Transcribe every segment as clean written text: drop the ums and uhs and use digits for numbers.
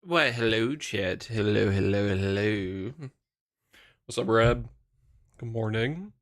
Why, hello, chat. Hello, hello, hello. What's up, Brad? Good morning.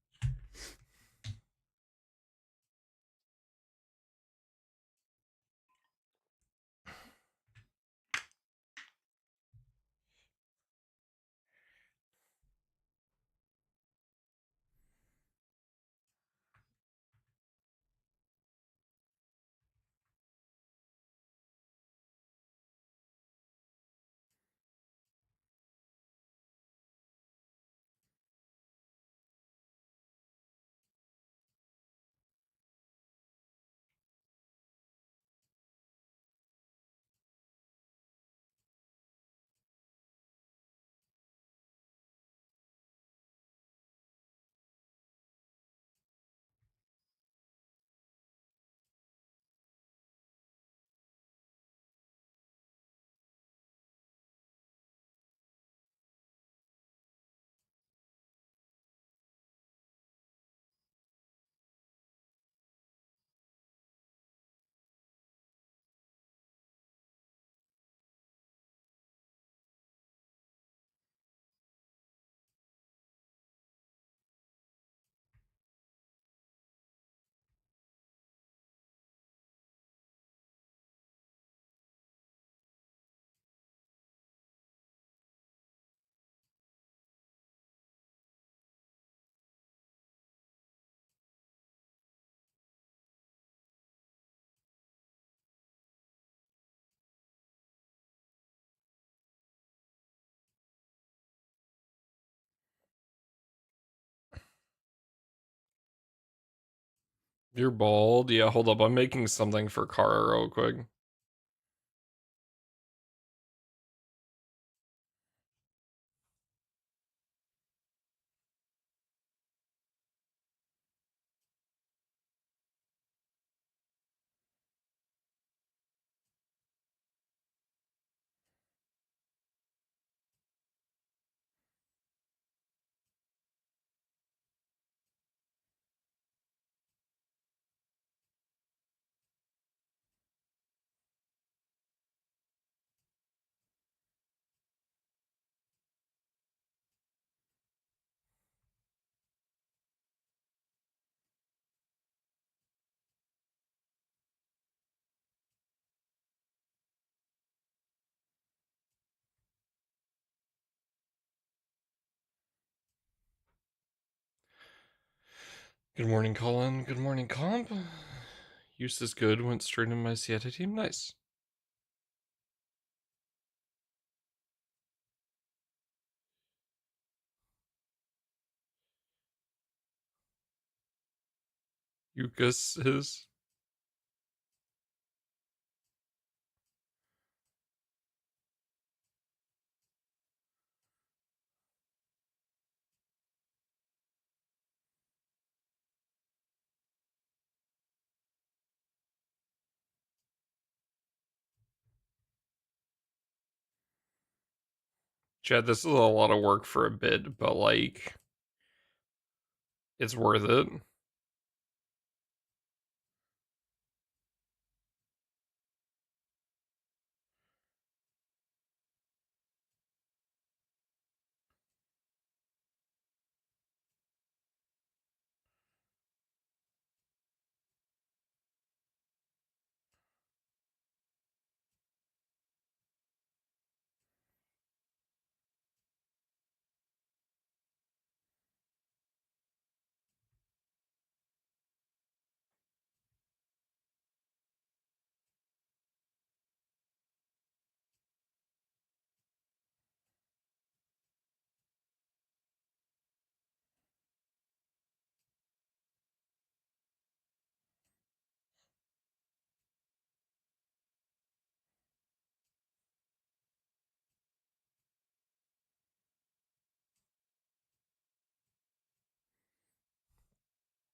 You're bald? Yeah, hold up. I'm making something for Kara real quick. Good morning, Colin. Good morning, Comp. Eustace Good went straight in my Sieta team. Nice. Eucas is. Chad, this is a lot of work for a bit, but like, it's worth it.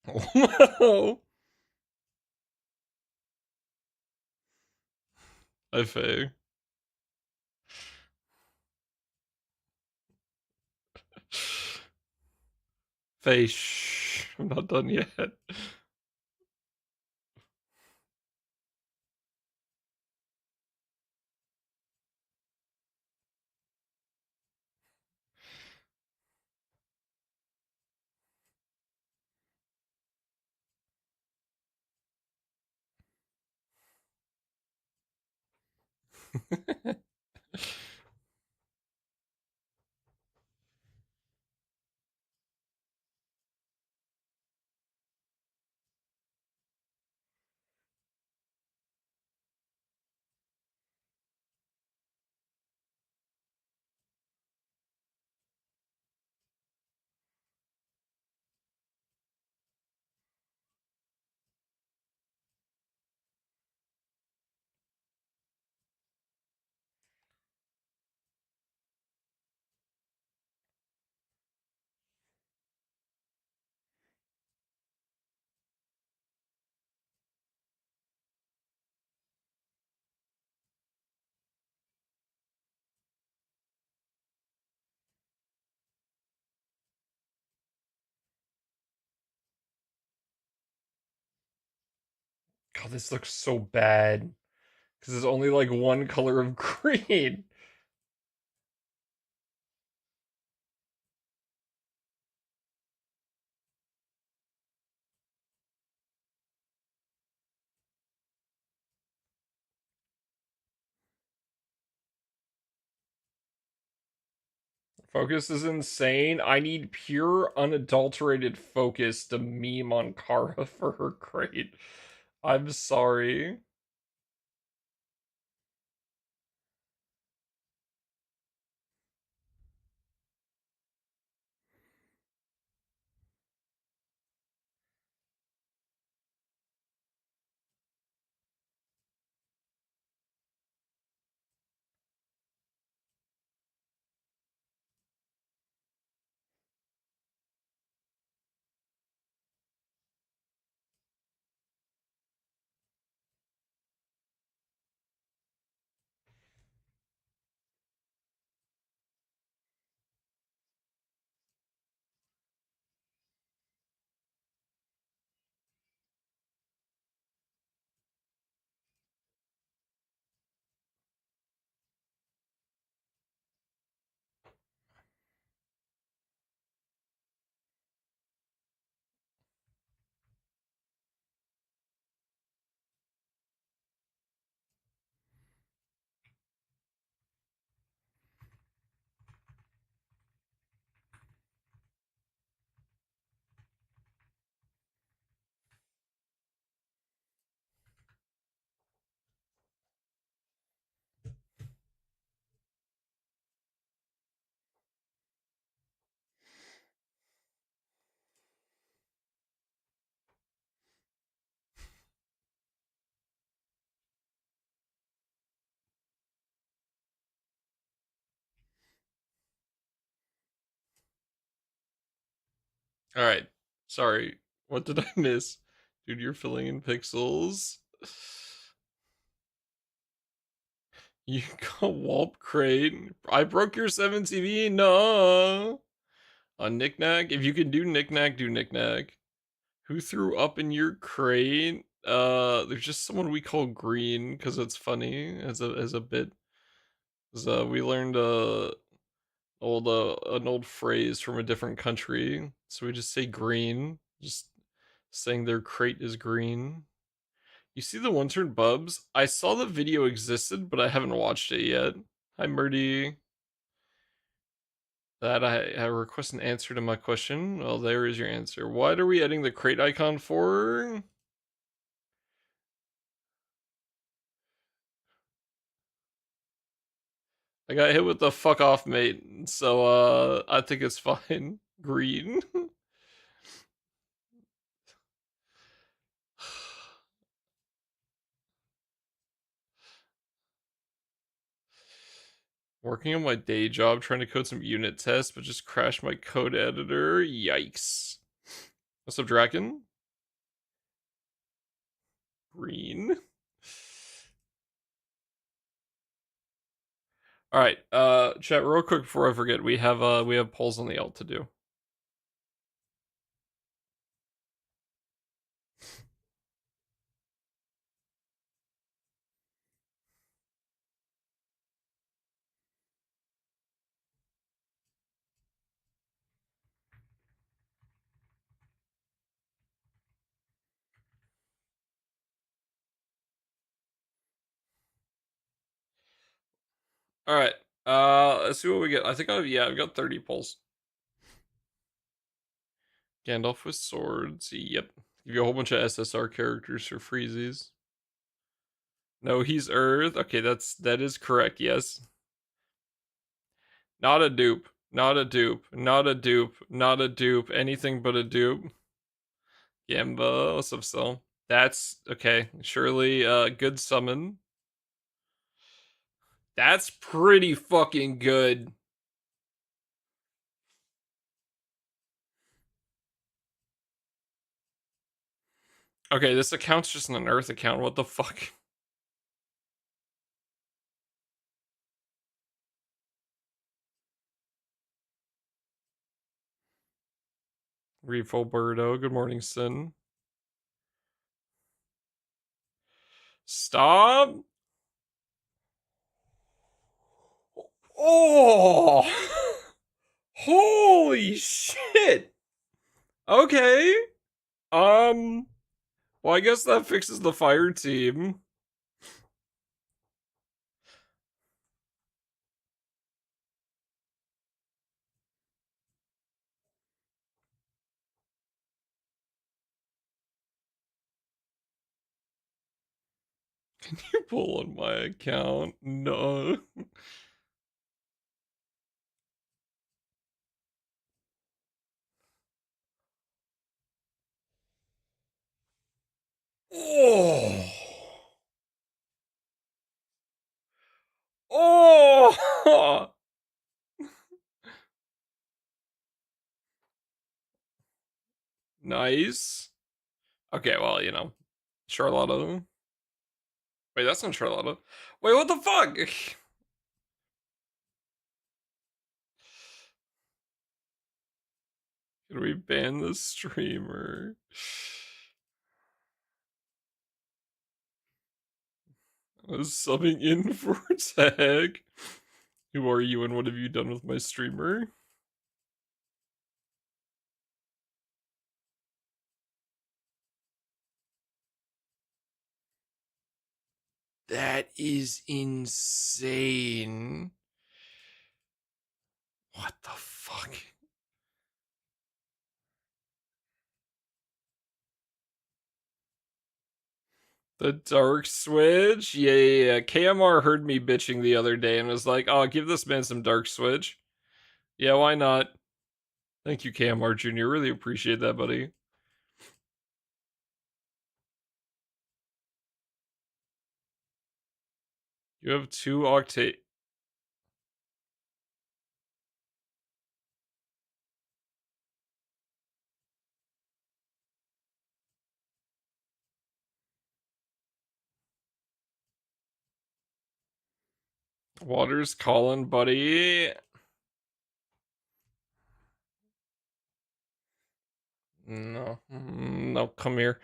Wow. I fay. Faye, shh. I'm not done yet. God, this looks so bad. Because there's only like one color of green. Focus is insane. I need pure, unadulterated focus to meme on Kara for her crate. I'm sorry. Alright. Sorry. What did I miss? Dude, you're filling in pixels. You got Wallp Crate. I broke your 7 TV. No. On Knickknack. If you can do Knickknack, do Knickknack. Who threw up in your crate? There's just someone we call Green because it's funny as a bit. We learned an old phrase from a different country, so we just say green, just saying their crate is green. You see the one-turn bubs? I saw the video existed, but I haven't watched it yet. Hi, Murdy. That I request an answer to my question. Well, there is your answer. What are we adding the crate icon for? I got hit with the fuck off, mate. So, I think it's fine. Green. Working on my day job, trying to code some unit tests, but just crashed my code editor. Yikes. What's up, Draken? Green. All right, chat real quick before I forget. We have polls on the alt to do. All right. Let's see what we get. I think I've got 30 pulls. Gandalf with swords. Yep. Give you a whole bunch of SSR characters for freezies. No, he's Earth. Okay, that is correct. Yes. Not a dupe. Not a dupe. Not a dupe. Not a dupe. Anything but a dupe. Gamba. What's up, Cell? That's okay. Surely, good summon. That's pretty fucking good. Okay, this account's just an Earth account. What the fuck? Refo Birdo. Good morning, Sin. Stop. Oh. Holy shit. Okay. Well, I guess that fixes the fire team. Can you pull on my account? No. Oh. Oh. Nice. Okay, well, Charlotta. Wait, that's not Charlotta. Wait, what the fuck? Can we ban the streamer? I was subbing in for tag. Who are you and what have you done with my streamer? That is insane. What the fuck? The dark switch? Yeah. KMR heard me bitching the other day and was like, oh, give this man some dark switch. Yeah, why not? Thank you, KMR Jr. Really appreciate that, buddy. You have 2 octave. Water's calling, buddy. No. No, come here.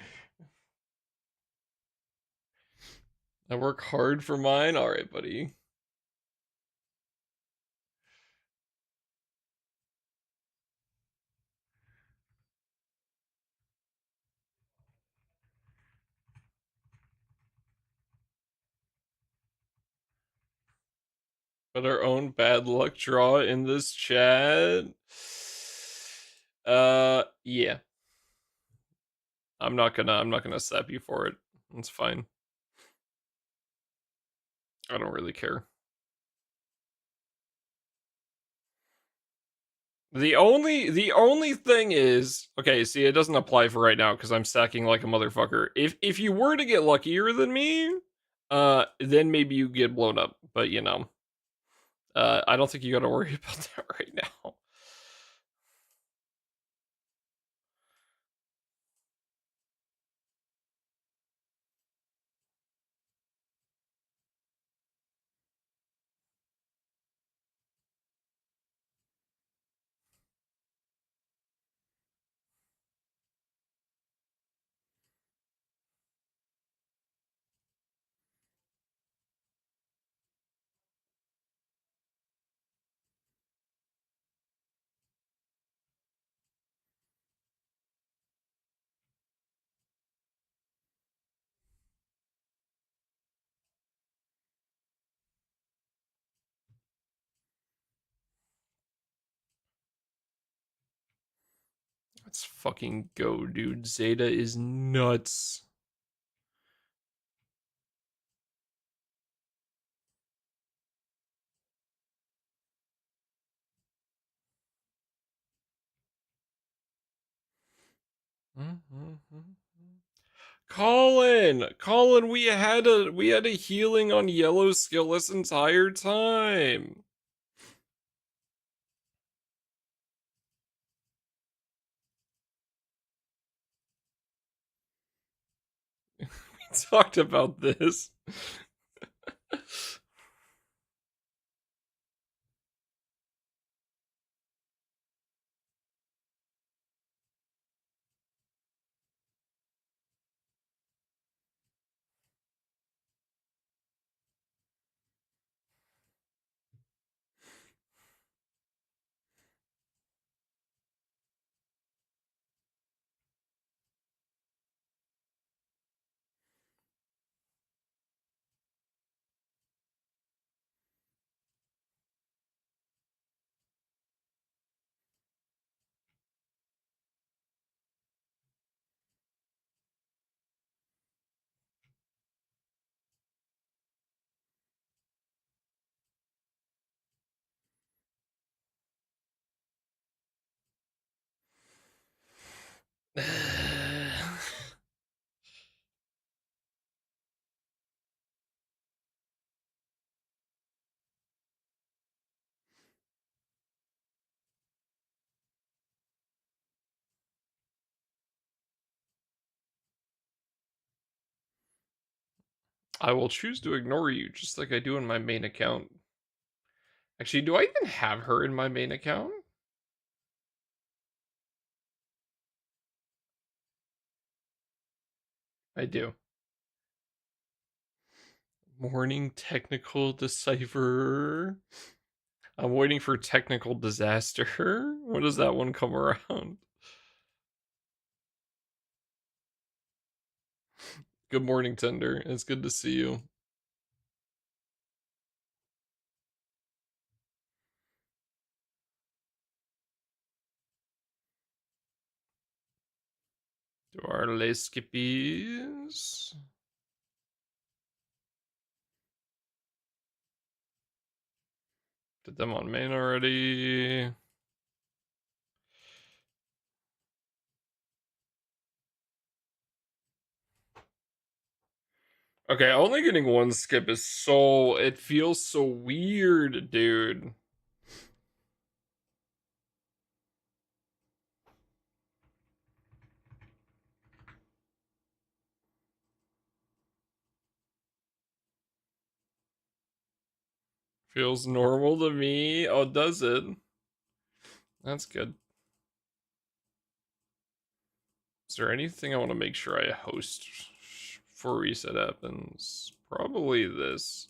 I work hard for mine. Alright, buddy. But our own bad luck draw in this chat. Yeah. I'm not gonna sap you for it. It's fine. I don't really care. The only thing is, okay, see, it doesn't apply for right now because I'm stacking like a motherfucker. If you were to get luckier than me, then maybe you get blown up. But I don't think you got to worry about that right now. Let's fucking go, dude. Zeta is nuts. Colin, we had a healing on yellow skill this entire time. We talked about this. I will choose to ignore you, just like I do in my main account. Actually, do I even have her in my main account? I do. Morning technical decipher. I'm waiting for technical disaster. When does that one come around? Good morning, Tender. It's good to see you. To our lay skippies. Did them on main already. Okay, only getting one skip is so... It feels so weird, dude. Feels normal to me. Oh, does it? That's good. Is there anything I want to make sure I host before reset happens? Probably this.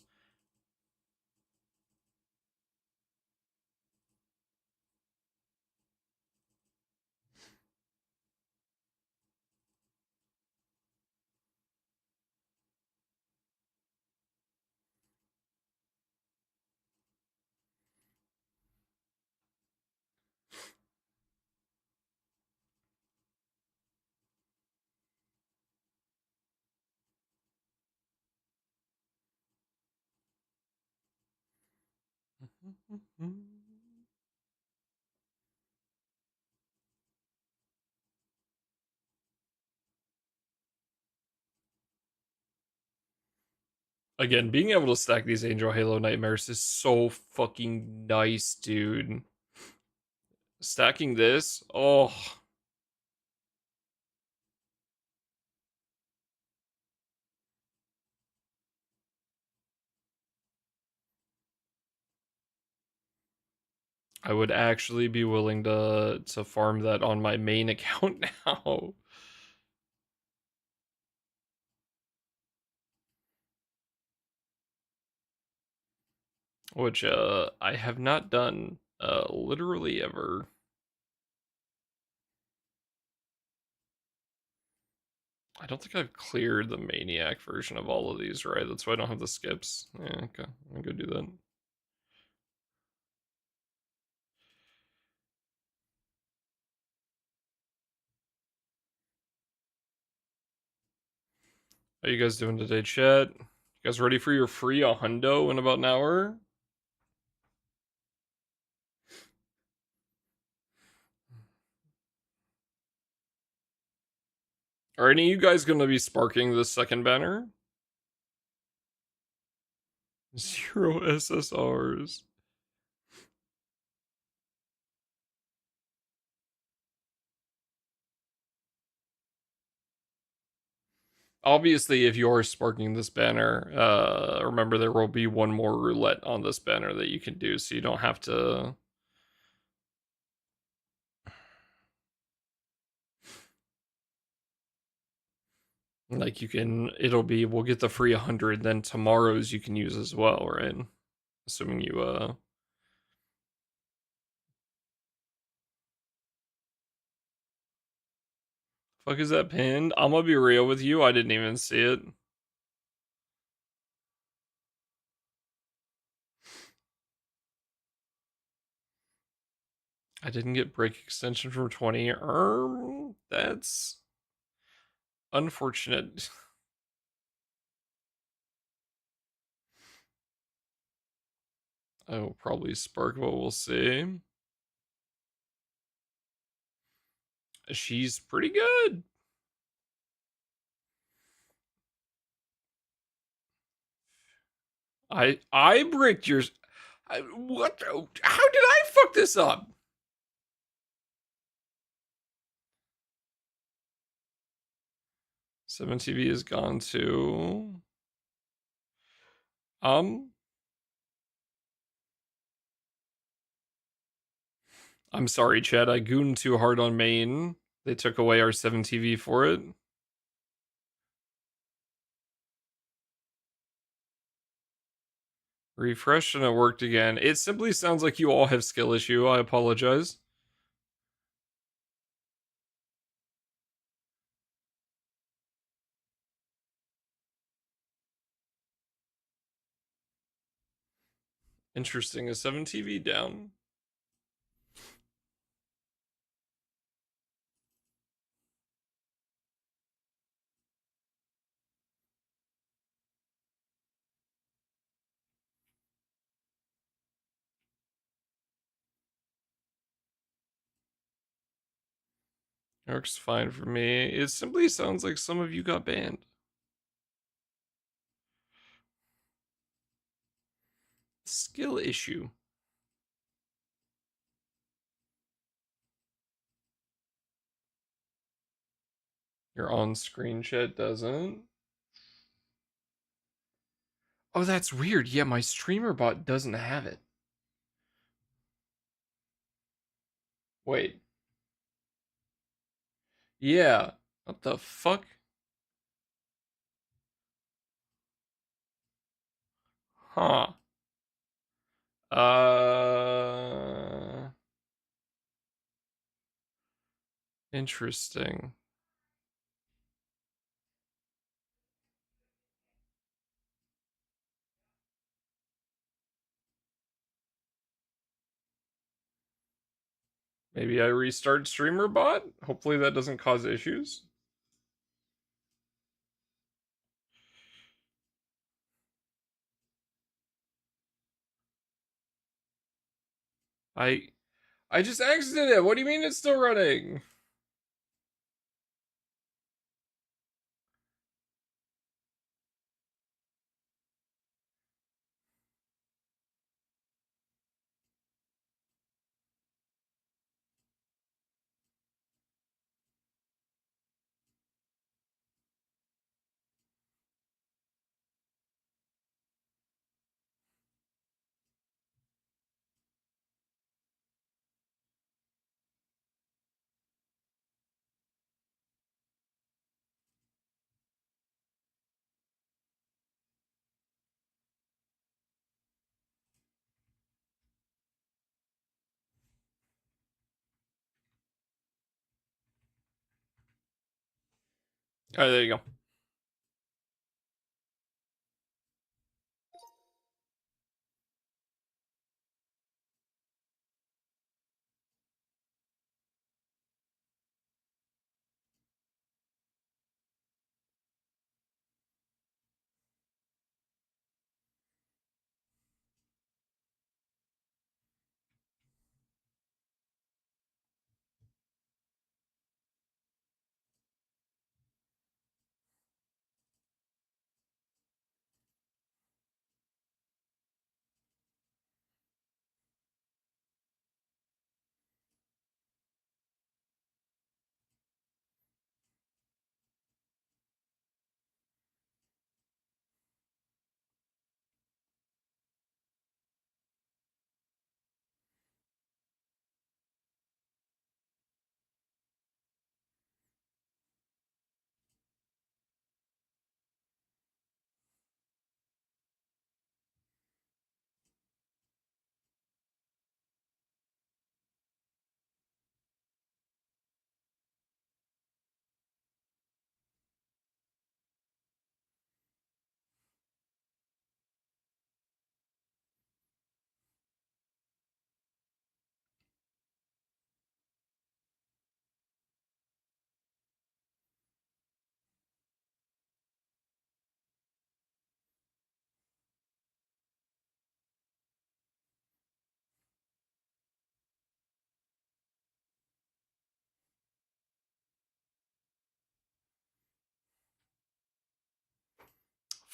Again, being able to stack these Angel Halo Nightmares is so fucking nice, dude. Stacking this, oh. I would actually be willing to farm that on my main account now. Which I have not done literally ever. I don't think I've cleared the Maniac version of all of these, right? That's why I don't have the skips. Yeah, okay. I'm gonna go do that. How you guys doing today, chat? You guys ready for your free a hundo in about an hour? Are any of you guys going to be sparking this second banner? 0 SSRs. Obviously, if you're sparking this banner, remember there will be one more roulette on this banner that you can do, so you don't have to... Like, you can... We'll get the free 100, then tomorrow's you can use as well, right? Assuming you, Fuck is that pinned? I'm gonna be real with you, I didn't even see it. I didn't get break extension from 20. That's unfortunate. I will probably spark, but we'll see. She's pretty good. I bricked yours. What? How did I fuck this up? Seven TV is gone too. I'm sorry, Chad. I gooned too hard on main. They took away our 7 TV for it. Refresh and it worked again. It simply sounds like you all have skill issue. I apologize. Interesting. Is 7 TV down? Works fine for me. It simply sounds like some of you got banned. Skill issue. Your on-screen chat doesn't. Oh, that's weird. Yeah, my streamer bot doesn't have it. Wait. Yeah. What the fuck? Huh. Interesting. Maybe I restart streamer bot? Hopefully that doesn't cause issues. I just exited it. What do you mean it's still running? All right, there you go.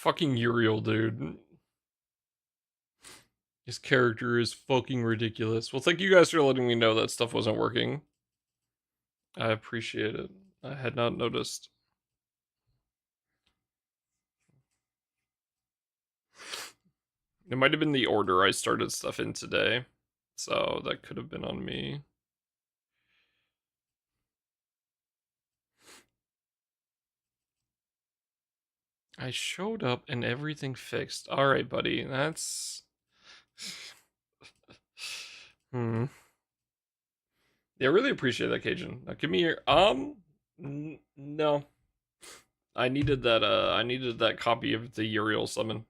Fucking Uriel, dude. His character is fucking ridiculous. Well, thank you guys for letting me know that stuff wasn't working. I appreciate it. I had not noticed. It might have been the order I started stuff in today. So that could have been on me. I showed up and everything fixed. Alright, buddy. That's... Yeah, I really appreciate that, Cajun. Now, give me your... No. I needed that copy of the Uriel summon.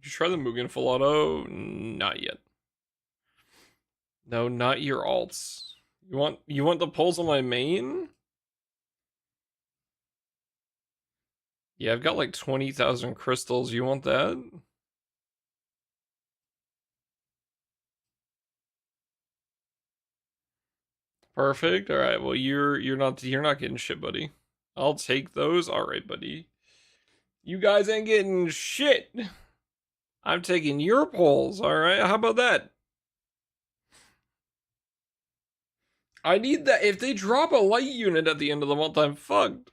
Did you try the Mugen full auto? Not yet. No, not your alts. You want the pulls on my main? Yeah, I've got like 20,000 crystals. You want that? Perfect. All right. Well, you're not getting shit, buddy. I'll take those. All right, buddy. You guys ain't getting shit. I'm taking your pulls. All right. How about that? I need that. If they drop a light unit at the end of the month, I'm fucked.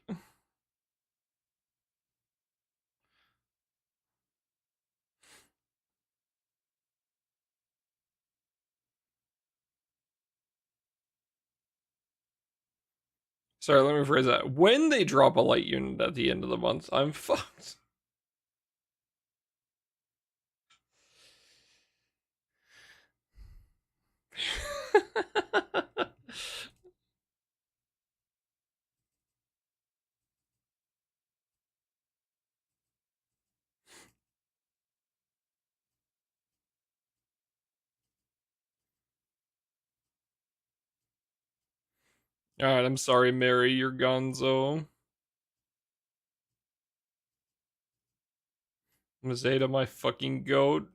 Sorry, let me rephrase that. When they drop a light unit at the end of the month, I'm fucked. Alright, I'm sorry, Mary, you're gonzo. Mazeda, my fucking goat.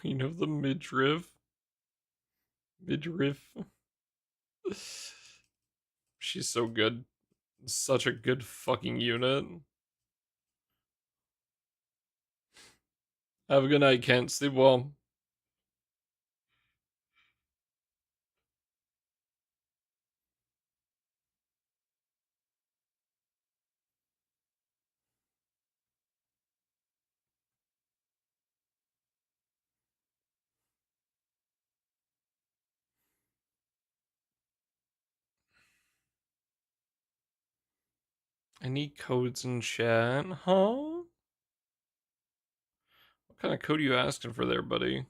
Queen of the midriff. Midriff. She's so good. Such a good fucking unit. Have a good night, Kent. Sleep well. I need codes in chat. Huh? What kind of code are you asking for there, buddy?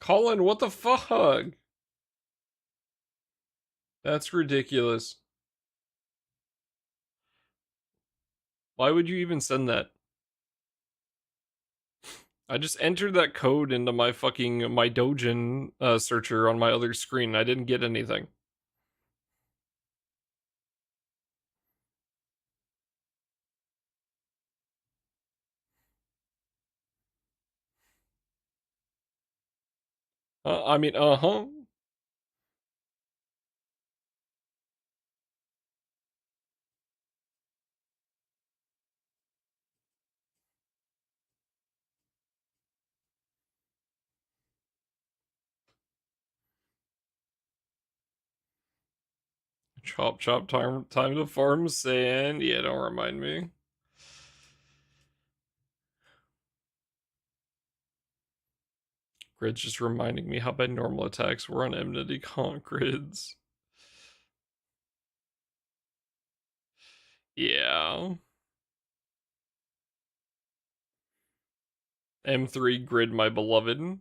Colin, what the fuck? That's ridiculous. Why would you even send that? I just entered that code into my fucking my Dojin searcher on my other screen. I didn't get anything. I mean, uh-huh. Chop chop time to farm sand. Yeah, don't remind me. grids just reminding me how bad normal attacks were on Enmity Con grids. Yeah. M3 grid, my beloved.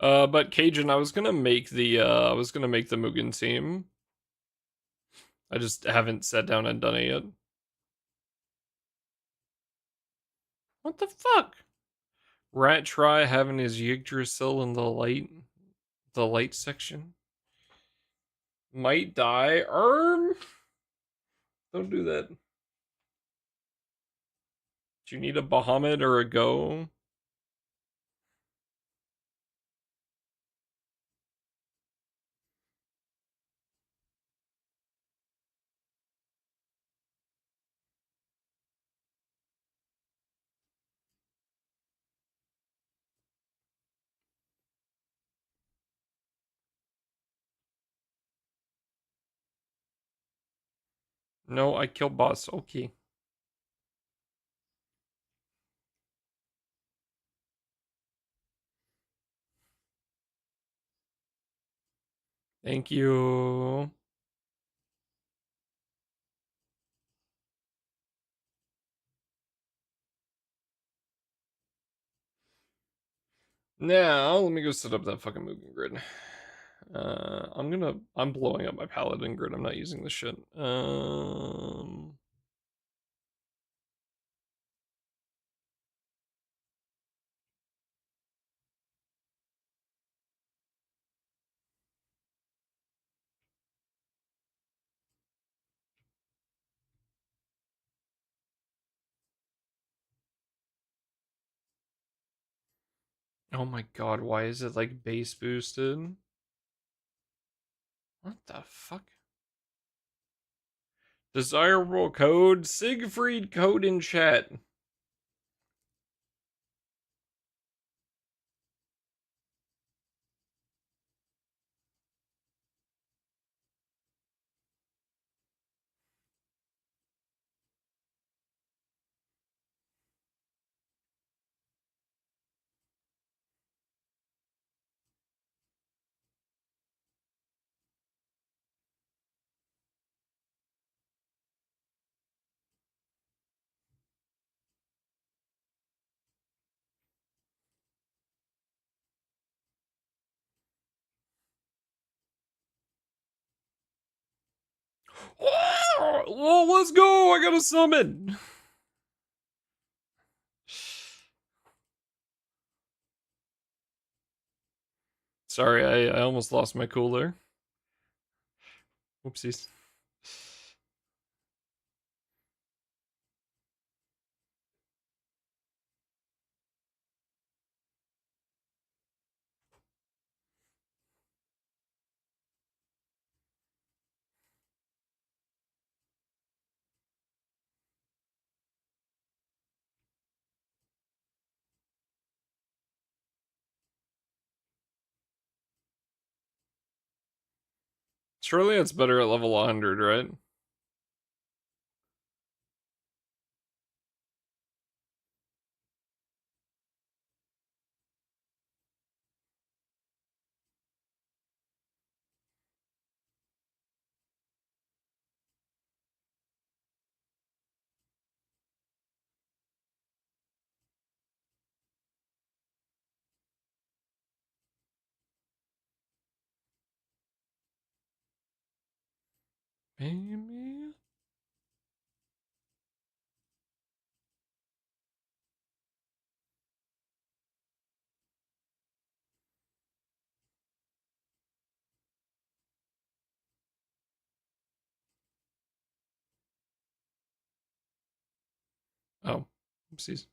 But Cajun, I was gonna make the Mugen team. I just haven't sat down and done it yet. What the fuck? Rat try having his Yggdrasil in the light section. Might die. Don't do that. Do you need a Bahamut or a Go? No, I killed boss. Okay. Thank you. Now, let me go set up that fucking Mugen grid. I'm blowing up my paladin grid. I'm not using this shit. Oh my god, why is it like base boosted? What the fuck? Desirable code? Siegfried code in chat. Oh, let's go! I got a summon! Sorry, I almost lost my cool there. Whoopsies. Surely it's better at level 100, right? Baby. Oh, oopsies.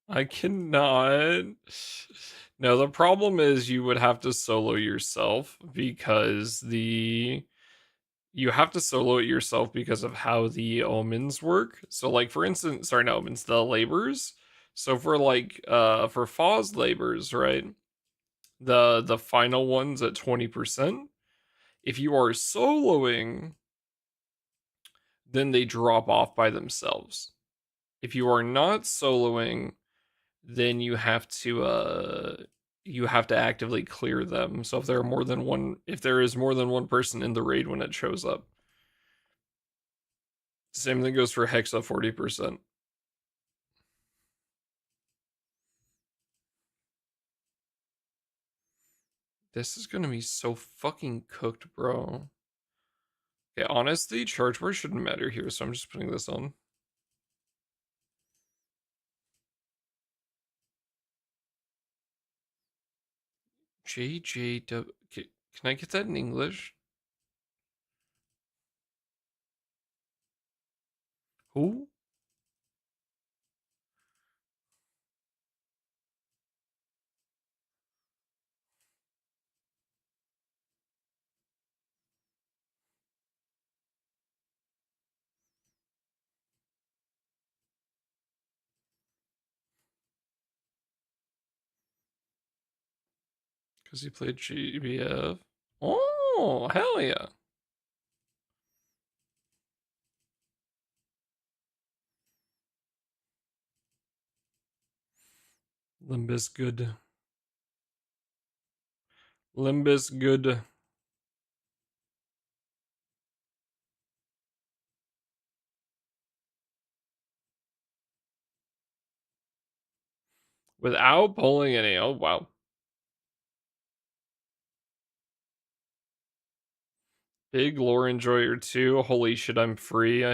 I cannot. No, the problem is you would have to solo yourself because you have to solo it yourself because of how the omens work. So, like, for instance, sorry, not omens, the labors. So for like for Foz labors, right? The final ones at 20%. If you are soloing, then they drop off by themselves. If you are not soloing, then you have to actively clear them. So if there is more than one person in the raid when it shows up. Same thing goes for Hexa 40%. This is gonna be so fucking cooked, bro. Okay, honestly, charge bar shouldn't matter here, so I'm just putting this on. JJW. Can I get that in English? Who? Because he played GBF. Oh, hell yeah. Limbus good. Limbus good. Without pulling any. Oh, wow. Big lore enjoyer too. Holy shit, I'm free.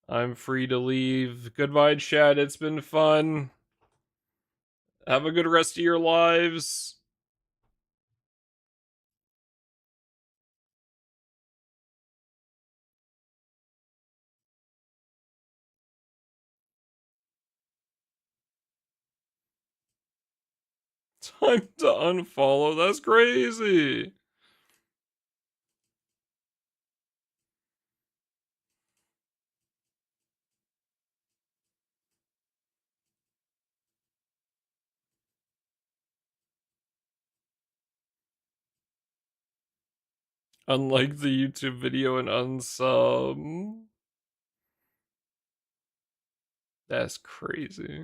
I'm free to leave. Goodbye, chat. It's been fun. Have a good rest of your lives. Time to unfollow. That's crazy. Unlike the YouTube video and unsub. That's crazy.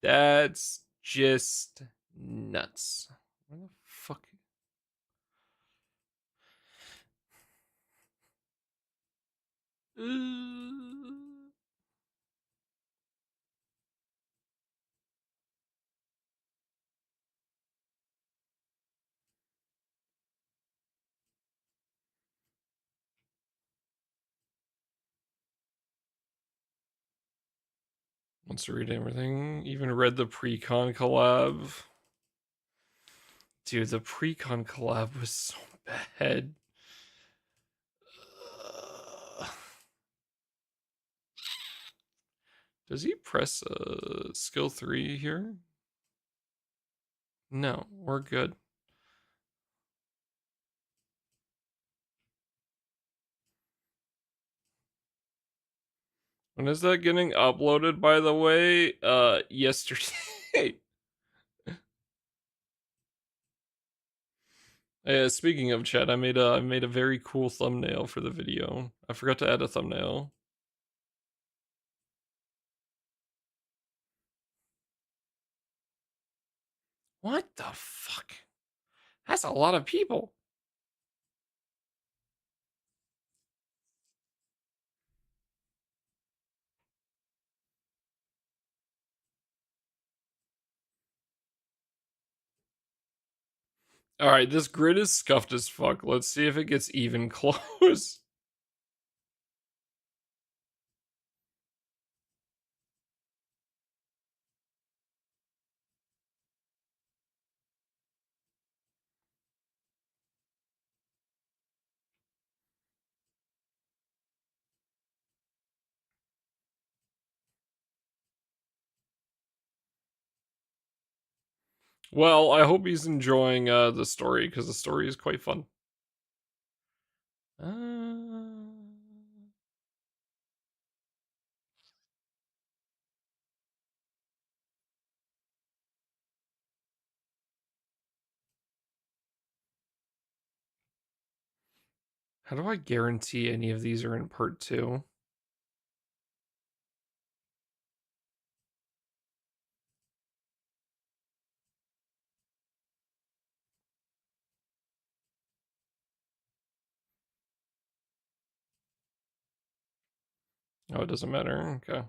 That's just nuts. Where the fuck? Wants to read everything. Even read the pre-con collab. Dude, the pre-con collab was so bad. Does he press skill 3 here? No, we're good. When is that getting uploaded, by the way? Yesterday. Speaking of chat, I made a very cool thumbnail for the video. I forgot to add a thumbnail. What the fuck? That's a lot of people. All right, this grid is scuffed as fuck. Let's see if it gets even close. Well, I hope he's enjoying the story, because the story is quite fun. How do I guarantee any of these are in part 2? Oh, it doesn't matter. Okay.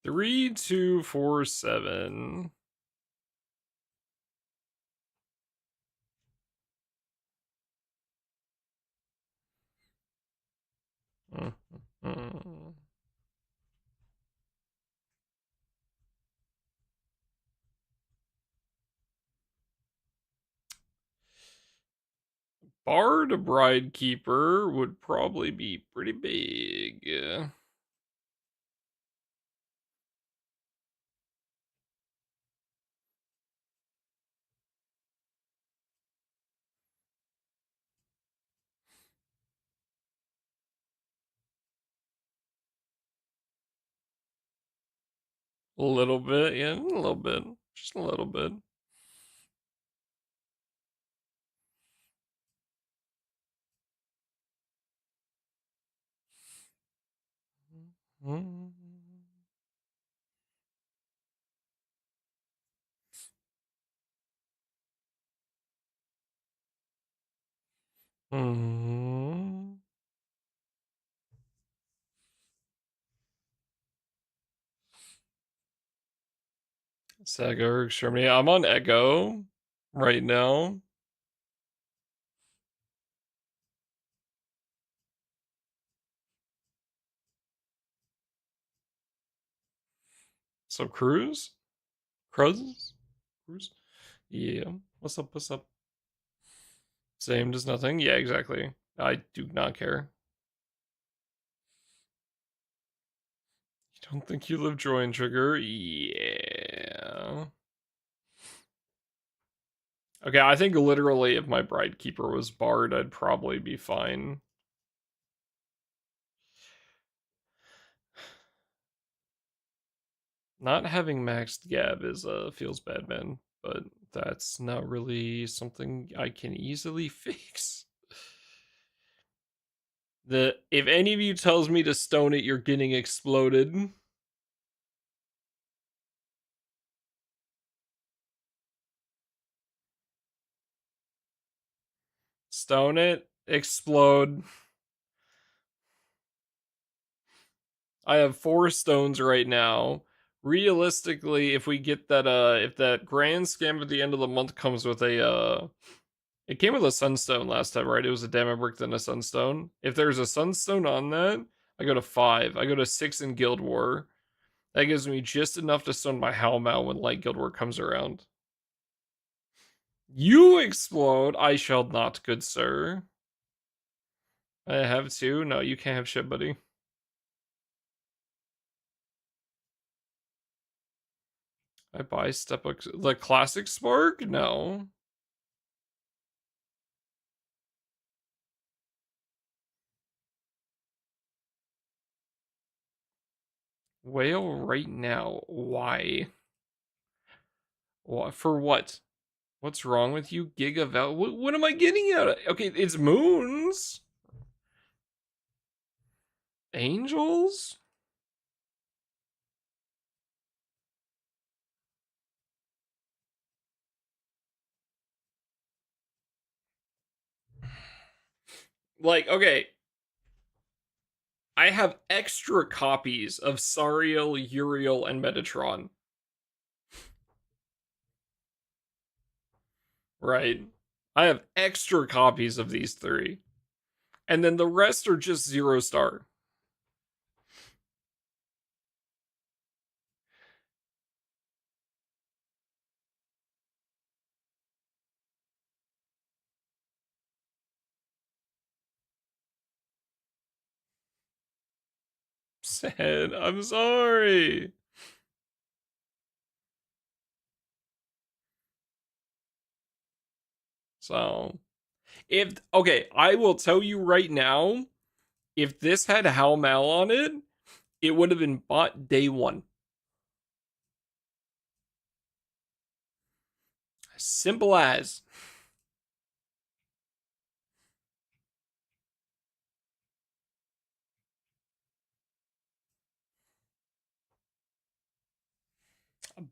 Three, 2, 4, 7. Bard Bride Keeper would probably be pretty big. A little bit, yeah, a little bit. Just a little bit. Saga Extremity. I'm on Echo right now. So Cruz? Cruz? Cruz? Yeah. What's up? What's up? Same does nothing. Yeah, exactly. I do not care. You don't think you live Joy and Trigger? Yeah. Okay, I think literally if my Bride Keeper was Bard, I'd probably be fine. Not having maxed Gab is feels bad, man, but that's not really something I can easily fix. If any of you tells me to stone it, you're getting exploded. Stone it, explode. I have 4 stones right now. Realistically, if we get that if that grand scam at the end of the month comes with a it came with a sunstone last time, right? It was a diamond brick then a sunstone. If there's a sunstone on that, I go to 5. I go to 6 in Guild War. That gives me just enough to stone my Howmao when Light Guild War comes around. You explode, I shall not, good sir. I have 2? No, you can't have shit, buddy. I buy step up the classic spark? No. Whale right now. Why? What for what? What's wrong with you? Gigaval? What am I getting out of? Okay, it's moons. Angels? Like, okay. I have extra copies of Sariel, Uriel, and Metatron. Right? I have extra copies of these three. And then the rest are just 0-star. Sad. I'm sorry. So, if okay, I will tell you right now, if this had Hal Mal on it, it would have been bought day one. Simple as.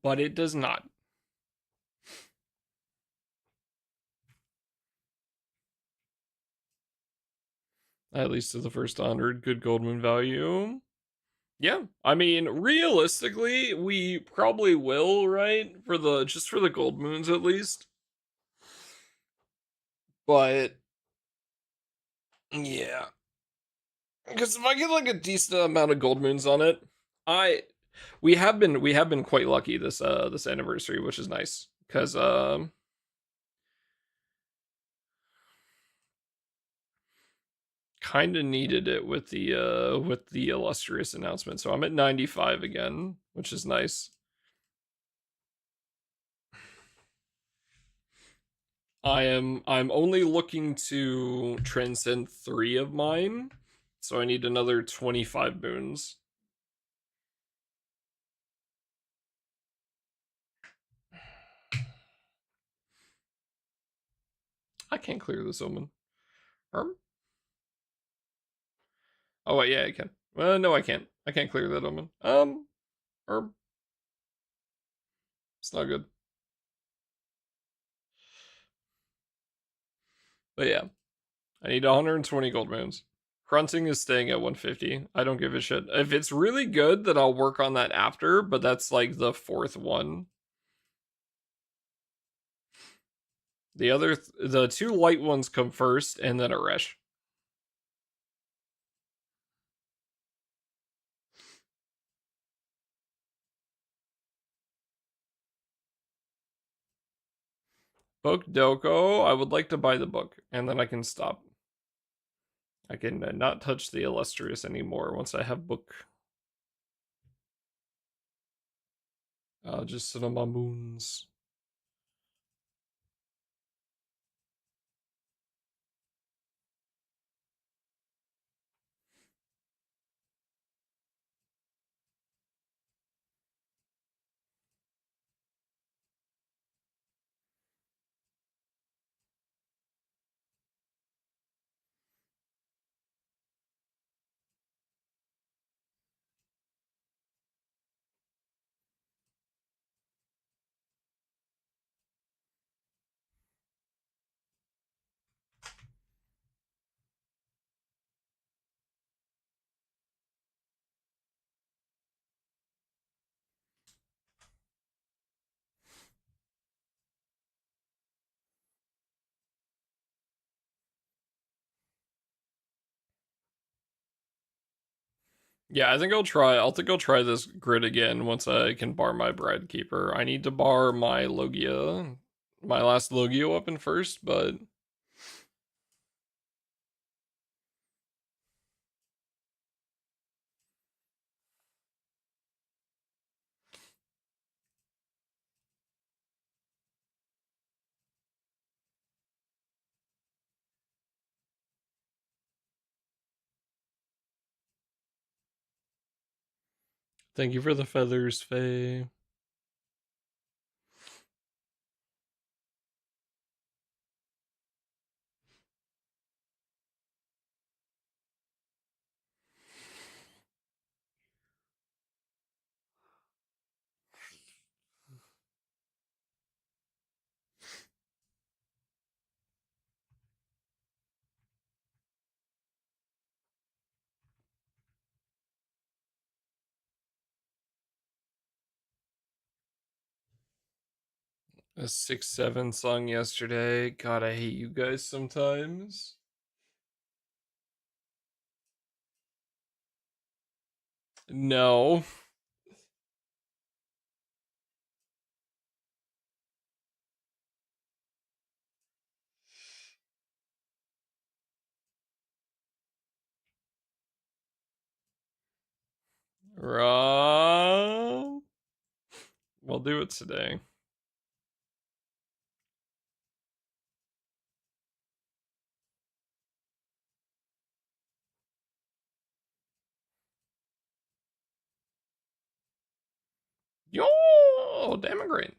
But it does not. At least to the first 100, good gold moon value. Yeah, I mean, realistically, we probably will, right? For the just for the gold moons at least. But yeah, because if I get like a decent amount of gold moons on it, I we have been quite lucky this anniversary, which is nice because kind of needed it with the illustrious announcement. So I'm at 95 again, which is nice. I'm only looking to transcend 3 of mine, so I need another 25 moons. I can't clear this omen. Oh wait, yeah, I can. No, I can't. I can't clear that omen. It's not good. But yeah, I need 120 gold moons. Grunting is staying at 150. I don't give a shit. If it's really good, then I'll work on that after, but that's like the 4th one. The 2 light ones come first, and then a Resh. Book Doko. I would like to buy the book, and then I can stop. I can not touch the illustrious anymore once I have book. I'll just sit on my moons. Yeah, I think I'll try. I'll try this grid again once I can bar my Bride Keeper. I need to bar my Logia, my last Logia weapon first, but thank you for the feathers, Faye. A 6-7 song yesterday. God, I hate you guys sometimes. No. Rob. We'll do it today. Yo, Demagrant.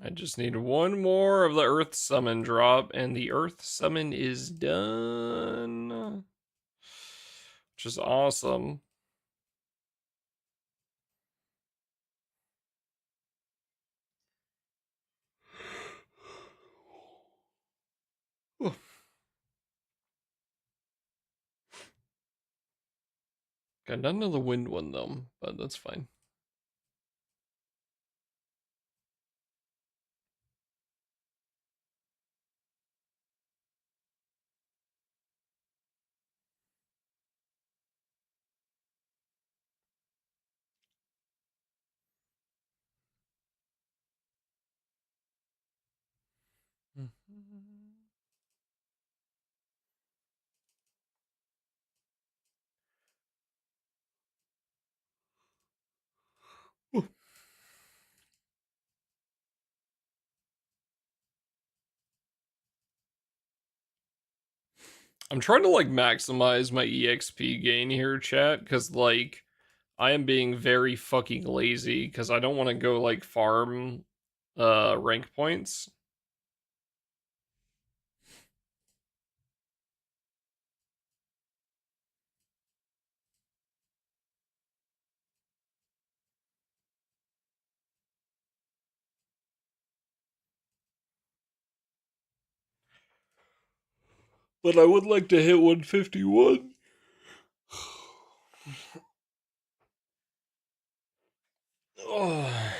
I just need one more of the Earth Summon drop, and the Earth Summon is done. Which is awesome. Got none of the wind one though, but that's fine. I'm trying to like maximize my EXP gain here, chat, because like I am being very fucking lazy because I don't want to go like farm rank points. But I would like to hit 151. Oh.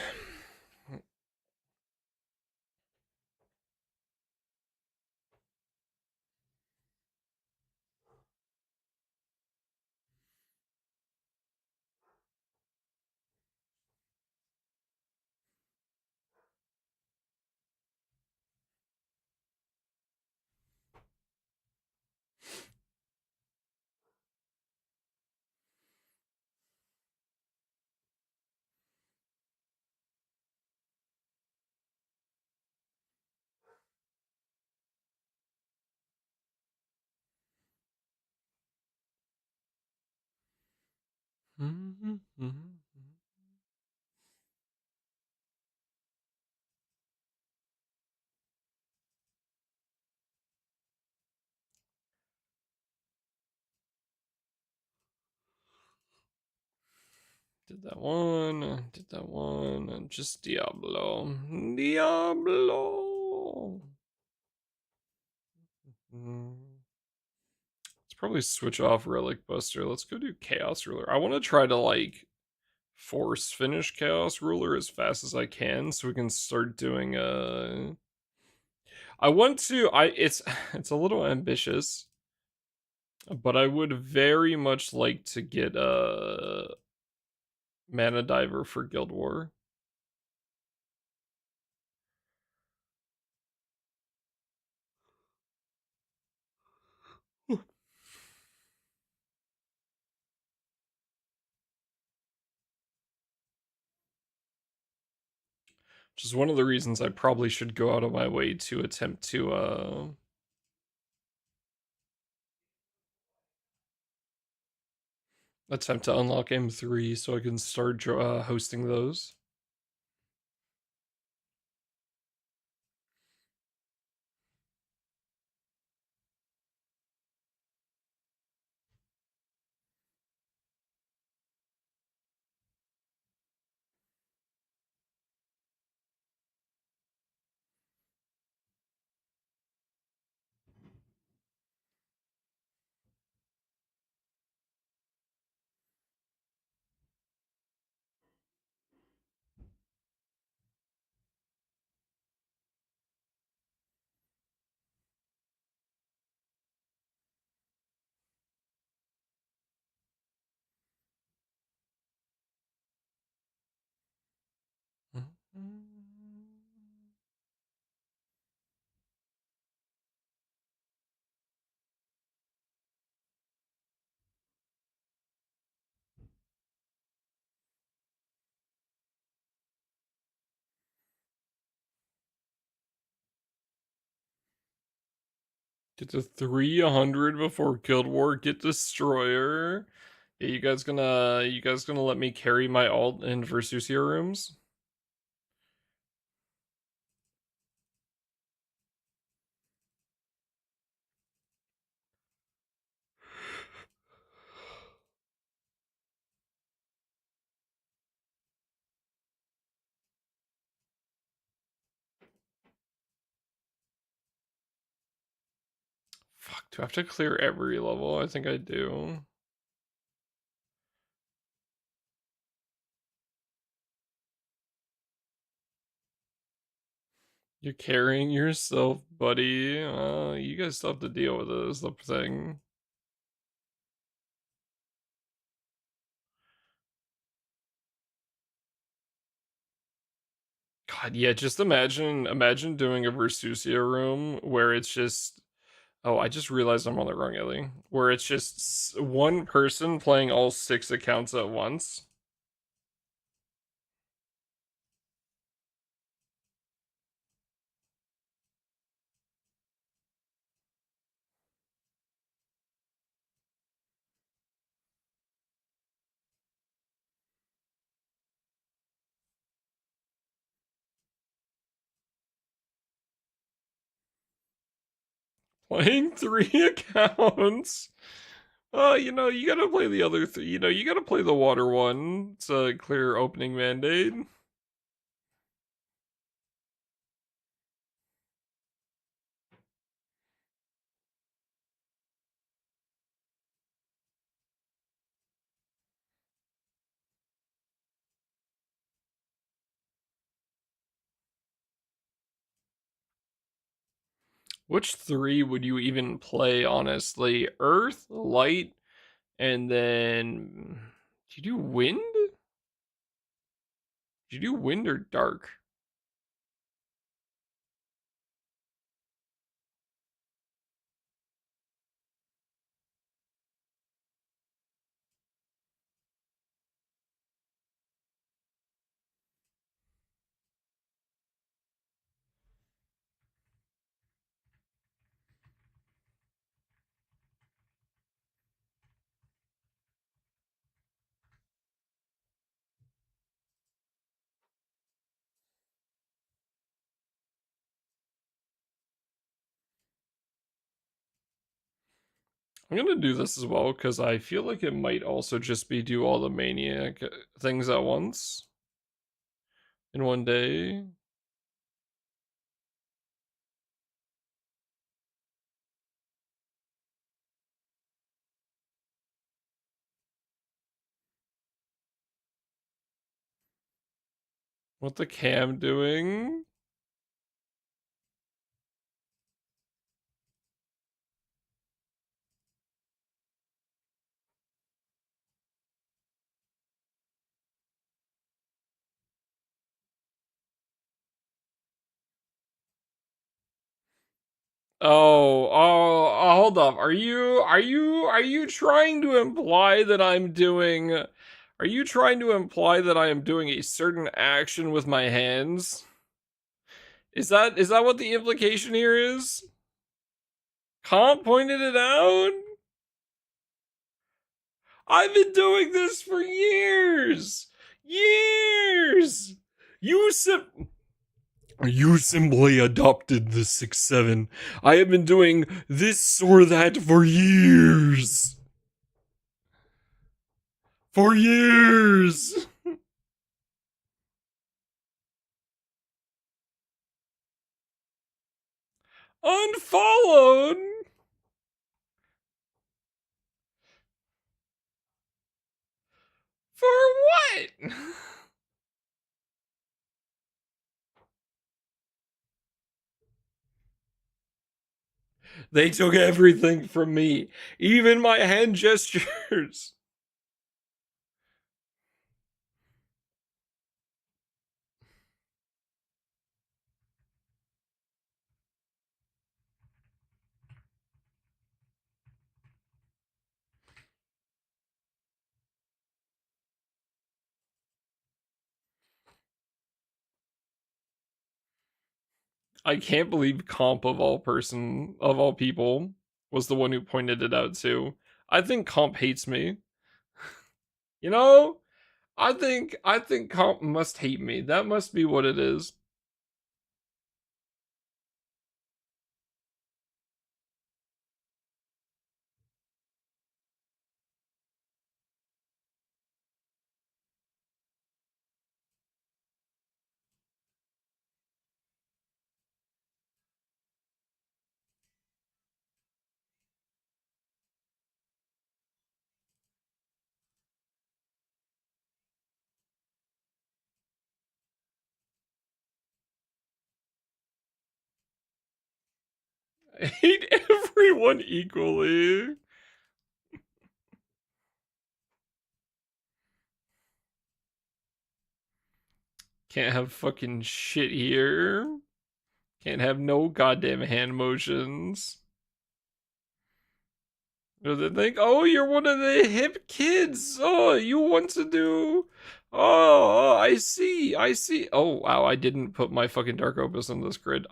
Did that one, and just Diablo. Diablo! Let's probably switch off Relic Buster. Let's go do Chaos Ruler. I want to try to, like, force finish Chaos Ruler as fast as I can so we can start doing, I want to, it's a little ambitious, but I would very much like to get, Mana Diver for Guild War. Which is one of the reasons I probably should go out of my way to attempt to, unlock M3 so I can start hosting those. Get to 300 before Guild War. Get Destroyer. Yeah, you guys gonna let me carry my alt in Versusia rooms? Fuck, do I have to clear every level? I think I do. You're carrying yourself, buddy. You guys still have to deal with it, is the thing. God, yeah, just imagine doing a Versusia room where it's just oh, I just realized I'm on the wrong alley. Where it's just one person playing all 6 accounts at once. Playing 3 accounts. You gotta play the other three. You gotta play the water one to clear opening mandate. Which 3 would you even play, honestly? Earth, light, and then. Do you do wind? Do you do wind or dark? I'm gonna do this as well because I feel like it might also just be do all the maniac things at once in one day. What the cam doing? Hold up. Are you trying to imply that I'm doing are you trying to imply that I am doing a certain action with my hands? Is that what the implication here is? Comp pointed it out? I've been doing this for years. Years. You sim You simply adopted the 6-7. I have been doing this or that for years. For years. Unfollowed? For what? They took everything from me, even my hand gestures. I can't believe Comp of all people was the one who pointed it out too. I think Comp hates me. You know? I think Comp must hate me. That must be what it is. I hate everyone equally. Can't have fucking shit here. Can't have no goddamn hand motions. Or they think, oh, you're one of the hip kids. Oh, you want to do. Oh, I see. I see. Oh, wow. I didn't put my fucking Dark Opus on this grid.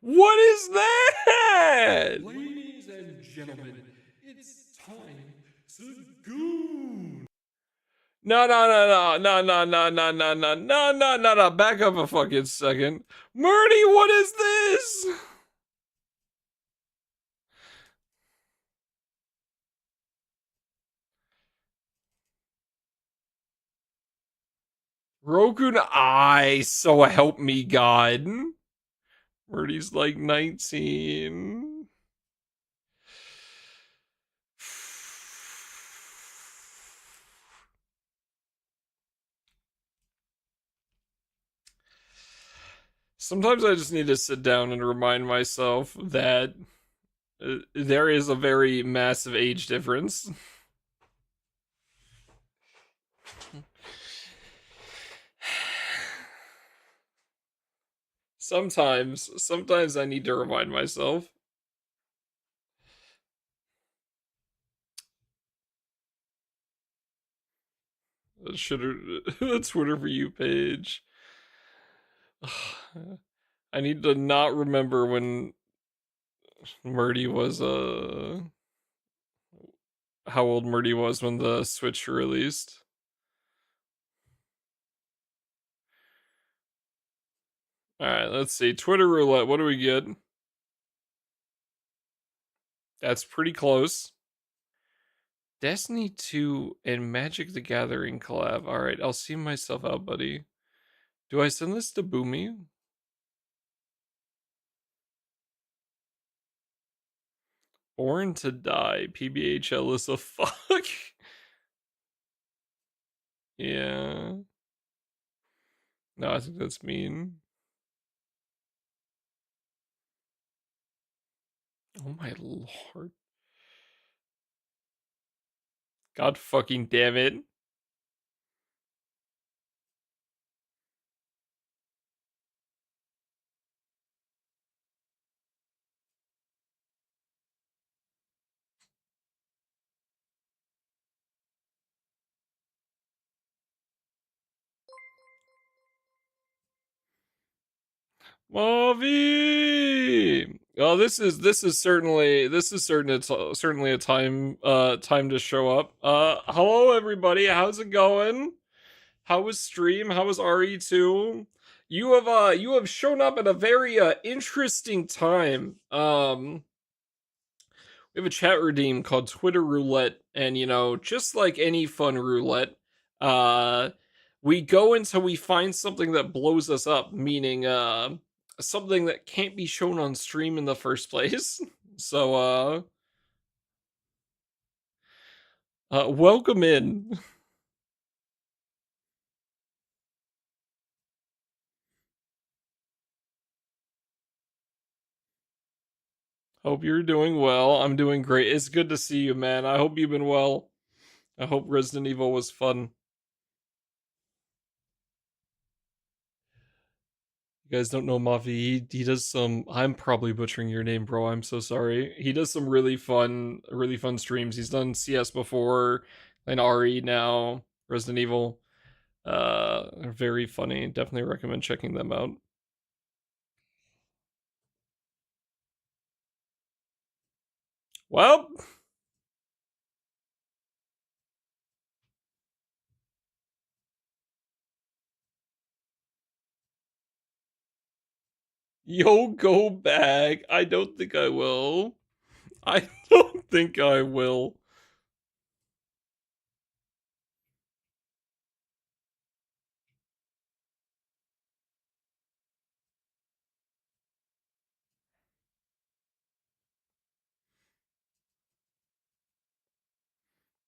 What is that? Ladies and gentlemen, it's time to goon. No, no, no, no, no, no, no, no, no, no, no, no, no. Back up a fucking second. Murdy, what is this? Rokun I, so help me God. Murdy's like 19. Sometimes I just need to sit down and remind myself that there is a very massive age difference. Sometimes I need to remind myself. The Twitter for you page. I need to not remember when Murdy was how old Murdy was when the Switch released. Alright, let's see. Twitter roulette, what do we get? That's pretty close. Destiny 2 and Magic the Gathering collab. Alright, I'll see myself out, buddy. Do I send this to Boomy? Born to Die. PBHL is a fuck. Yeah. No, I think that's mean. Oh my lord. God fucking damn it. Mavi. Oh, certainly a time to show up. Hello everybody. How's it going? How was stream? How was RE2? You have shown up at a very interesting time. We have a chat redeem called Twitter Roulette, and just like any fun roulette, uh, we go until we find something that blows us up, meaning something that can't be shown on stream in the first place. So welcome in. Hope you're doing well. I'm doing great. It's good to see you, man. I hope you've been well. I hope Resident Evil was fun. You guys don't know Mavi. He does some. I'm probably butchering your name, bro. I'm so sorry. He does some really fun streams. He's done CS before, and RE now, Resident Evil. Very funny. Definitely recommend checking them out. Well, yo, go back. I don't think I will. I don't think I will.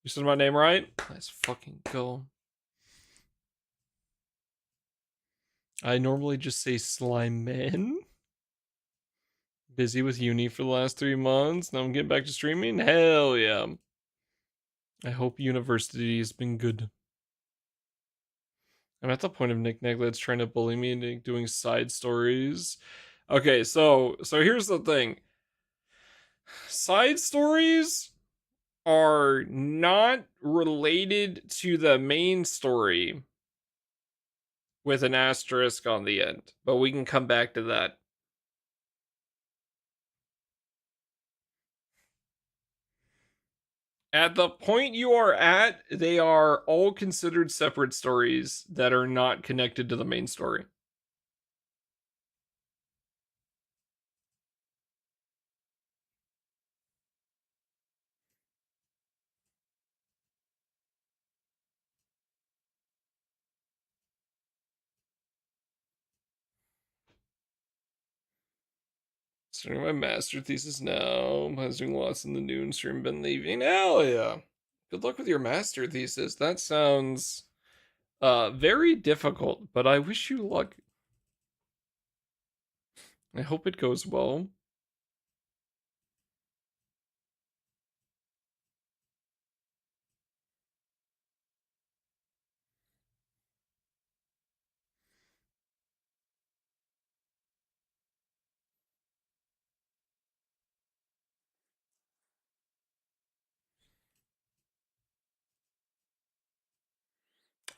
You said my name right? Let's fucking go. I normally just say slime man. Busy with uni for the last 3 months. Now I'm getting back to streaming. Hell yeah. I hope university has been good. I'm at the point of Nick Neglet's trying to bully me into doing side stories. Okay, so here's the thing. Side stories are not related to the main story with an asterisk on the end, but we can come back to that. At the point you are at, they are all considered separate stories that are not connected to the main story. Starting my master thesis now. I was doing lots in the noon stream, been leaving. Hell yeah. Good luck with your master thesis. That sounds very difficult, but I wish you luck. I hope it goes well.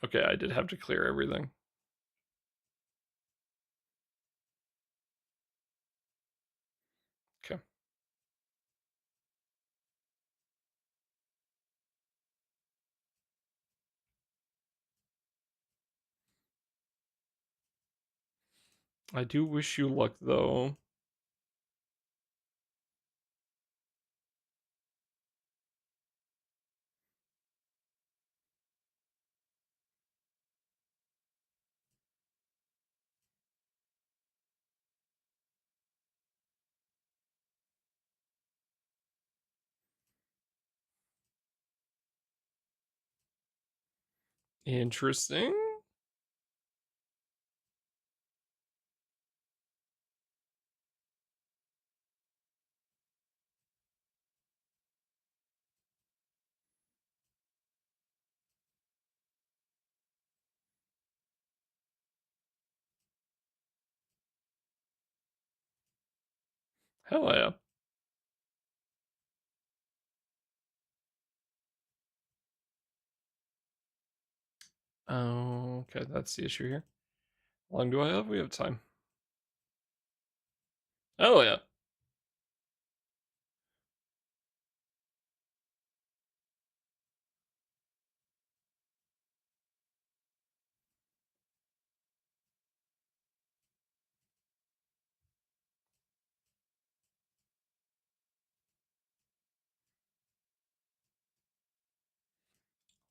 Okay, I did have to clear everything. Okay. I do wish you luck though. Interesting. Hell yeah. Oh, okay, that's the issue here. How long do I have? We have time. Oh yeah.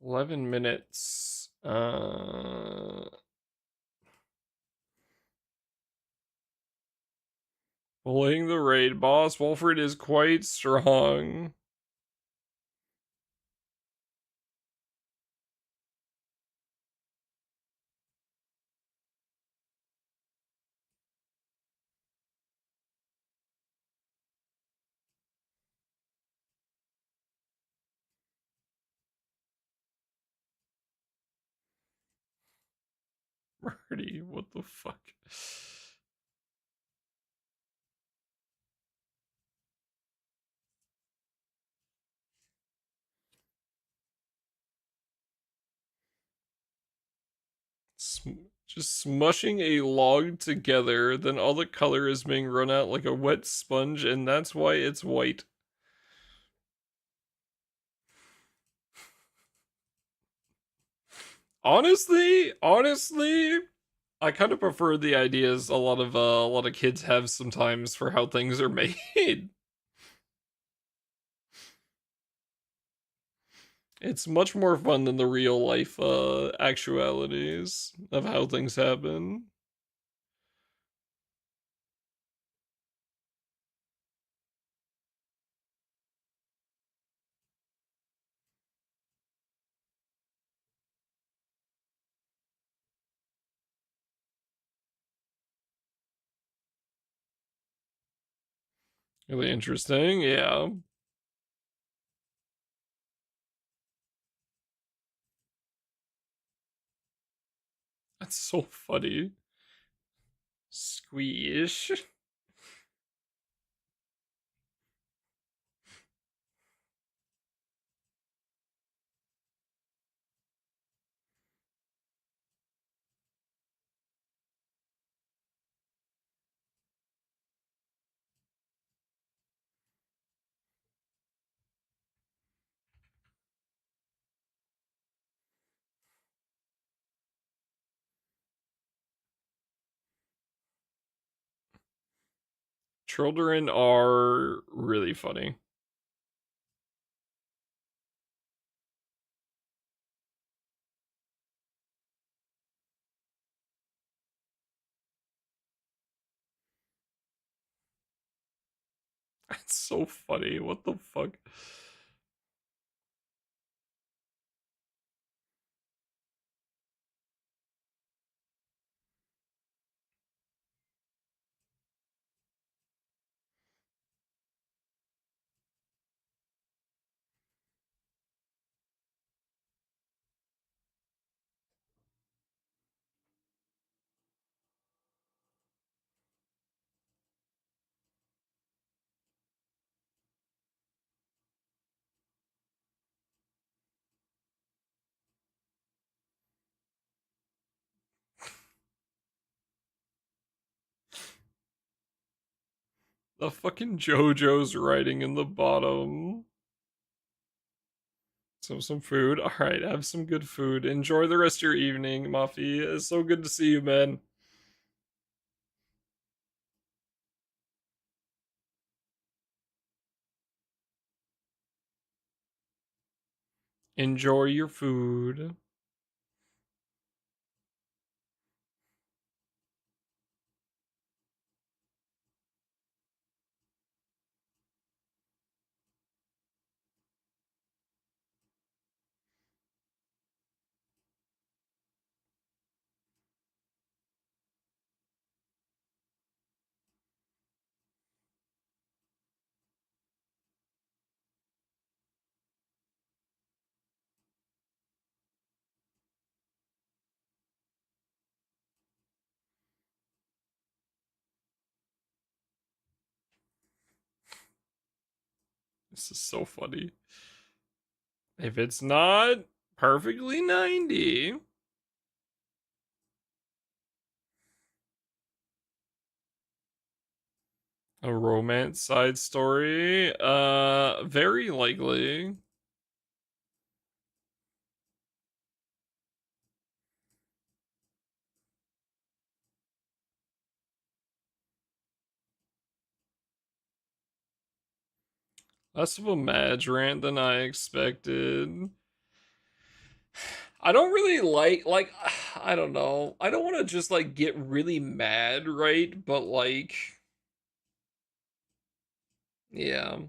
11 minutes. Bullying the raid boss. Wolfred is quite strong. Marty, what the fuck? Just smushing a log together, then all the color is being run out like a wet sponge, and that's why it's white. Honestly, I kind of prefer the ideas a lot of kids have sometimes for how things are made. It's much more fun than the real life actualities of how things happen. Really interesting, yeah. That's so funny. Squish. Children are really funny. That's so funny. What the fuck? The fucking JoJo's writing in the bottom. So some food. All right, have some good food. Enjoy the rest of your evening, Muffy. It's so good to see you, man. Enjoy your food. This is so funny. If it's not perfectly 90, a romance side story, very likely. Less of a Madge rant than I expected. I don't really like I don't know. I don't want to just like get really mad, right? But like yeah.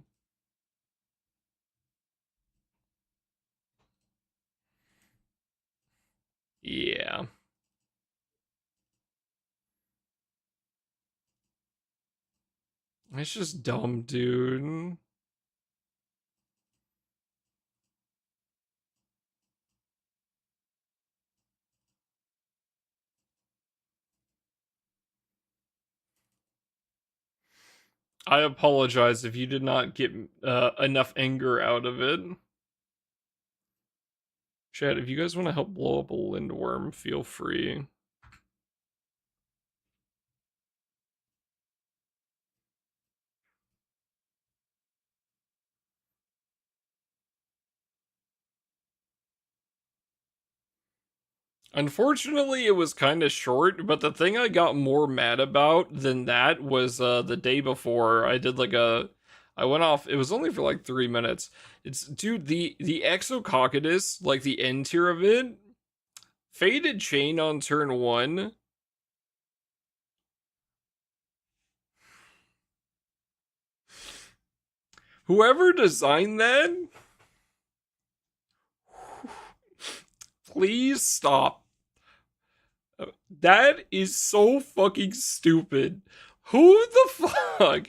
Yeah. It's just dumb, dude. I apologize if you did not get enough anger out of it. Chat, if you guys want to help blow up a lindworm, feel free. Unfortunately, it was kind of short, but the thing I got more mad about than that was the day before I did I went off, it was only for like 3 minutes. It's dude, the Exococcus, like the end tier of it, faded chain on turn 1. Whoever designed that, please stop. That is so fucking stupid. Who the fuck?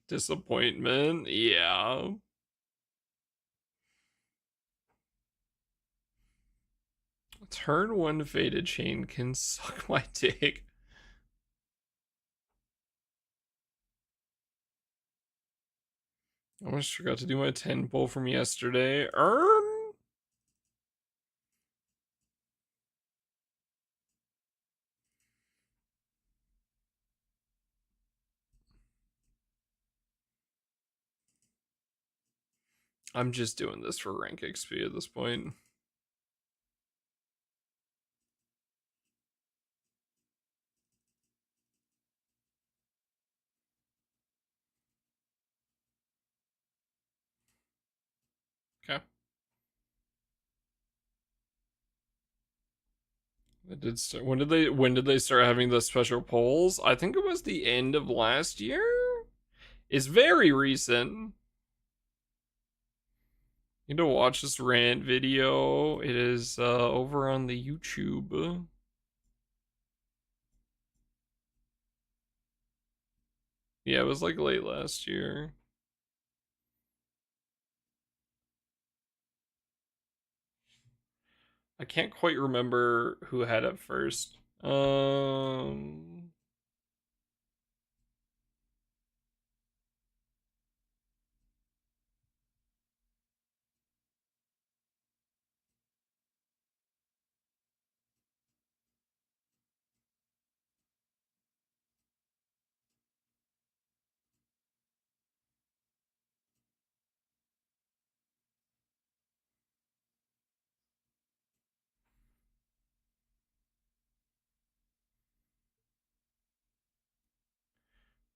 Disappointment. Yeah. Turn 1 faded chain can suck my dick. I almost forgot to do my 10 pull from yesterday. I'm just doing this for rank XP at this point. Okay. It did start. When did they start having the special polls? I think it was the end of last year. It's very recent. You need to watch this rant video. It is over on the YouTube. Yeah, it was like late last year. I can't quite remember who had it first. I'm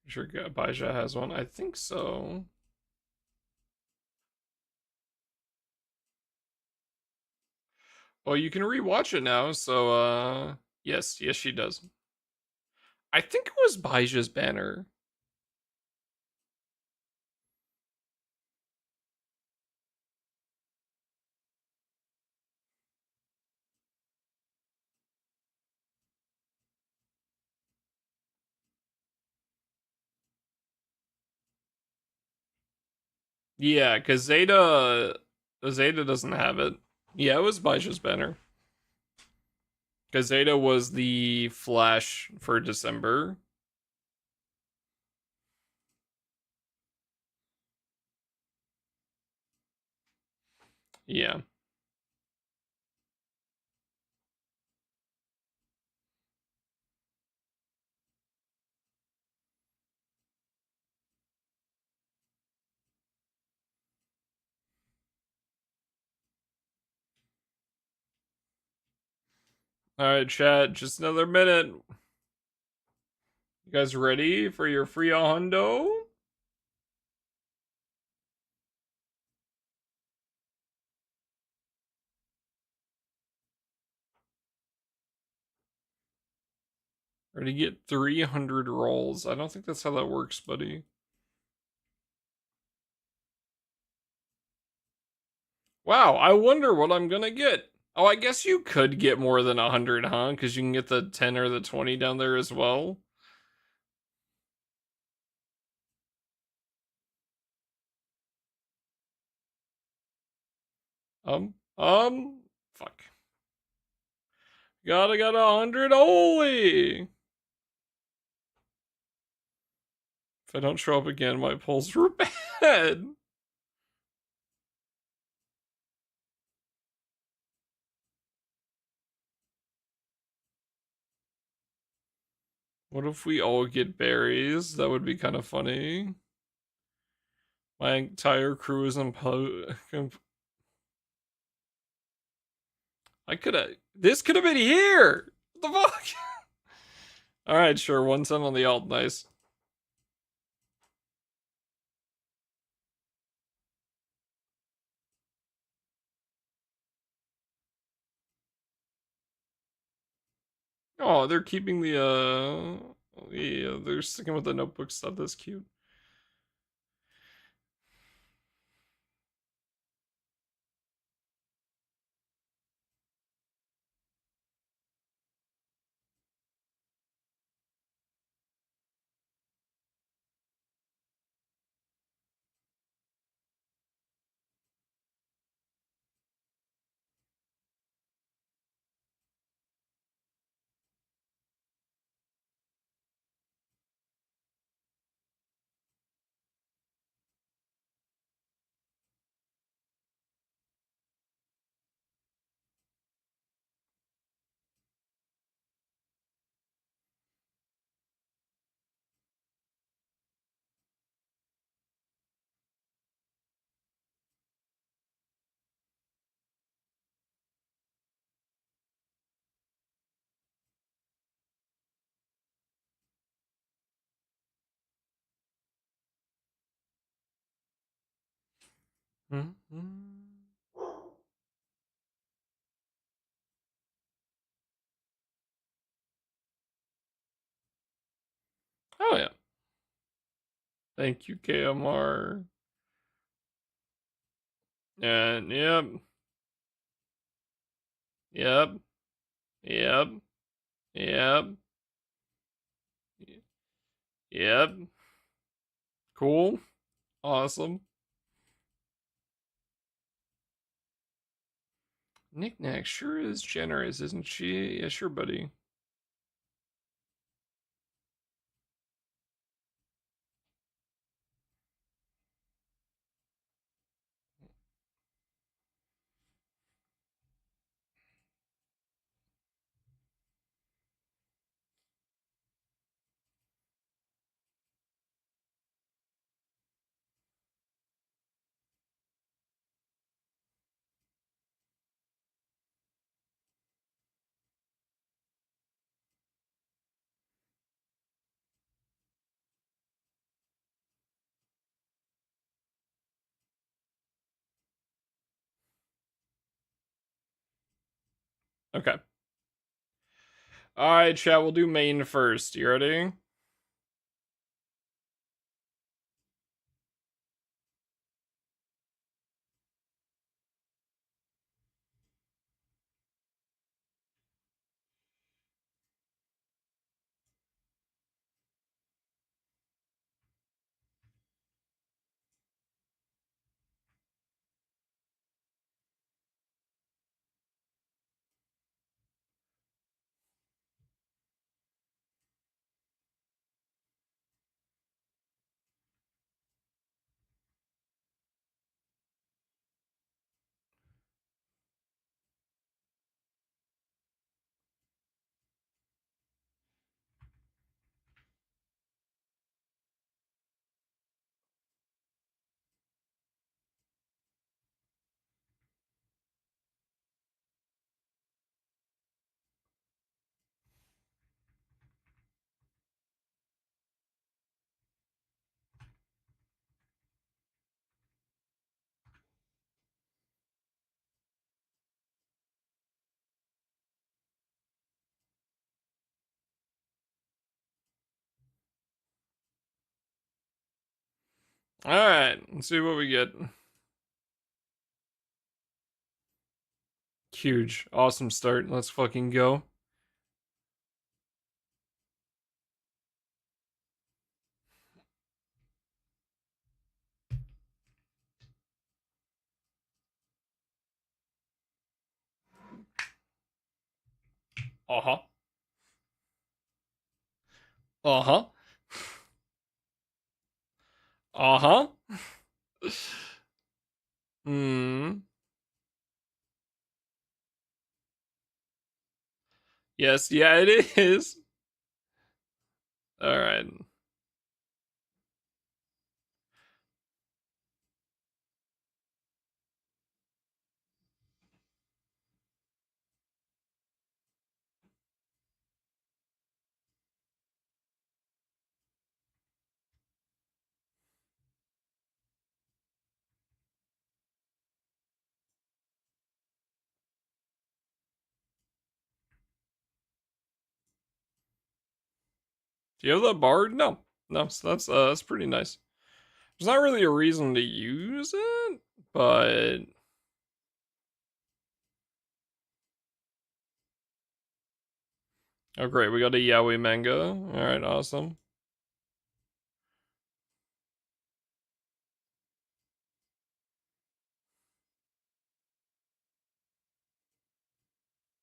sure Baija has one. I think so. Well, you can rewatch it now, so yes, she does. I think it was Baija's banner. Yeah, because Zeta doesn't have it. Yeah, it was Baija's banner. Because Zeta was the Flash for December. Yeah. Alright, chat, just another minute. You guys ready for your free hundo? Ready to get 300 rolls. I don't think that's how that works, buddy. Wow, I wonder what I'm gonna get. Oh, I guess you could get more than 100, huh? Because you can get the 10 or the 20 down there as well. Um, fuck. Gotta got 100 only. If I don't show up again, my pulls were bad. What if we all get berries? That would be kind of funny. My entire crew is I could have. This could have been here. What the fuck? All right, sure. 1 cent on the alt. Nice. Oh, they're keeping the yeah, they're sticking with the notebook stuff. That's cute. Oh yeah. Thank you, KMR. And yep, yep, yep, yep, yep. Cool. Awesome. Knickknack sure is generous, isn't she? Yeah, sure, buddy. Okay. All right, chat. We'll do main first. You ready? All right. Let's see what we get. Huge. Awesome start. Let's fucking go. Uh-huh. Uh-huh. Uh-huh. Hmm. Yes, yeah, it is. All right. Do you have that bard? No. No, so that's pretty nice. There's not really a reason to use it, but oh great, we got a yaoi manga. Alright, awesome.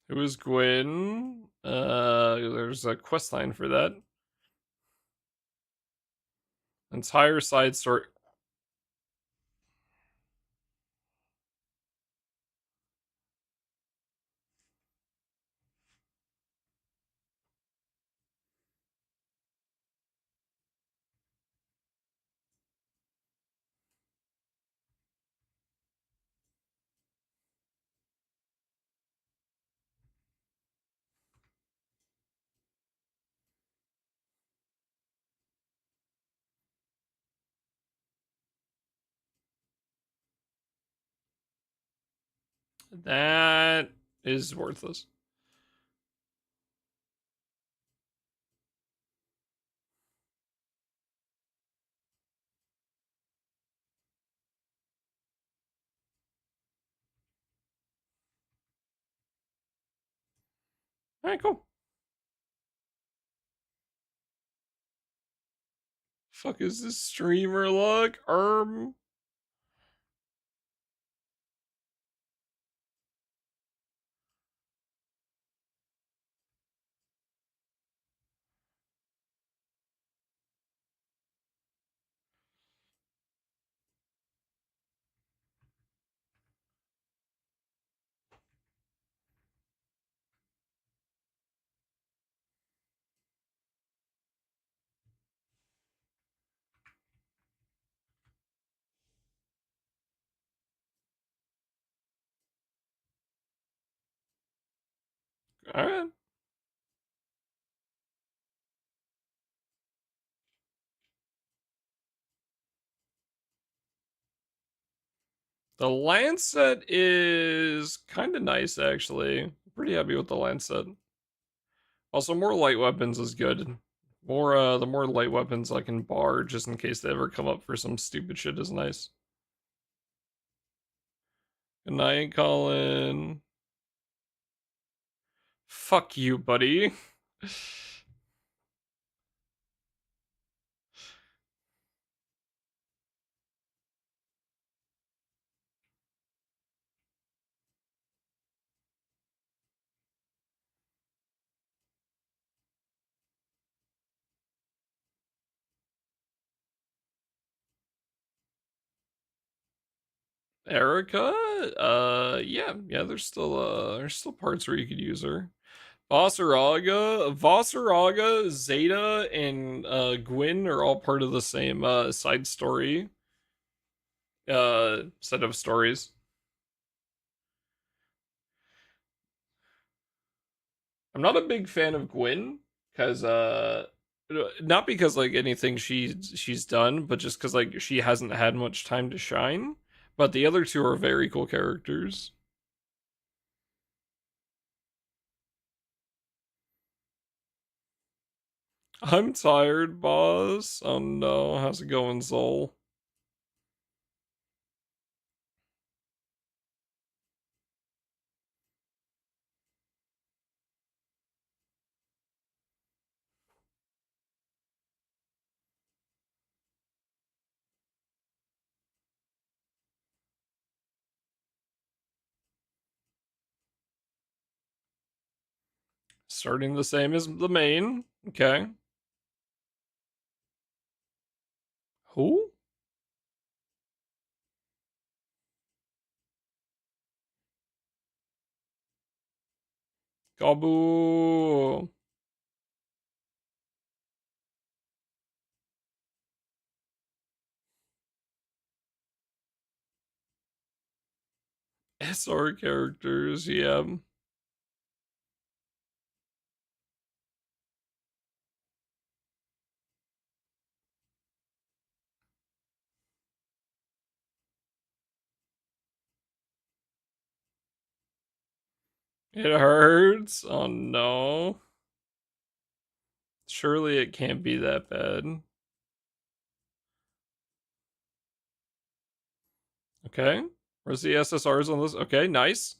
Who is Gwen? There's a quest line for that. Entire side story. That is worthless. Alright, cool. Fuck is this streamer luck? Alright. The Lancet is kind of nice, actually. Pretty happy with the Lancet. Also, more light weapons is good. The more light weapons I can bar, just in case they ever come up for some stupid shit, is nice. Good night, Colin. Fuck you, buddy. Erica? Yeah, there's still parts where you could use her. Vossaraga, Zeta, and Gwyn are all part of the same side story set of stories. I'm not a big fan of Gwyn because not because like anything she's done, but just because like she hasn't had much time to shine. But the other two are very cool characters. I'm tired, boss. Oh no, how's it going, Zol? Starting the same as the main. Okay. Who? Gabu. SR characters, yeah. It hurts. Oh no. Surely it can't be that bad. Okay. Where's the SSRs on this? Okay, nice.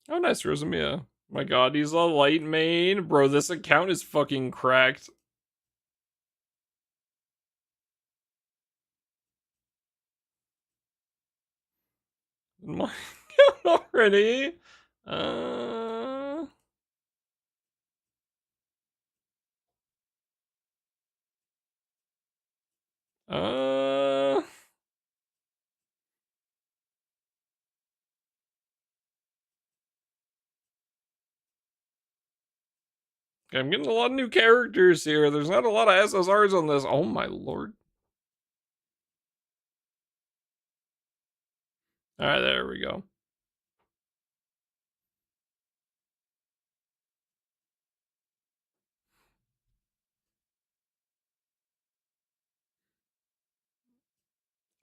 Oh, nice, Rosamia. My god, he's a light main. Bro, this account is fucking cracked. My god, already? Uh... Uh... I'm getting a lot of new characters here. There's not a lot of SSRs on this. Oh my lord. Alright, there we go.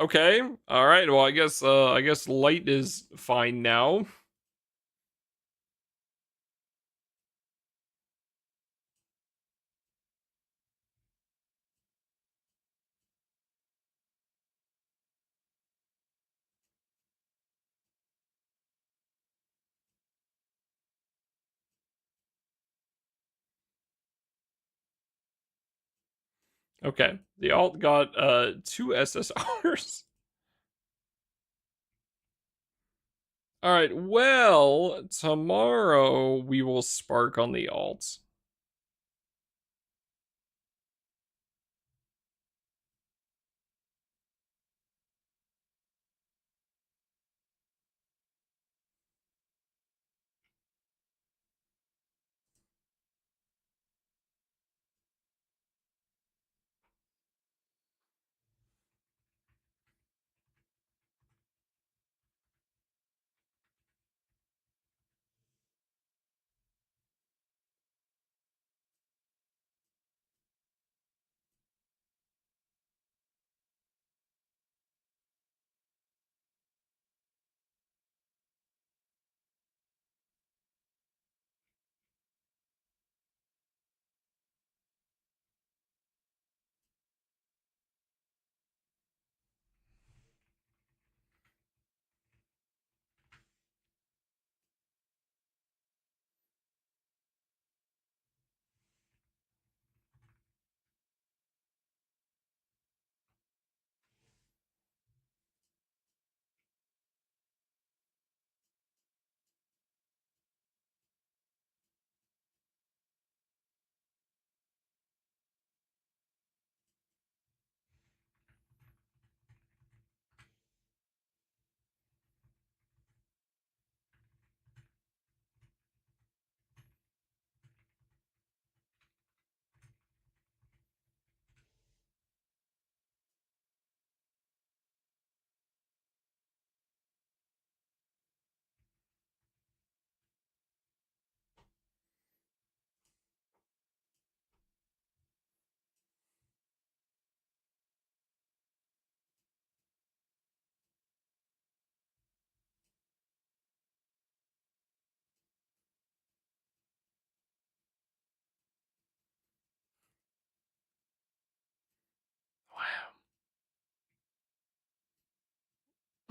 Okay. Alright, well I guess light is fine now. Okay. The alt got 2 SSRs. Alright, well, tomorrow we will spark on the alts.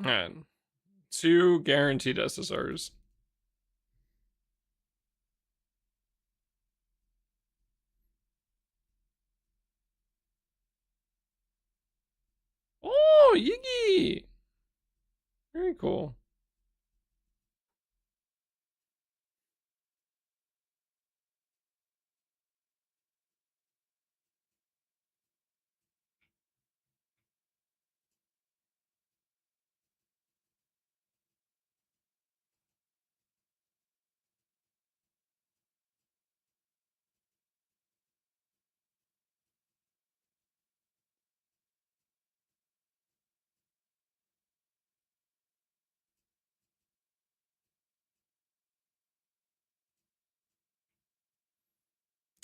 And 2 guaranteed SSRs. Oh, Yiggy! Very cool.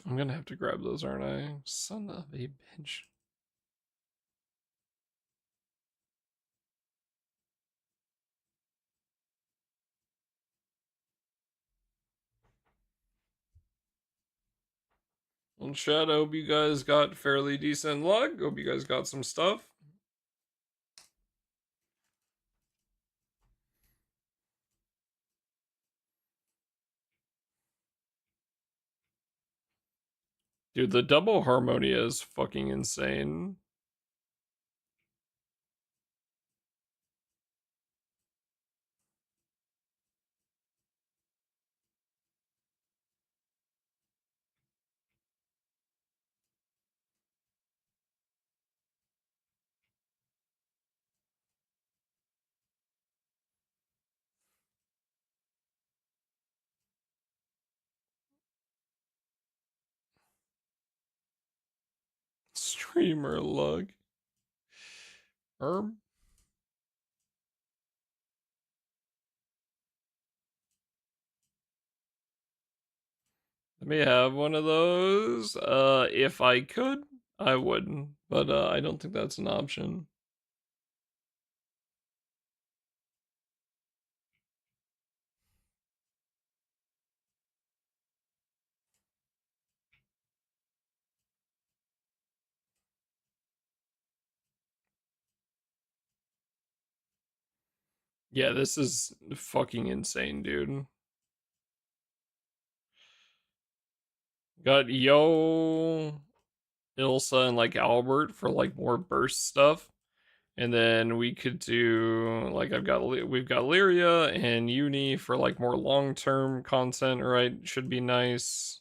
I'm gonna have to grab those, aren't I? Son of a bitch. Well, chat, I hope you guys got fairly decent luck. Hope you guys got some stuff. Dude, the double Harmonia is fucking insane. Streamer luck. Herb? Let me have one of those. If I could, I wouldn't. But I don't think that's an option. Yeah, this is fucking insane, dude. Got Yo, Ilsa, and like Albert for like more burst stuff. And then we could do like we've got Lyria and Uni for like more long-term content, right? Should be nice.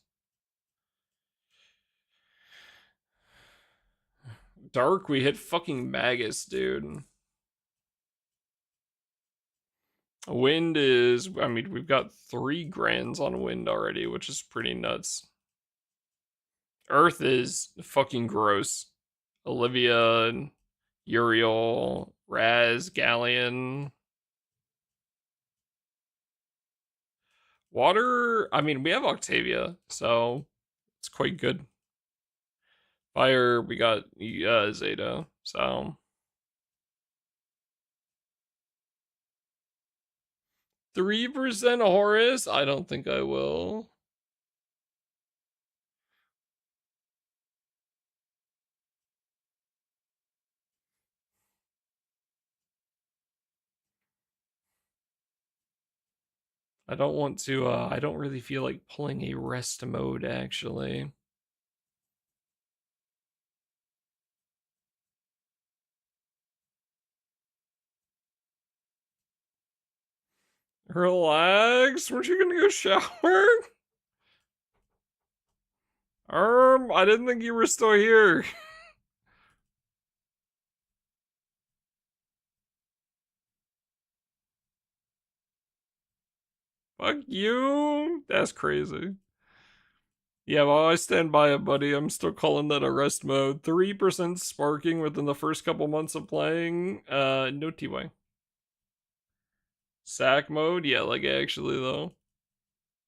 Dark, we hit fucking Magus, dude. Wind is, I mean, we've got 3 grands on wind already, which is pretty nuts. Earth is fucking gross. Olivia, Uriel, Raz, Galleon. Water, I mean, we have Octavia, so it's quite good. Fire, we got Zeta, so 3% Horus. I don't think I will. I don't want to. I don't really feel like pulling a rest mode actually. Relax. Weren't you gonna go shower? I didn't think you were still here. Fuck you. That's crazy. Yeah, well, I stand by it, buddy. I'm still calling that a rest mode. 3% sparking within the first couple months of playing. No TY. Sack mode? Yeah, like actually though.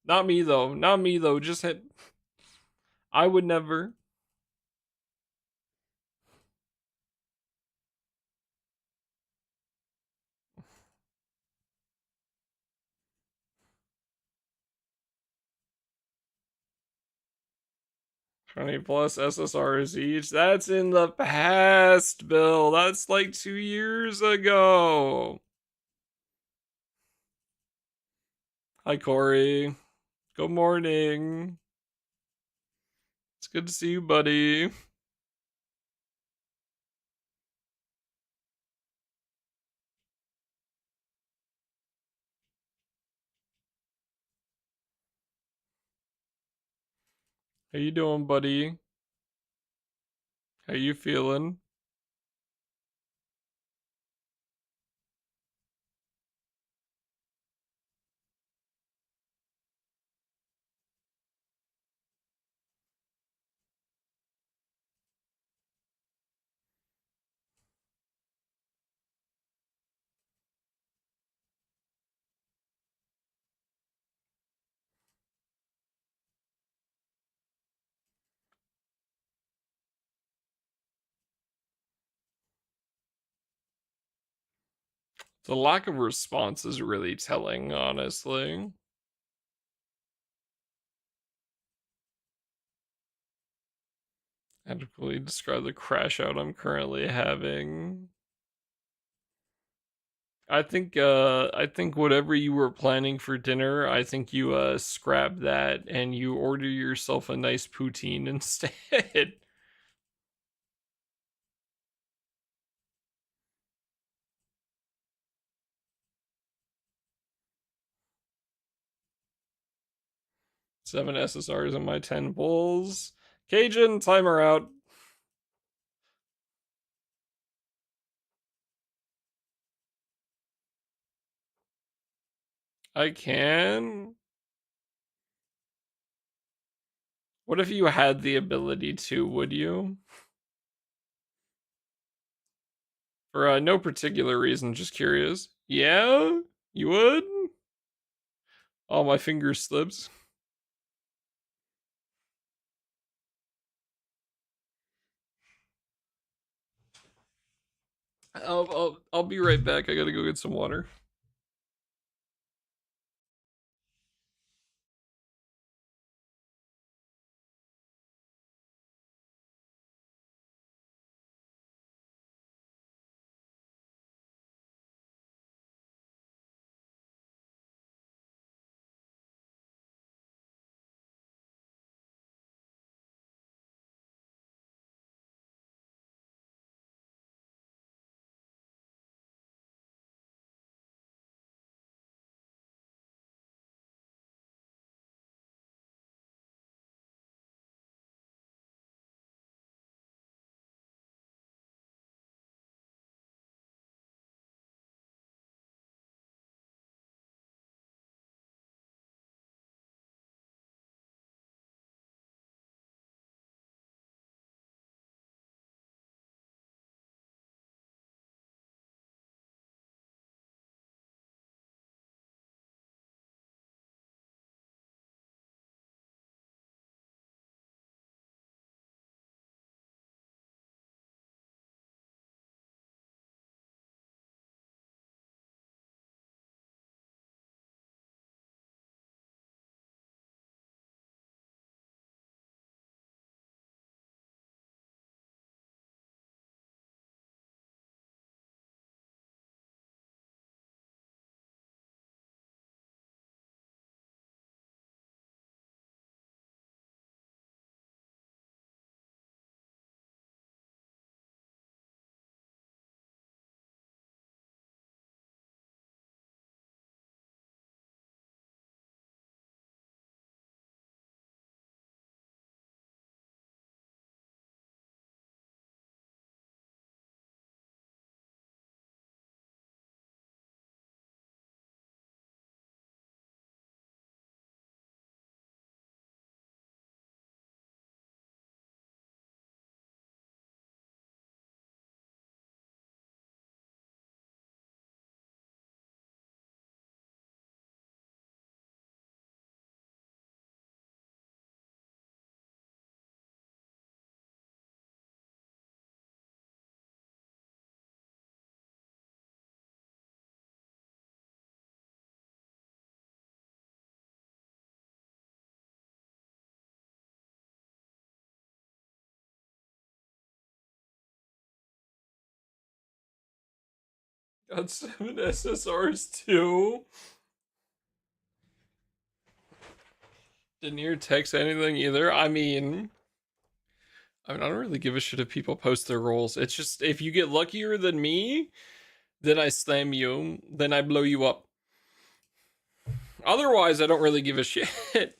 Not me though. Not me though. Just hit. I would never. +20 SSRs each. That's in the past, Bill. That's like 2 years ago. Hi, Corey. Good morning. It's good to see you, buddy. How you doing, buddy? How you feeling? The lack of response is really telling, honestly. Adequately describe the crash out I'm currently having. I think whatever you were planning for dinner, I think you scrap that and you order yourself a nice poutine instead. 7 SSRs in my 10 bulls. Cajun, timer out. I can. What if you had the ability to, would you? For no particular reason, just curious. Yeah? You would? Oh, my finger slips. I'll be right back. I gotta go get some water. Got 7 SSRs too. Didn't hear text anything either. I don't really give a shit if people post their rolls. It's just if you get luckier than me, then I slam you, then I blow you up. Otherwise, I don't really give a shit.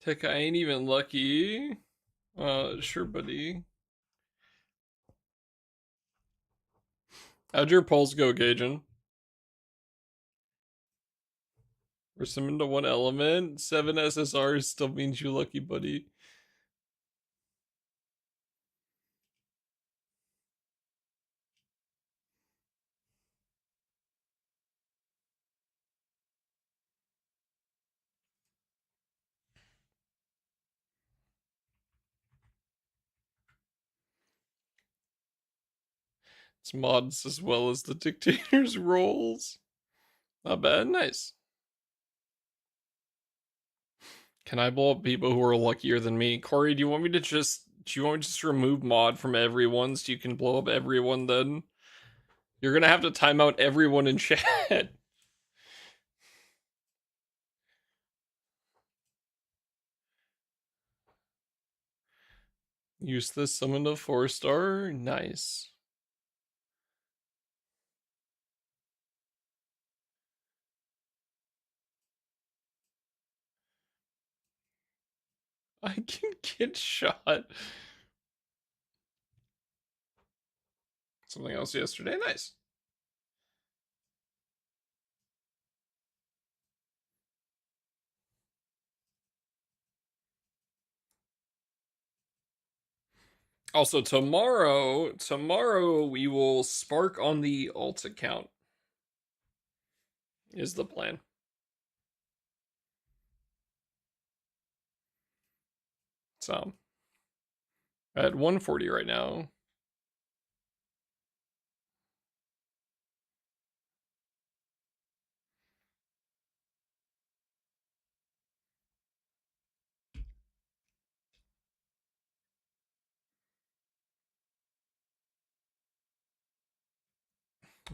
Tech, I ain't even lucky. Sure, buddy. How'd your polls go, Gaijin? We're summoned to one element. 7 SSRs still means you lucky, buddy. It's mods as well as the dictator's rolls. Not bad, nice. Can I blow up people who are luckier than me? Corey, do you want me to just remove mod from everyone so you can blow up everyone then? You're gonna have to time out everyone in chat. Use this summon a 4-star. Nice. I can get shot. Something else yesterday. Nice. Also, tomorrow we will spark on the alt account. Is the plan. So, at 140 right now.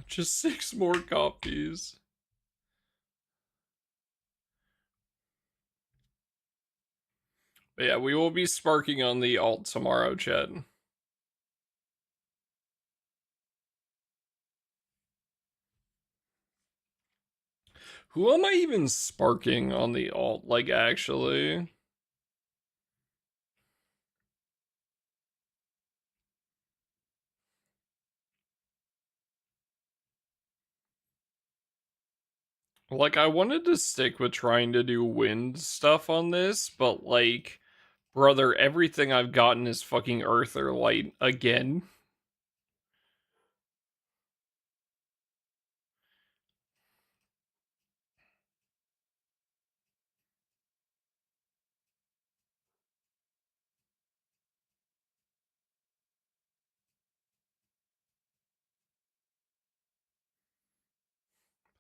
Just 6 more copies. But yeah, we will be sparking on the alt tomorrow, chat. Who am I even sparking on the alt? Like, actually? Like, I wanted to stick with trying to do wind stuff on this, but like, brother, everything I've gotten is fucking earth or light again.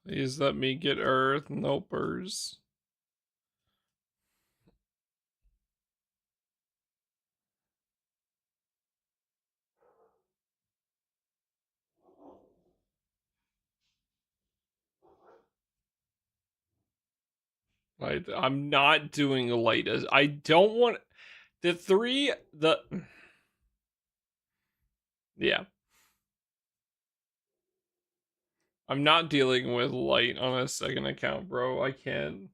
Please let me get earth. Nopers. I'm not doing a light as I don't want the three the yeah. I'm not dealing with light on a second account, bro. I can't.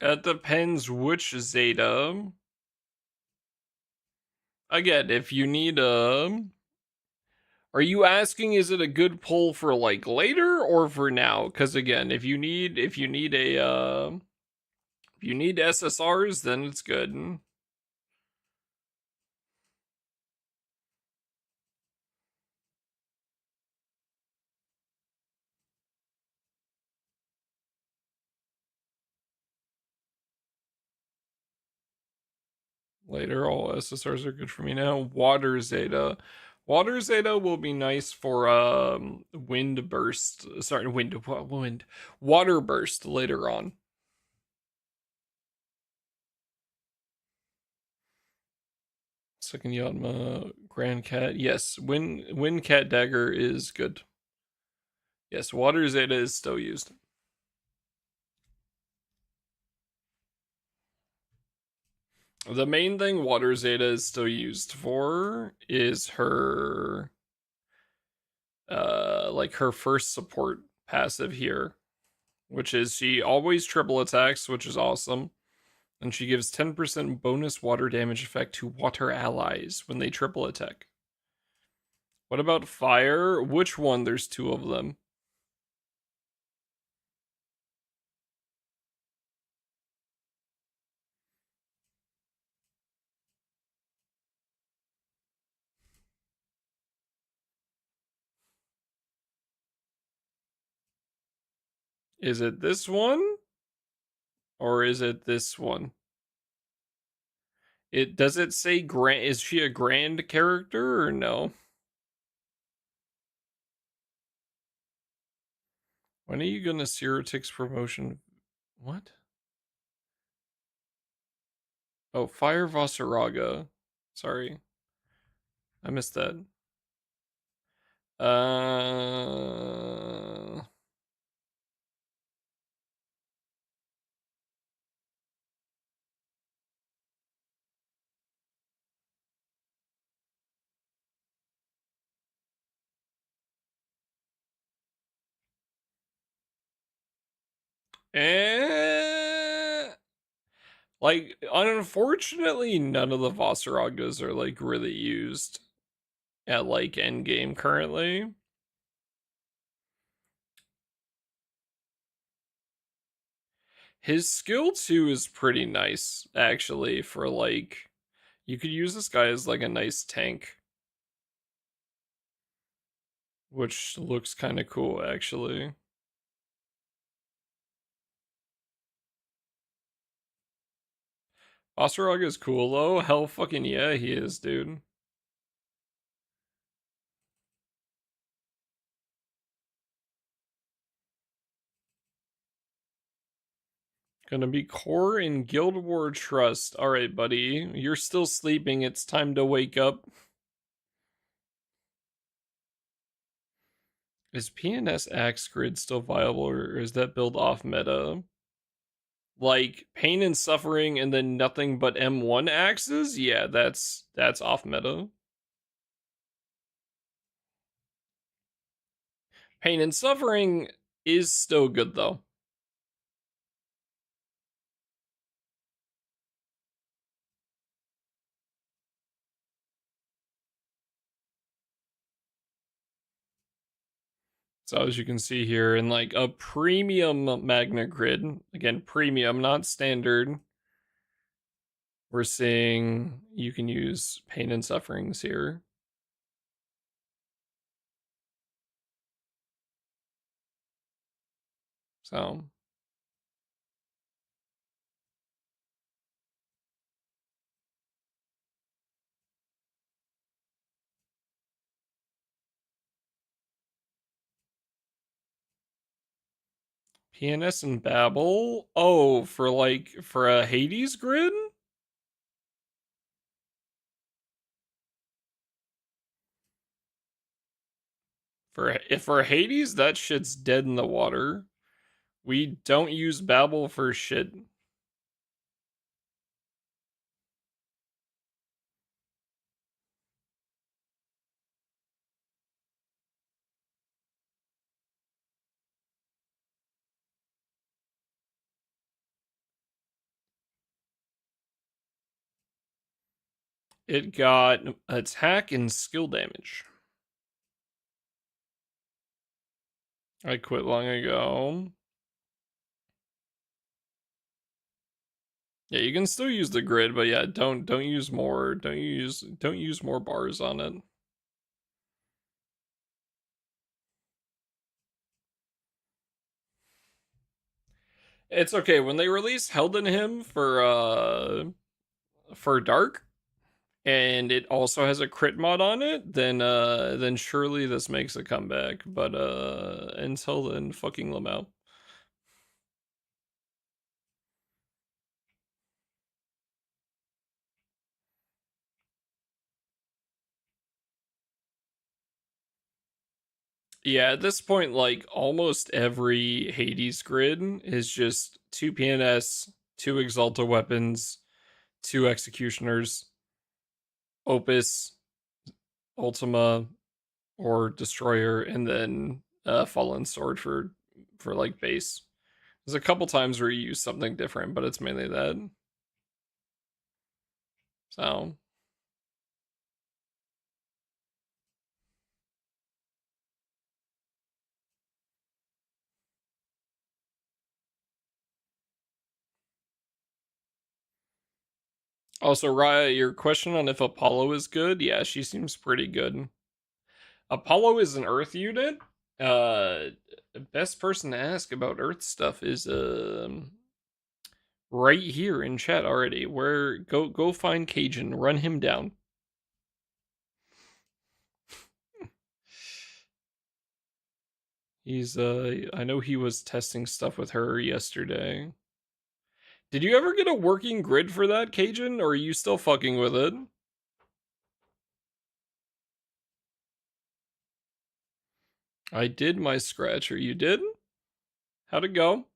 It depends which Zeta. Again, if you need Are you asking is it a good pull for like later or for now? Because again, if you need SSRs, then it's good. Later, all SSRs are good for me now. Water Zeta. Water Zeta will be nice for wind burst. Sorry, wind. Water burst later on. Second Yatma, Grand Cat. Yes, Wind Cat Dagger is good. Yes, Water Zeta is still used. The main thing Water Zeta is still used for is her like her first support passive here, which is she always triple attacks, which is awesome. And she gives 10% bonus water damage effect to water allies when they triple attack. What about fire? Which one? There's two of them. Is it this one? Or is it this one? It does it say grand? Is she a grand character or no? When are you gonna Sirotix promotion? What? Oh, Fire Vasaraga. Sorry, I missed that. Uh, eh, like unfortunately, none of the Vasaragas are like really used at like endgame currently. His skill 2 is pretty nice, actually, for like you could use this guy as like a nice tank, which looks kind of cool actually. Osterog is cool though. Hell fucking yeah, he is, dude. Gonna be core in Guild War Trust. Alright, buddy. You're still sleeping. It's time to wake up. Is PNS Axe Grid still viable or is that build off meta? Like pain and suffering and then nothing but M1 axes? Yeah, that's off meta. Pain and suffering is still good though. So as you can see here in like a premium Magna Grid, again premium, not standard, we're seeing you can use pain and sufferings here. So PNS and Babel. Oh, for a Hades grid? For Hades, that shit's dead in the water. We don't use Babel for shit. It got attack and skill damage. I quit long ago. Yeah, you can still use the grid, but yeah, don't use more. Don't use more bars on it. It's okay when they release Held in Him for Dark, and it also has a crit mod on it, then surely this makes a comeback. But until then, fucking Lamau. Yeah, at this point, like almost every Hades grid is just two PNS, two Exalta weapons, two Executioners, Opus, Ultima, or Destroyer, and then Fallen Sword for like base. There's a couple times where you use something different, but it's mainly that. So also, Raya, your question on if Apollo is good, yeah, she seems pretty good. Apollo is an Earth unit. Uh, best person to ask about Earth stuff is right here in chat already. Where go find Cajun, run him down. He's I know he was testing stuff with her yesterday. Did you ever get a working grid for that, Cajun, or are you still fucking with it? I did my scratcher. You did? How'd it go?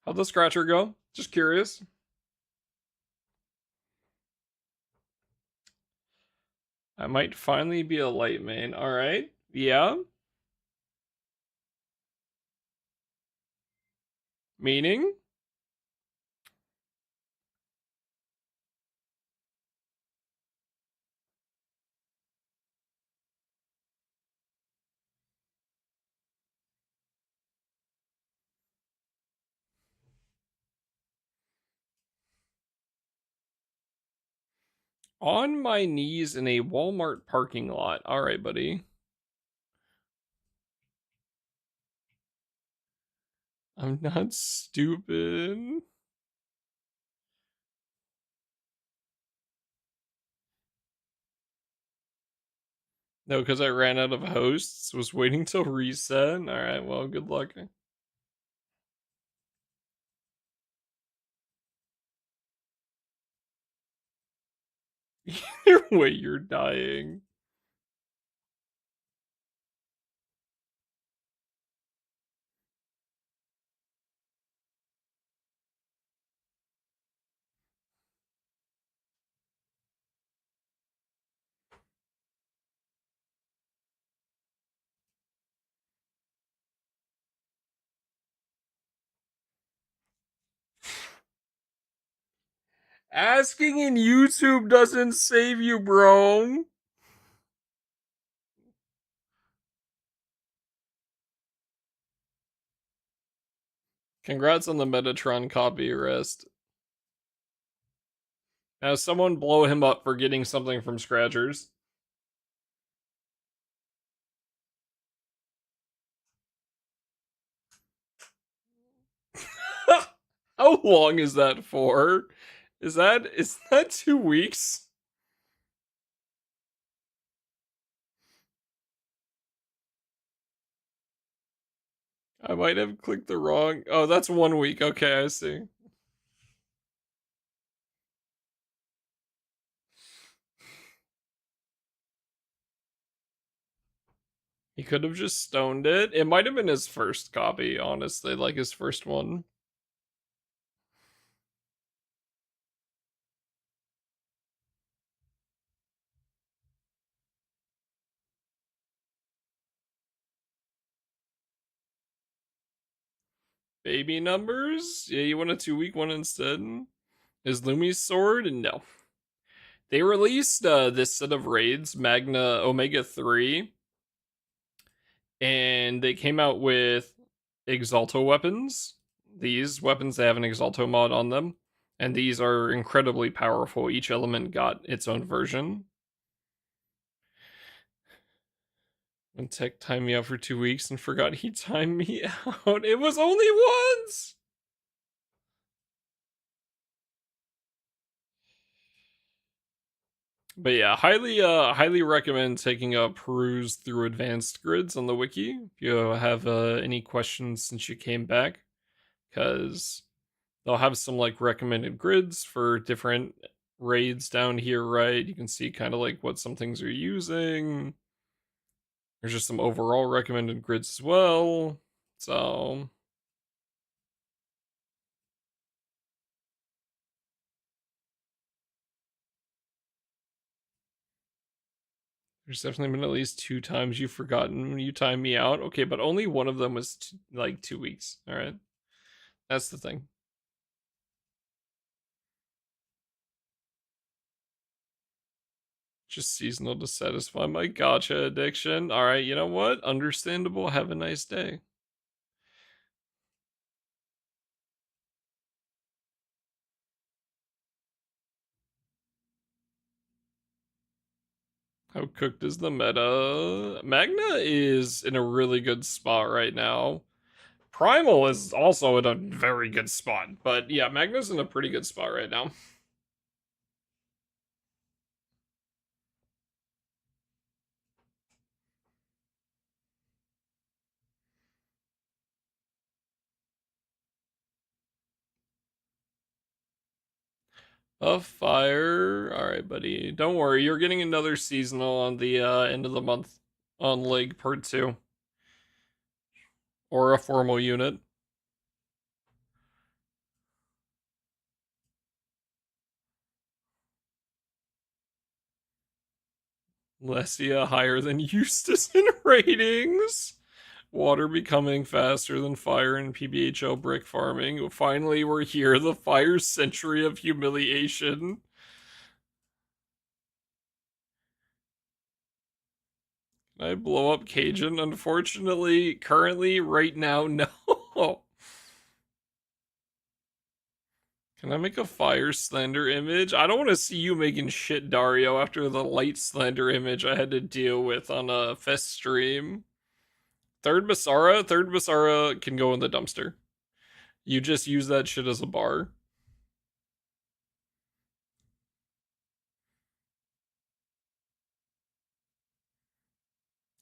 How'd the scratcher go? Just curious. I might finally be a light main. Alright. Yeah. Meaning? On my knees in a Walmart parking lot. Alright, buddy. I'm not stupid. No, because I ran out of hosts. Was waiting till reset. Alright, well, good luck. Either way, you're dying. Asking in YouTube doesn't save you, bro. Congrats on the Metatron copy arrest. Now, someone blow him up for getting something from Scratchers. How long is that for? Is that 2 weeks? I might have clicked the wrong. Oh, that's 1 week. Okay, I see. He could have just stoned it. It might have been his first copy, honestly, like his first one. Baby numbers? Yeah, you want a 2 week one instead? Is Lumi's sword? No. They released this set of raids, Magna Omega 3, and they came out with Exalto weapons. These weapons, they have an Exalto mod on them, and these are incredibly powerful. Each element got its own version. When Tech timed me out for 2 weeks and forgot he timed me out. It was only once! But yeah, highly recommend taking a peruse through advanced grids on the wiki if you have any questions since you came back, because they'll have some like recommended grids for different raids down here, right? You can see kind of like what some things are using. There's just some overall recommended grids as well. So there's definitely been at least 2 times you've forgotten you timed me out. Okay, but only one of them was like 2 weeks. All right, that's the thing. Just seasonal to satisfy my gacha addiction. All right, you know what? Understandable. Have a nice day. How cooked is the meta? Magna is in a really good spot right now. Primal is also in a very good spot, but yeah, Magna's in a pretty good spot right now. A fire. All right, buddy. Don't worry. You're getting another seasonal on the end of the month on League Part 2. Or a formal unit. Lesia higher than Eustace in ratings. Water becoming faster than fire in PBHL brick farming. Finally, we're here. The fire century of humiliation. Can I blow up Cajun? Unfortunately, currently, right now, no. Can I make a fire slender image? I don't want to see you making shit, Dario, after the light slender image I had to deal with on a fest stream. Third Basara can go in the dumpster. You just use that shit as a bar.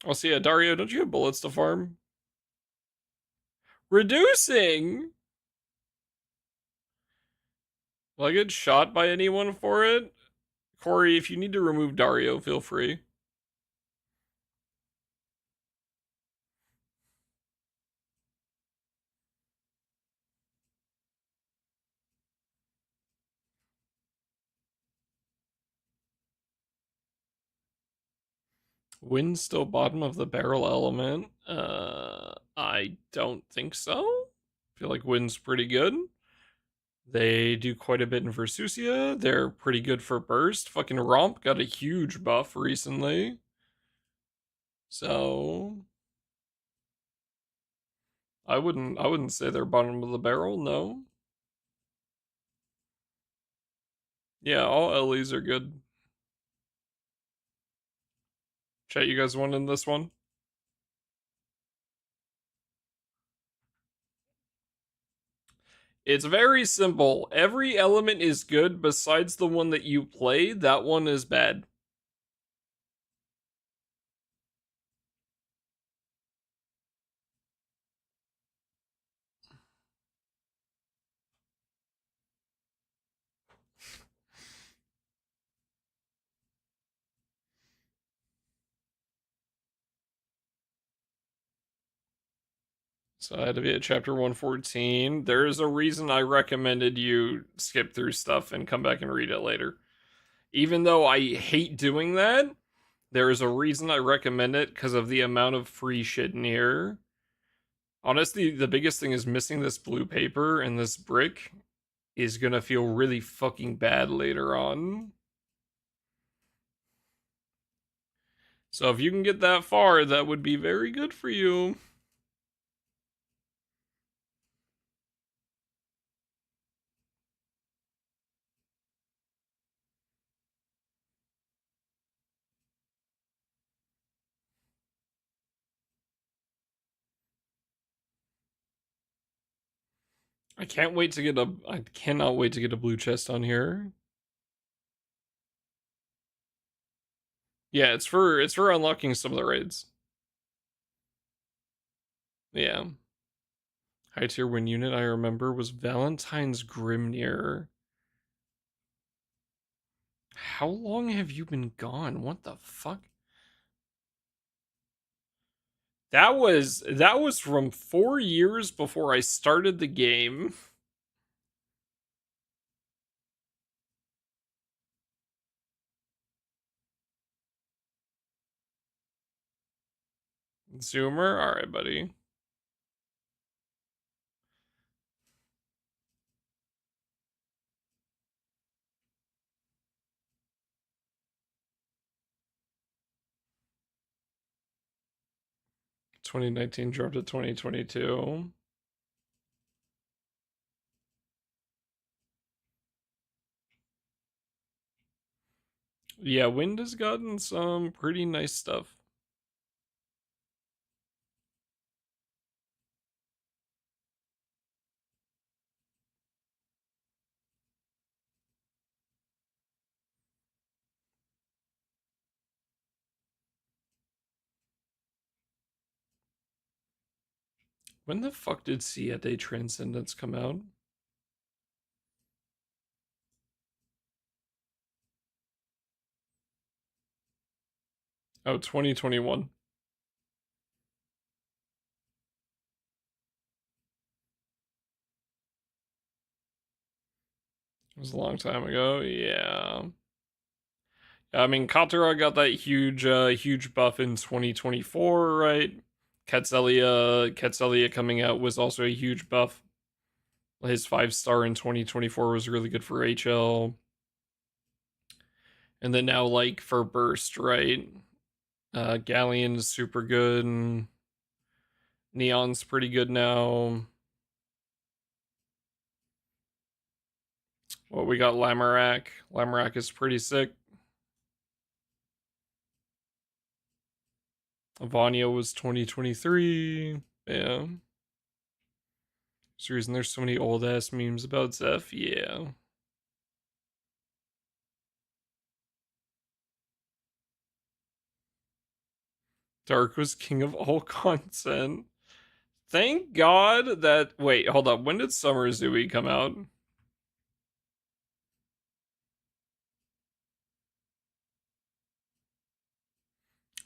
Oh, so yeah, Dario, don't you have bullets to farm? Reducing! Will I get shot by anyone for it? Corey, if you need to remove Dario, feel free. Wind's still bottom of the barrel element. I don't think so. Feel like Wind's pretty good. They do quite a bit in Versusia. They're pretty good for burst. Fucking Romp got a huge buff recently. So I wouldn't say they're bottom of the barrel, no. Yeah, all Ellies are good. Chat, you guys want in this one? It's very simple. Every element is good besides the one that you play. That one is bad. So I had to be at chapter 114. There is a reason I recommended you skip through stuff and come back and read it later. Even though I hate doing that, there is a reason I recommend it because of the amount of free shit in here. Honestly, the biggest thing is missing this blue paper, and this brick is gonna feel really fucking bad later on. So if you can get that far, that would be very good for you. I can't wait to get a. I cannot wait to get a blue chest on here. Yeah, it's for unlocking some of the raids. Yeah. High tier win unit I remember was Valentine's Grimnir. How long have you been gone? What the fuck? That was from 4 years before I started the game. Zoomer, all right, buddy. 2019 dropped to 2022. Yeah, Wind has gotten some pretty nice stuff. When the fuck did Siete Transcendence come out? Oh, 2021. It was a long time ago. Yeah. I mean, Katara got that huge buff in 2024, right? Ketzelia coming out was also a huge buff. His 5-star in 2024 was really good for HL. And then now, like, for Burst, right? Galleon is super good. And Neon's pretty good now. Well, we got Lamorak. Lamorak is pretty sick. Vanya was 2023. Yeah. There's the reason there's so many old ass memes about Zeph. Yeah. Dark was king of all content. Thank God that. Wait, hold up. When did Summer Zooey come out?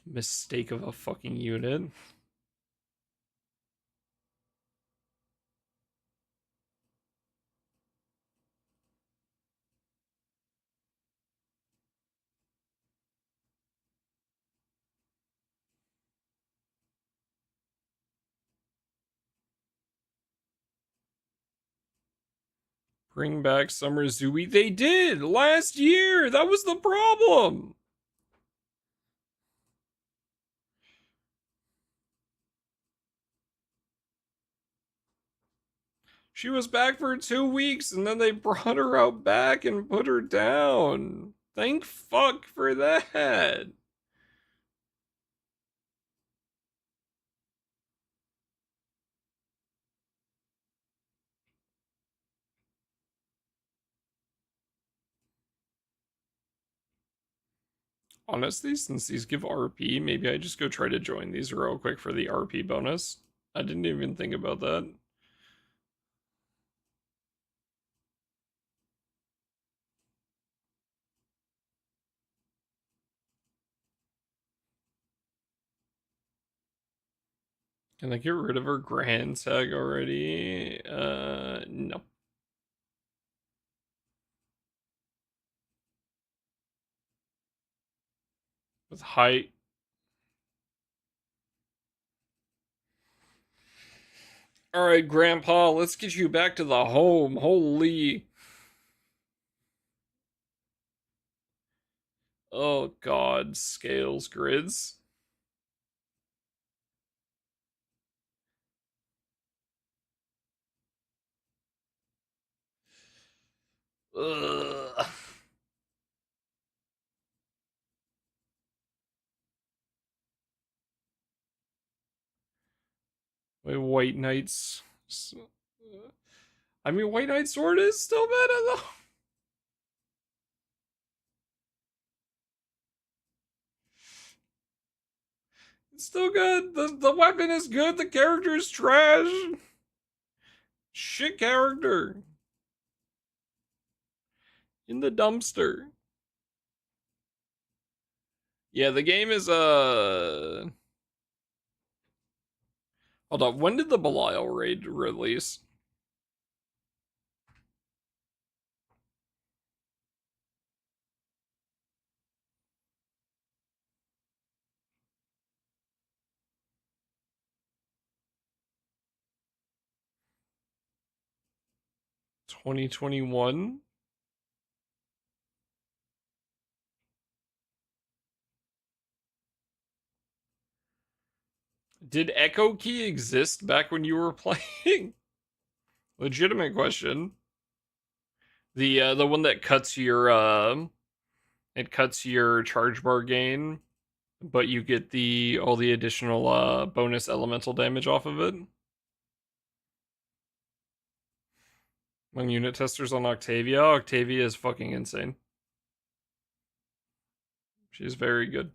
Mistake of a fucking unit. Bring back Summer Zooey. They did last year. That was the problem. She was back for 2 weeks and then they brought her out back and put her down. Thank fuck for that. Honestly, since these give RP, maybe I just go try to join these real quick for the RP bonus. I didn't even think about that. Can I get rid of her grand tag already? No. With height. Alright, Grandpa, let's get you back to the home. Holy. Oh, God. Scales grids. Ugh. Wait, White Knight's. I mean, White Knight Sword is still meta though. It's still good. The weapon is good. The character is trash. Shit character. In the dumpster. Yeah, the game is hold on. When did the Belial raid release? $2021. Did Echo Key exist back when you were playing? Legitimate question. The one that cuts your it cuts your charge bar gain, but you get the all the additional bonus elemental damage off of it. Among unit testers on Octavia, Octavia is fucking insane. She's very good.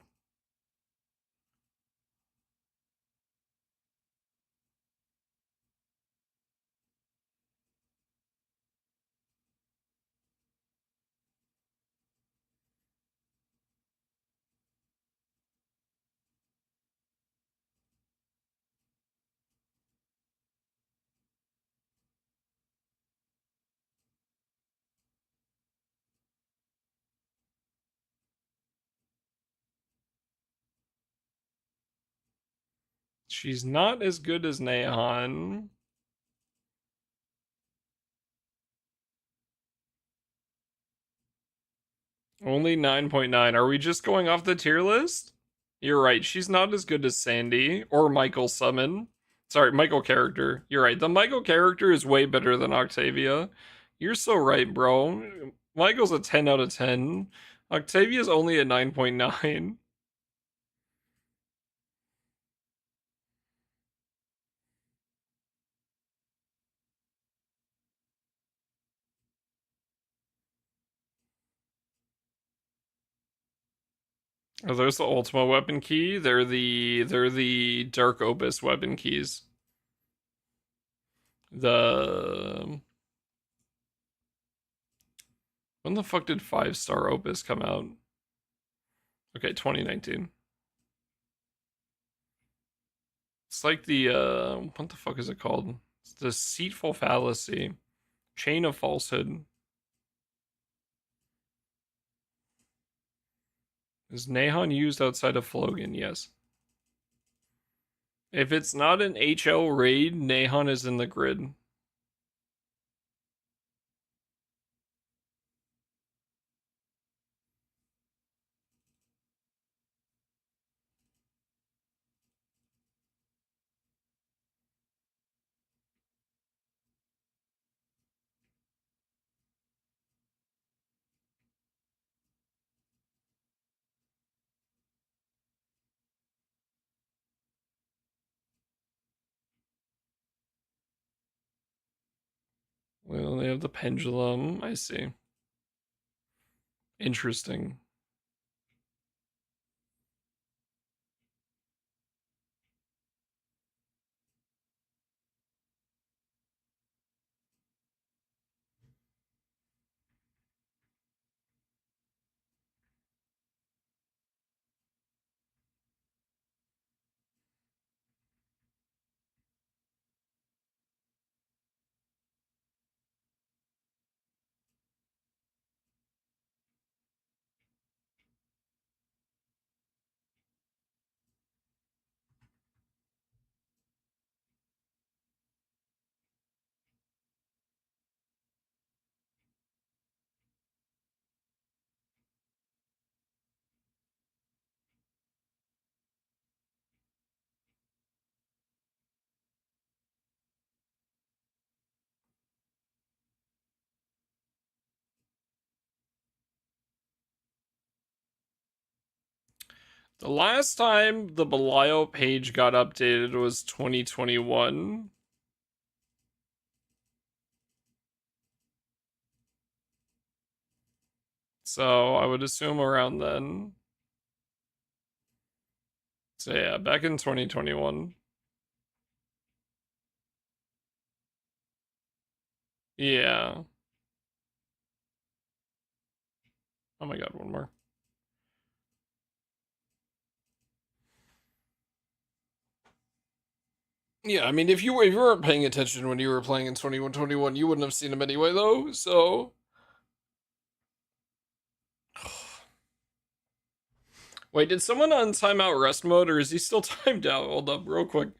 She's not as good as Nehan. Only 9.9. Are we just going off the tier list? You're right. She's not as good as Sandy or Michael Summon. Sorry, Michael character. You're right. The Michael character is way better than Octavia. You're so right, bro. Michael's a 10 out of 10. Octavia's only a 9.9. Are those the Ultima weapon key? They're the Dark Opus weapon keys. The when the fuck did 5-star Opus come out? Okay, 2019. It's like the what the fuck is it called? It's Deceitful Fallacy. Chain of Falsehood. Is Nehan used outside of Flogan? Yes. If it's not an HL raid, Nehan is in the grid. Well, they have the pendulum. I see. Interesting. The last time the Belial page got updated was 2021. So I would assume around then. So yeah, back in 2021. Yeah. Oh my god, one more. Yeah, I mean, if you weren't paying attention when you were playing in 2121, you wouldn't have seen him anyway, though. So, wait, did someone on timeout rest mode, or is he still timed out? Hold up, real quick.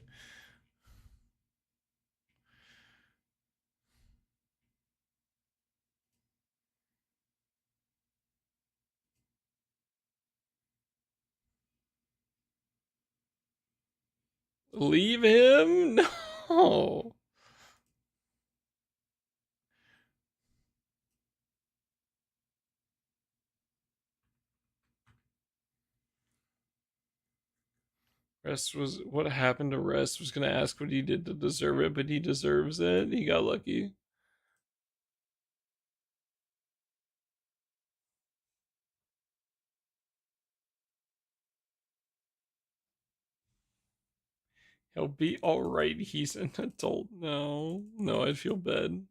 Leave him? No. Rest was what happened to Rest. Was gonna ask what he did to deserve it, but he deserves it. He got lucky. He'll be alright. He's an adult now. No, I feel bad.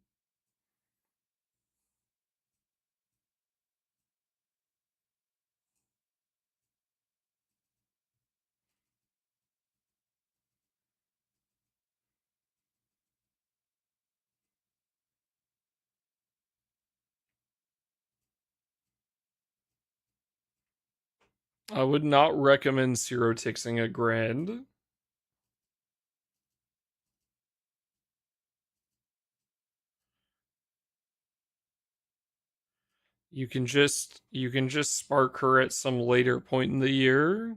I would not recommend zero tixing a grand. You can just spark her at some later point in the year.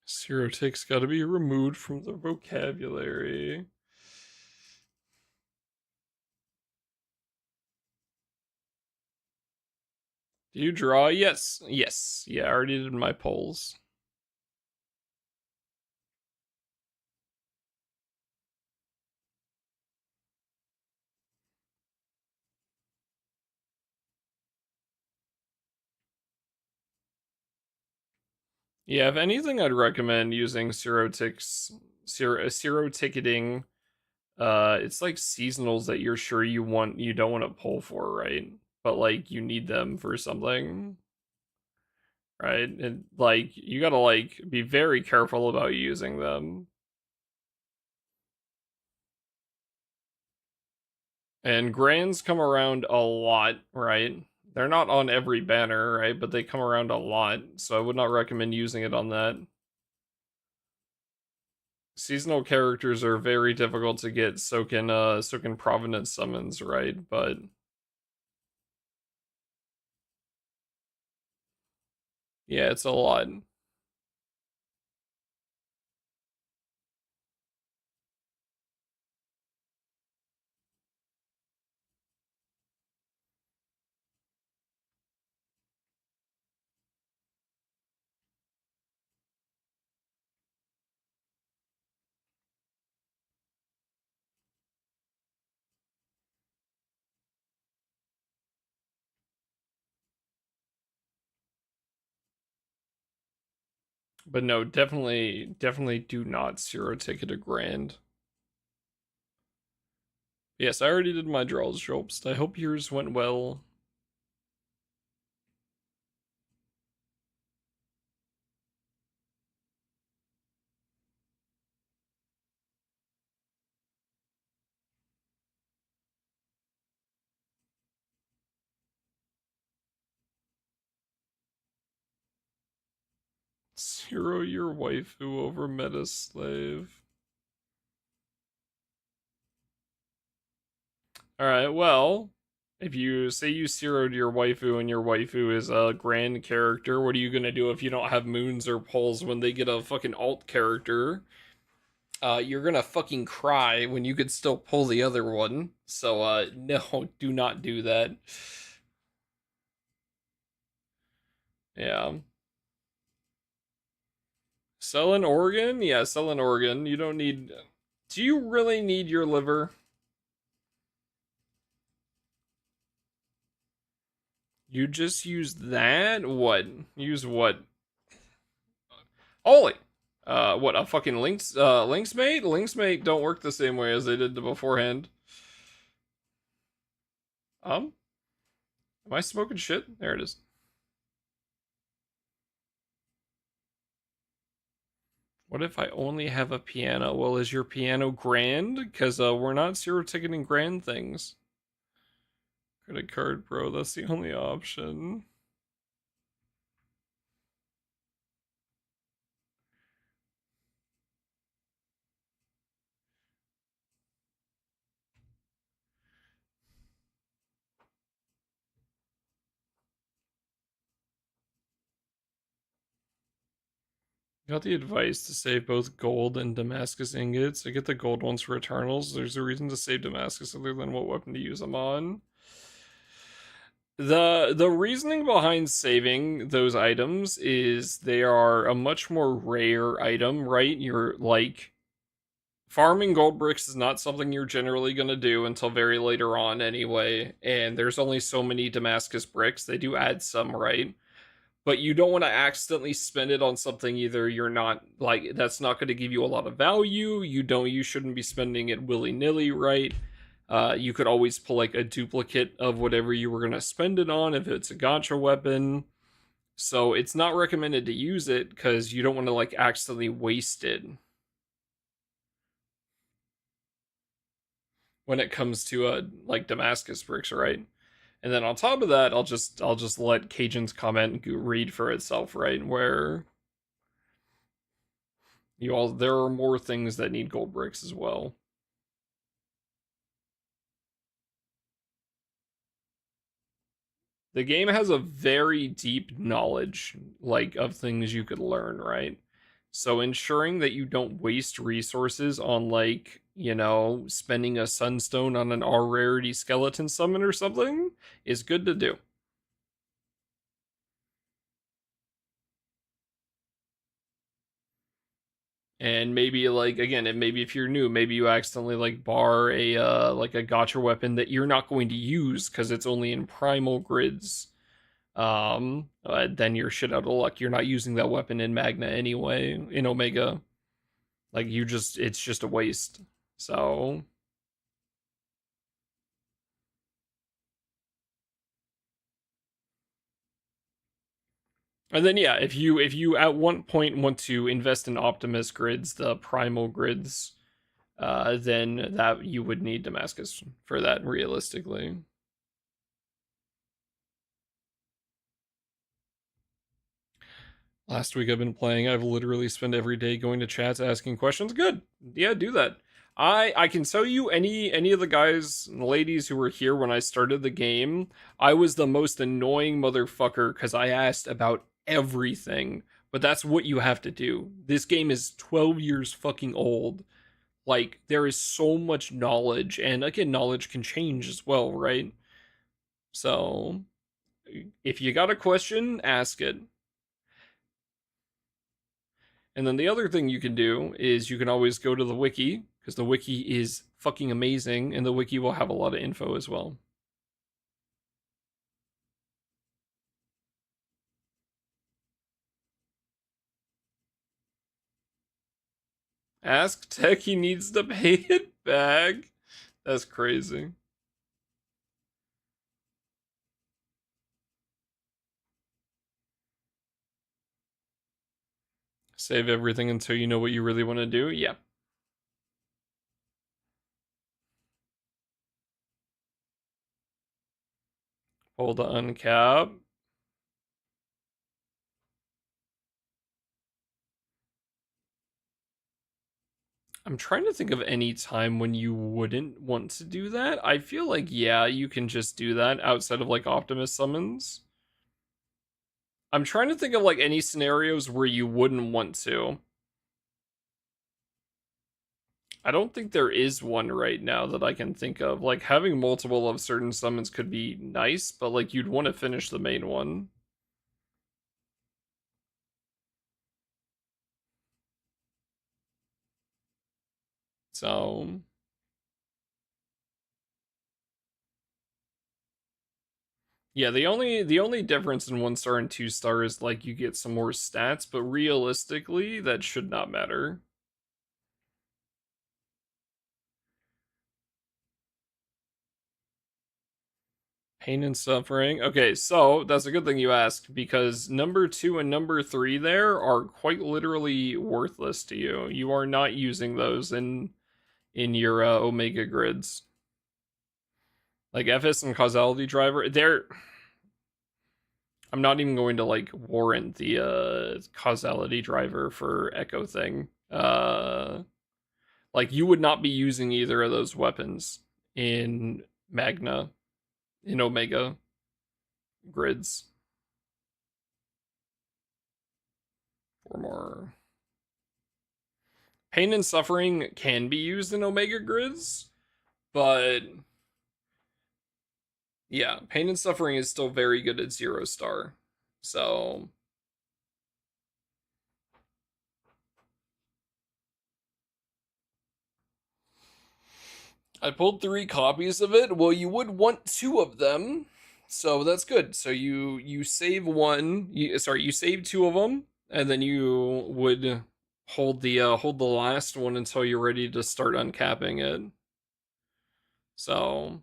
Zero ticks got to be removed from the vocabulary. Do you draw? Yes. Yes. Yeah, I already did my polls. Yeah, if anything, I'd recommend using zero ticketing. It's like seasonals that you're sure you don't want to pull for, right? But like you need them for something, right? And like you gotta like be very careful about using them. And grands come around a lot, right? They're not on every banner, right? But they come around a lot, so I would not recommend using it on that. Seasonal characters are very difficult to get so can Provenance summons, right? But yeah, it's a lot. But no, definitely do not zero ticket a grand. Yes, I already did my draws, Jobst. I hope yours went well. Zero your waifu over meta slave. Alright, well, if you say you zeroed your waifu and your waifu is a grand character, what are you gonna do if you don't have moons or poles when they get a fucking alt character? You're gonna fucking cry when you could still pull the other one. So, no, do not do that. Yeah. Sell an organ? Yeah, sell an organ. You don't need. Do you really need your liver? You just use that? What? Use what? Holy! What, a fucking Lynx mate? Lynx mate don't work the same way as they did beforehand. Am I smoking shit? There it is. What if I only have a piano? Well, is your piano grand? Because we're not zero ticketing grand things. Credit card, bro. That's the only option. Got the advice to save both gold and Damascus ingots. I get the gold ones for Eternals. There's a reason to save Damascus other than what weapon to use them on. The reasoning behind saving those items is they are a much more rare item, right? You're like farming gold bricks is not something you're generally going to do until very later on anyway, and there's only so many Damascus bricks. They do add some, right? But you don't want to accidentally spend it on something either you're not like that's not going to give you a lot of value. You shouldn't be spending it willy-nilly, right? You could always pull like a duplicate of whatever you were going to spend it on if it's a gotcha weapon. So it's not recommended to use it because you don't want to like accidentally waste it when it comes to like Damascus bricks, right? And then on top of that, I'll just let Cajun's comment read for itself, right? Where there are more things that need gold bricks as well. The game has a very deep knowledge like of things you could learn, right? So ensuring that you don't waste resources on like, spending a sunstone on an R rarity skeleton summon or something is good to do. And maybe like again, and maybe if you're new, maybe you accidentally like bar a like a gotcha weapon that you're not going to use because it's only in primal grids. Then you're shit out of luck. You're not using that weapon in Magna anyway, in Omega. Like it's just a waste. So, and then yeah, if you at one point want to invest in Optimus grids, the primal grids, then that you would need Damascus for that realistically. Last week I've been playing. I've literally spent every day going to chats asking questions. Good. Yeah, do that. I can tell you any of the guys and ladies who were here when I started the game, I was the most annoying motherfucker cuz I asked about everything. But that's what you have to do. This game is 12 years fucking old. Like there is so much knowledge and again knowledge can change as well, right? So, if you got a question, ask it. And then the other thing you can do is you can always go to the wiki, because the wiki is fucking amazing, and the wiki will have a lot of info as well. Ask Tech he needs to pay it back. That's crazy. Save everything until you know what you really want to do? Yeah. Hold the uncap. I'm trying to think of any time when you wouldn't want to do that. I feel like, yeah, you can just do that outside of like Optimus summons. I'm trying to think of like any scenarios where you wouldn't want to. I don't think there is one right now that I can think of. Like having multiple of certain summons could be nice, but like you'd want to finish the main one. So yeah, the only difference in 1 star and 2 star is like you get some more stats, but realistically that should not matter. Pain and suffering. Okay, so that's a good thing you asked because number 2 and number 3 there are quite literally worthless to you. You are not using those in your Omega grids. Like FS and causality driver, they're I'm not even going to like warrant the causality driver for Echo thing. Like you would not be using either of those weapons in Magna, in Omega grids. 4 more. Pain and suffering can be used in Omega grids, but yeah, pain and suffering is still very good at 0 star. So I pulled 3 copies of it. Well, you would want 2 of them, so that's good. So you save one. You save 2 of them, and then you would hold the last one until you're ready to start uncapping it. So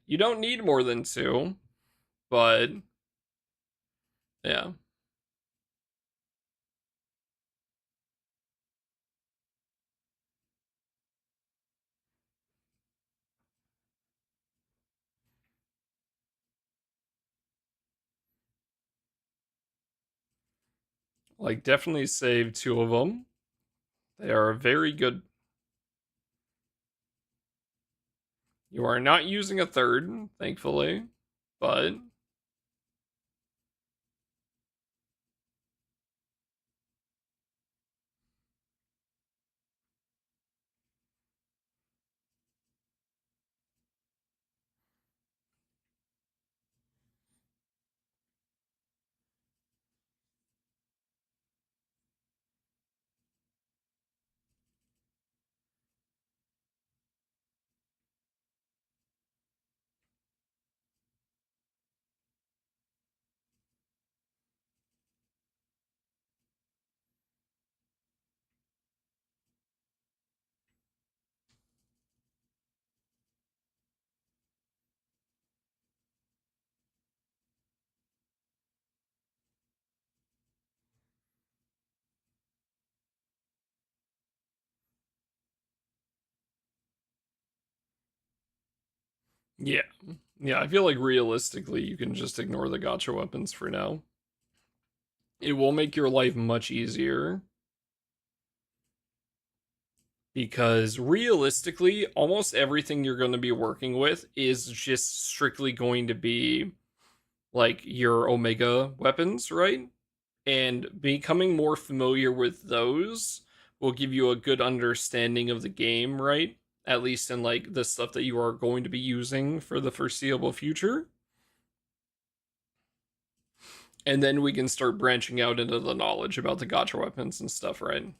you don't need more than 2, but yeah, like definitely save 2 of them. They are very good. You are not using a third, thankfully, but yeah. Yeah, I feel like realistically you can just ignore the gotcha weapons for now. It will make your life much easier because realistically, almost everything you're going to be working with is just strictly going to be like your Omega weapons, right? And becoming more familiar with those will give you a good understanding of the game, right? At least in like the stuff that you are going to be using for the foreseeable future. And then we can start branching out into the knowledge about the gotcha weapons and stuff, right?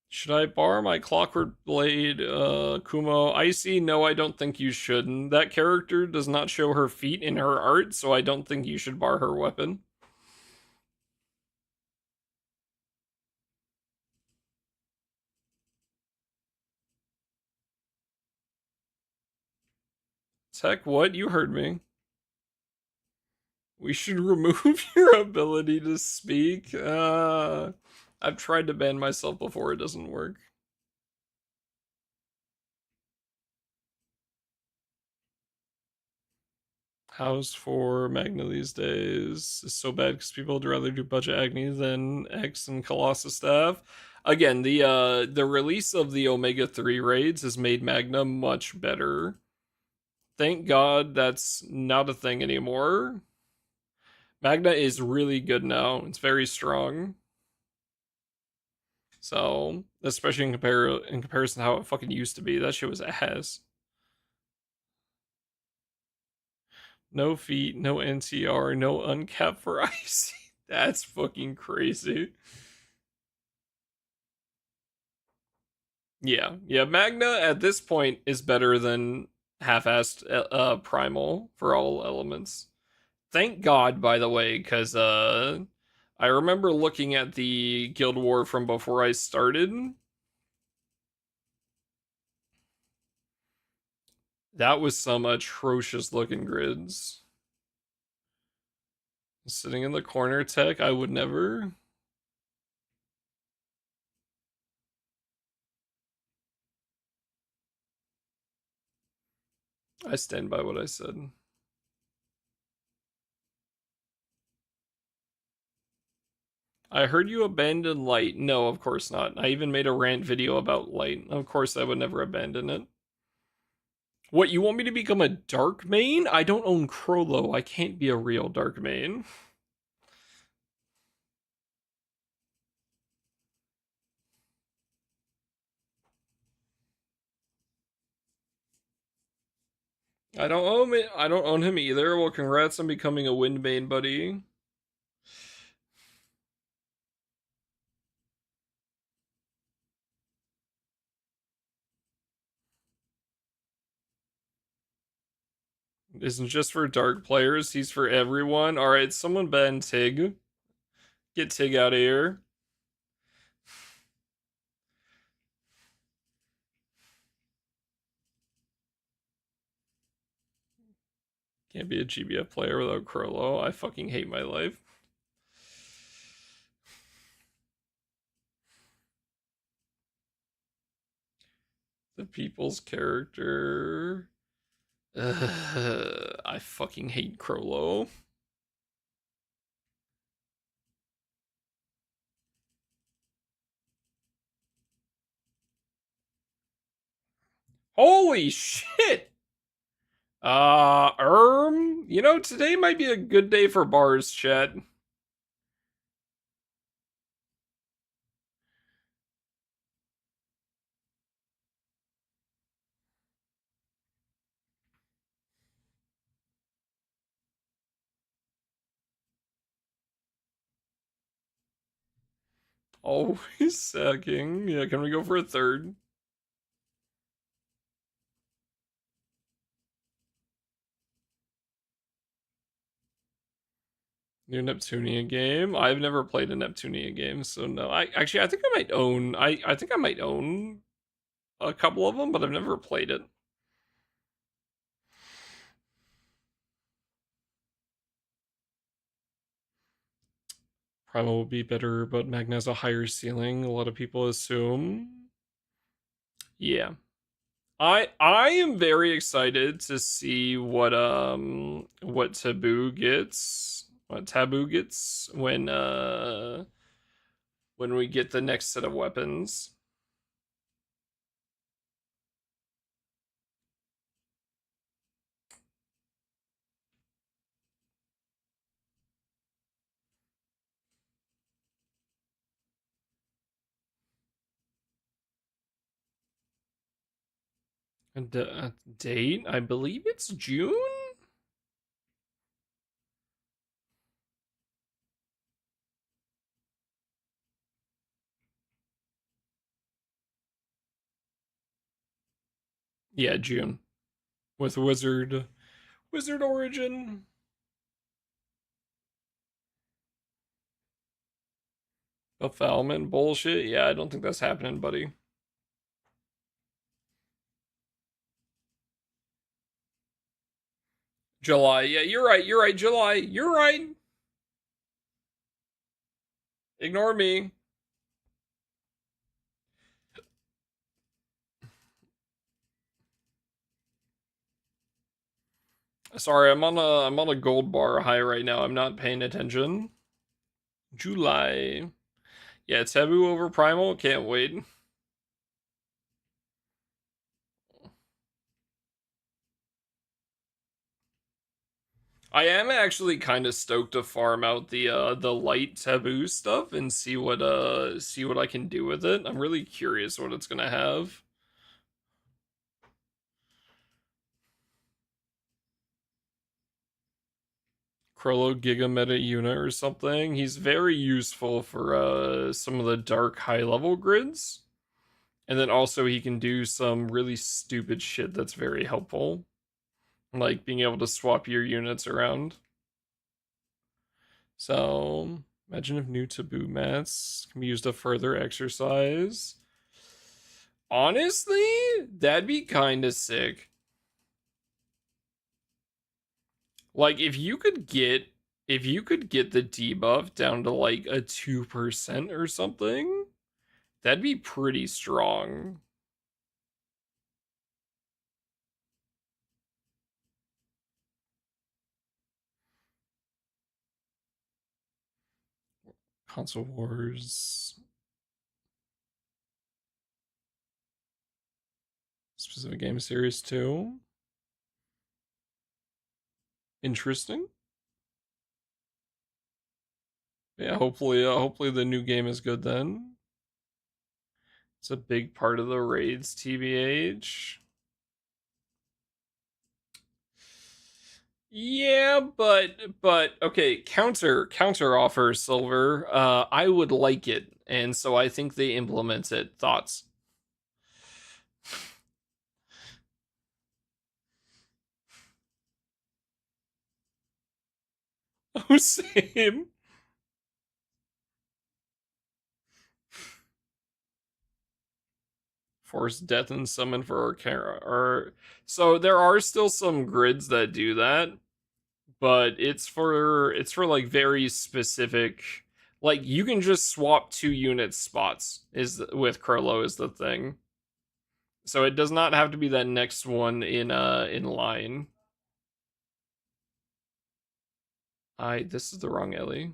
Should I bar my Clockwork Blade, Kumo? Icy? No, I don't think you shouldn't. That character does not show her feet in her art, so I don't think you should bar her weapon. Tech, what? You heard me. We should remove your ability to speak. I've tried to ban myself before, it doesn't work. How's for Magna these days? It's so bad because people would rather do budget Agni than X and Colossus stuff. Again, the release of the Omega 3 raids has made Magna much better. Thank God that's not a thing anymore. Magna is really good now. It's very strong. So, especially in comparison to how it fucking used to be, that shit was ass. No feet, no NCR, no uncapped for IC. That's fucking crazy. Yeah. Magna at this point is better than half-assed Primal for all elements. Thank God, by the way, because I remember looking at the Guild War from before I started. That was some atrocious looking grids. Sitting in the corner tech, I would never. I stand by what I said. I heard you abandon light. No, of course not. I even made a rant video about light. Of course I would never abandon it. What, you want me to become a dark main? I don't own Crollo. I can't be a real dark main. I don't own it. I don't own him either. Well, congrats on becoming a wind main, buddy. Isn't just for dark players, he's for everyone. Alright, someone ban Tig. Get Tig out of here. Can't be a GBF player without Crollo. I fucking hate my life. The people's character. I fucking hate Crollo. Holy shit! You know, today might be a good day for bars, chat. Always sacking. Yeah, can we go for a third? New Neptunia game. I've never played a Neptunia game, so no. I think I might own. I think I might own a couple of them, but I've never played it. Primal would be better, but Magna has a higher ceiling. A lot of people assume. Yeah. I am very excited to see what Taboo gets. What Taboo gets when we get the next set of weapons. And date? I believe it's June? Yeah, June. With Wizard Origin. Befalment bullshit. Yeah, I don't think that's happening, buddy. July. Yeah, you're right. You're right. July. You're right. Ignore me. Sorry, I'm on a gold bar high right now. I'm not paying attention. July. Yeah, taboo over primal. Can't wait. I am actually kind of stoked to farm out the light taboo stuff and see what I can do with it. I'm really curious what it's gonna have. Krollo Giga Meta unit or something. He's very useful for some of the dark high level grids. And then also he can do some really stupid shit that's very helpful. Like being able to swap your units around. So imagine if new taboo mats can be used to further exercise. Honestly, that'd be kind of sick. Like if you could get the debuff down to like a 2% or something, that'd be pretty strong. Console Wars specific game series too. Interesting. Yeah, hopefully the new game is good then. It's a big part of the raids, TBH. Yeah, but okay, counter offer silver. I would like it, and so I think they implement it. Thoughts? Oh, same. Force death and summon for Arcara. Or so there are still some grids that do that, but it's for like very specific. Like you can just swap 2 unit spots is with Krollo is the thing. So it does not have to be that next one in line. This is the wrong Ellie.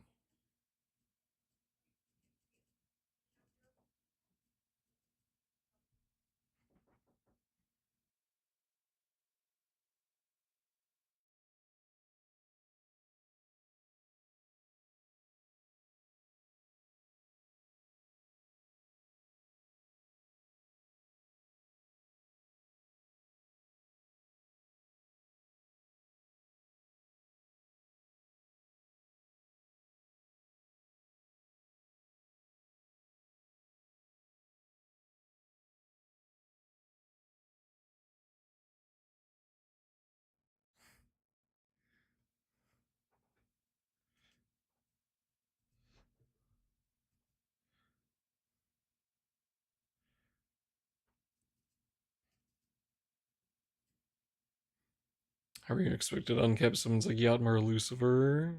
How are you expected unkept summons like Yadmar or Lucifer?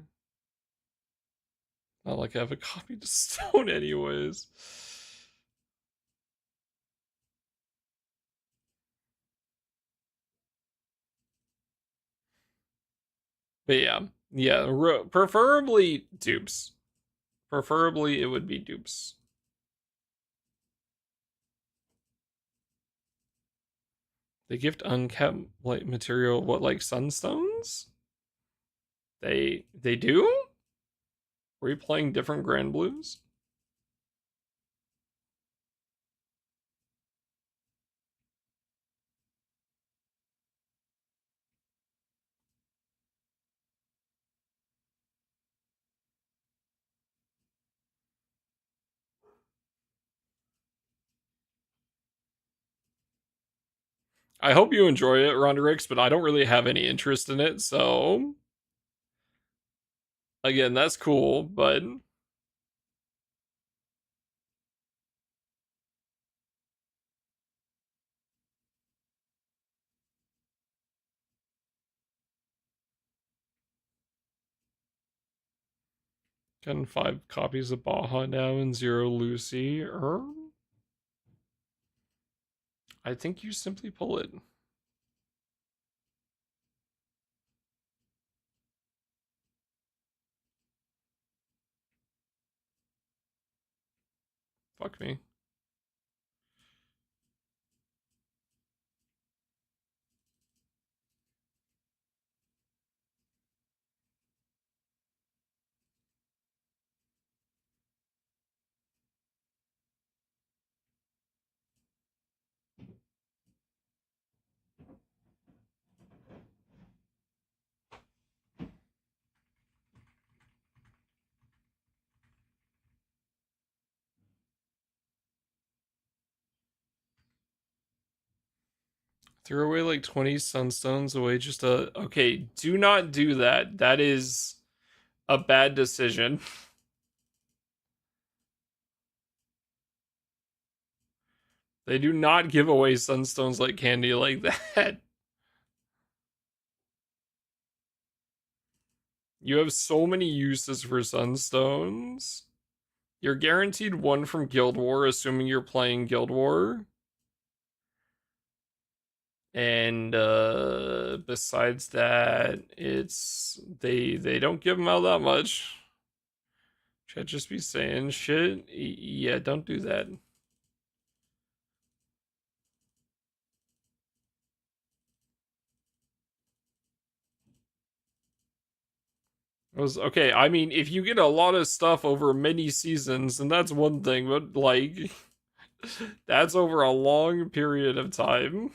Not like I have a copy to stone anyways. But yeah, preferably dupes. Preferably it would be dupes. They gift unkept like material. What, like sunstones? They do? Were you playing different Grand Blues? I hope you enjoy it, Ronderix, but I don't really have any interest in it, so again, that's cool, but 5 copies of Baja now and 0 Lucy. I think you simply pull it. Fuck me. Threw away like 20 sunstones away just to. Okay, do not do that. That is a bad decision. They do not give away sunstones like candy like that. You have so many uses for sunstones. You're guaranteed one from Guild War, assuming you're playing Guild War. And besides that, it's they don't give them out that much. Should I just be saying shit? Yeah, don't do that. It was okay. I mean, if you get a lot of stuff over many seasons, then that's one thing, but like that's over a long period of time.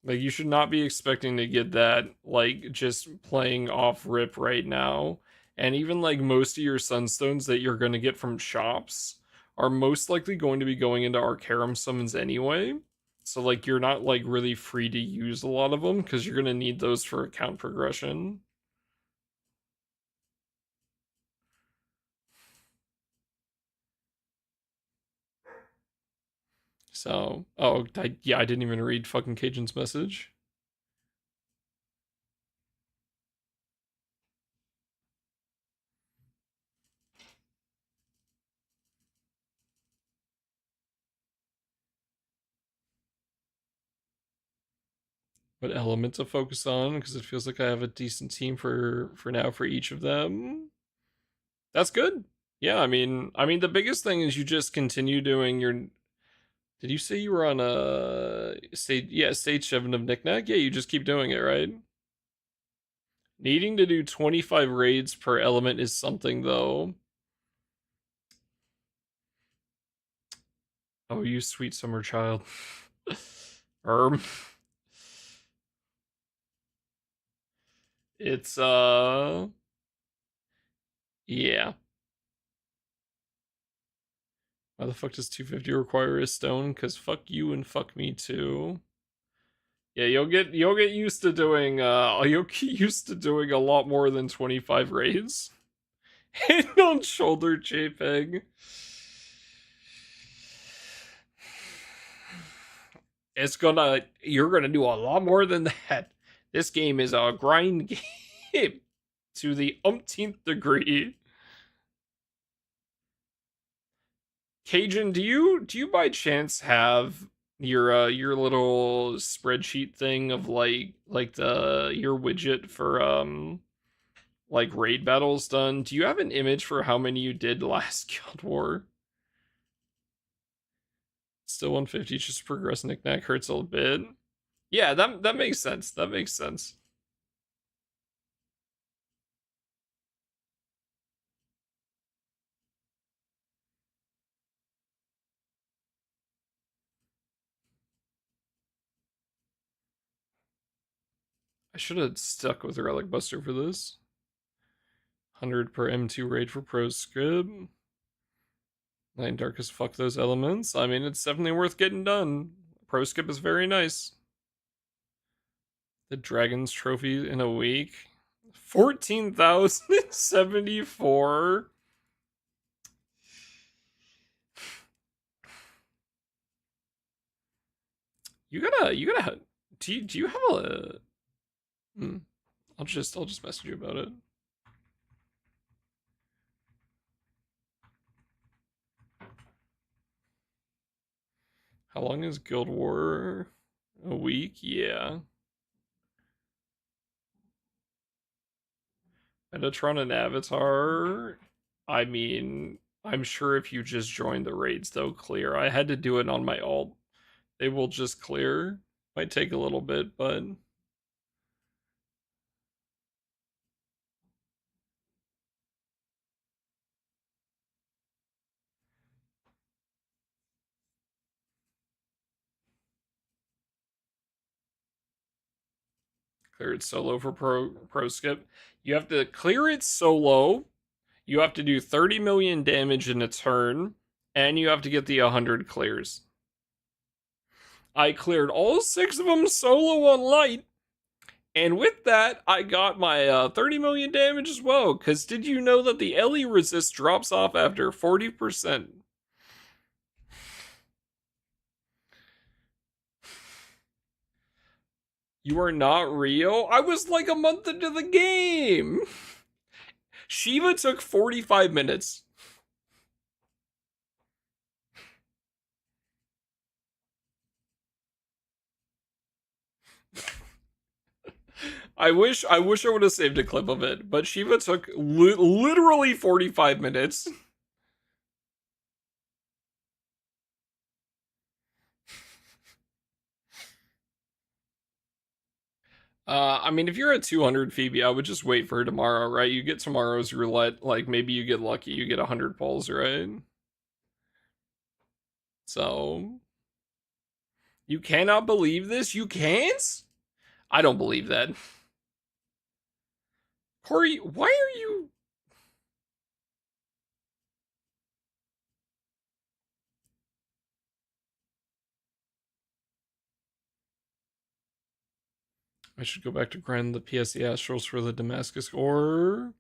Like you should not be expecting to get that like just playing off rip right now. And even like most of your sunstones that you're going to get from shops are most likely going to be going into Arcarum summons anyway. So like you're not like really free to use a lot of them because you're going to need those for account progression. So, oh, yeah, I didn't even read fucking Cajun's message. What element to focus on because it feels like I have a decent team for now for each of them. That's good. Yeah, I mean the biggest thing is you just continue doing your. Did you say you were on a stage? Yeah, stage 7 of Knickknack. Yeah, you just keep doing it, right? Needing to do 25 raids per element is something though. Oh, you sweet summer child. Erm. It's yeah. Why the fuck does 250 require a stone? Cause fuck you and fuck me too. Yeah, you'll get used to doing you'll get used to doing a lot more than 25 raids. Hand on shoulder JPEG. You're gonna do a lot more than that. This game is a grind game to the umpteenth degree. Cajun, do you by chance have your little spreadsheet thing of like the your widget for like raid battles done? Do you have an image for how many you did last Guild War? Still 150, just progress knickknack hurts a little bit. Yeah, that makes sense. That makes sense. I should have stuck with Relic Buster for this. 100 per M2 raid for Pro Scrib. Nine Darkest fuck those elements. I mean, it's definitely worth getting done. Pro Skip is very nice. The Dragon's Trophy in a week. 14,074. You gotta do you have a I'll just message you about it. How long is Guild War? A week? Yeah. Metatron and Avatar. I mean, I'm sure if you just join the raids, they'll clear. I had to do it on my alt. They will just clear. Might take a little bit, but clear it solo for pro skip. You have to clear it solo. You have to do 30 million damage in a turn, and you have to get the 100 clears. I cleared all 6 of them solo on light, and with that, I got my 30 million damage as well. Because did you know that the LE resist drops off after 40%? You are not real? I was like a month into the game! Shiva took 45 minutes. I wish I would have saved a clip of it, but Shiva took literally 45 minutes. I mean, if you're at 200 Phoebe, I would just wait for tomorrow, right? You get tomorrow's roulette, like maybe you get lucky, you get 100 pulls, right? So, you cannot believe this? You can't? I don't believe that. Corey, why are you... I should go back to grind the PSE Astrals for the Damascus ore.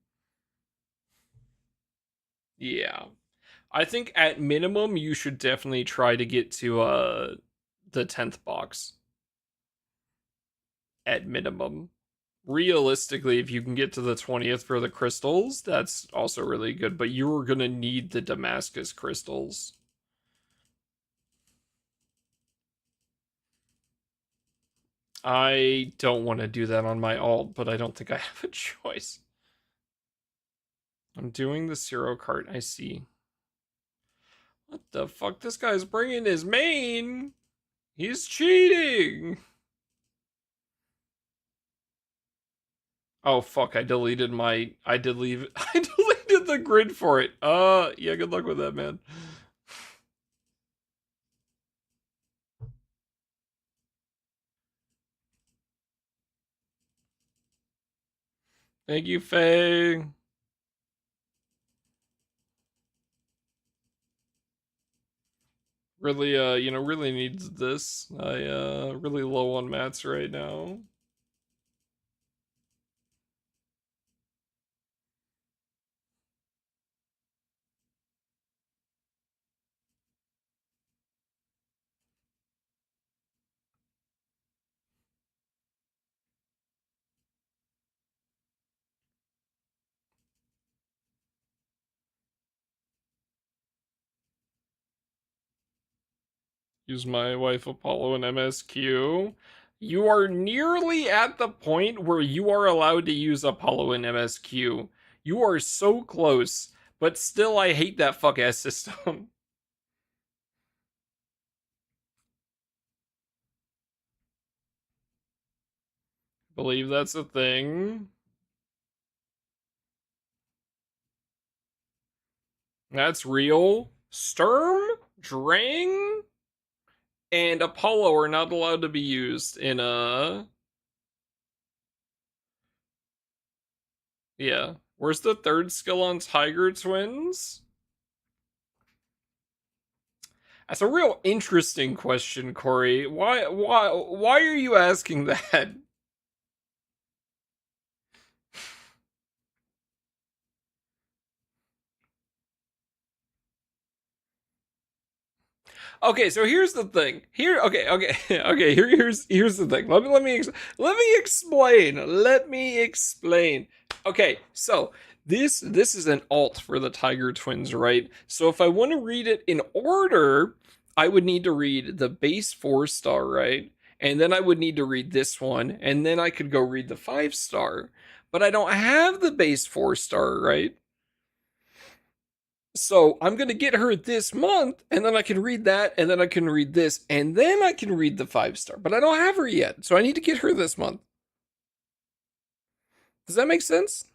Yeah. I think at minimum you should definitely try to get to the 10th box. At minimum. Realistically, if you can get to the 20th for the crystals, that's also really good, but you are going to need the Damascus crystals. I don't want to do that on my alt, but I don't think I have a choice. I'm doing the Zero cart, I see. What the fuck? This guy's bringing his main! He's cheating! Oh fuck, I deleted I deleted the grid for it. Yeah, good luck with that, man. Thank you, Faye. Really, really needs this. I, really low on mats right now. Use my wife Apollo and MSQ. You are nearly at the point where you are allowed to use Apollo and MSQ. You are so close, but still I hate that fuck ass system. Believe that's a thing. That's real. Sturm, Drang, and Apollo are not allowed to be used in a... Yeah. Where's the third skill on Tiger Twins? That's a real interesting question, Corey. Why are you asking that? Okay, so here's the thing. Here's the thing. Let me explain. Let me explain. Okay, so this is an alt for the Tiger Twins, right? So if I want to read it in order, I would need to read the base 4-star, right? And then I would need to read this one, and then I could go read the 5-star. But I don't have the base 4-star, right? So I'm gonna get her this month, and then I can read that, and then I can read this, and then I can read the 5-star. But I don't have her yet, so I need to get her this month. Does that make sense?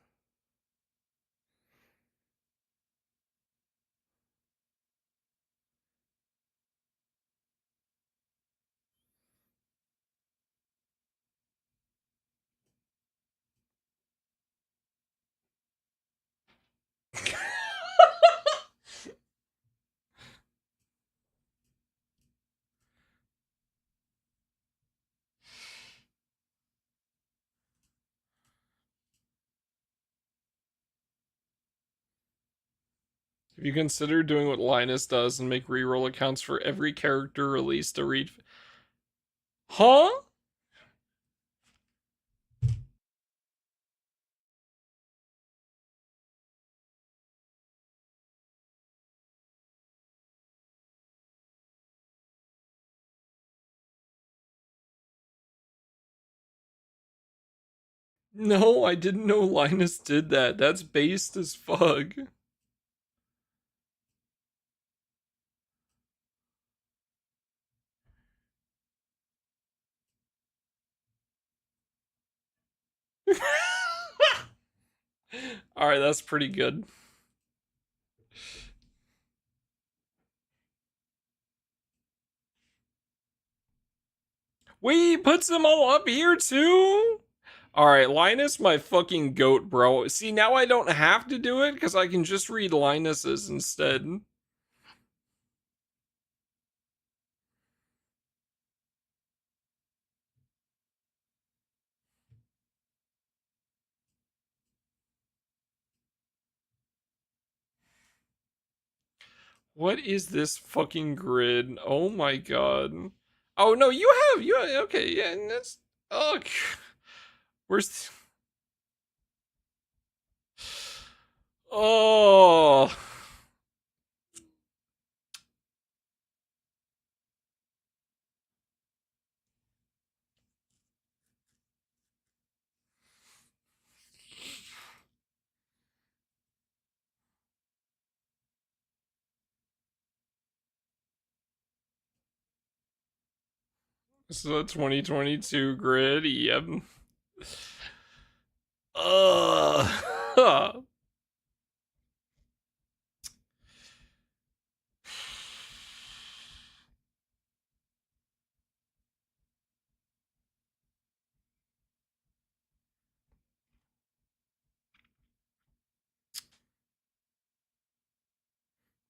If you consider doing what Linus does and make reroll accounts for every character released to read. Huh? No, I didn't know Linus did that. That's based as fuck. Alright, that's pretty good. Wait, he puts them all up here too? Alright, Linus, my fucking goat, bro. See, now I don't have to do it because I can just read Linus's instead. What is this fucking grid? Oh my god. Oh no, you have, okay, yeah, and that's, oh, where's, oh. This is a 2022 grid, yep. Uh,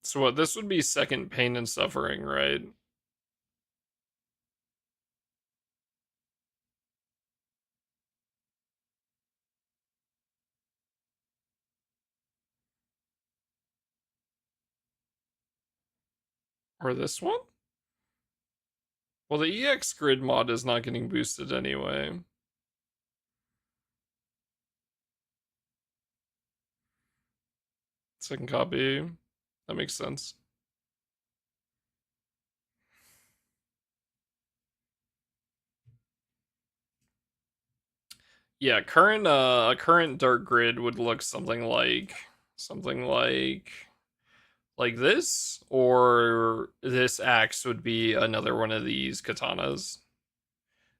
so what, this would be second pain and suffering, right? Or this one? Well, the EX grid mod is not getting boosted anyway. Second copy. That makes sense. Yeah, current a current dark grid would look something like this, or this axe would be another one of these katanas.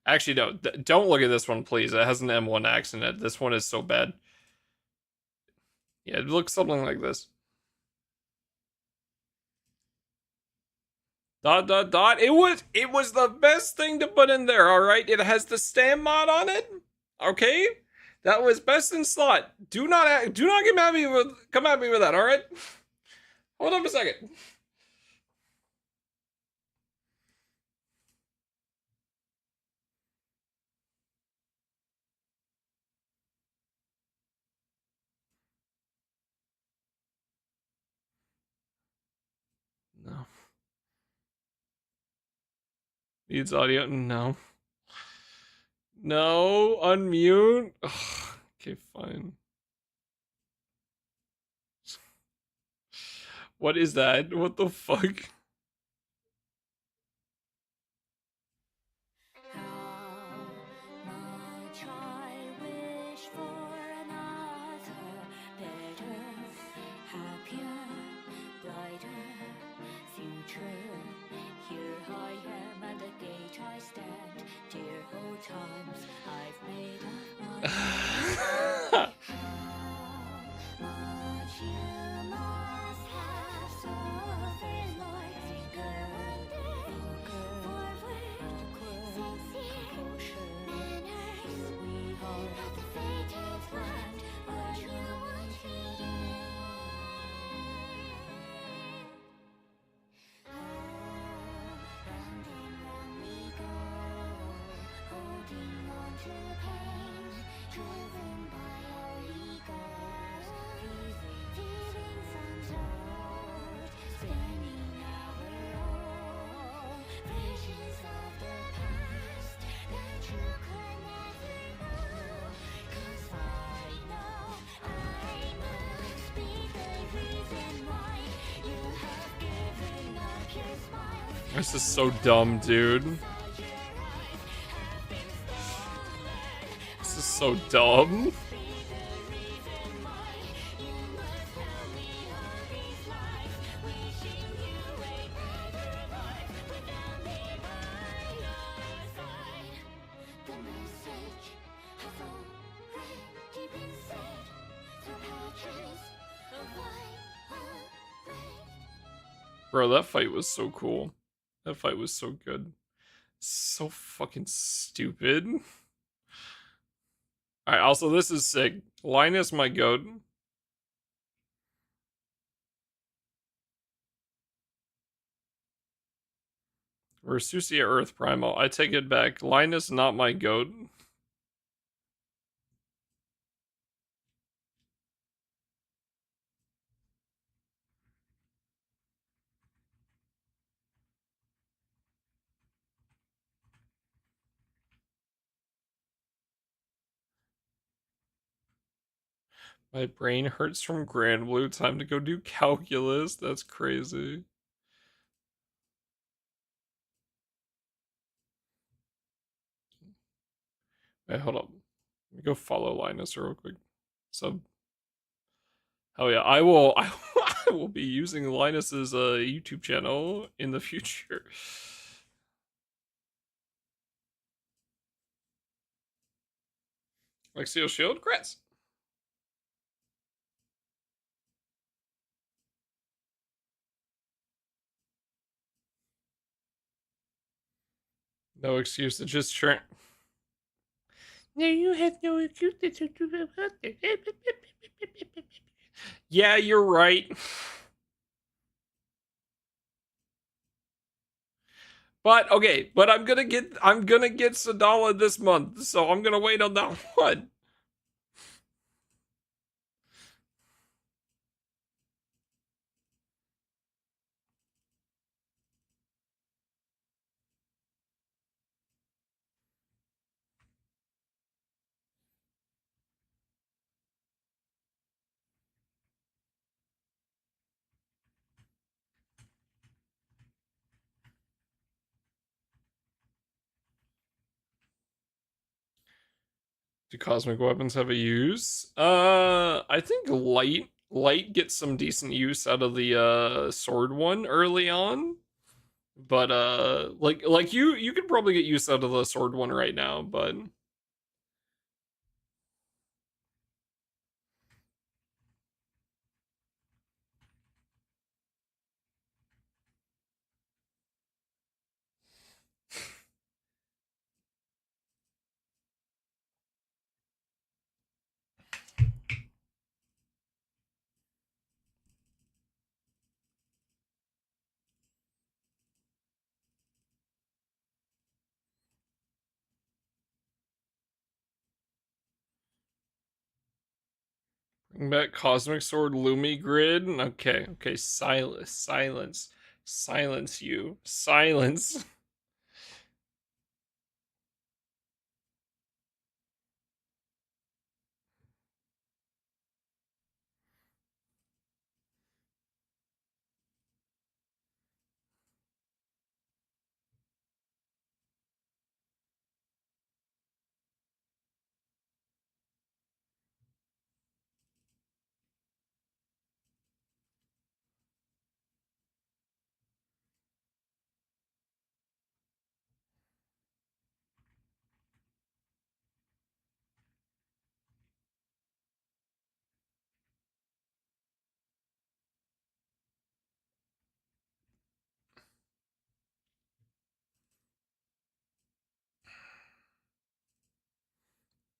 Actually, no, don't look at this one, please. It has an M1 axe in it. This one is so bad. Yeah, it looks something like this. Dot dot dot. It was the best thing to put in there. All right, it has the stam mod on it. Okay, that was best in slot. Do not come at me with that. All right, hold up a second. No, needs audio. No, no, unmute. Ugh, okay, fine. What is that? What the fuck? This is so dumb, dude. This is so dumb. Bro, that fight was so cool. That fight was so good. So fucking stupid. Alright, also this is sick. Linus, my goat. Versusia Earth Primal. I take it back. Linus, not my goat. My brain hurts from Grand Blue. Time to go do calculus. That's crazy. Wait, hold up. Let me go follow Linus real quick. Sub. Hell yeah, I will. I will be using Linus's YouTube channel in the future. Lexio Shield, Crats. No excuse to just turn. No, you have no excuse to do. Yeah, you're right. But okay, but I'm gonna get Sadala this month, so I'm gonna wait on that one. Do cosmic weapons have a use? I think light gets some decent use out of the sword one early on. But like you could probably get use out of the sword one right now, but bring back Cosmic Sword Lumi Grid. Okay, silence you, silence.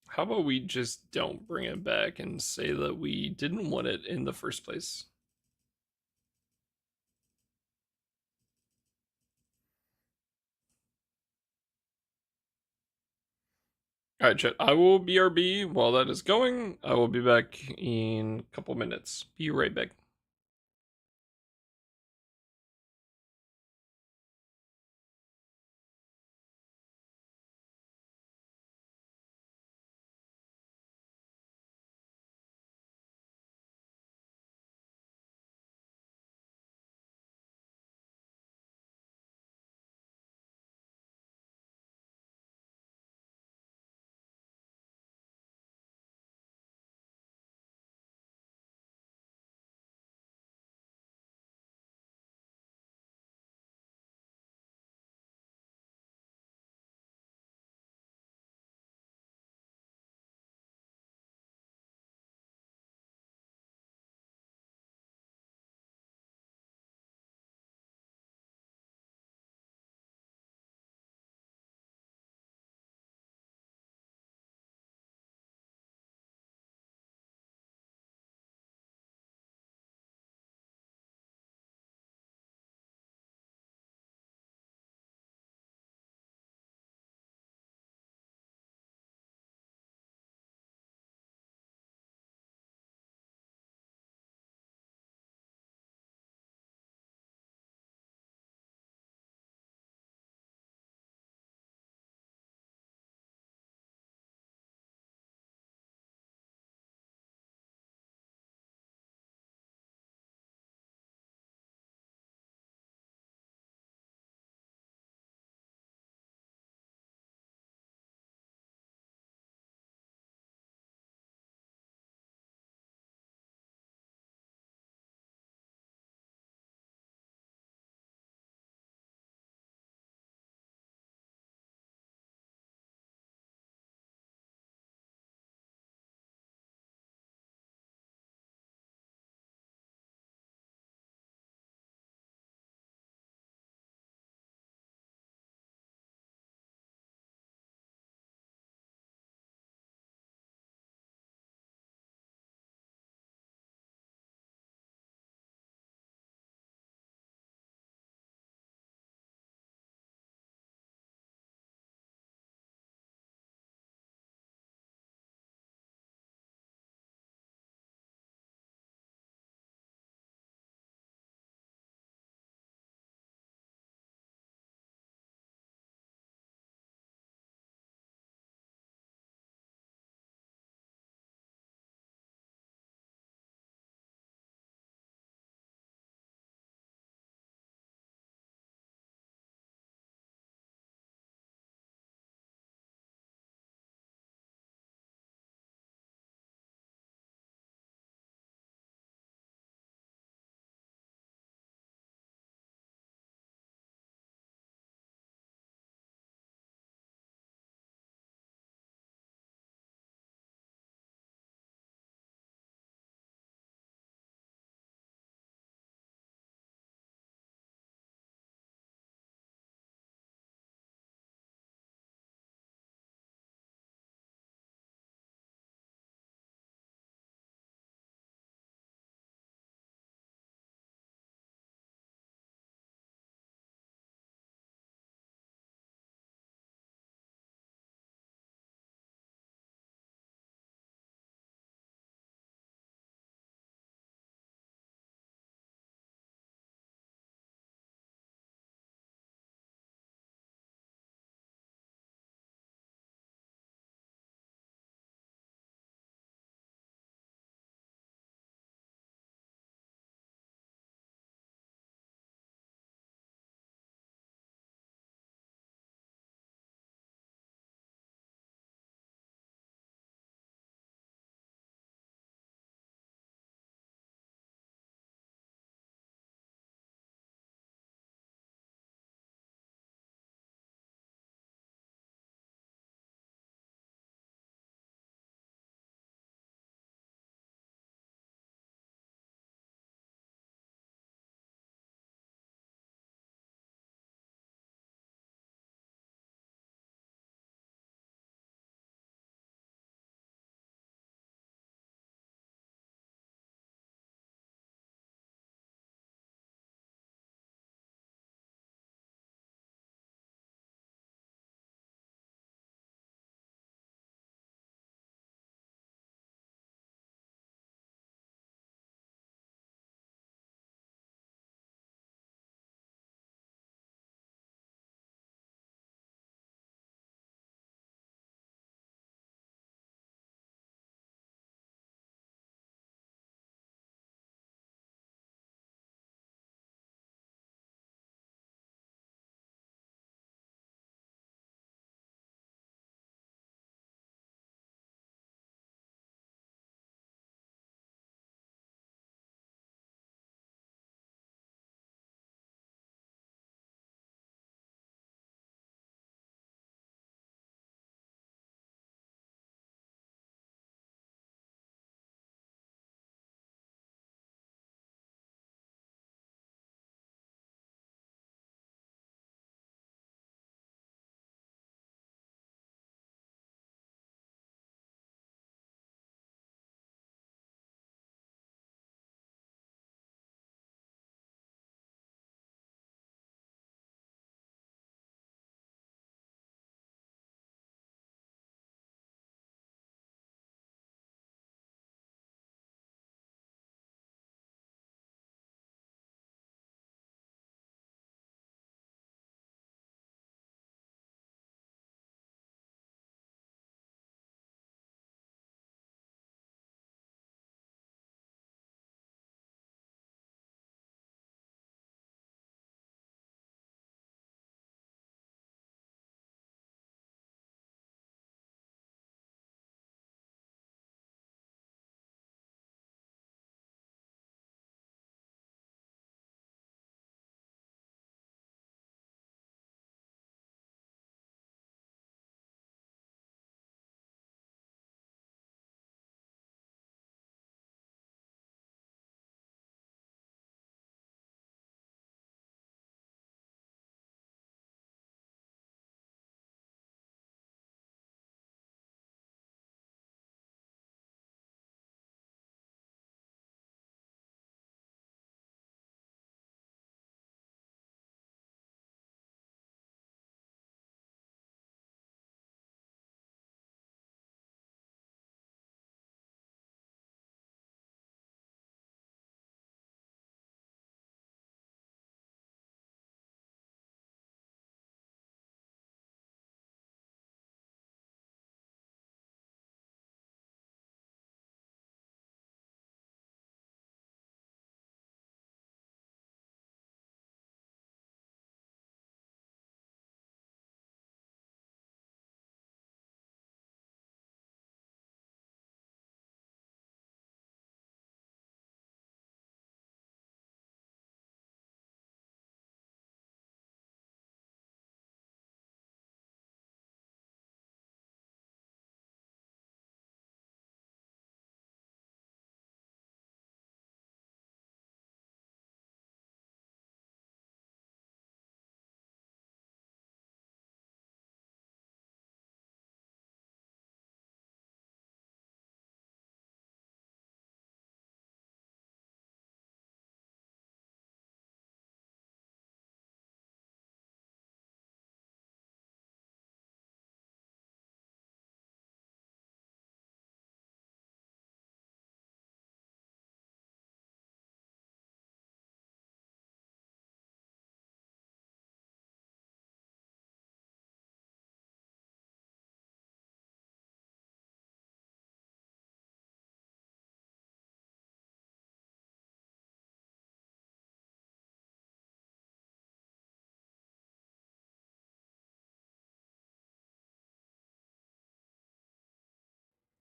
How about we just don't bring it back and say that we didn't want it in the first place? Alright, chat. I will BRB while that is going. I will be back in a couple minutes. Be right back.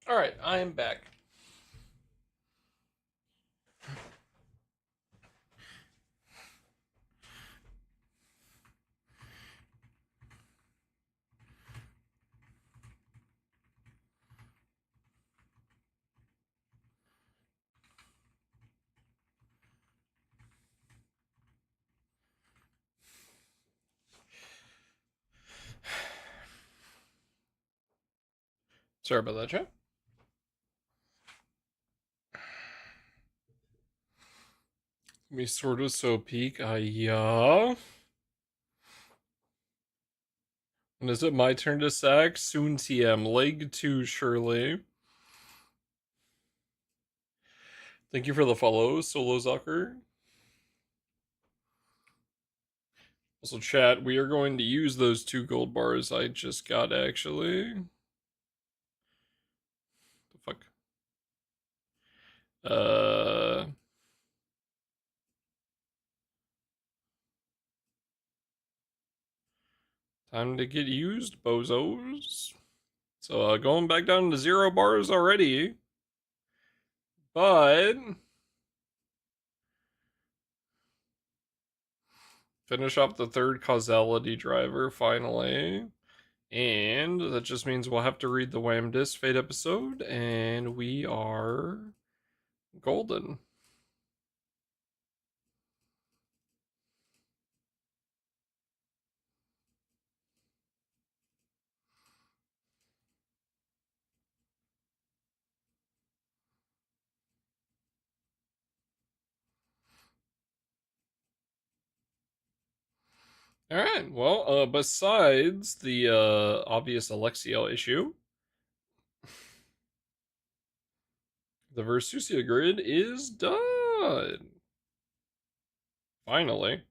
Alright, I am back. Sorry about that, chat. Me sort of so peak. Yeah. And is it my turn to sack? Soon TM. Leg 2, surely. Thank you for the follow, Solo Zucker. Also, chat, we are going to use those 2 gold bars I just got, actually. The fuck? Time to get used, bozos. So, going back down to 0 bars already. But finish up the 3rd causality driver, finally. And that just means we'll have to read the Wham Disc Fate episode, and we are golden. Alright, well, besides the obvious Alexiel issue, the Versusia grid is done. Finally.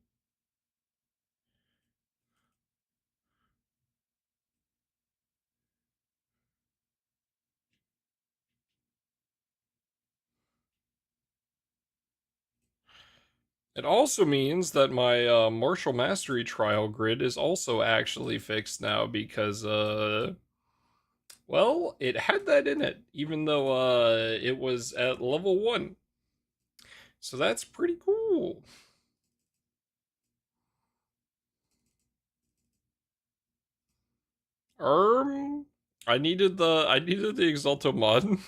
It also means that my Martial Mastery trial grid is also actually fixed now because, well, it had that in it, even though it was at level 1. So that's pretty cool. I needed the Exalto mod.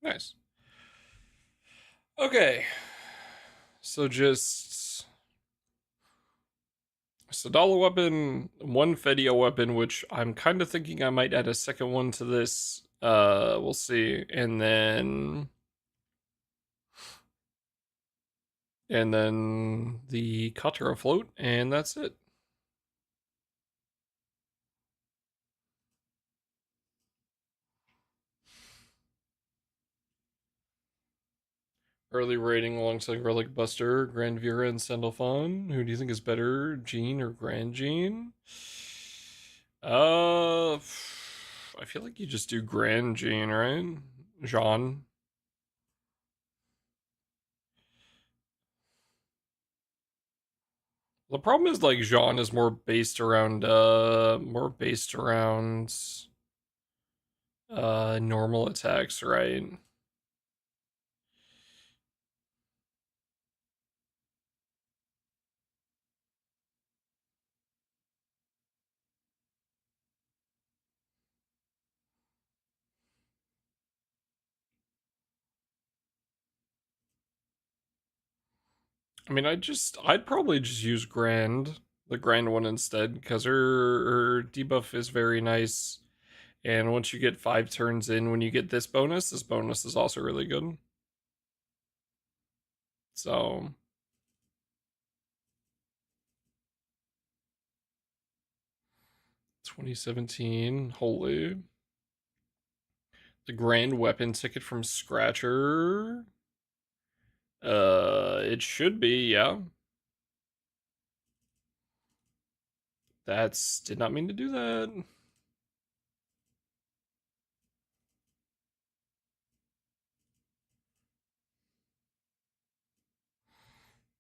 Nice. Okay. So just Sadala weapon, 1 Fedia weapon, which I'm kind of thinking I might add a second one to this. We'll see. And then the cutter afloat, and that's it. Early rating alongside Relic Buster, Grand Vira, and Sandalphon. Who do you think is better, Jean or Grand Jean? I feel like you just do Grand Jean, right? Jean. The problem is like Jean is more based around normal attacks, right? I mean, I'd probably just use the Grand one instead, because her debuff is very nice, And once you get 5 turns in, when you get this bonus is also really good. So 2017, holy. The grand weapon ticket from Scratcher. It should be, yeah. That's did not mean to do that.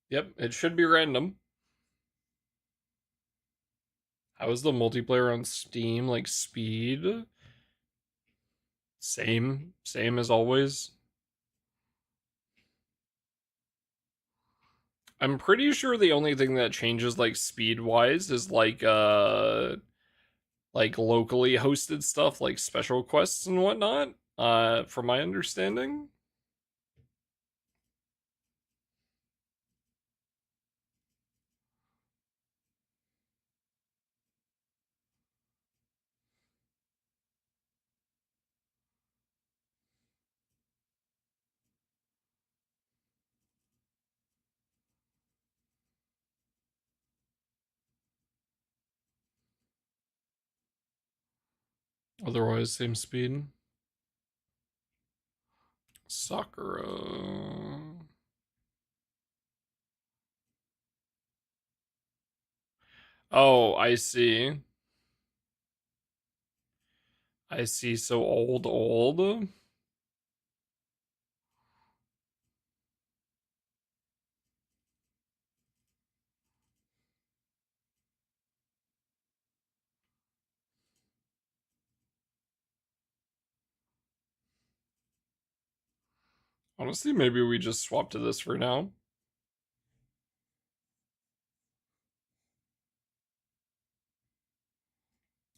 Yep, it should be random. How is the multiplayer on Steam? Like speed? Same as always. I'm pretty sure the only thing that changes like speed wise is like locally hosted stuff like special quests and whatnot. From my understanding. Otherwise, same speed. Sakura. Oh, I see. I see. So old. Honestly, maybe we just swap to this for now.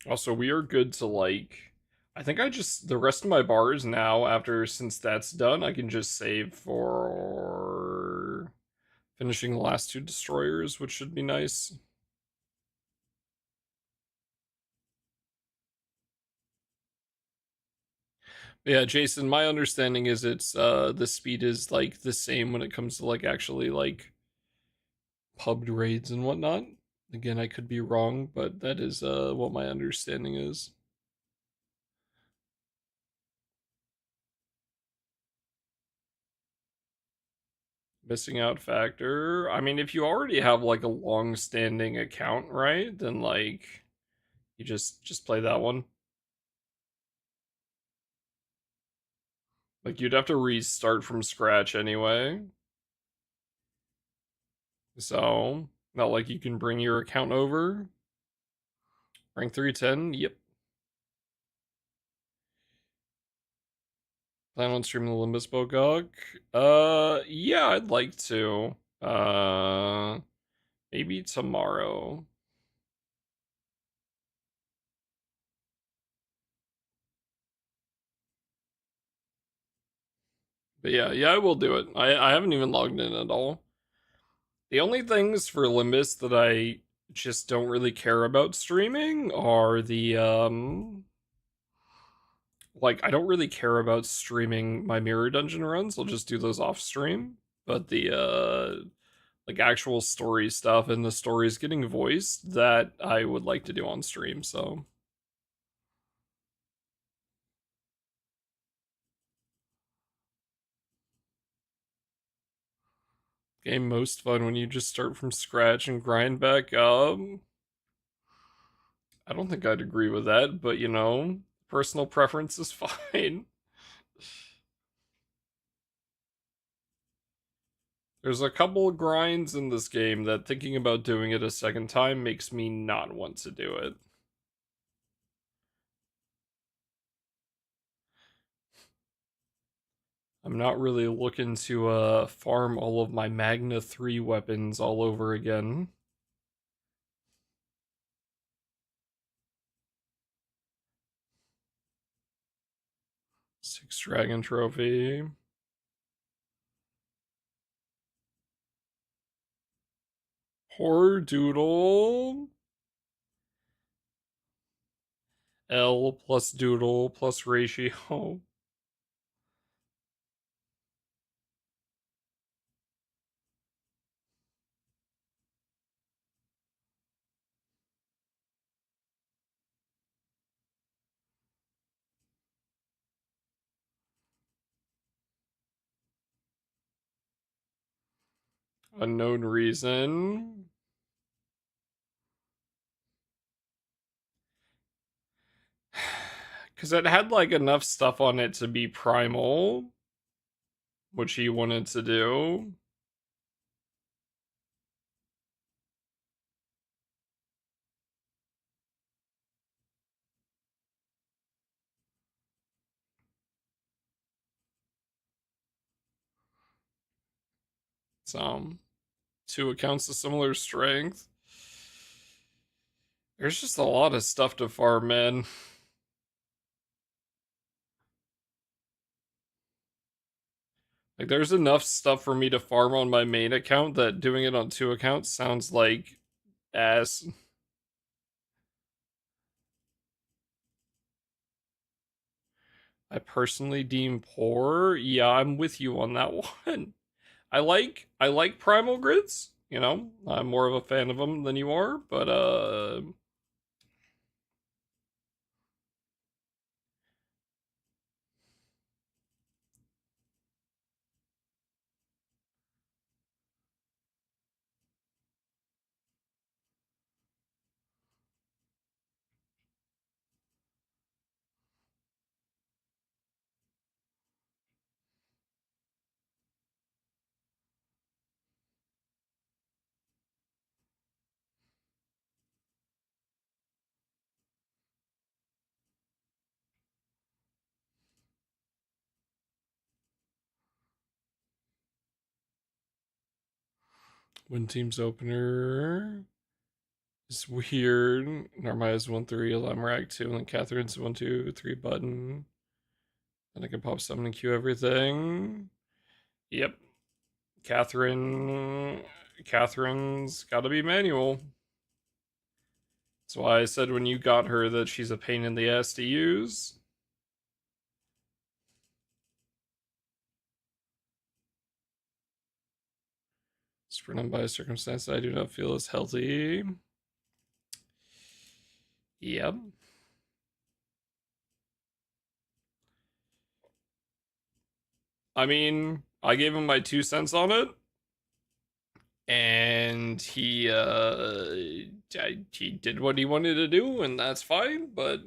Also, we are good to like. I think I just the rest of my bars now. After since that's done, I can just save for finishing the last 2 destroyers, which should be nice. Yeah, Jason, my understanding is it's the speed is like the same when it comes to like actually like pubbed raids and whatnot. Again, I could be wrong, but that is what my understanding is. Missing out factor. I mean, if you already have like a long-standing account, right? Then like you just play that one. Like you'd have to restart from scratch anyway. So, not like you can bring your account over. Rank 310. Yep. Plan on streaming the Limbus Bogog? Yeah, I'd like to. Maybe tomorrow. But yeah, I will do it. I haven't even logged in at all. The only things for Limbus that I just don't really care about streaming are the like I don't really care about streaming my mirror dungeon runs. I'll just do those off stream. But the like actual story stuff and the stories getting voiced that I would like to do on stream, so game most fun when you just start from scratch and grind back up. I don't think I'd agree with that, but personal preference is fine. There's a couple grinds in this game that thinking about doing it a second time makes me not want to do it. I'm not really looking to farm all of my Magna 3 weapons all over again. 6 dragon trophy. Horror doodle. L plus doodle plus ratio. Unknown reason. Because it had like enough stuff on it to be primal, which he wanted to do. So, two accounts of similar strength. There's just a lot of stuff to farm, man. Like, there's enough stuff for me to farm on my main account that doing it on two accounts sounds like ass. I personally deem poor. Yeah, I'm with you on that one. I like primal grids. You know, I'm more of a fan of them than you are, but when team's opener is weird. Narmaya's 1-3, Lamrack 2, and then Catherine's 1-2-3 button. Then I can pop summon and queue everything. Yep. Catherine's gotta be manual. That's why I said when you got her that she's a pain in the ass to use. Sprint by a circumstance I do not feel as healthy. Yep. I mean, I gave him my 2 cents on it, and he did what he wanted to do, and that's fine. But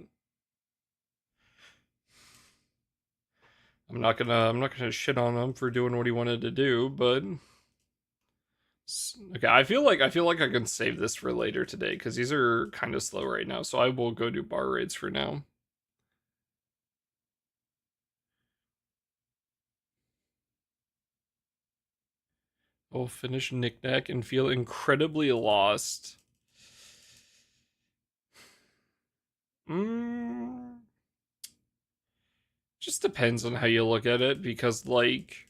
I'm not gonna shit on him for doing what he wanted to do. But okay, I feel like I can save this for later today because these are kind of slow right now. So I will go do bar raids for now. I'll finish Knickknack and feel incredibly lost. Mm, just depends on how you look at it because, like,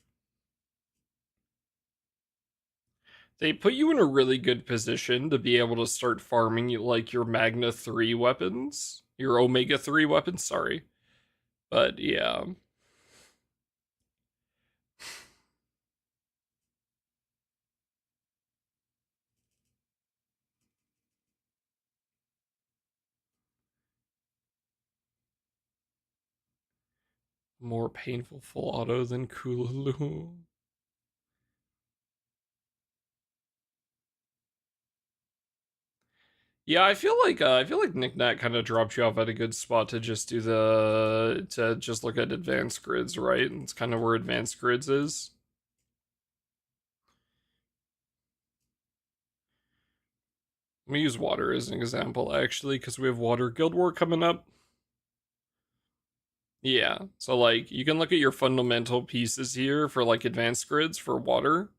they put you in a really good position to be able to start farming, like, your Magna 3 weapons, your Omega 3 weapons, sorry. But yeah. More painful full auto than Kululu. Yeah, I feel like Knickknack kind of dropped you off at a good spot to just look at advanced grids, right? It's kind of where advanced grids is. Let me use water as an example, actually, because we have Water Guild War coming up. Yeah, so like you can look at your fundamental pieces here for like advanced grids for water,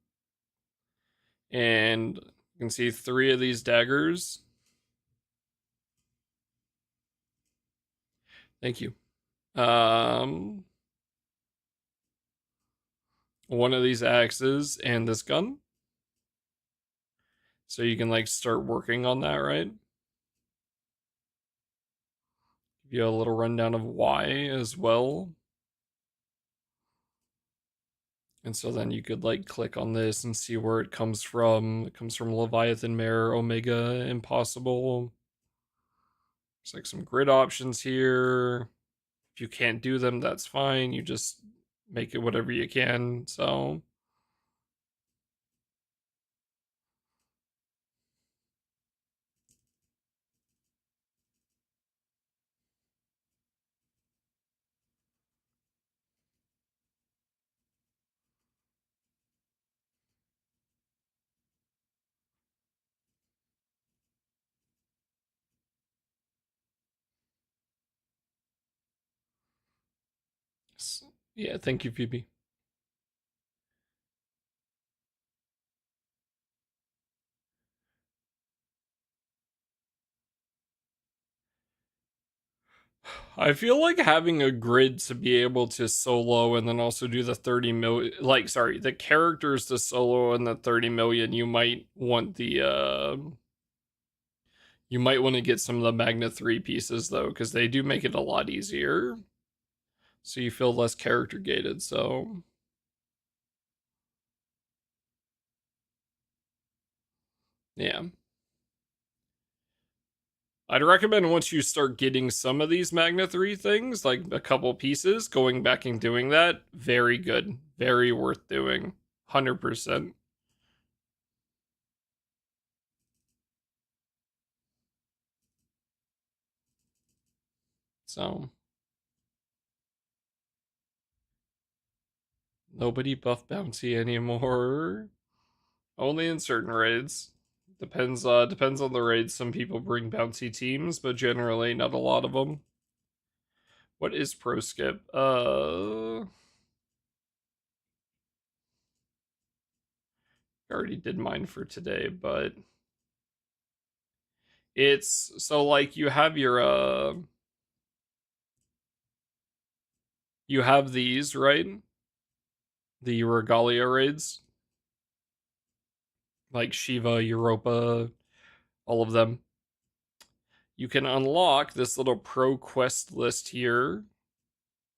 and you can see 3 of these daggers. Thank you. One of these axes and this gun. So you can like start working on that, right? Give Give you a little rundown of why as well. And so then you could like click on this and see where it comes from. It comes from Leviathan Mare, Omega, Impossible. There's like some grid options here. If you can't do them, that's fine. You just make it whatever you can. So yeah, thank you, Phoebe. I feel like having a grid to be able to solo and then also do the 30 million, like, sorry, the characters to solo and the 30 million, you might want you might want to get some of the Magna 3 pieces though, because they do make it a lot easier. So you feel less character gated, so. Yeah. I'd recommend once you start getting some of these Magna 3 things, like a couple pieces, going back and doing that, very good. Very worth doing. 100%. So, nobody buff bounty anymore. Only in certain raids. Depends on the raids. Some people bring bouncy teams, but generally not a lot of them. What is pro skip? I already did mine for today, but it's so like you have these, right? The Regalia raids, like Shiva, Europa, all of them. You can unlock this little pro quest list here.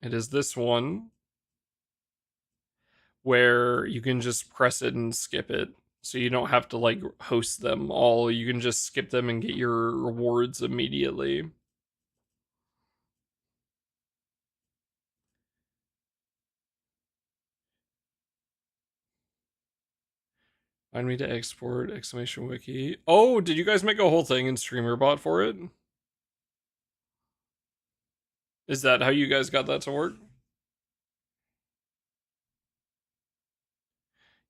It is this one where you can just press it and skip it. So you don't have to like host them all. You can just skip them and get your rewards immediately. Find me to export exclamation wiki. Oh, did you guys make a whole thing in StreamerBot for it? Is that how you guys got that to work?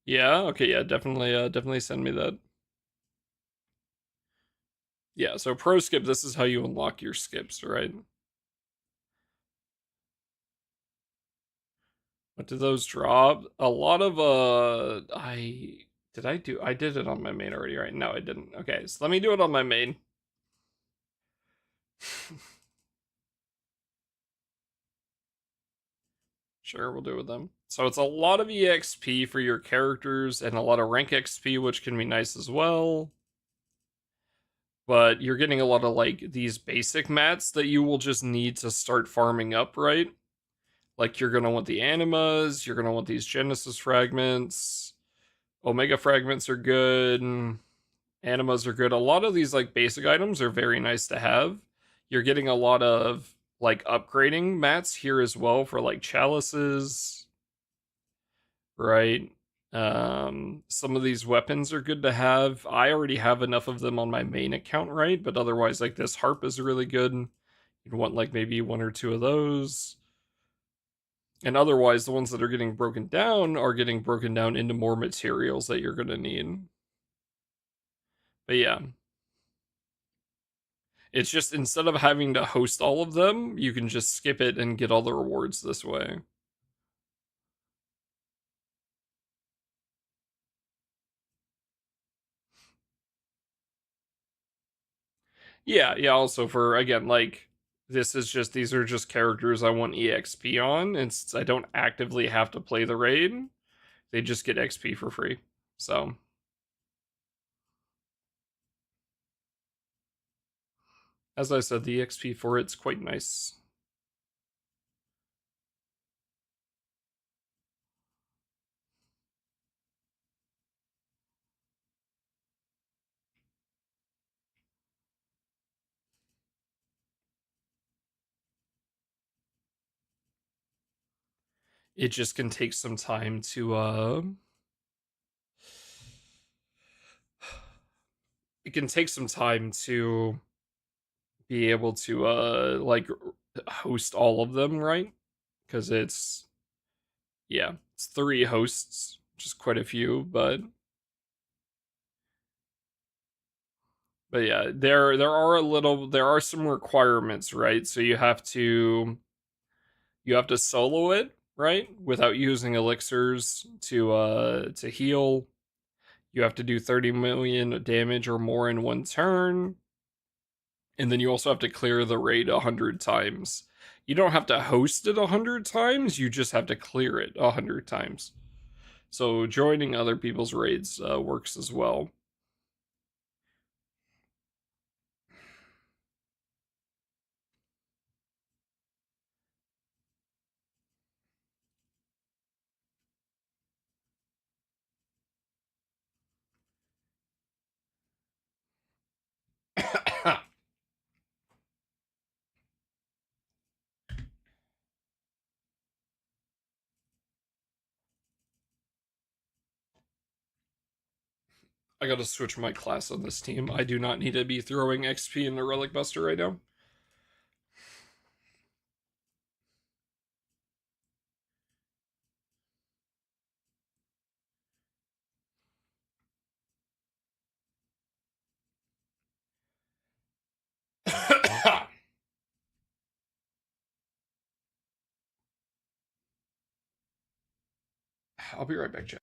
Yeah, okay, yeah, definitely send me that. Yeah, so pro skip, this is how you unlock your skips, right? What did those drop? A lot of I did it on my main already, right? No, I didn't. Okay, so let me do it on my main. Sure, we'll do it with them. So it's a lot of EXP for your characters and a lot of rank XP, which can be nice as well. But you're getting a lot of like these basic mats that you will just need to start farming up, right? Like you're gonna want the animas, you're gonna want these Genesis fragments, Omega fragments are good, animas are good. A lot of these like basic items are very nice to have. You're getting a lot of like upgrading mats here as well for like chalices, right? Some of these weapons are good to have. I already have enough of them on my main account, right? But otherwise, like this harp is really good. You'd want like maybe one or two of those. And otherwise, the ones that are getting broken down are getting broken down into more materials that you're gonna need. But yeah. It's just instead of having to host all of them, you can just skip it and get all the rewards this way. Yeah, yeah, also for again, like these are just characters I want EXP on, and since I don't actively have to play the raid, they just get XP for free. So As I said, the XP for it's quite nice. It just can take some time to it can take some time to be able to like host all of them, right? Because it's yeah, it's 3 hosts, which is quite a few, but yeah, there are some requirements, right? So you have to solo it, right? Without using elixirs to heal. You have to do 30 million damage or more in one turn. And then you also have to clear the raid 100 times. You don't have to host it 100 times, you just have to clear it 100 times. So joining other people's raids works as well. I gotta switch my class on this team. I do not need to be throwing XP in the Relic Buster right now. I'll be right back, chat.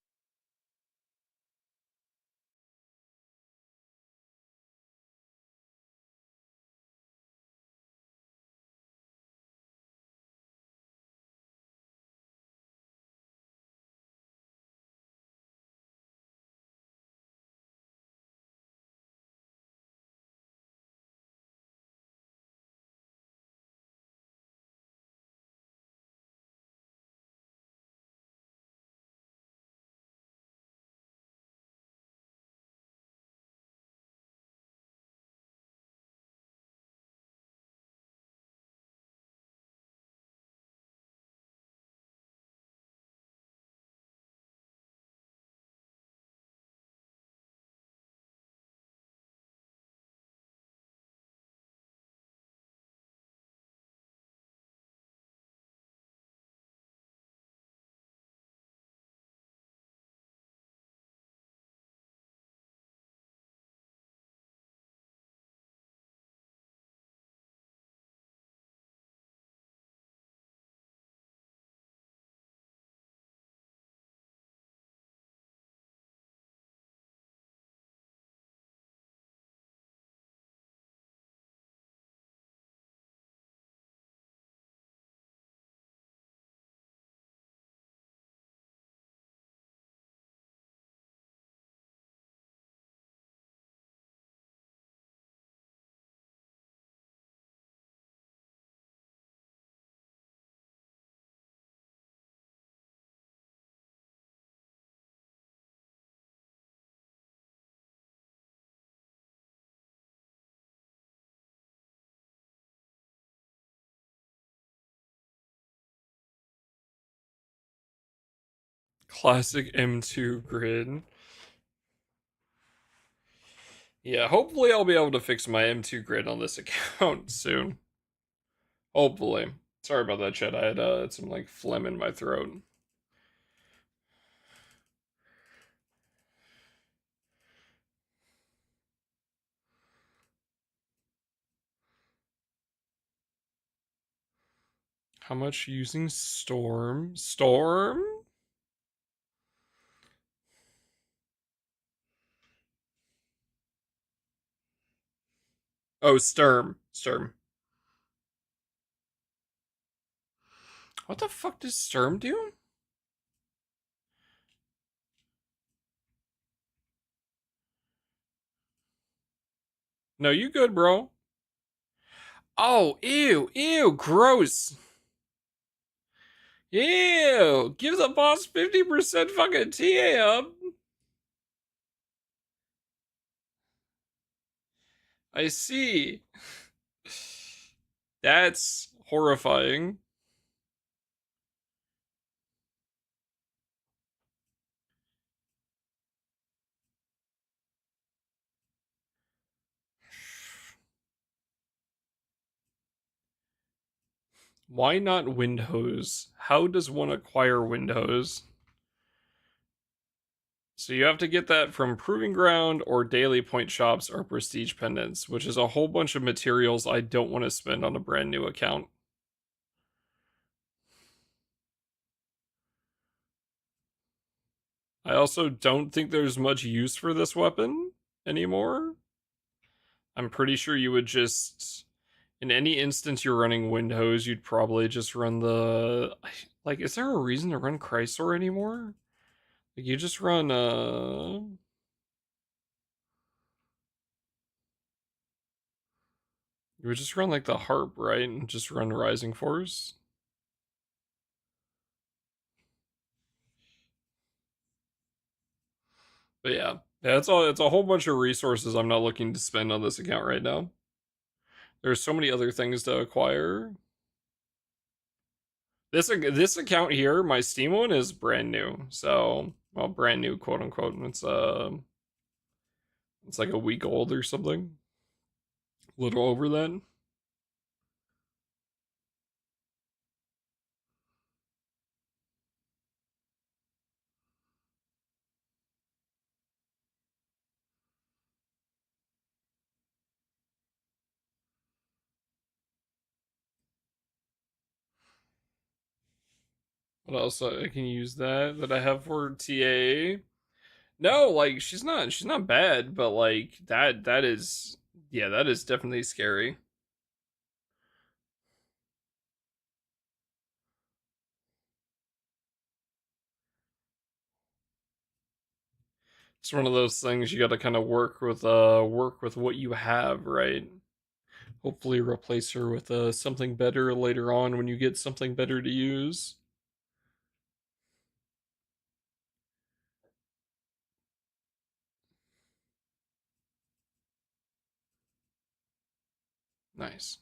Classic M2 grid. Yeah, hopefully I'll be able to fix my M2 grid on this account soon. Hopefully. Sorry about that, chat. I had some like phlegm in my throat. How much using Storm? Storm? Oh, Sturm. Sturm. What the fuck does Sturm do? No, you good, bro. Oh, ew, ew, gross. Ew, give the boss 50% fucking TA up. I see. That's horrifying. Why not Windhose? How does one acquire Windhose? So you have to get that from Proving Ground or Daily Point Shops or Prestige Pendants, which is a whole bunch of materials I don't want to spend on a brand new account. I also don't think there's much use for this weapon anymore. I'm pretty sure you would just, in any instance you're running Windhose, you'd probably just run the, like, is there a reason to run Chrysor anymore? Like, you just run, you would just run, like, the Harp, right? And just run Rising Force? But yeah, it's a whole bunch of resources I'm not looking to spend on this account right now. There's so many other things to acquire. This account here, my Steam one, is brand new. So, well, brand new, quote unquote. It's like a week old or something. A little over that. What else I can use that I have for TA? No, like she's not bad, but like that is, yeah, that is definitely scary. It's one of those things you got to kind of work with what you have, right? Hopefully replace her with something better later on when you get something better to use. Nice.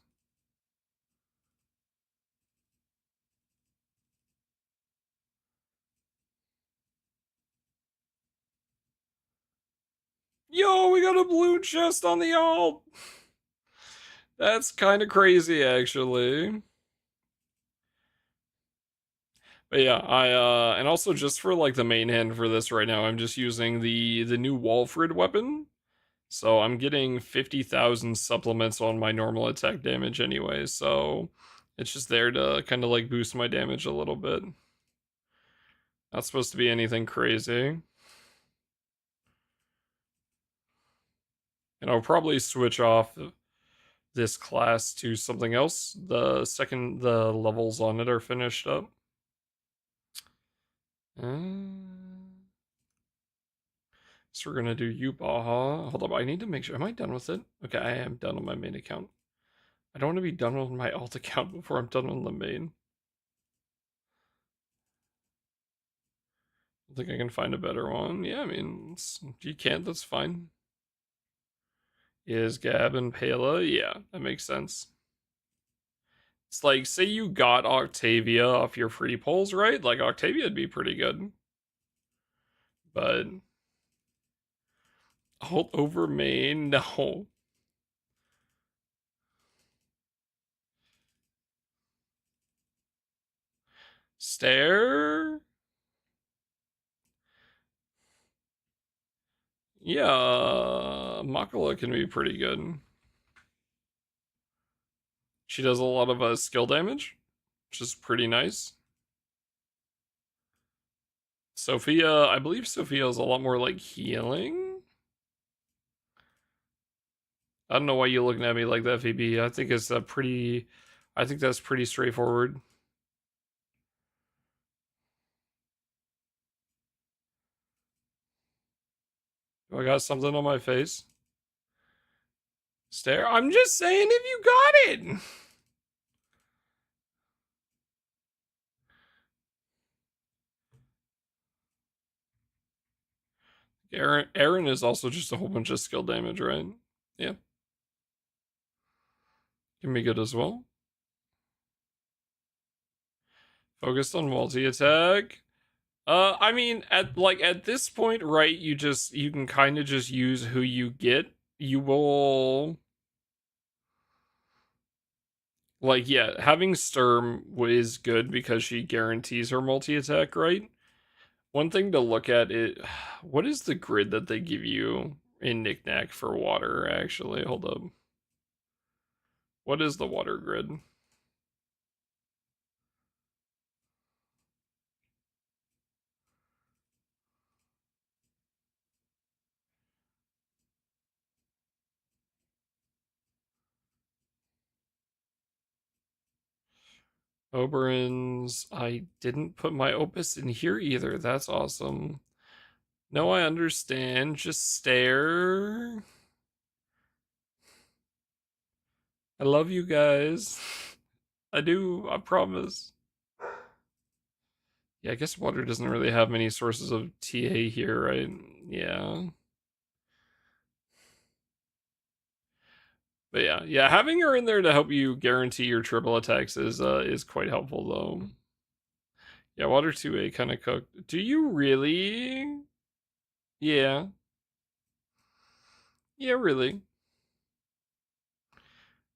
Yo, we got a blue chest on the alt. That's kind of crazy, actually. But yeah, I and also just for like the main hand for this right now, I'm just using the new Walfrid weapon. So I'm getting 50,000 supplements on my normal attack damage anyway, so it's just there to kind of like boost my damage a little bit. Not supposed to be anything crazy. And I'll probably switch off this class to something else the second the levels on it are finished up. So we're gonna do Yubaha. Hold up, I need to make sure. Am I done with it? Okay, I am done on my main account. I don't want to be done with my alt account before I'm done on the main. I think I can find a better one. Yeah, I mean, if you can't, that's fine. Is Gab and Pela? Yeah, that makes sense. It's like, say you got Octavia off your free polls, right? Like, Octavia would be pretty good. But alt over main, no. Stare? Yeah, Makala can be pretty good. She does a lot of skill damage, which is pretty nice. Sophia, I believe Sophia is a lot more like healing. I don't know why you're looking at me like that, VB. I think that's pretty straightforward. Do I got something on my face? Stare. I'm just saying if you got it. Aaron is also just a whole bunch of skill damage, right? Yeah. Can be good as well. Focused on multi attack. I mean, at this point, right? You can kind of just use who you get. You will yeah, having Sturm is good because she guarantees her multi attack, right? One thing to look at is what is the grid that they give you in Knickknack for water? Actually, hold up. What is the water grid? Oberyn's. I didn't put my opus in here either. That's awesome. No, I understand. Just stare. I love you guys. I do. I promise. Yeah, I guess water doesn't really have many sources of TA here, right? Yeah. But yeah, having her in there to help you guarantee your triple attacks is quite helpful though. Yeah, water 2A kind of cooked. Do you really? Yeah. Yeah, really.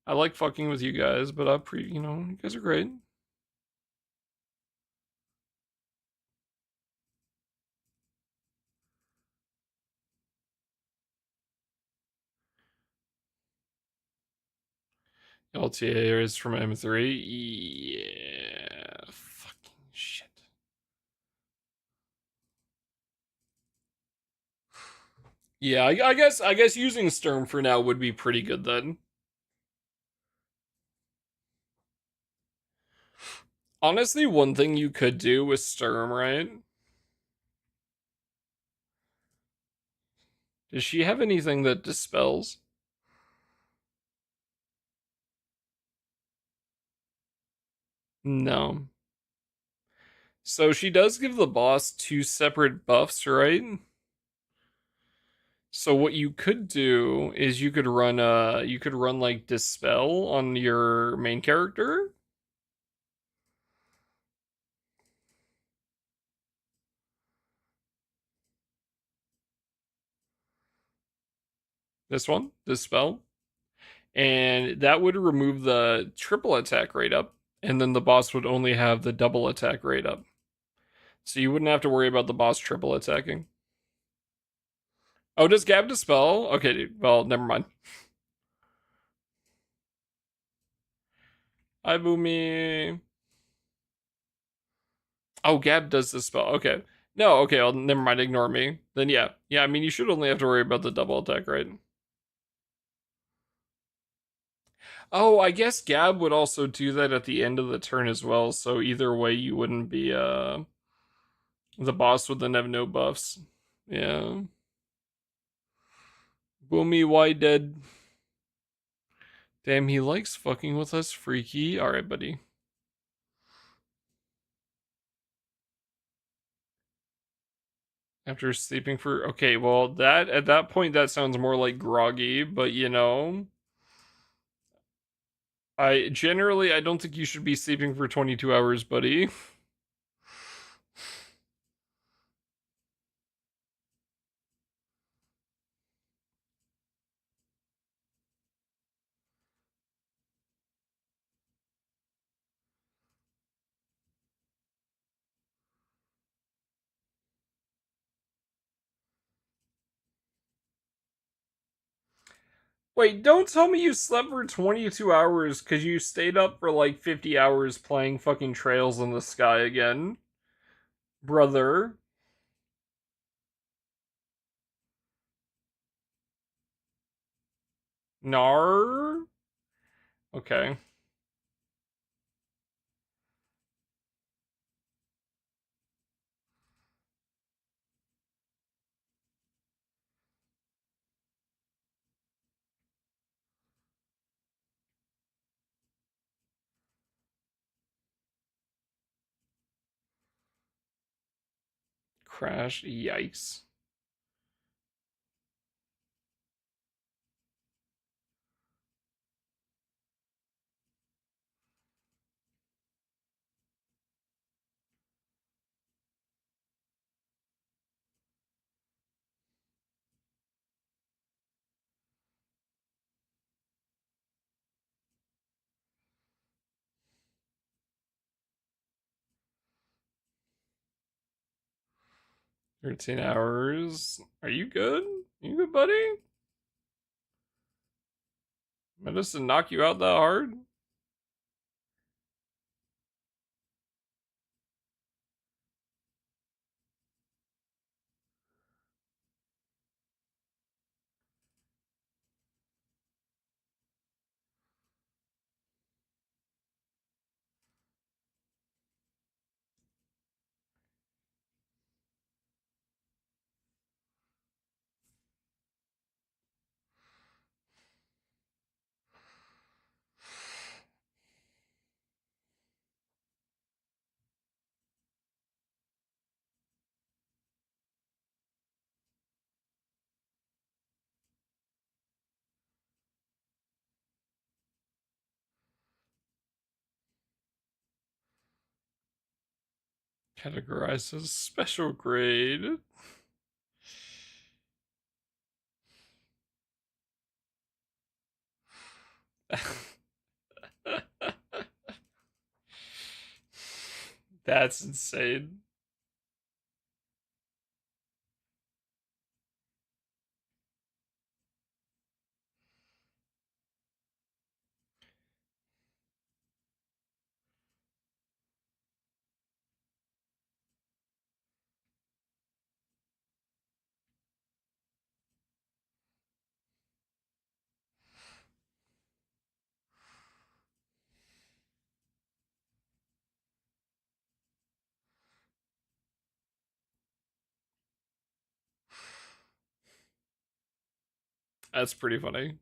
I like fucking with you guys, but you guys are great. LTA is from M3. Yeah. Fucking shit. Yeah, I guess using Sturm for now would be pretty good then. Honestly, one thing you could do with Sturm, right? Does she have anything that dispels? No. So she does give the boss two separate buffs, right? So what you could do is you could run like dispel on your main character. This one, dispel. And that would remove the triple attack rate up, and then the boss would only have the double attack rate up. So you wouldn't have to worry about the boss triple attacking. Oh, does Gab dispel? Okay, dude. Well, never mind. Hi, Boomy. Oh, Gab does dispel. Okay. No, okay. Well, never mind. Ignore me. Then yeah, yeah. I mean, you should only have to worry about the double attack, right? Oh, I guess Gab would also do that at the end of the turn as well. So either way, you wouldn't be the boss would then have no buffs. Yeah. Boomy, why dead? Damn, he likes fucking with us, freaky. All right, buddy. After sleeping for okay, well that at that point that sounds more like groggy, but I don't think you should be sleeping for 22 hours, buddy. Wait, don't tell me you slept for 22 hours because you stayed up for like 50 hours playing fucking Trails in the Sky again. Brother. Nar? Okay. crashed. Yikes. $13 hours. Are you good? You good, buddy? Medicine knock you out that hard? Categorized as special grade. That's insane. That's pretty funny.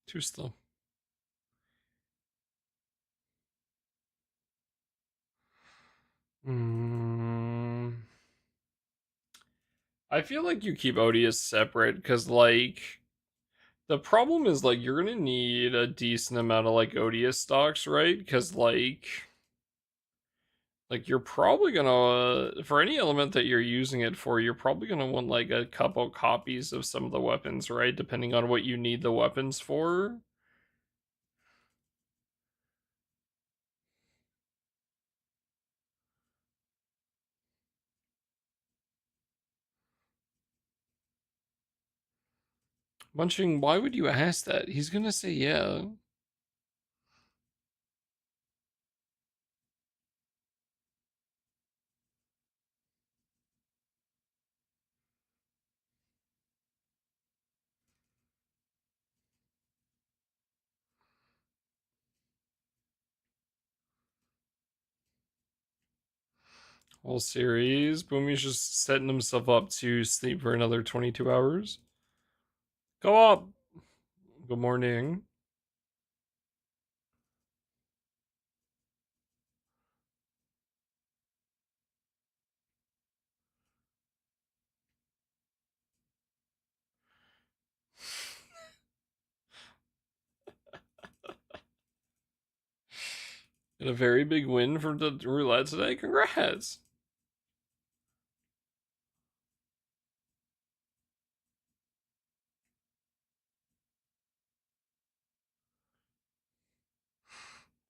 Too slow. Mm, I feel like you keep Odious separate because, like, the problem is, like, you're gonna need a decent amount of, like, Odious stocks, right? Because, like you're probably gonna, for any element that you're using it for, you're probably gonna want, like, a couple copies of some of the weapons, right? Depending on what you need the weapons for. Munching, why would you ask that? He's gonna say yeah. Whole series. Boomy's just setting himself up to sleep for another 22 hours. Go up. Good morning. And a very big win for the roulette today. Congrats.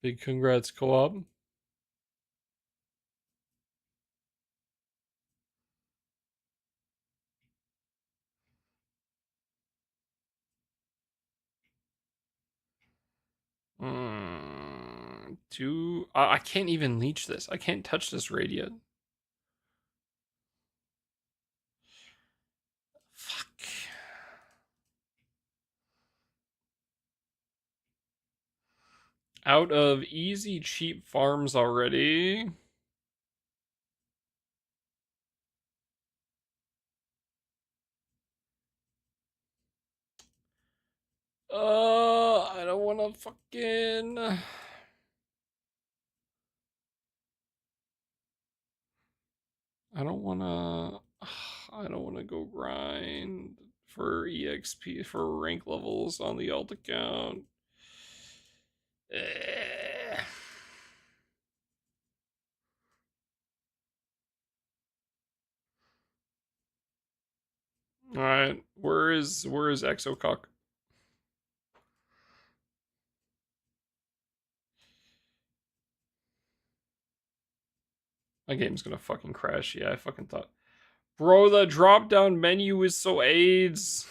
Big congrats, co-op. I can't even leech this. I can't touch this raid yet. Out of easy, cheap farms already. I don't want to fucking. I don't want to. I don't want to go grind for EXP for rank levels on the alt account. Eh. All right, where is Exocock? My game's gonna fucking crash. Yeah, I fucking thought. Bro, the drop down menu is so AIDS.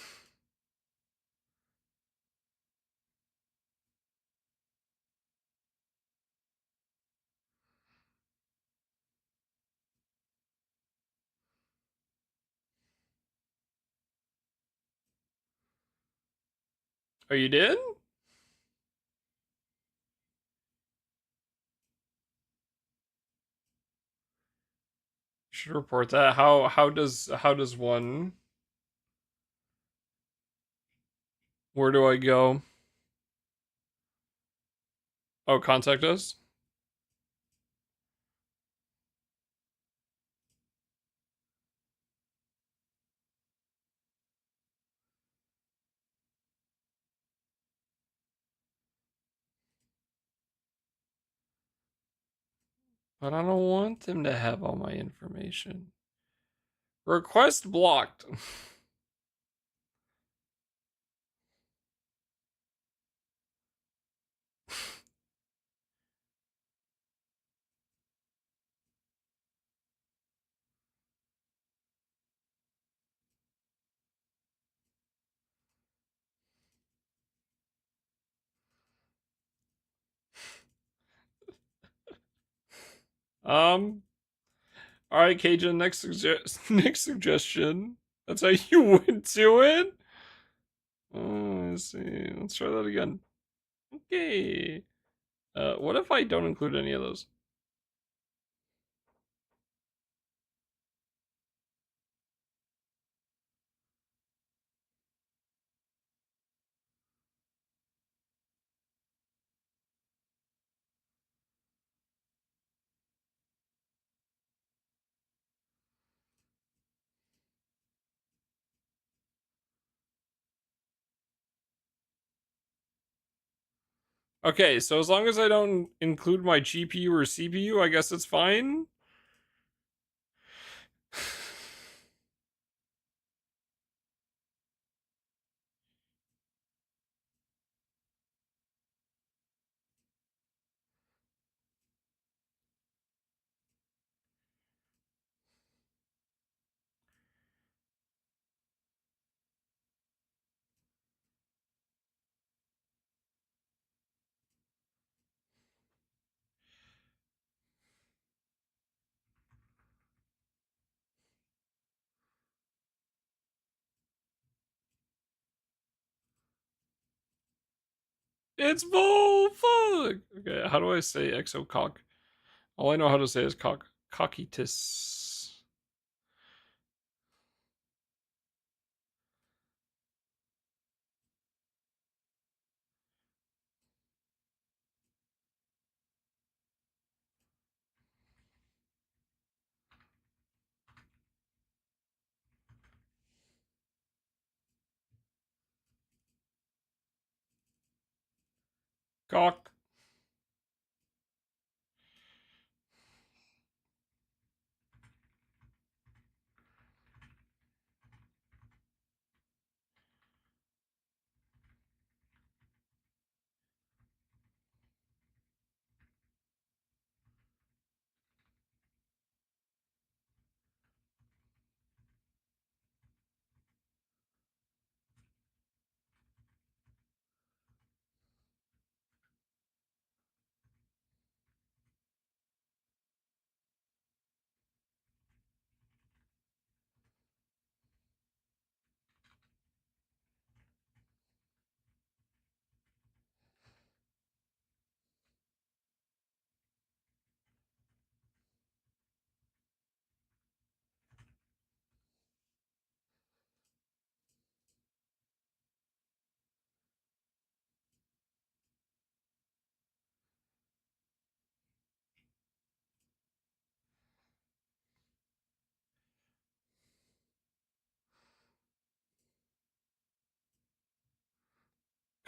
Oh, you did? Should report that. How does one? Where do I go? Oh, contact us. But I don't want them to have all my information. Request blocked. Um. All right, Cajun. Next suggestion. That's how you would do it. Oh, let's see. Let's try that again. Okay. What if I don't include any of those? Okay, so as long as I don't include my GPU or CPU, I guess it's fine. It's bull fuck. Okay, how do I say exocock? All I know how to say is cockitis. Cock.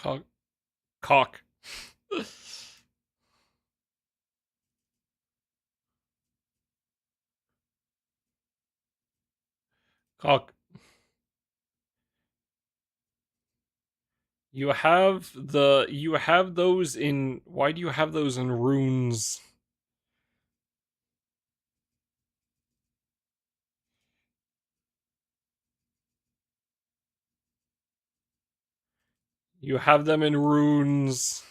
Cock. Cock. Cock. You have those in, why do you have those in runes? You have them in runes.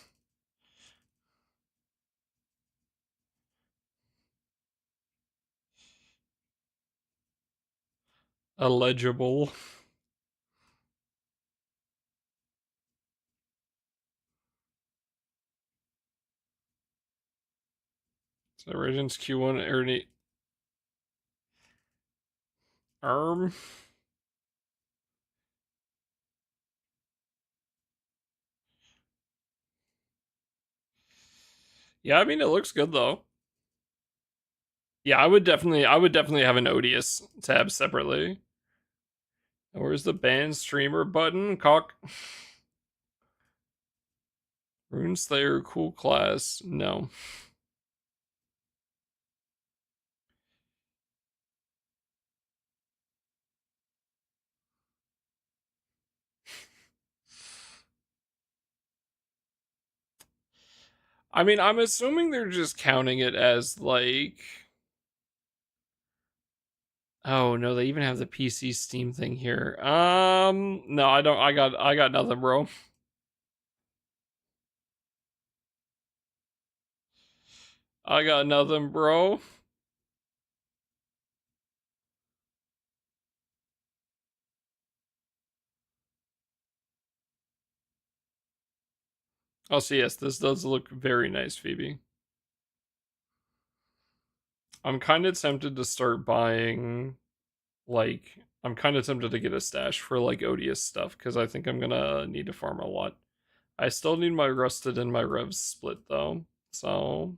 Illegible. So Regent's Q1 Ernie. Arm. Yeah, I mean it looks good though. Yeah, I would definitely have an Odious tab separately. Where's the band streamer button? Cock. Runeslayer cool class. No. I mean, I'm assuming they're just counting it as like, oh no, they even have the PC Steam thing here. No, I don't. I got nothing, bro. I got nothing, bro. Oh, so yes, this does look very nice, Phoebe. I'm kind of tempted to start buying, like, I'm kind of tempted to get a stash for like Odious stuff because I think I'm gonna need to farm a lot. I still need my Rusted and my Revs split though, so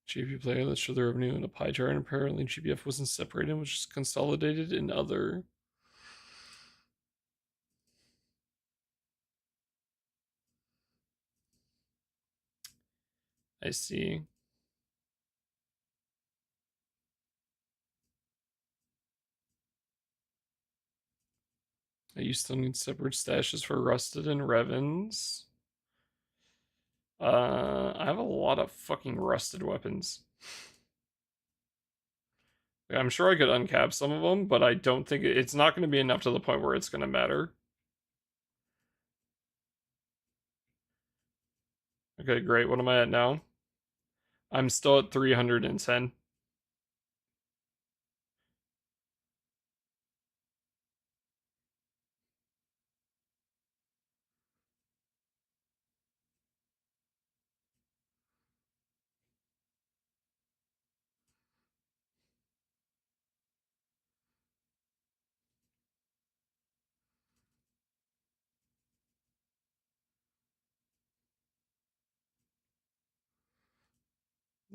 GP player that showed the revenue in a pie chart, and apparently GPF wasn't separated, which is consolidated in other. I see. You still need separate stashes for Rusted and Revens. I have a lot of fucking Rusted weapons. I'm sure I could uncap some of them, but I don't think it's not going to be enough to the point where it's going to matter. Okay, great. What am I at now? I'm still at 310.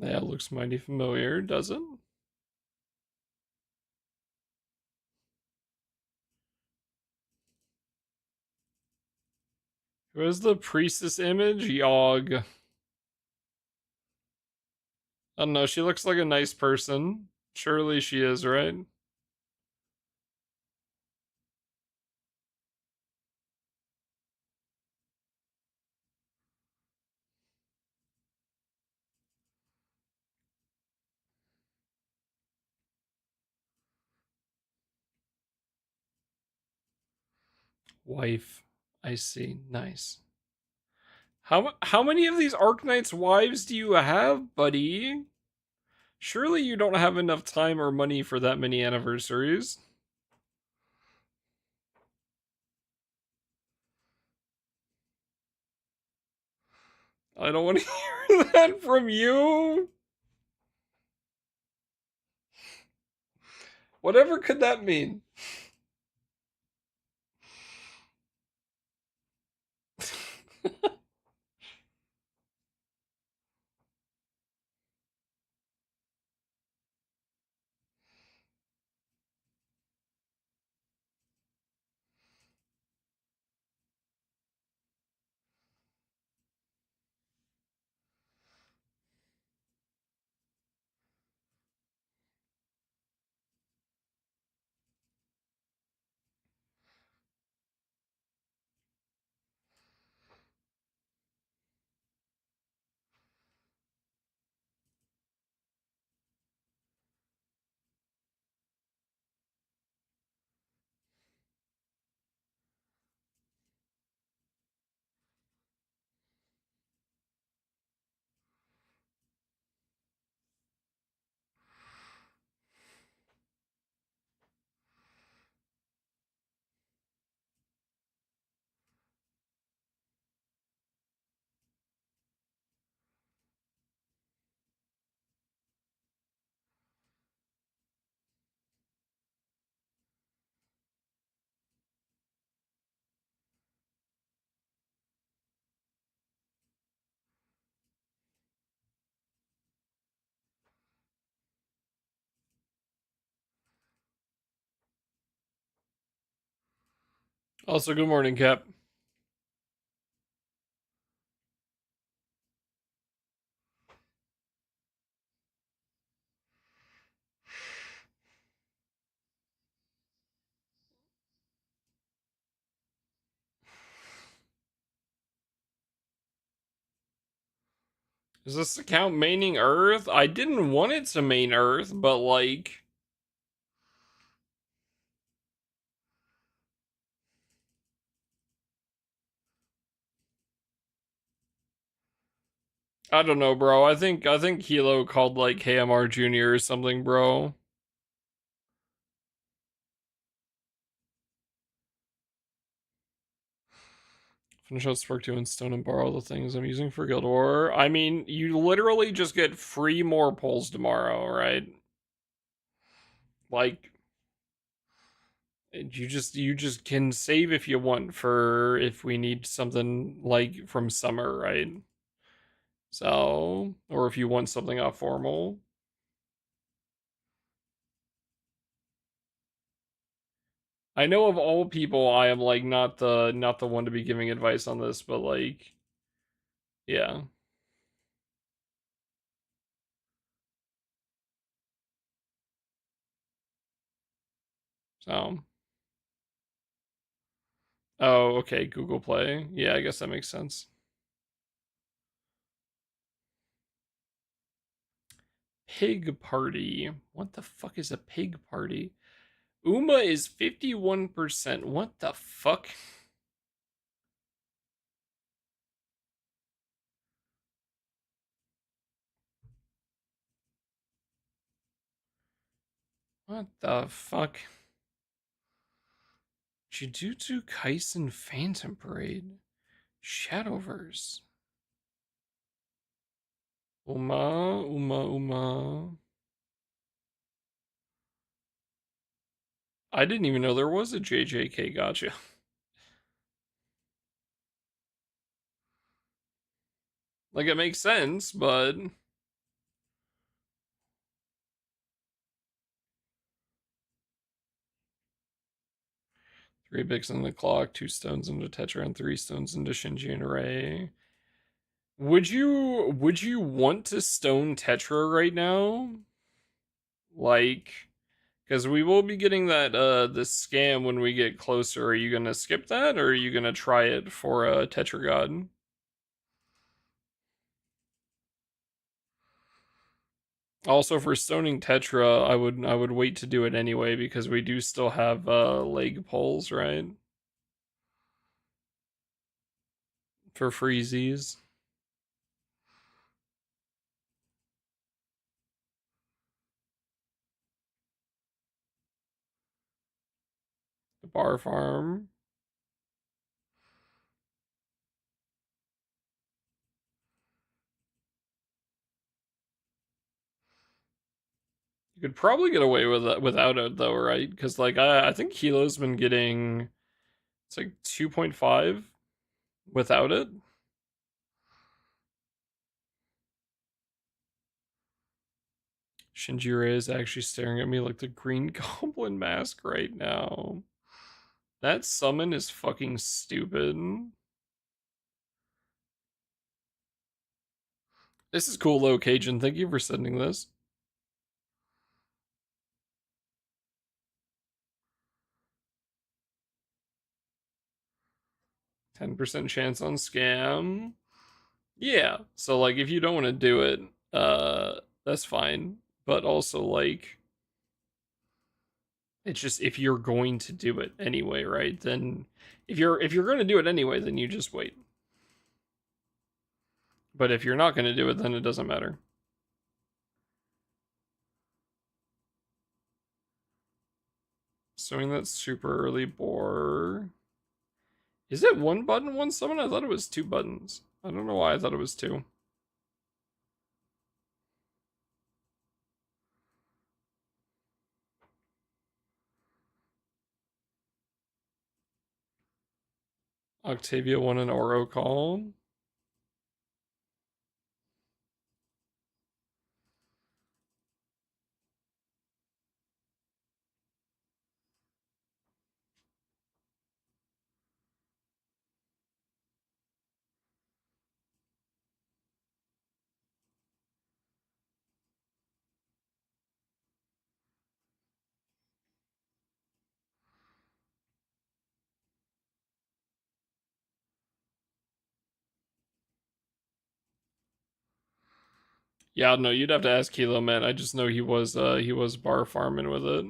Yeah, it looks mighty familiar, does it? Who is the priestess image? Yogg. I don't know, she looks like a nice person. Surely she is, right? Wife. I see. Nice. How many of these Arknights wives do you have, buddy? Surely you don't have enough time or money for that many anniversaries. I don't want to hear that from you. Whatever could that mean? Also, good morning, Cap. Is this account maining Earth? I didn't want it to main Earth, but like, I don't know, bro. I think Hilo called like KMR Junior or something, bro. Finish out Spark 2 and Stone and borrow the things I'm using for Guild War. I mean, you literally just get free more pulls tomorrow, right? Like, you just can save if you want for if we need something like from summer, right? So, or if you want something off formal. I know of all people, I am like not the one to be giving advice on this, but like, yeah. So, oh, okay, Google Play. Yeah, I guess that makes sense. Pig party. What the fuck is a pig party? Uma is 51%. What the fuck? What the fuck? Jujutsu Kaisen Phantom Parade. Shadowverse. Uma. I didn't even know there was a JJK gotcha. Like, it makes sense, but. Three bigs in the clock, two stones into Tetra, and three stones into Shinji and Ray. Would you want to stone Tetra right now? Like, because we will be getting that the scam when we get closer. Are you gonna skip that, or are you gonna try it for Tetra God? Also, for stoning Tetra, I would wait to do it anyway because we do still have leg pulls, right? For freezies. The bar farm. You could probably get away with that without it though, right? Because like I think Kilo's been getting it's like 2.5 without it. Shinjire is actually staring at me like the Green Goblin mask right now. That summon is fucking stupid. This is cool, though, Cajun. Thank you for sending this. 10% chance on scam. Yeah. So like if you don't want to do it, that's fine. But also like it's just if you're going to do it anyway, right? Then if you're going to do it anyway, then you just wait. But if you're not going to do it, then it doesn't matter. Assuming that's super early bore. Is it one button, one summon? I thought it was two buttons. I don't know why I thought it was two. Octavia won an Oro call. Yeah, no, you'd have to ask Kilo Man. I just know he was bar farming with it.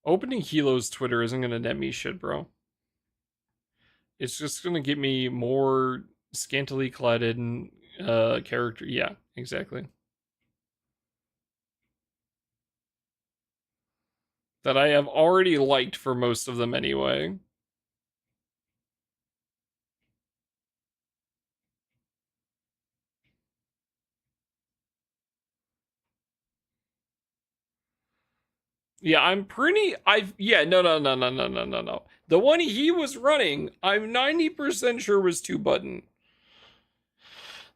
Opening Kilo's Twitter isn't gonna net me shit, bro. It's just gonna get me more scantily cladded and character. Yeah, exactly. That I have already liked for most of them anyway. Yeah, I'm pretty. I've yeah, no. The one he was running, I'm 90% sure was 2 button.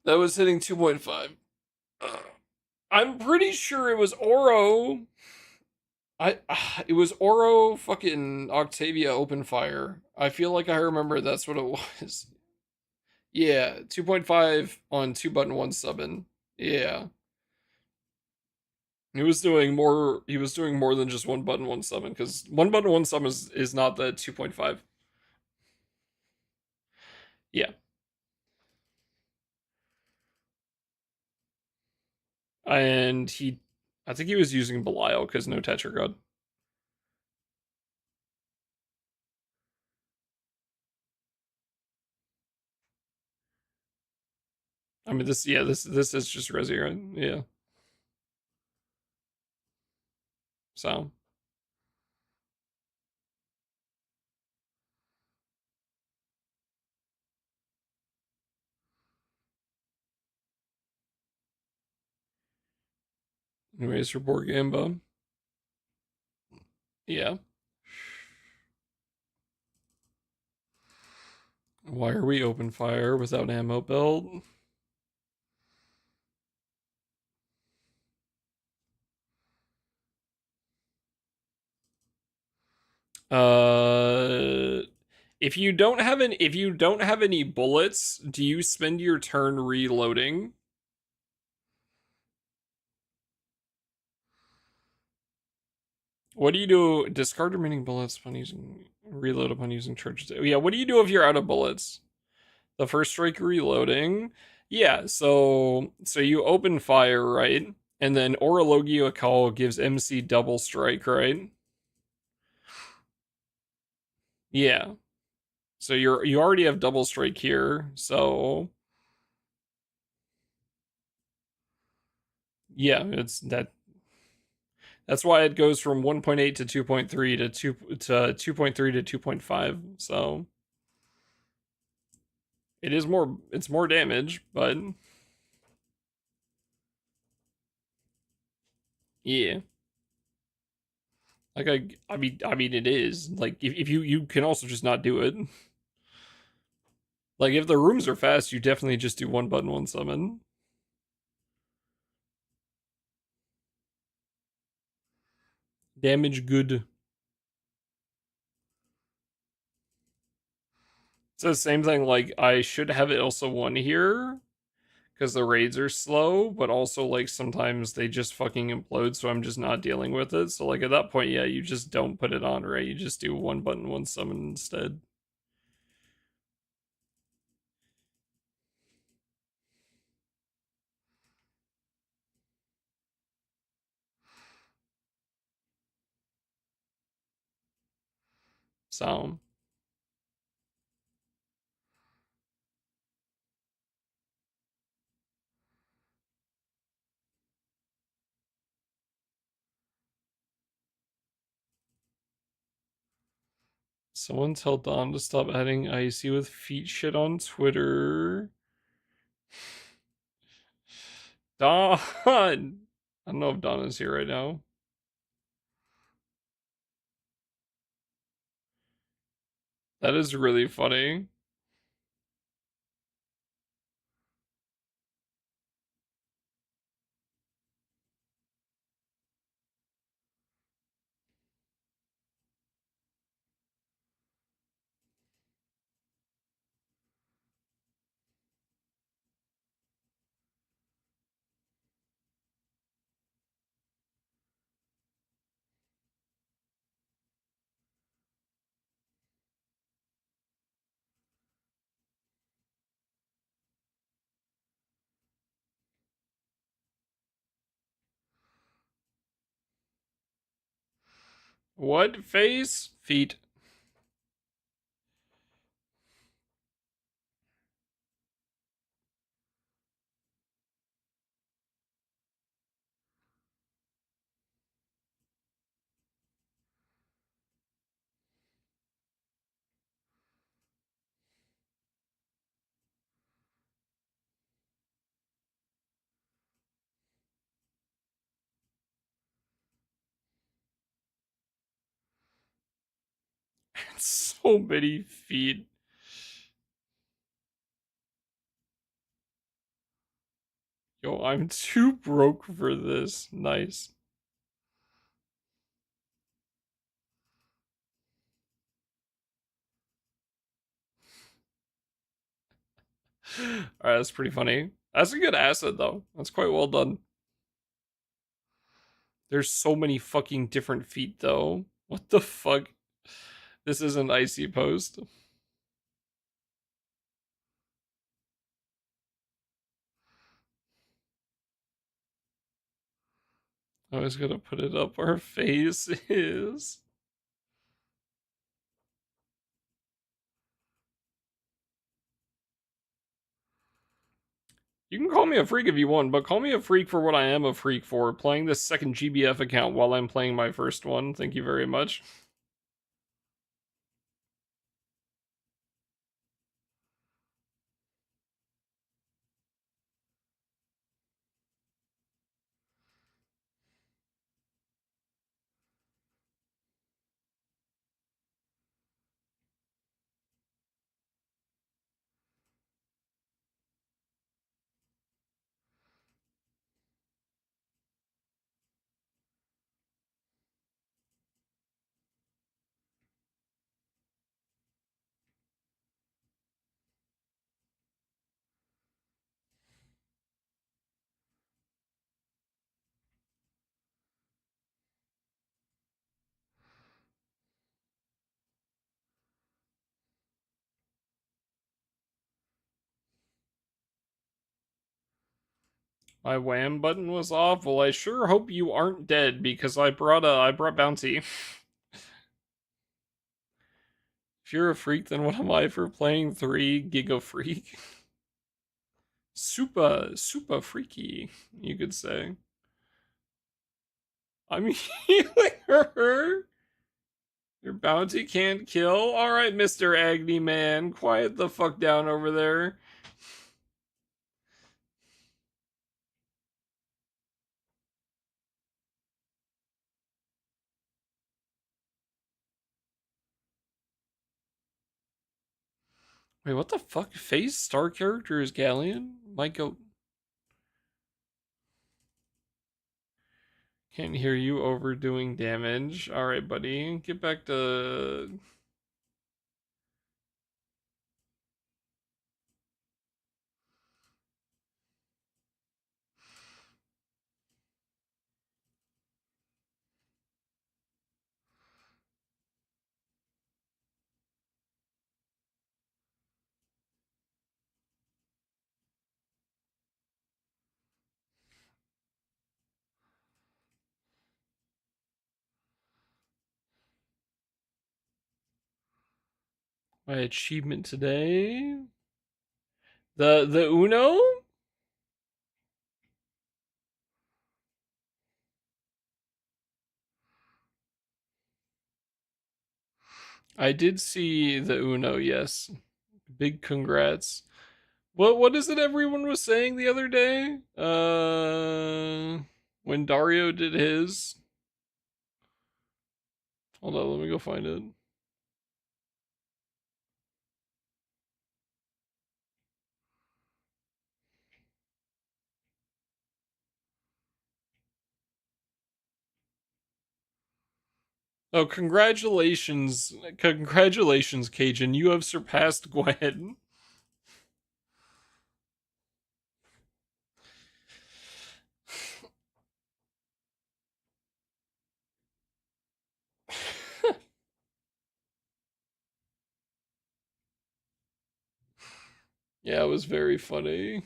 That was hitting 2.5. I'm pretty sure it was Oro. I it was Oro fucking Octavia open fire. I feel like I remember that's what it was. Yeah, 2.5 on 2 button 1 subbing. Yeah. He was doing more. He was doing more than just 1 button 1 summon because 1 button 1 summon is not the 2.5. Yeah, and I think he was using Belial because no Tetragod. I mean, this is just Resi, right? Yeah. So, anyways, for Borgamba, yeah. Why are we open fire without ammo build? Uh, if you don't have any bullets, do you spend your turn reloading? What do you do? Discard remaining bullets upon using reload upon using charges. Yeah, what do you do if you're out of bullets? The first strike reloading. Yeah, so you open fire, right? And then Orologia Call gives MC double strike, right? Yeah. So you already have double strike here. So yeah, it's that's why it goes from 1.8 to 2.3 to 2.3 to 2.5. So it's more damage, but yeah. Like I mean it is. Like if you can also just not do it. Like if the rooms are fast, you definitely just do 1 button 1 summon. Damage good. It's the same thing, like I should have it also 1 here. Because the raids are slow, but also like sometimes they just fucking implode, so I'm just not dealing with it. So like at that point, yeah, you just don't put it on, right? You just do 1 button 1 summon instead. So someone tell Don to stop adding IC with feet shit on Twitter. Don! I don't know if Don is here right now. That is really funny. What face? Feet. So many feet. Yo, I'm too broke for this. Nice. Alright, that's pretty funny. That's a good asset, though. That's quite well done. There's so many fucking different feet, though. What the fuck? This is an icy post. I was gonna put it up our faces. You can call me a freak if you want, but call me a freak for what I am a freak for, playing this second GBF account while I'm playing my first one. Thank you very much. My wham button was off. Well, I sure hope you aren't dead because I brought bounty. If you're a freak, then what am I for playing 3 Giga Freak? Super freaky, you could say. I'm healing her. Your bounty can't kill? Alright, Mr. Agni Man, quiet the fuck down over there. Wait, what the fuck? Phase star character is Galleon? My goat. Can't hear you overdoing damage. Alright, buddy. Get back to... my achievement today. The Uno? I did see the Uno, yes. Big congrats. What is it everyone was saying the other day? When Dario did his. Hold on, let me go find it. Oh, congratulations. Congratulations, Cajun. You have surpassed Gwen. Yeah, it was very funny.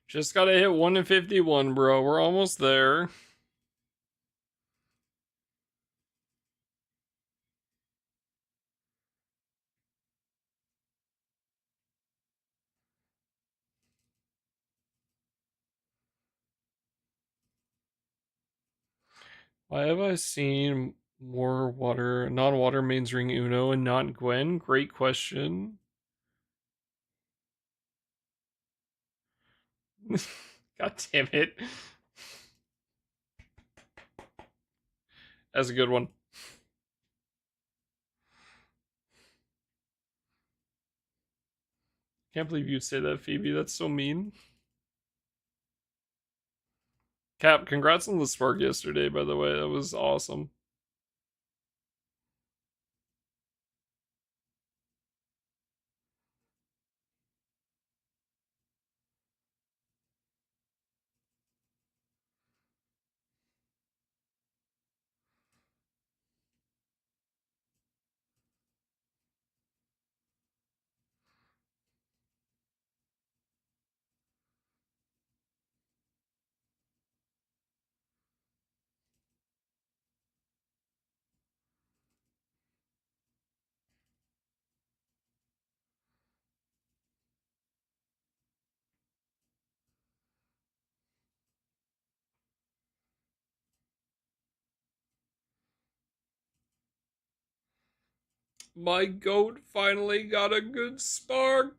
Just gotta hit 1 in 51, bro. We're almost there. Why have I seen more water, non-water mains ring Uno and not Gwen? Great question. God damn it. That's a good one. Can't believe you'd say that, Phoebe. That's so mean. Cap, congrats on the spark yesterday, by the way. That was awesome. My goat finally got a good spark.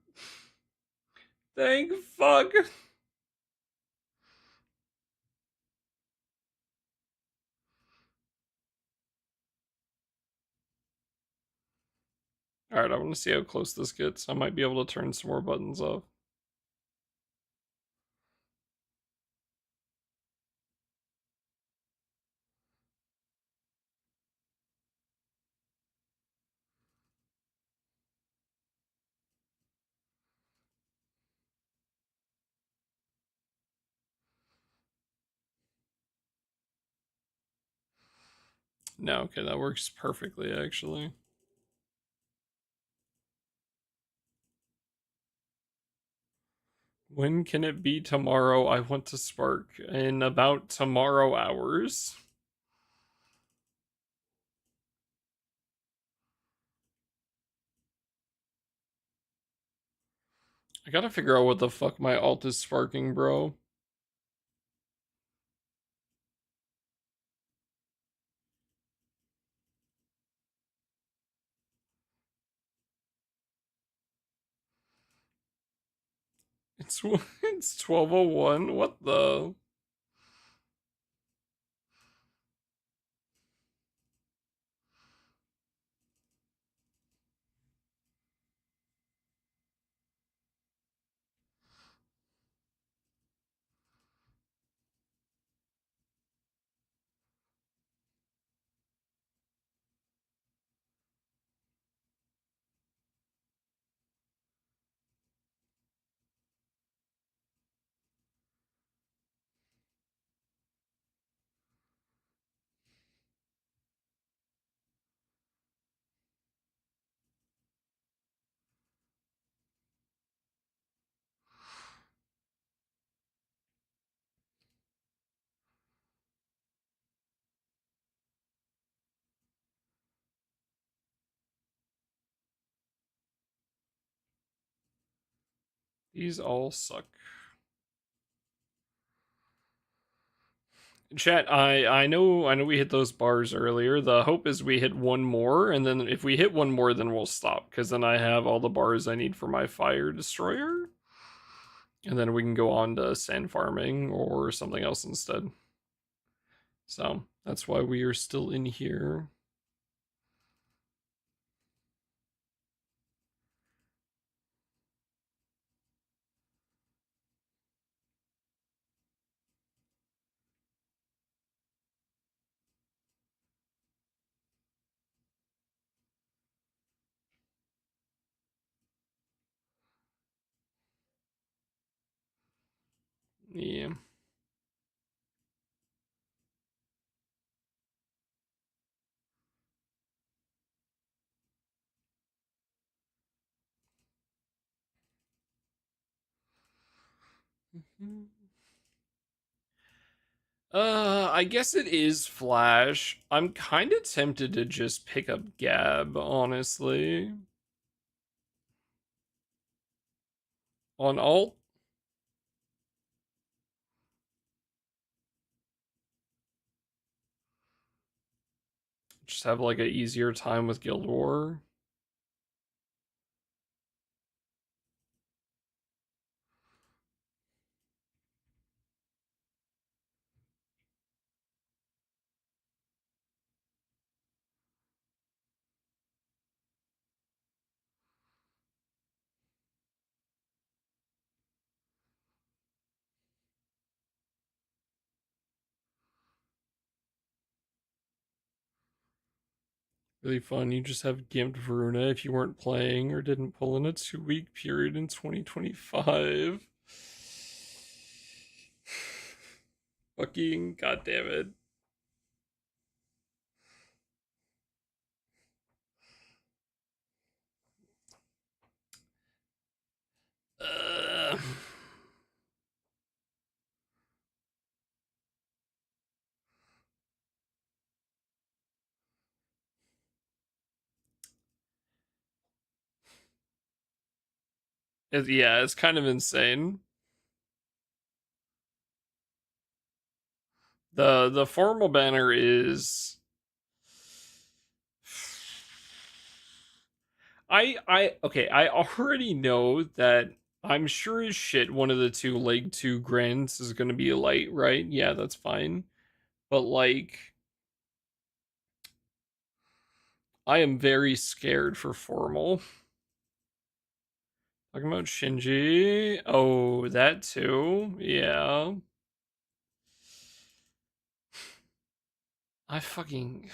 Thank fuck. Alright, I want to see how close this gets. I might be able to turn some more buttons off. No, okay, that works perfectly, actually. When can it be tomorrow? I want to spark in about tomorrow hours. I gotta figure out what the fuck my alt is sparking, bro. It's it's 12:01. What the? These all suck. Chat, I know we hit those bars earlier. The hope is we hit one more, and then if we hit one more, then we'll stop, because then I have all the bars I need for my fire destroyer. And then we can go on to sand farming or something else instead. So that's why we are still in here. Yeah. I guess it is Flash. I'm kind of tempted to just pick up Gab, honestly. On alt, just have like a easier time with Guild War. Really fun. You just have gimped Veruna if you weren't playing or didn't pull in a 2 week period in 2025. Fucking goddamn it. Uh, yeah, it's kind of insane. The formal banner is I okay, I already know that I'm sure as shit one of the two Leg 2 grants is gonna be a light, right? Yeah, that's fine. But like I am very scared for formal. Talking about Shinji. Oh, that too. Yeah. I fucking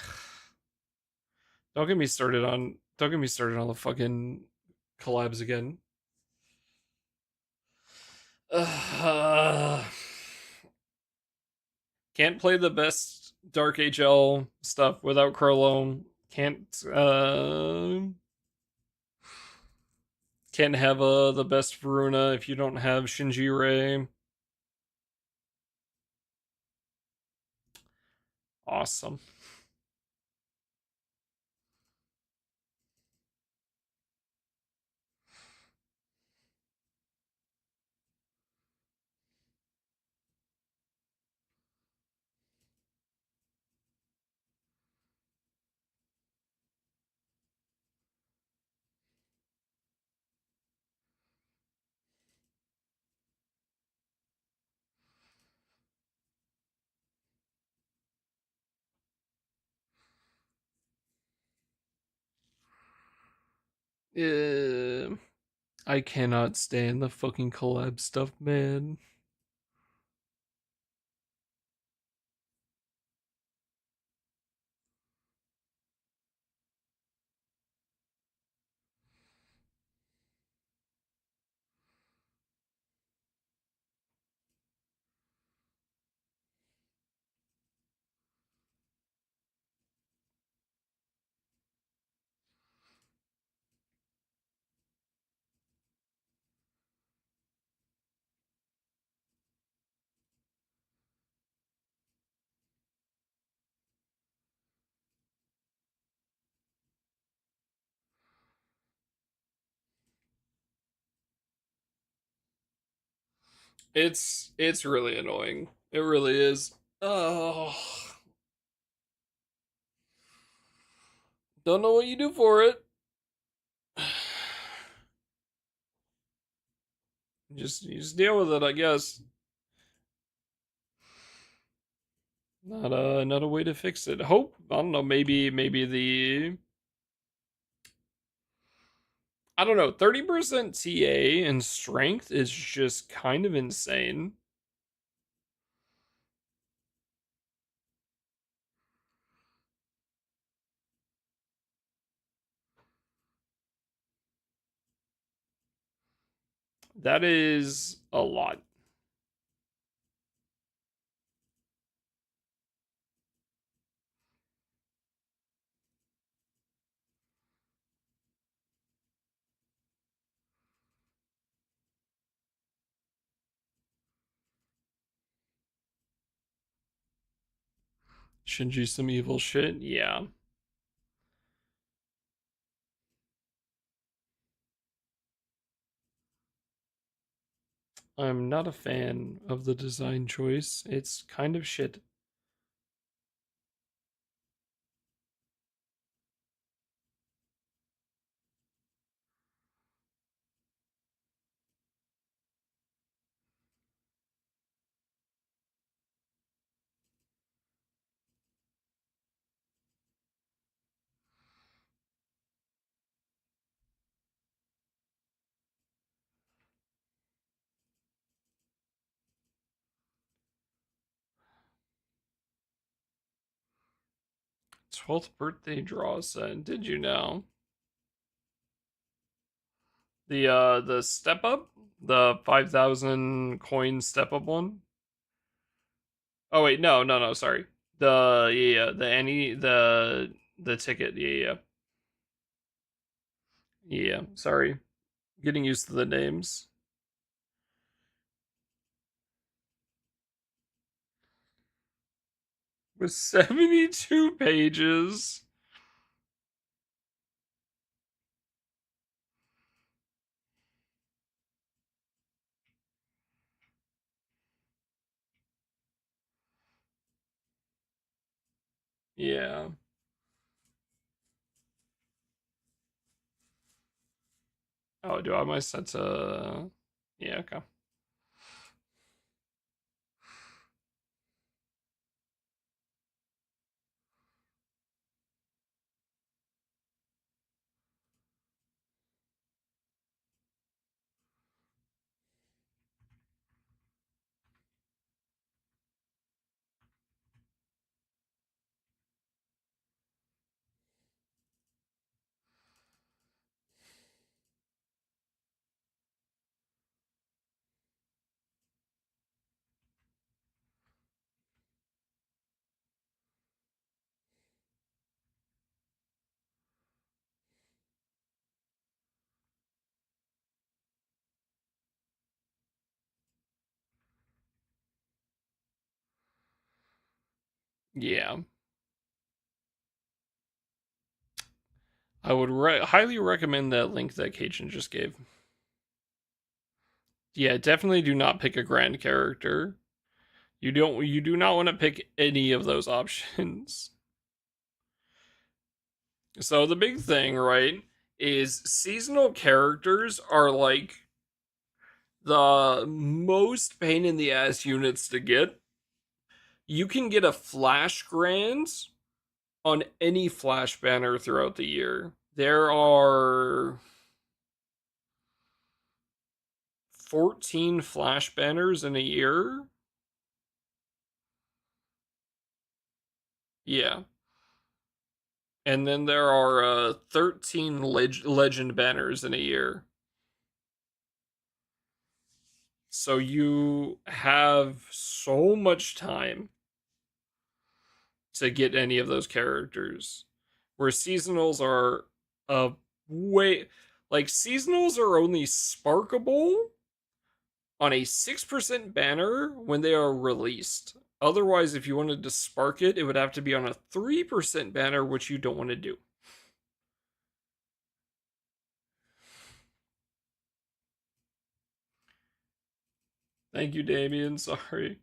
don't get me started on the fucking collabs again. Uh, can't play the best Dark HL stuff without Crollo. Can't have the best Veruna if you don't have Shinji Ray. Awesome. I cannot stand the fucking collab stuff, man. It's really annoying. It really is. Oh, don't know what you do for it. You just deal with it, I guess. Not a way to fix it. Hope I don't know. Maybe the I don't know. 30% TA and strength is just kind of insane. That is a lot. Shinji some evil shit. Yeah. I'm not a fan of the design choice. It's kind of shit. 12th birthday draw set. Did you know? The step up? The 5,000 coin step up one? Oh wait, no, sorry. The ticket. Yeah, sorry. Getting used to the names. With 72 pages. Yeah. Oh, do I have my set to... Yeah, okay. Yeah. I would highly recommend that link that Cajun just gave. Yeah, definitely do not pick a grand character. You do not want to pick any of those options. So the big thing, right, is seasonal characters are like the most pain in the ass units to get. You can get a Flash Grand on any Flash banner throughout the year. There are 14 Flash banners in a year. Yeah. And then there are 13 legend banners in a year. So you have so much time to get any of those characters. Where seasonals are a way like seasonals are only sparkable on a 6% banner when they are released. Otherwise, if you wanted to spark it, it would have to be on a 3% banner, which you don't want to do. Thank you, Damien. Sorry.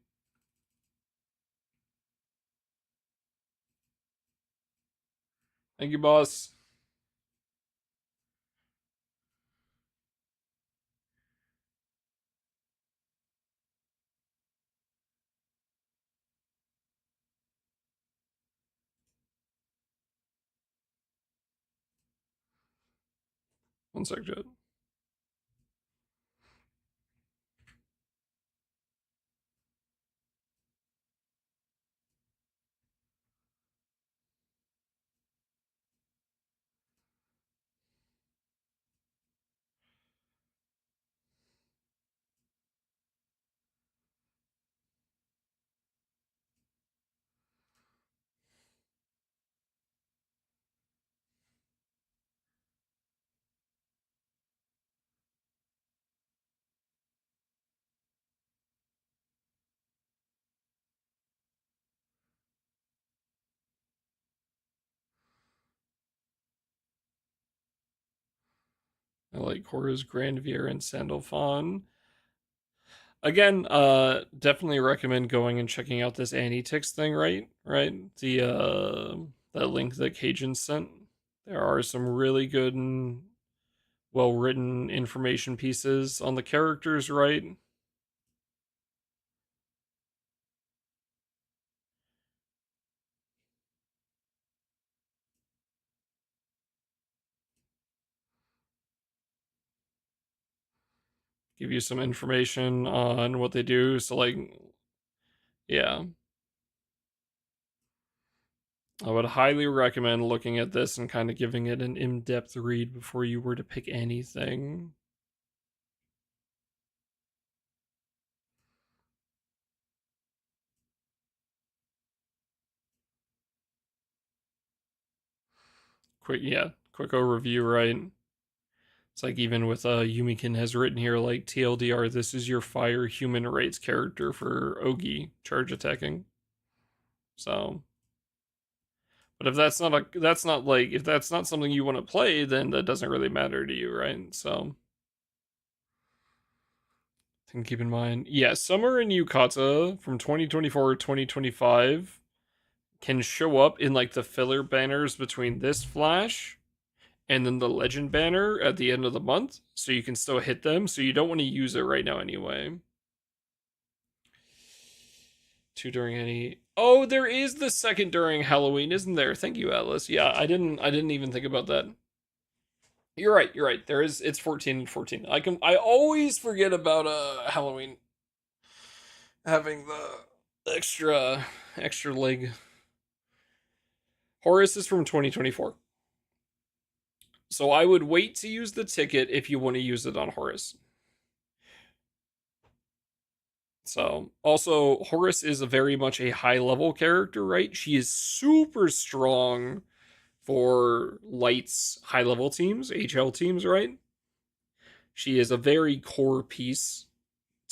Thank you, boss. 1 sec, Jet. I like Horace, Grandvier, and Sandalphon. Again, definitely recommend going and checking out this Anitix thing, right? Right? That link that Cajun sent. There are some really good and well written information pieces on the characters, right? Give you some information on what they do. So like, yeah. I would highly recommend looking at this and kind of giving it an in-depth read before you were to pick anything. Quick overview, right? It's like even with Yumikin has written here like TLDR, this is your fire human rates character for Ogi charge attacking. So, but if that's not something you want to play, then that doesn't really matter to you, right? So, thing to keep in mind. Yeah, Summer and Yukata from 2024 2025 can show up in like the filler banners between this flash and then the legend banner at the end of the month, so you can still hit them. So you don't want to use it right now anyway. Two during any. Oh, there is the second during Halloween, isn't there? Thank you, Atlas. Yeah, I didn't even think about that. You're right. You're right. There is. It's 14 and 14. I always forget about Halloween having the extra leg. Horus is from 2024. So I would wait to use the ticket if you want to use it on Horus. So also Horus is a very much a high level character, right? She is super strong for Light's high level teams, HL teams, right? She is a very core piece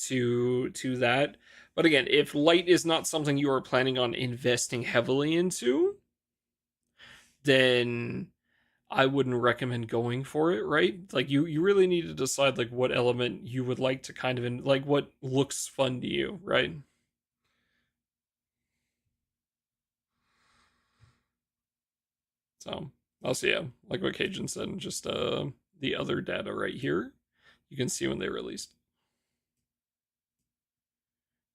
to that. But again, if Light is not something you are planning on investing heavily into, then I wouldn't recommend going for it, right? Like you really need to decide like what element you would like to kind of like what looks fun to you, right? So also yeah, like what Cajun said, just the other data right here. You can see when they released.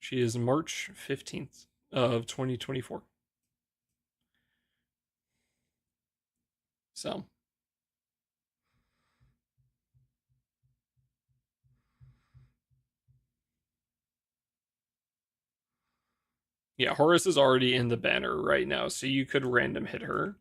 She is March 15th of 2024. So yeah, Horus is already in the banner right now, so you could random hit her.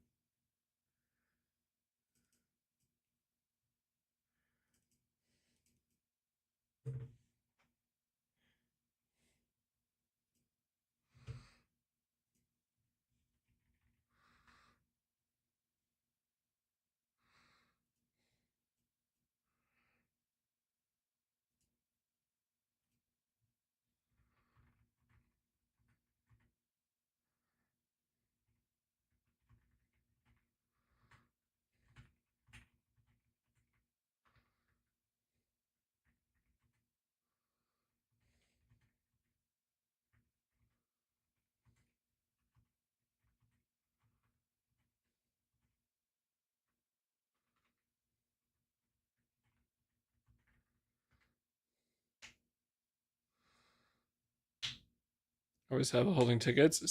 Always have holding tickets.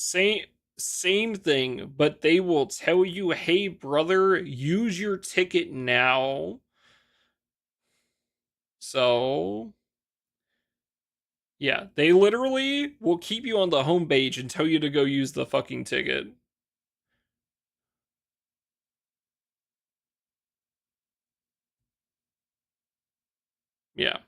Same thing, but they will tell you, "Hey brother, use your ticket now." So, yeah, they literally will keep you on the home page and tell you to go use the fucking ticket. Yeah.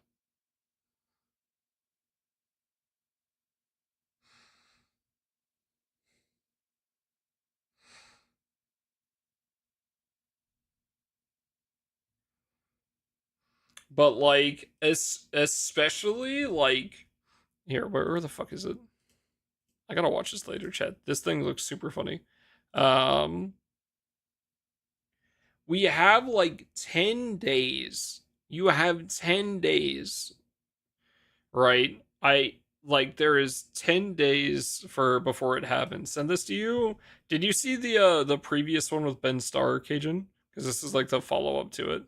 But like especially like here, where the fuck is it? I gotta watch this later, chat. This thing looks super funny. Um we have like 10 days You have 10 days, right? There is 10 days for before it happens. Send this to you. Did you see the previous one with Ben Starr, Cajun? Because this is like the follow up to it.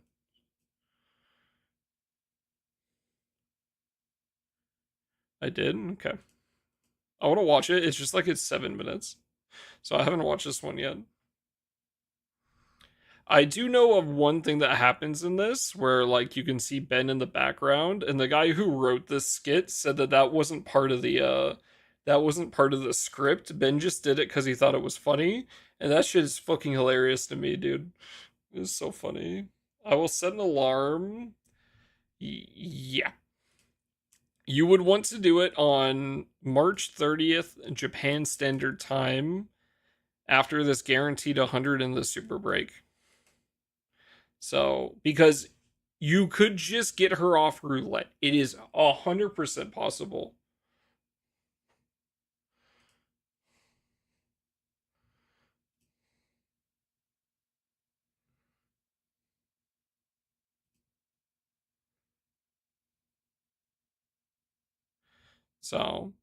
I did. Okay. I want to watch it. It's just like it's 7 minutes, so I haven't watched this one yet. I do know of one thing that happens in this where like you can see Ben in the background, and the guy who wrote this skit said that that wasn't part of the script. Ben just did it because he thought it was funny, and that shit is fucking hilarious to me, dude. It's so funny. I will set an alarm. Yeah. You would want to do it on March 30th, Japan Standard Time, after this guaranteed 100 in the super break. So, because you could just get her off roulette. It is 100% possible. So,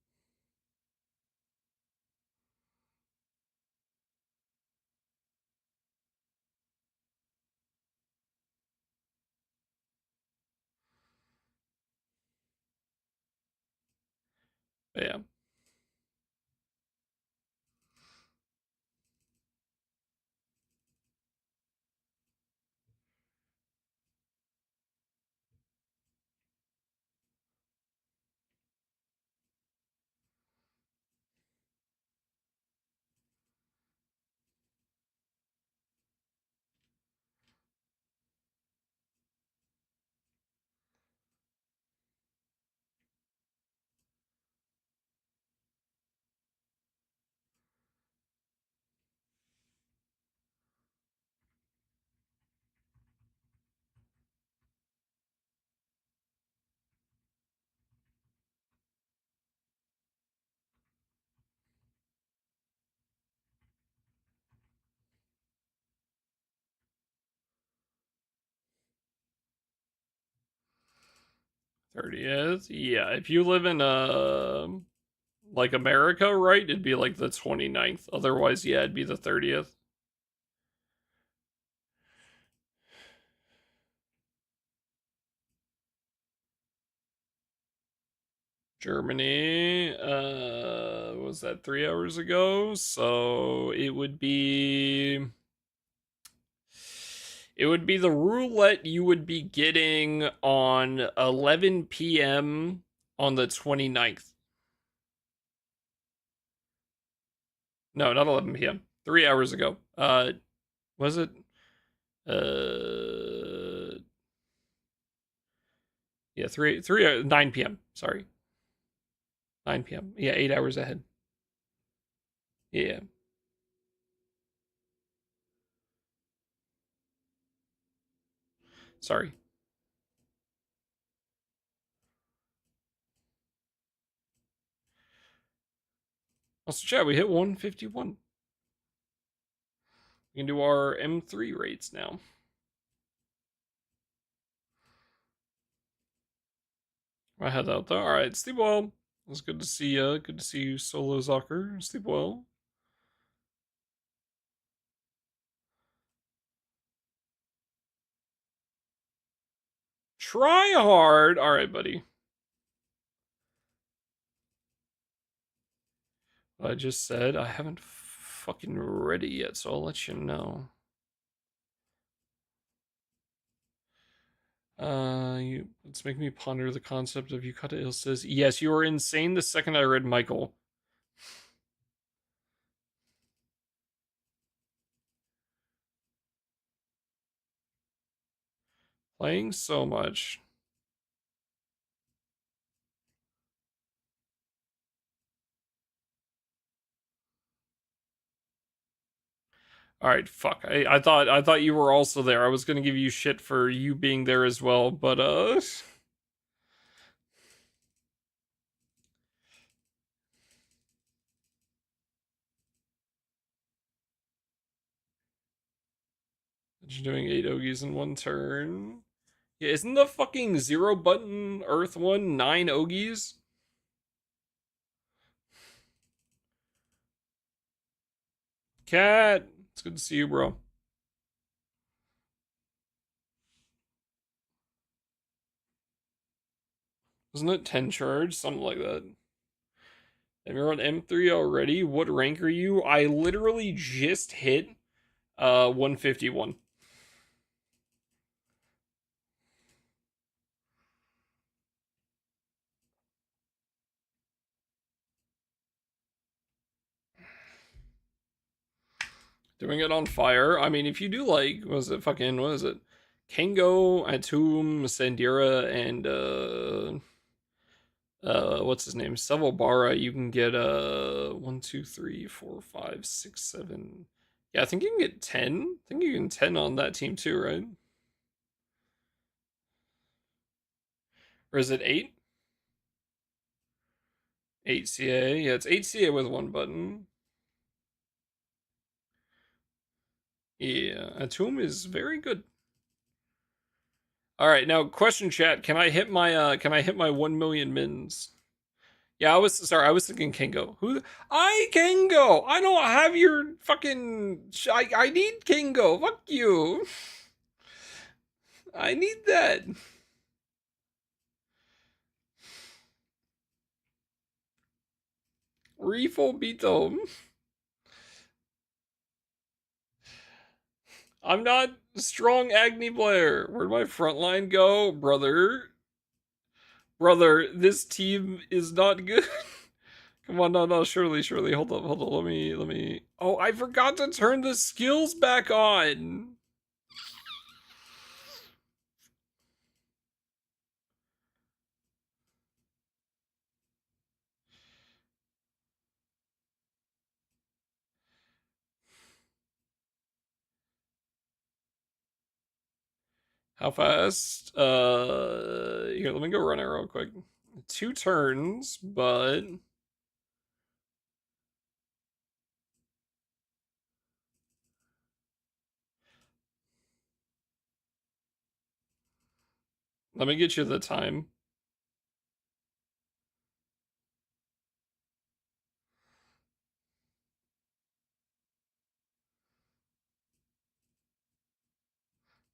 yeah. '30th. Yeah, if you live in like America, right? It'd be like the 29th. Otherwise, yeah, it'd be the 30th. Germany, was that 3 hours ago? So it would be the roulette you would be getting on 11 p.m. on the 29th. No, not 11 p.m. 3 hours ago. Was it? Uh, yeah, 9 p.m. Sorry, 9 p.m. Yeah, 8 hours ahead. Yeah, sorry. Also, chat, we hit 151. We can do our M3 rates now. I had out there. All right, sleep well. It was good to see you. Good to see you, Solo Zocker. Sleep well. Try hard. All right, buddy. I just said I haven't fucking read it yet, so I'll let you know. Let's make me ponder the concept of Yukata Il says, yes, you were insane the second I read Michael. Playing so much. All right, fuck. I thought you were also there. I was gonna give you shit for you being there as well, but you're doing 8 Ogies in one turn. Yeah, isn't the fucking 0 button Earth one 9 Ogies? Cat, it's good to see you, bro. Isn't it 10 charge? Something like that. And you're on M3 already? What rank are you? I literally just hit 151. Doing it on fire. I mean, if you do like, what is it? Kango, Atum, Sandira, and what's his name? Sevobara, you can get 1, 2, 3, 4, 5, 6, 7. Yeah, I think you can get 10. I think you can 10 on that team too, right? Or is it 8? 8 CA. Yeah, it's 8 CA with 1 button. Yeah, Atum is very good. All right, now question chat, can I hit my 1 million mins? Yeah, I was thinking Kingo. I Kingo. I don't have your fucking I need Kingo. Fuck you. I need that. Refill Beto. I'm not strong Agni Blair. Where'd my front line go? Brother. Brother, this team is not good. Come on, no, surely. Hold up. Let me. Oh, I forgot to turn the skills back on. How fast? Here, let me go run it real quick. 2 turns, but let me get you the time.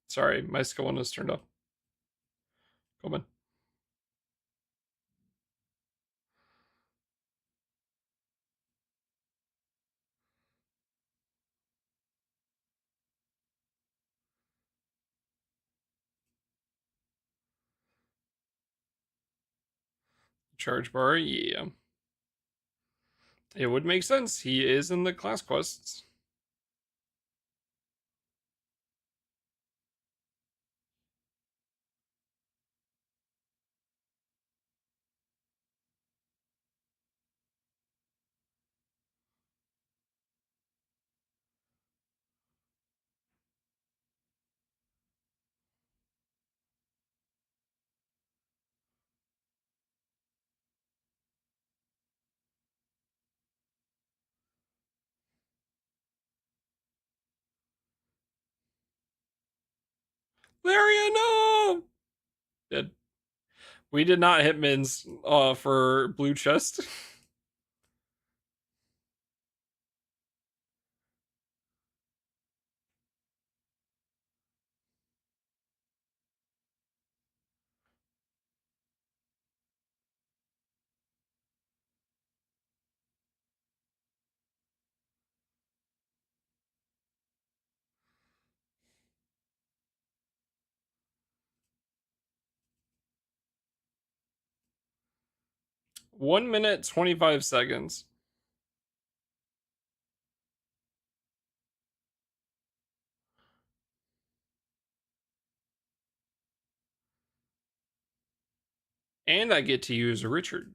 Sorry, my skill one is turned off. Come on. Charge bar, yeah. It would make sense. He is in the class quests. Larian, no! Dead. We did not hit mins for blue chest. 1 minute 25 seconds. And I get to use Richard.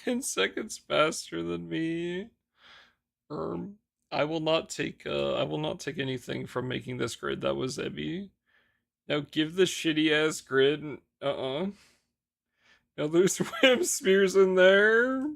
10 seconds faster than me. I will not take anything from making this grid. That was Ebby. Now give the shitty ass grid. Now there's web spears in there.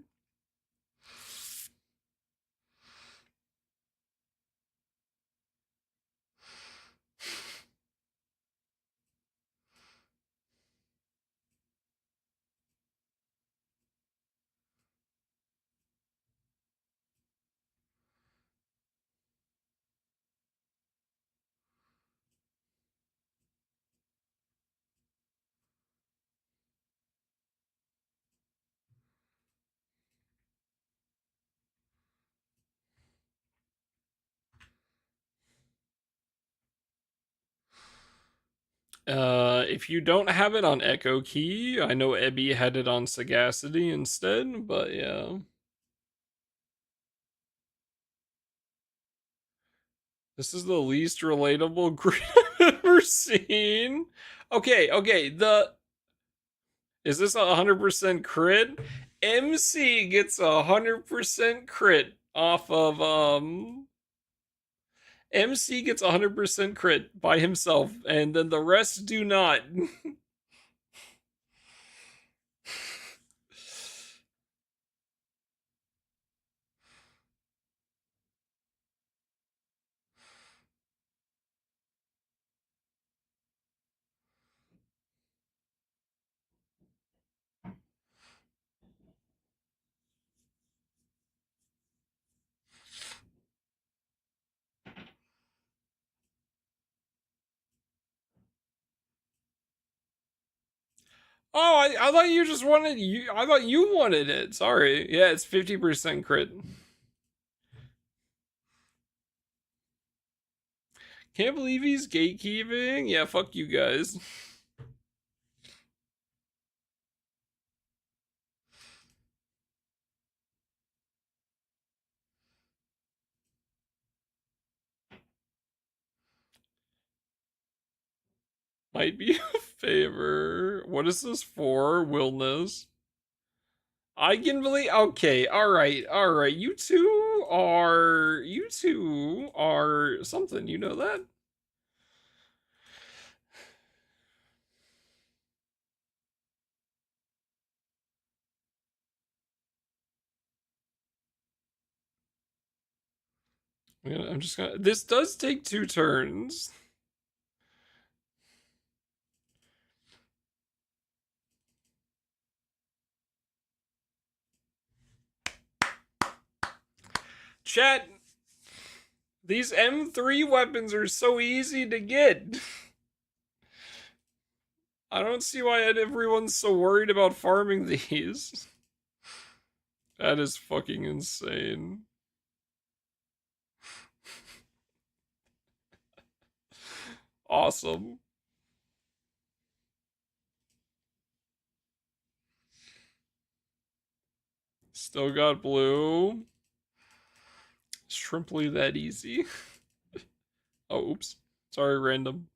If you don't have it on Echo Key, I know Ebby had it on Sagacity instead, but yeah. This is the least relatable grid I've ever seen. Okay, is this 100% crit? MC gets 100% crit off of MC gets 100% crit by himself, and then the rest do not. Oh, I thought you just wanted you. I thought you wanted it. Sorry. Yeah, it's 50% crit. Can't believe he's gatekeeping. Yeah, fuck you guys. Might be a favor. What is this for? Willness. I can believe. Okay, all right. You two are something. You know that. I'm just gonna. This does take 2 turns. Chat. These M3 weapons are so easy to get. I don't see why everyone's so worried about farming these. That is fucking insane. Awesome. Still got blue. Shrimply that easy. Oh, oops. Sorry, random.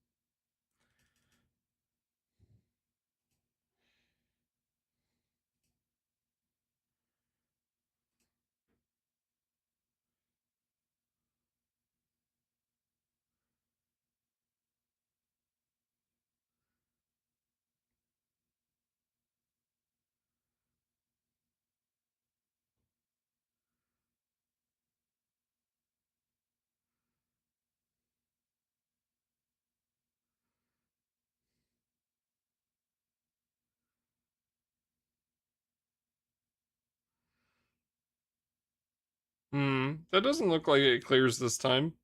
That doesn't look like it clears this time.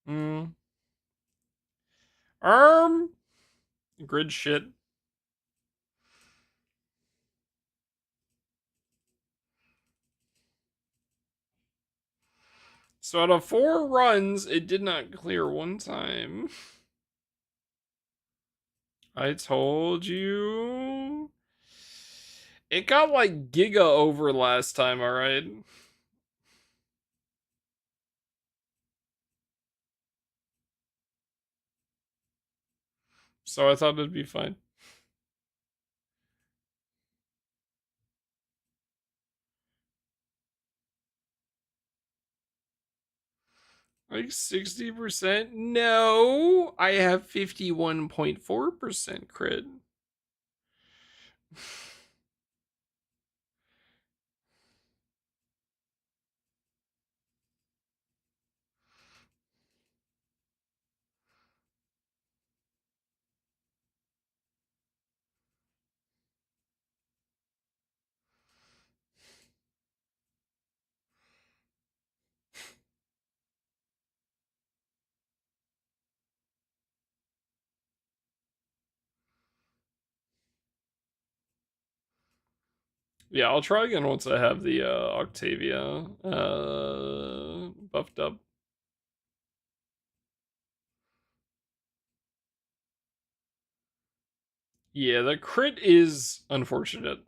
Hmm. Grid shit. So out of 4 runs, it did not clear one time. I told you. It got like Giga over last time, alright? So I thought it'd be fine. Like 60%? No, I have 51.4% crit. Yeah, I'll try again once I have the Octavia buffed up. Yeah, the crit is unfortunate.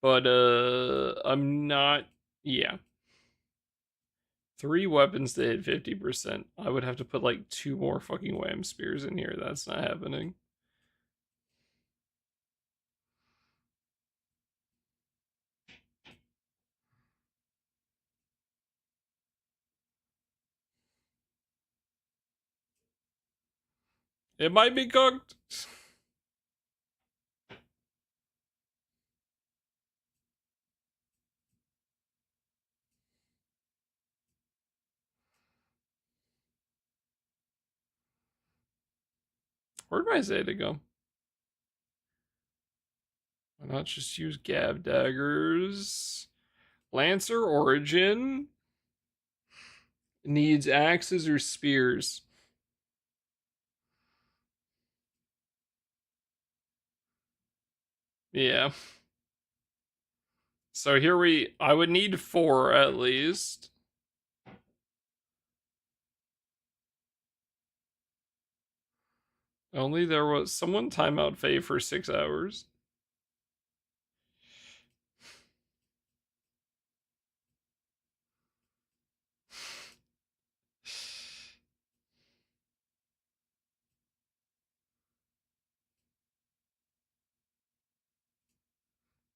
But I'm not, yeah. 3 weapons to hit 50%. I would have to put like 2 more fucking wham spears in here. That's not happening. It might be cooked. Where'd my Zeta go? Why not just use Gab daggers? Lancer Origin needs axes or spears. Yeah. So here I would need 4 at least. Only there was someone timeout Faye for 6 hours.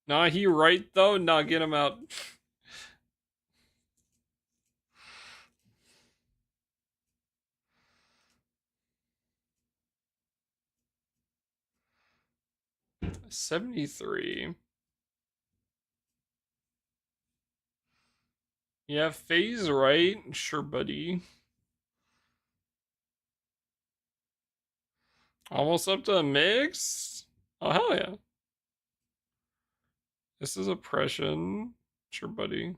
Nah, he right though. Nah, get him out. 73. Yeah, Faye's right. Sure, buddy. Almost up to a mix? Oh, hell yeah. This is oppression. Sure, buddy.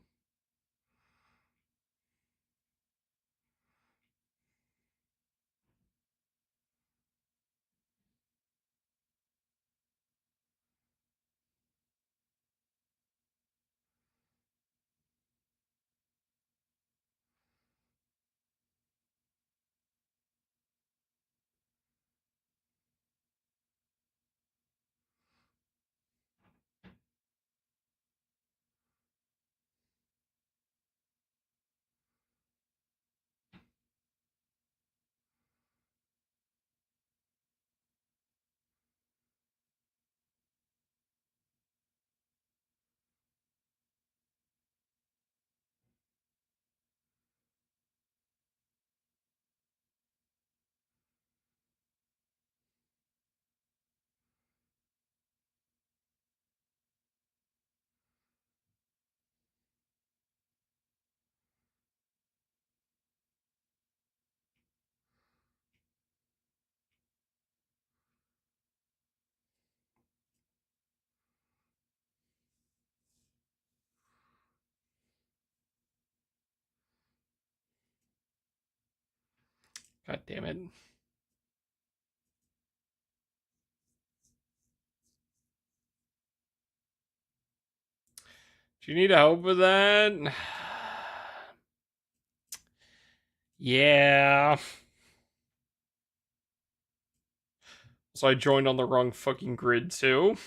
God damn it. Do you need help with that? Yeah. So I joined on the wrong fucking grid too.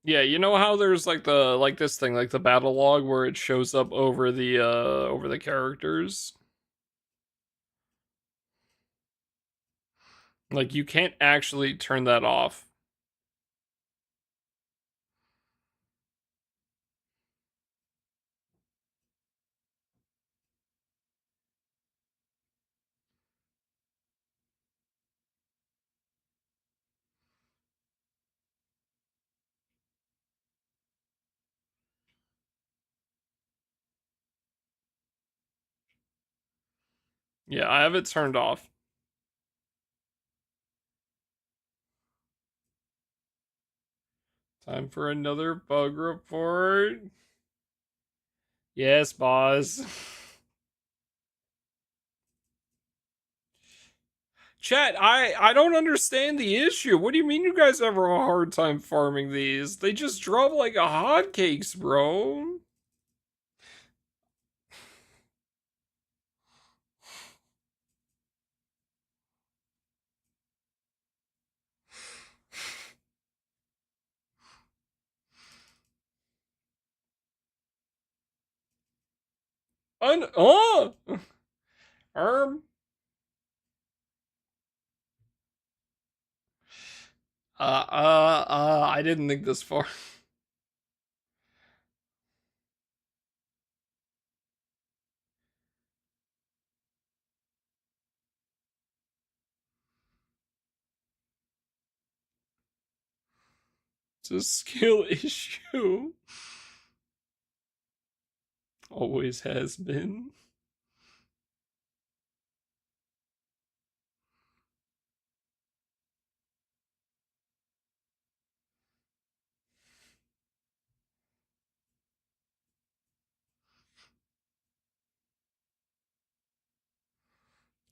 Yeah, you know how there's like this thing, like the battle log where it shows up over the characters? Like you can't actually turn that off. Yeah, I have it turned off. Time for another bug report. Yes, boss. Chat, I don't understand the issue. What do you mean you guys have a hard time farming these? They just drop like a hotcakes, bro. Oh! Erm. I didn't think this far. It's a skill issue. Always has been.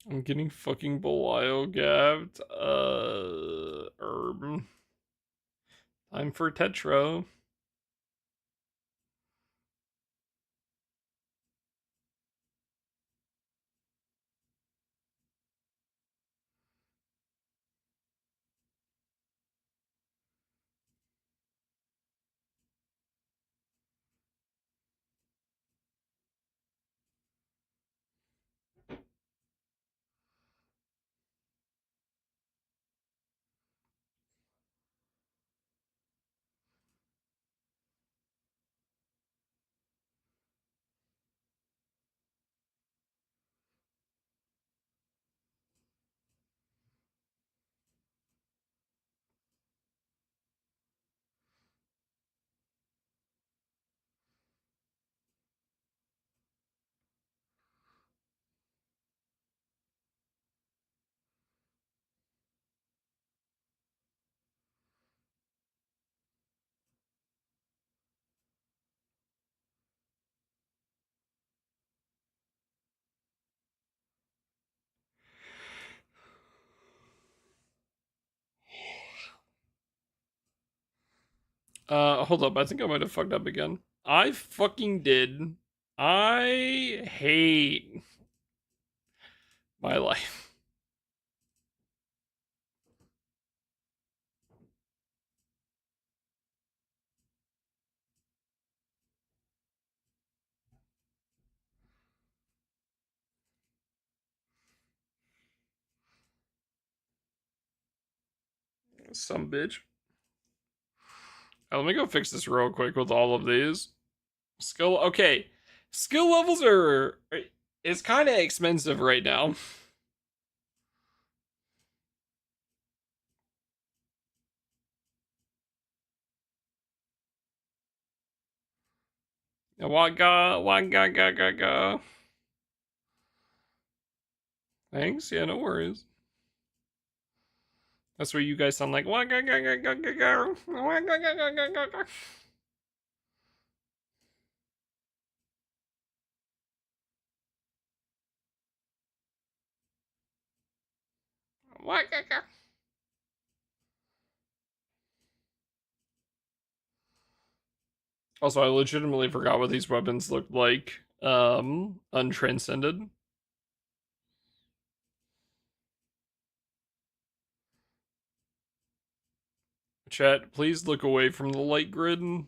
I'm getting fucking Belial gapped. Herb. Time for Tetra. Hold up. I think I might have fucked up again. I fucking did. I hate my life. Some bitch. Let me go fix this real quick with all of these. Skill. Okay. Skill levels are. It's kind of expensive right now. Wagga, wagga, ga, ga, ga. Thanks. Yeah, no worries. That's what you guys sound like. Wagga, ga, ga, ga, ga, ga. Wagga, ga, ga, ga, ga, ga. Wagga, ga. Also, I legitimately forgot what these weapons looked like. Untranscended. Chat, please look away from the light grid. Do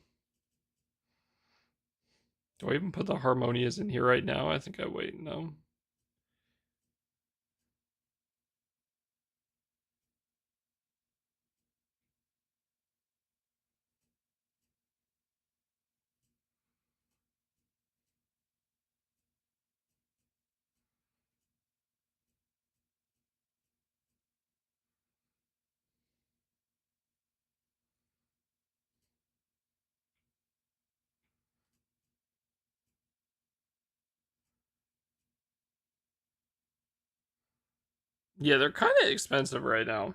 I even put the harmonias in here right now? I think I wait. No. Yeah, they're kind of expensive right now.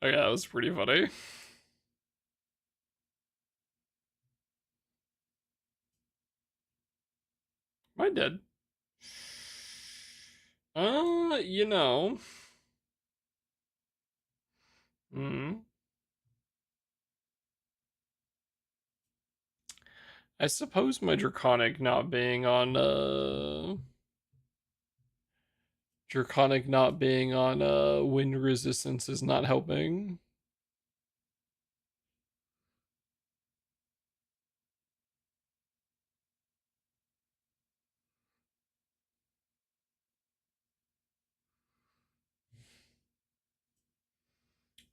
Okay, that was pretty funny. Am I dead? You know. Hmm. I suppose my Draconic not being on wind resistance is not helping.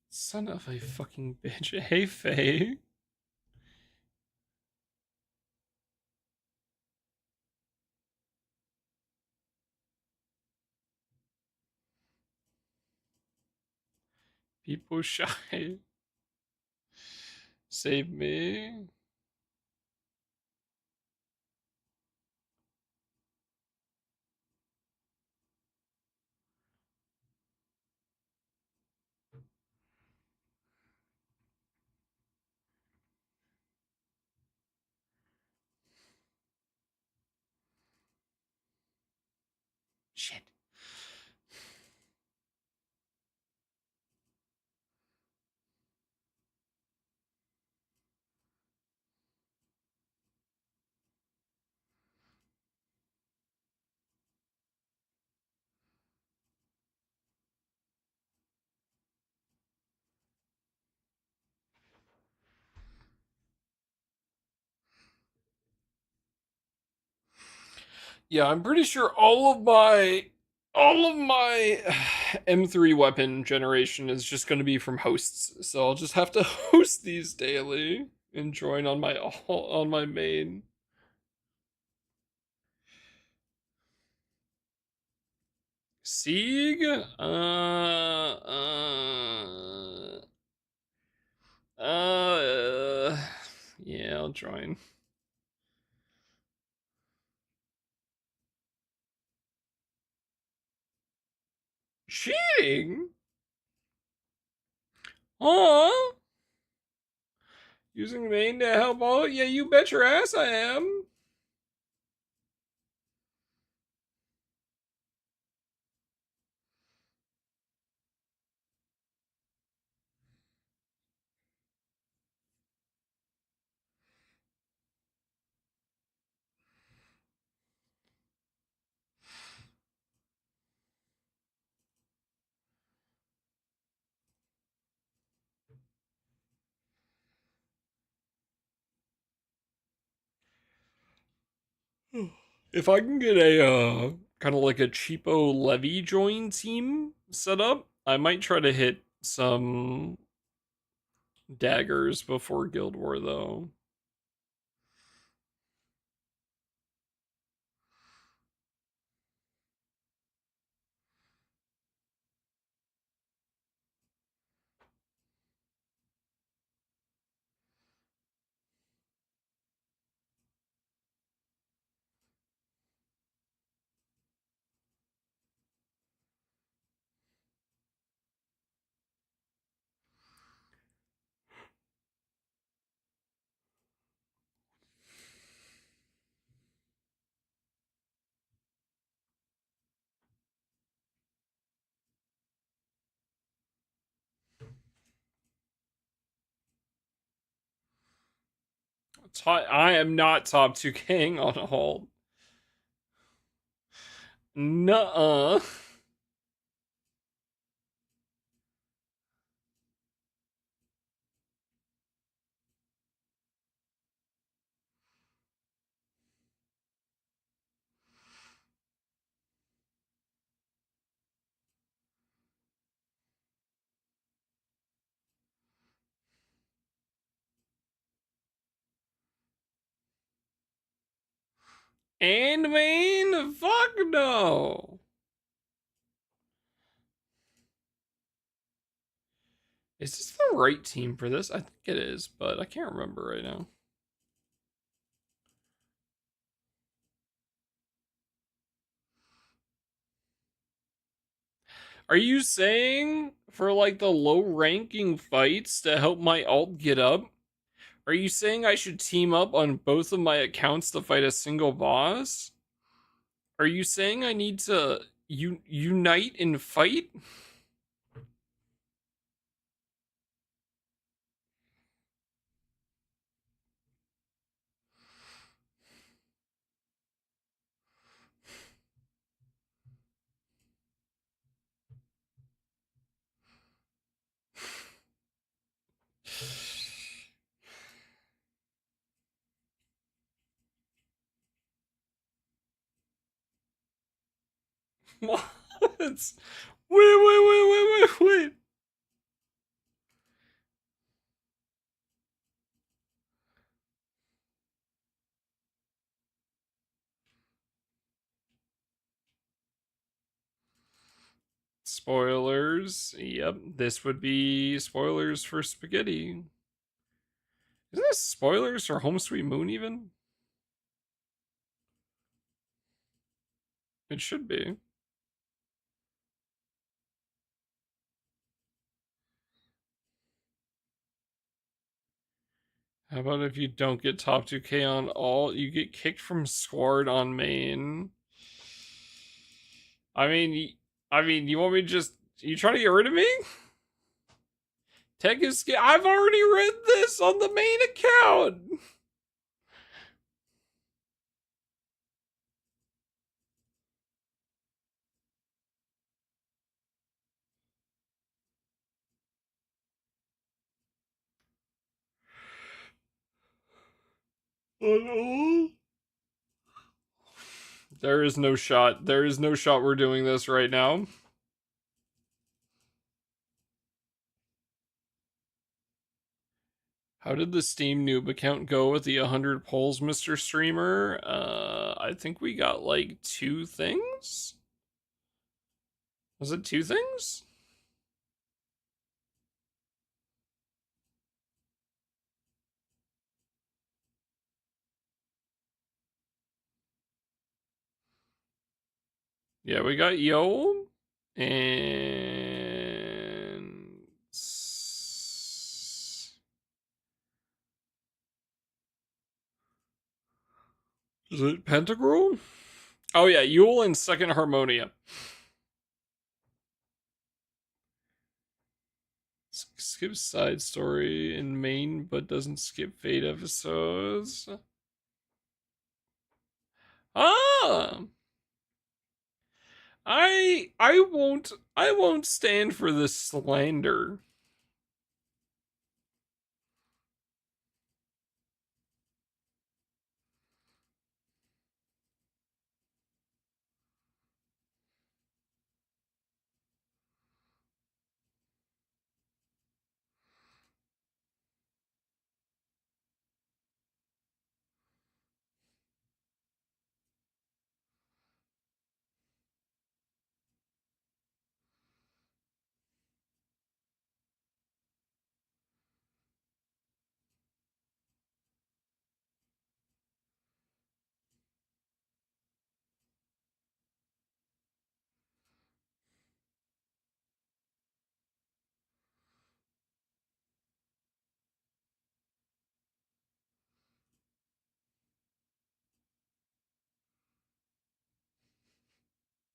Son of a fucking bitch. Hey, Faye. People shy. Save me. Shit. Yeah, I'm pretty sure all of my M3 weapon generation is just going to be from hosts. So I'll just have to host these daily and join on my main. Sieg? Uh, yeah, I'll join. Cheating? Huh? Using main to help all? Yeah, you bet your ass I am. If I can get a kind of like a cheapo levy join team set up, I might try to hit some daggers before Guild War though. I am not top 2 king on a hold. Nuh-uh. And Maine? Fuck no. Is this the right team for this? I think it is, but I can't remember right now. Are you saying for like the low ranking fights to help my alt get up? Are you saying I should team up on both of my accounts to fight a single boss? Are you saying I need to unite and fight? What? Wait. Spoilers. Yep, this would be spoilers for spaghetti. Isn't this spoilers for Home Sweet Moon even? It should be. How about if you don't get top 2k on all, you get kicked from squad on main? I mean, you want me to just, you trying to get rid of me? Tech is, I've already read this on the main account. There is no shot. There is no shot we're doing this right now. How did the Steam noob account go with the 100 polls, Mr. Streamer? I think we got like 2 things? Was it 2 things? Yeah, we got Yo and is it Pentagram? Oh yeah, Yule and Second Harmonia. Skips side story in main, but doesn't skip Fate episodes. Ah, I won't stand for this slander.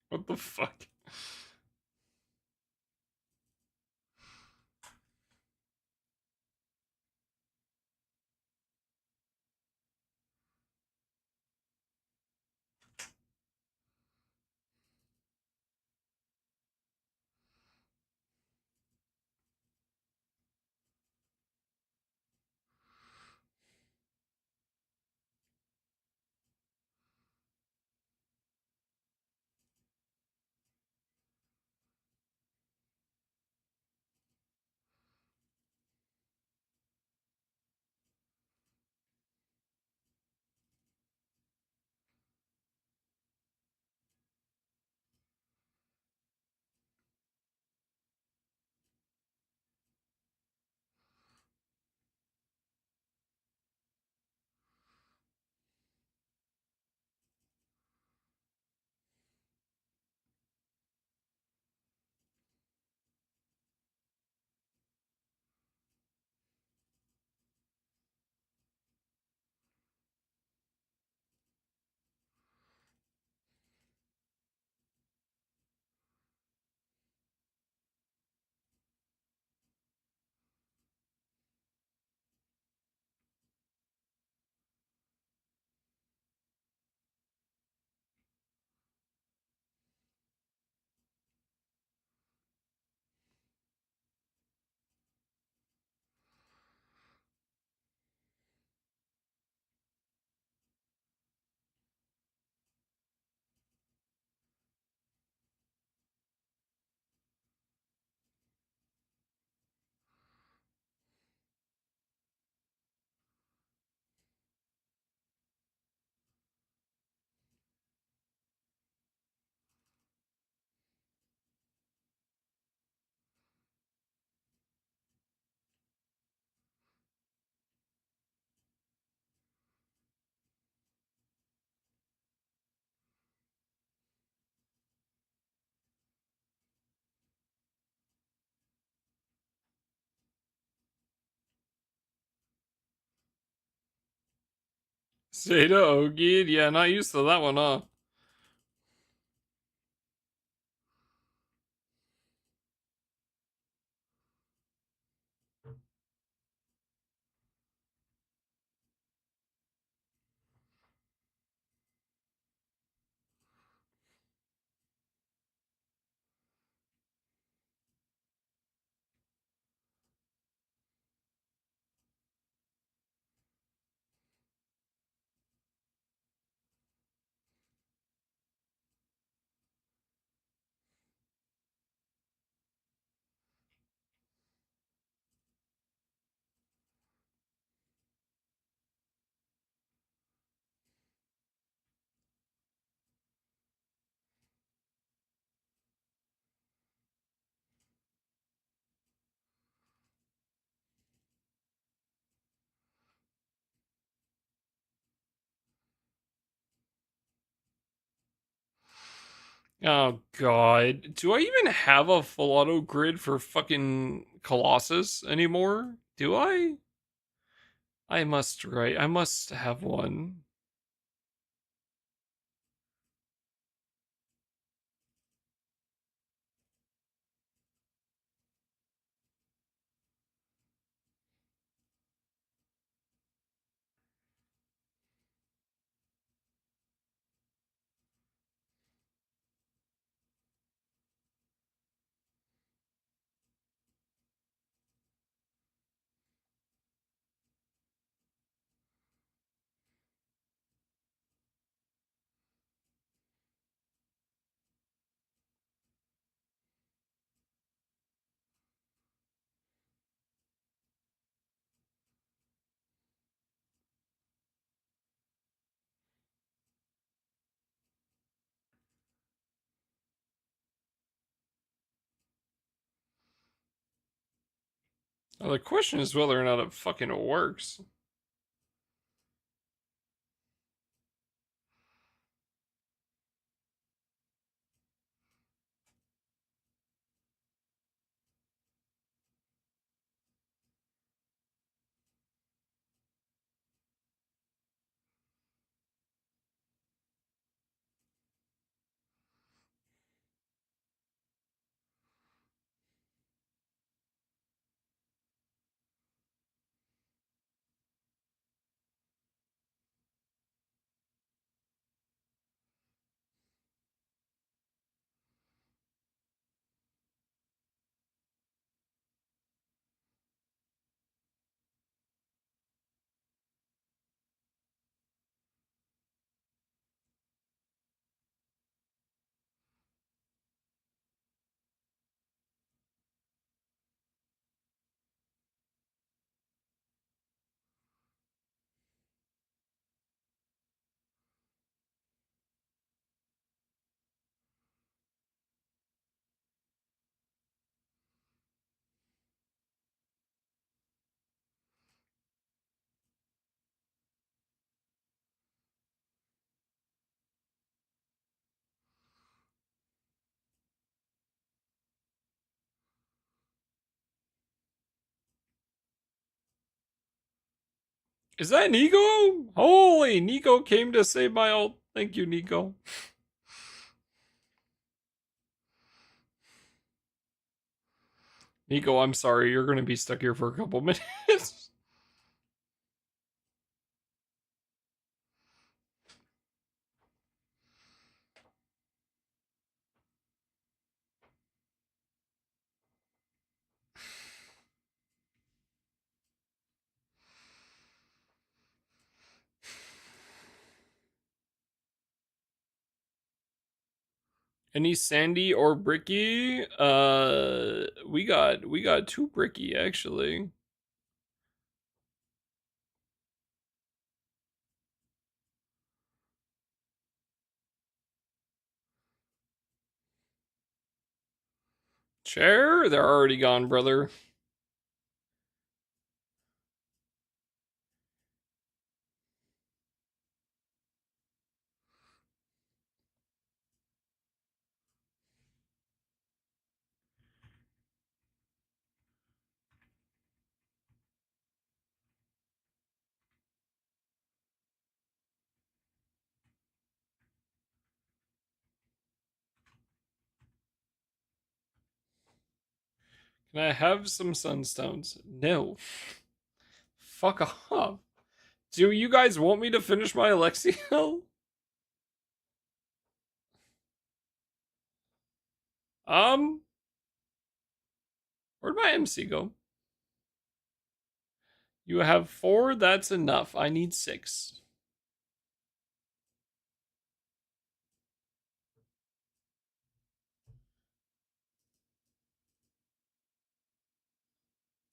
What the fuck? Zeta Ogid? Yeah, not used to that one, huh? Oh god. Do I even have a full auto grid for fucking Colossus anymore? Do I? I must, right? I must have one. Well, the question is whether or not it fucking works. Is that Nico? Holy, Nico came to save my ult. Thank you, Nico. Nico, I'm sorry. You're going to be stuck here for a couple minutes. Any Sandy or Bricky? We got two Bricky actually. Chair? They're already gone, brother. Can I have some sunstones? No. Fuck off. Do you guys want me to finish my Alexiel? Um, where'd my MC go? You have 4, that's enough. I need 6.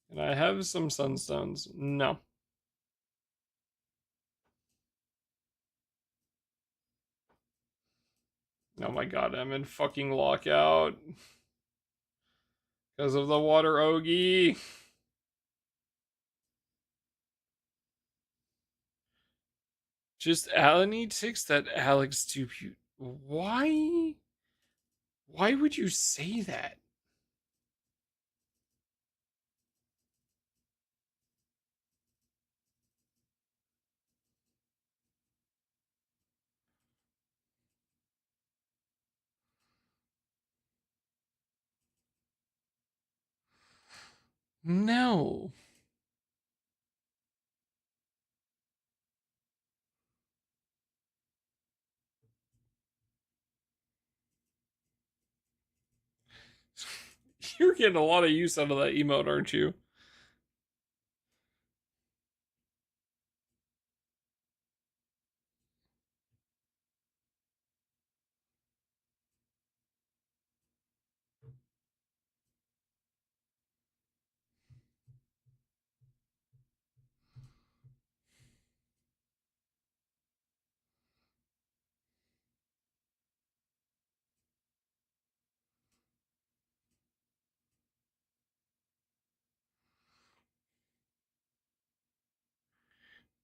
And I have some sunstones. No. Oh my god, I'm in fucking lockout. Because of the water ogie. Just Alan ticks that Alex Dupuy. Why? Why would you say that? No. You're getting a lot of use out of that emote, aren't you?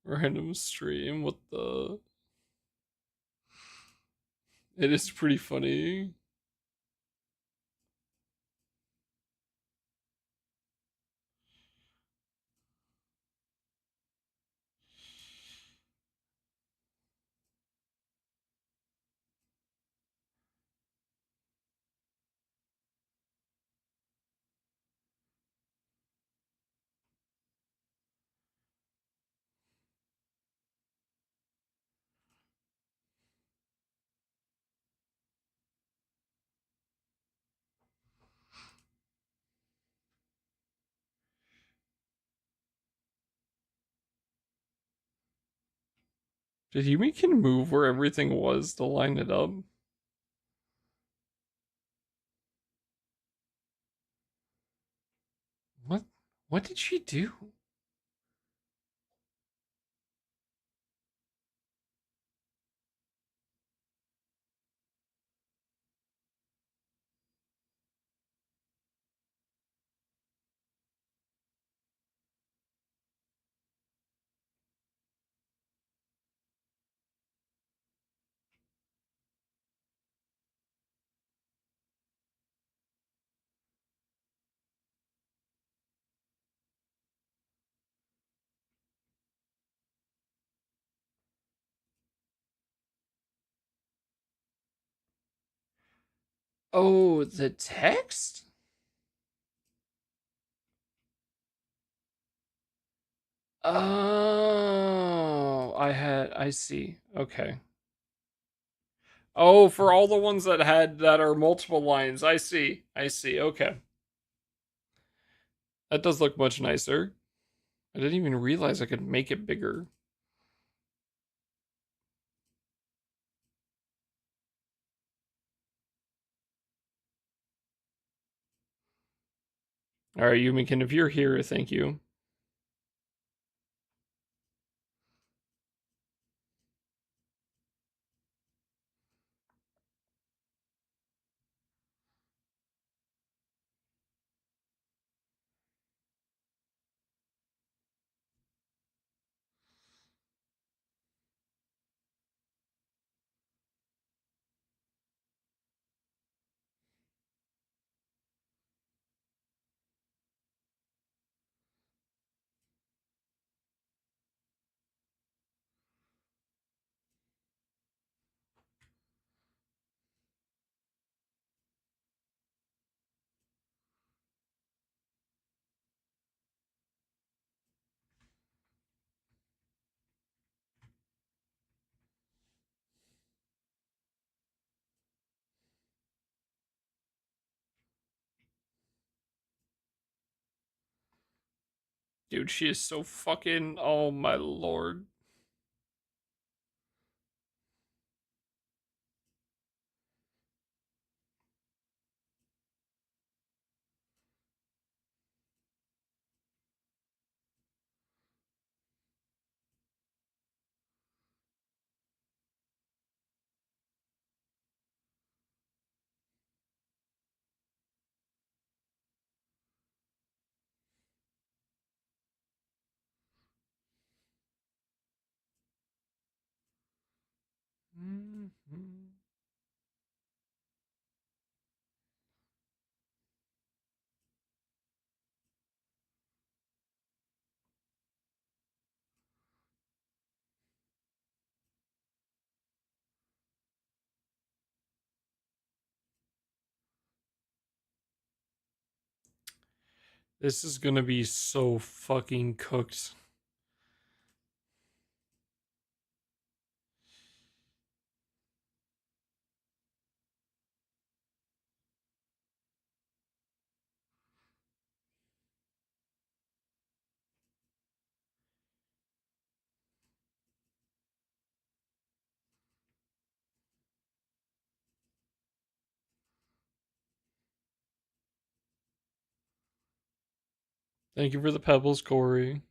Random stream. What the? It is pretty funny. Did Yumi can move where everything was to line it up? What? What did she do? Oh, the text? Oh, I see. Okay. Oh, for all the ones that are multiple lines. I see. I see. Okay. That does look much nicer. I didn't even realize I could make it bigger. All right, Yumikin, if you're here, thank you. Dude, she is so fucking. Oh my lord. Mhm. This is gonna be so fucking cooked. Thank you for the pebbles, Corey.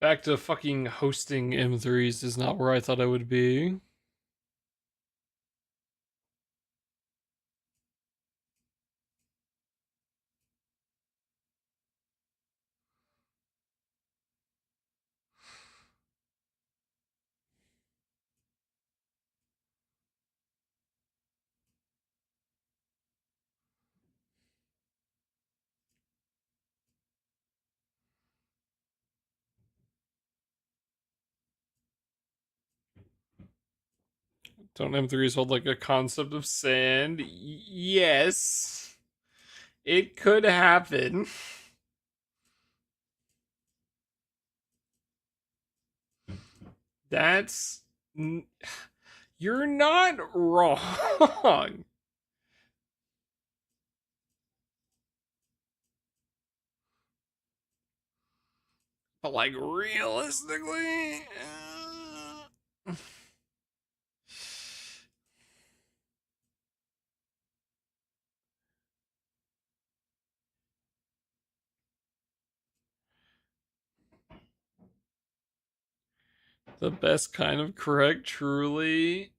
Back to fucking hosting M3s is not where I thought I would be. Don't M3s hold like a concept of sand? Yes. It could happen. That's. You're not wrong. But, like, realistically. The best kind of correct, truly.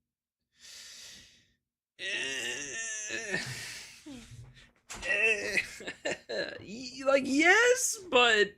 Like, yes, but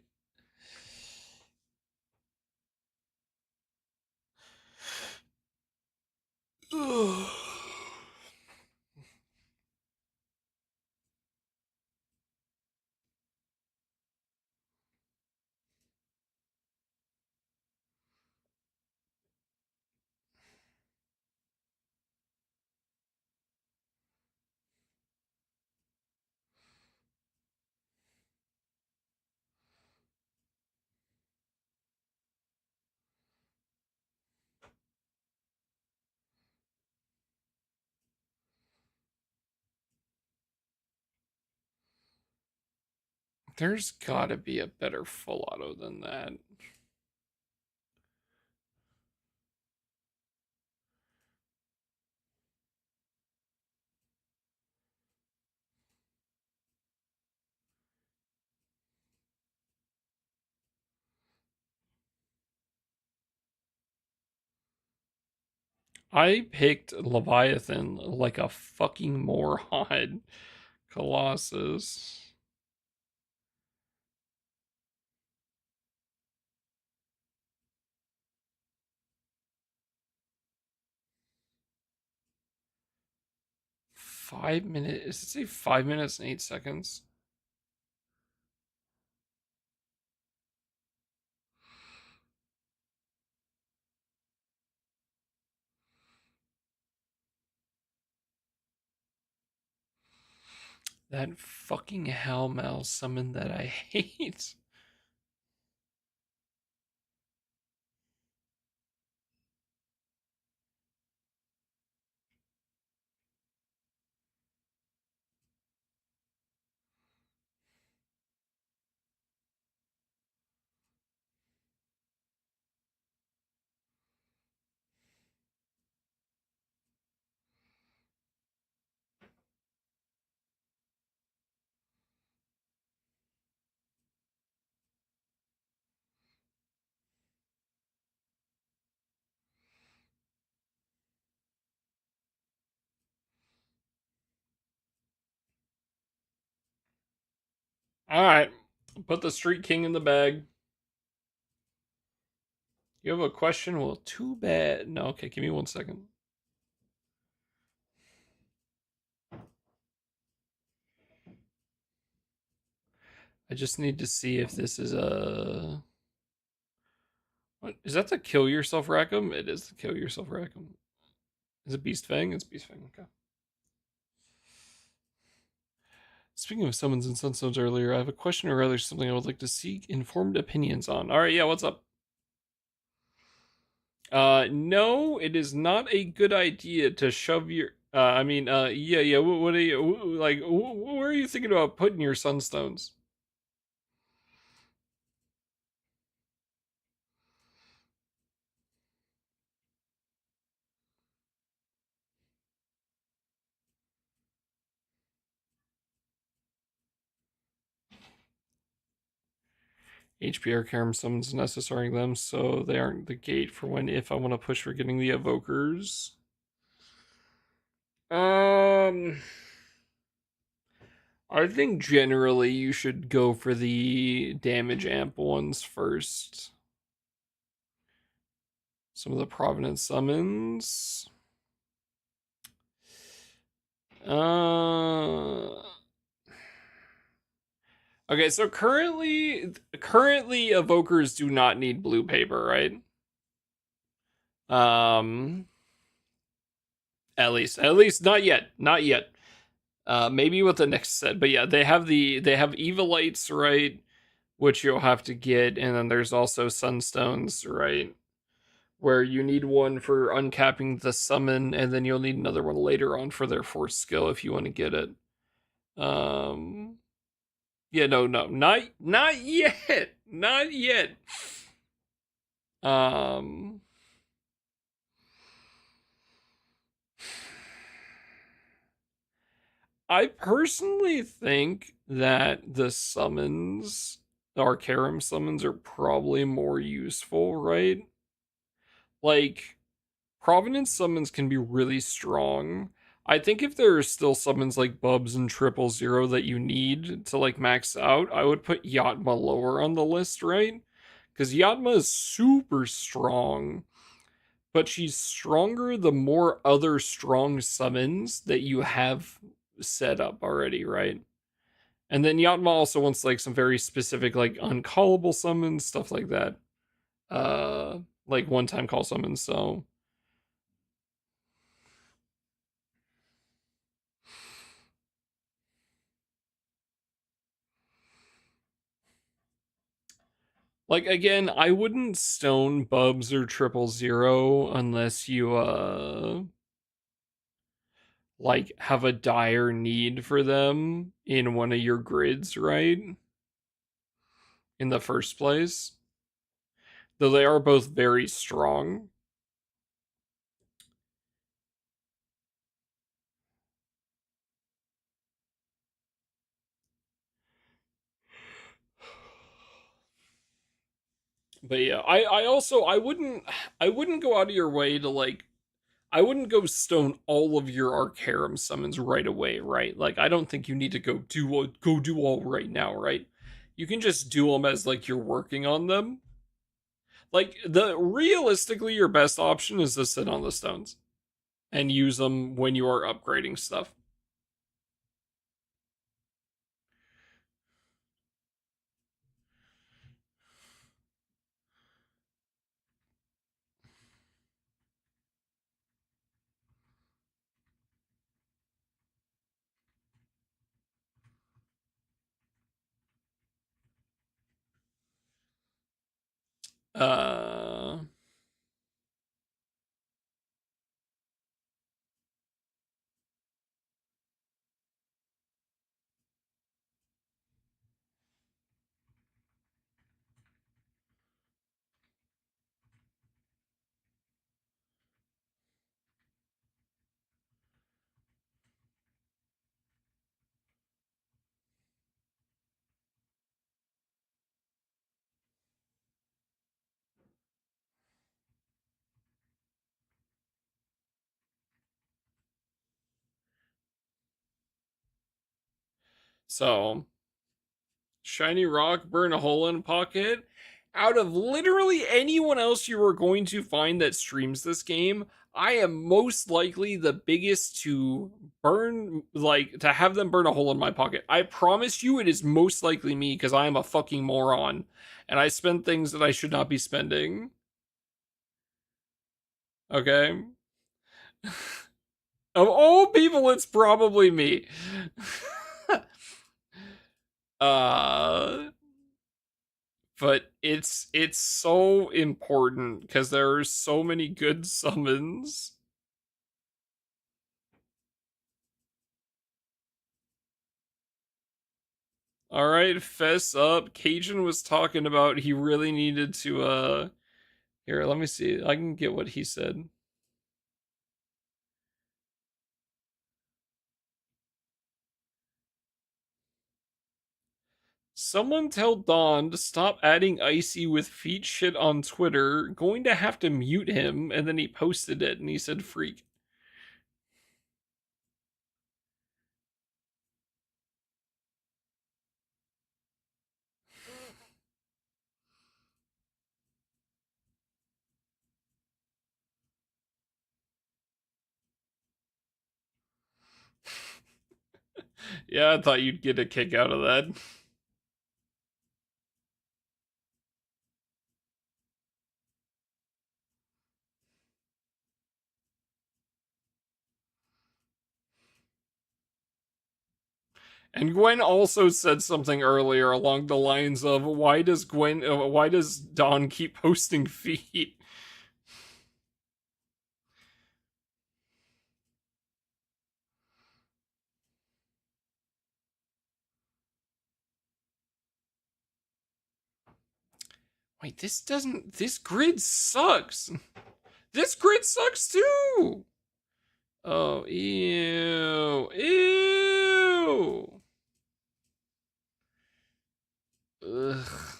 there's gotta be a better full auto than that. I picked Leviathan like a fucking moron. Colossus. Does it say 5 minutes and 8 seconds? That fucking Hellmouth summon that I hate. Alright. Put the Street King in the bag. You have a question? Well, too bad. No, okay, give me 1 second. I just need to see if this is a. What is that? The kill yourself Rackham? It is the kill yourself Rackham. Is it Beast Fang? It's Beast Fang. Okay. Speaking of summons and sunstones earlier, I have a question or rather something I would like to seek informed opinions on. All right, yeah, what's up? No, it is not a good idea to shove your. Yeah. What are you like? Where are you thinking about putting your sunstones? HPR Karam summons necessary them, so they aren't the gate for when if I want to push for getting the evokers. I think generally you should go for the damage amp ones first. Some of the Providence summons. Okay, so currently evokers do not need blue paper, right? At least not yet. Not yet. Maybe with the next set, but yeah, they have Evilites, right? Which you'll have to get, and then there's also Sunstones, right? Where you need one for uncapping the summon, and then you'll need another one later on for their force skill if you want to get it. Yeah, no, not yet, not yet. I personally think that the summons, our Karam summons, are probably more useful, right? like Providence summons can be really strong. I think if there are still summons like Bubs and 000 that you need to like max out, I would put Yatma lower on the list, right? Because Yatma is super strong, but she's stronger the more other strong summons that you have set up already, right? And then Yatma also wants like some very specific like uncallable summons, stuff like that. Like one-time call summons, so like again, I wouldn't stone Bubs or 000 unless you like have a dire need for them in one of your grids, right? In the first place. Though they are both very strong. But yeah, I also I wouldn't go out of your way to like I wouldn't go stone all of your Arcarum summons right away, right? Like I don't think you need to go do all right now, right? You can just do them as like you're working on them. Like the realistically your best option is to sit on the stones and use them when you are upgrading stuff. Uh so shiny rock, burn a hole in a pocket. Out of literally anyone else you are going to find that streams this game, I am most likely the biggest to burn, like, to have them burn a hole in my pocket. I promise you it is most likely me because I am a fucking moron and I spend things that I should not be spending. Okay? Of all people, it's probably me. uh but it's so important because there are so many good summons. All right, fess up. Cajun was talking about he really needed to here, let me see. I can get what he said. Someone tell Don to stop adding Icy with feet shit on Twitter. Going to have to mute him. And then he posted it and he said freak. Yeah, I thought you'd get a kick out of that. And Gwen also said something earlier along the lines of, why does Don keep posting feet?" Wait, this grid sucks. This grid sucks too. Oh, ew. Ew. Ugh.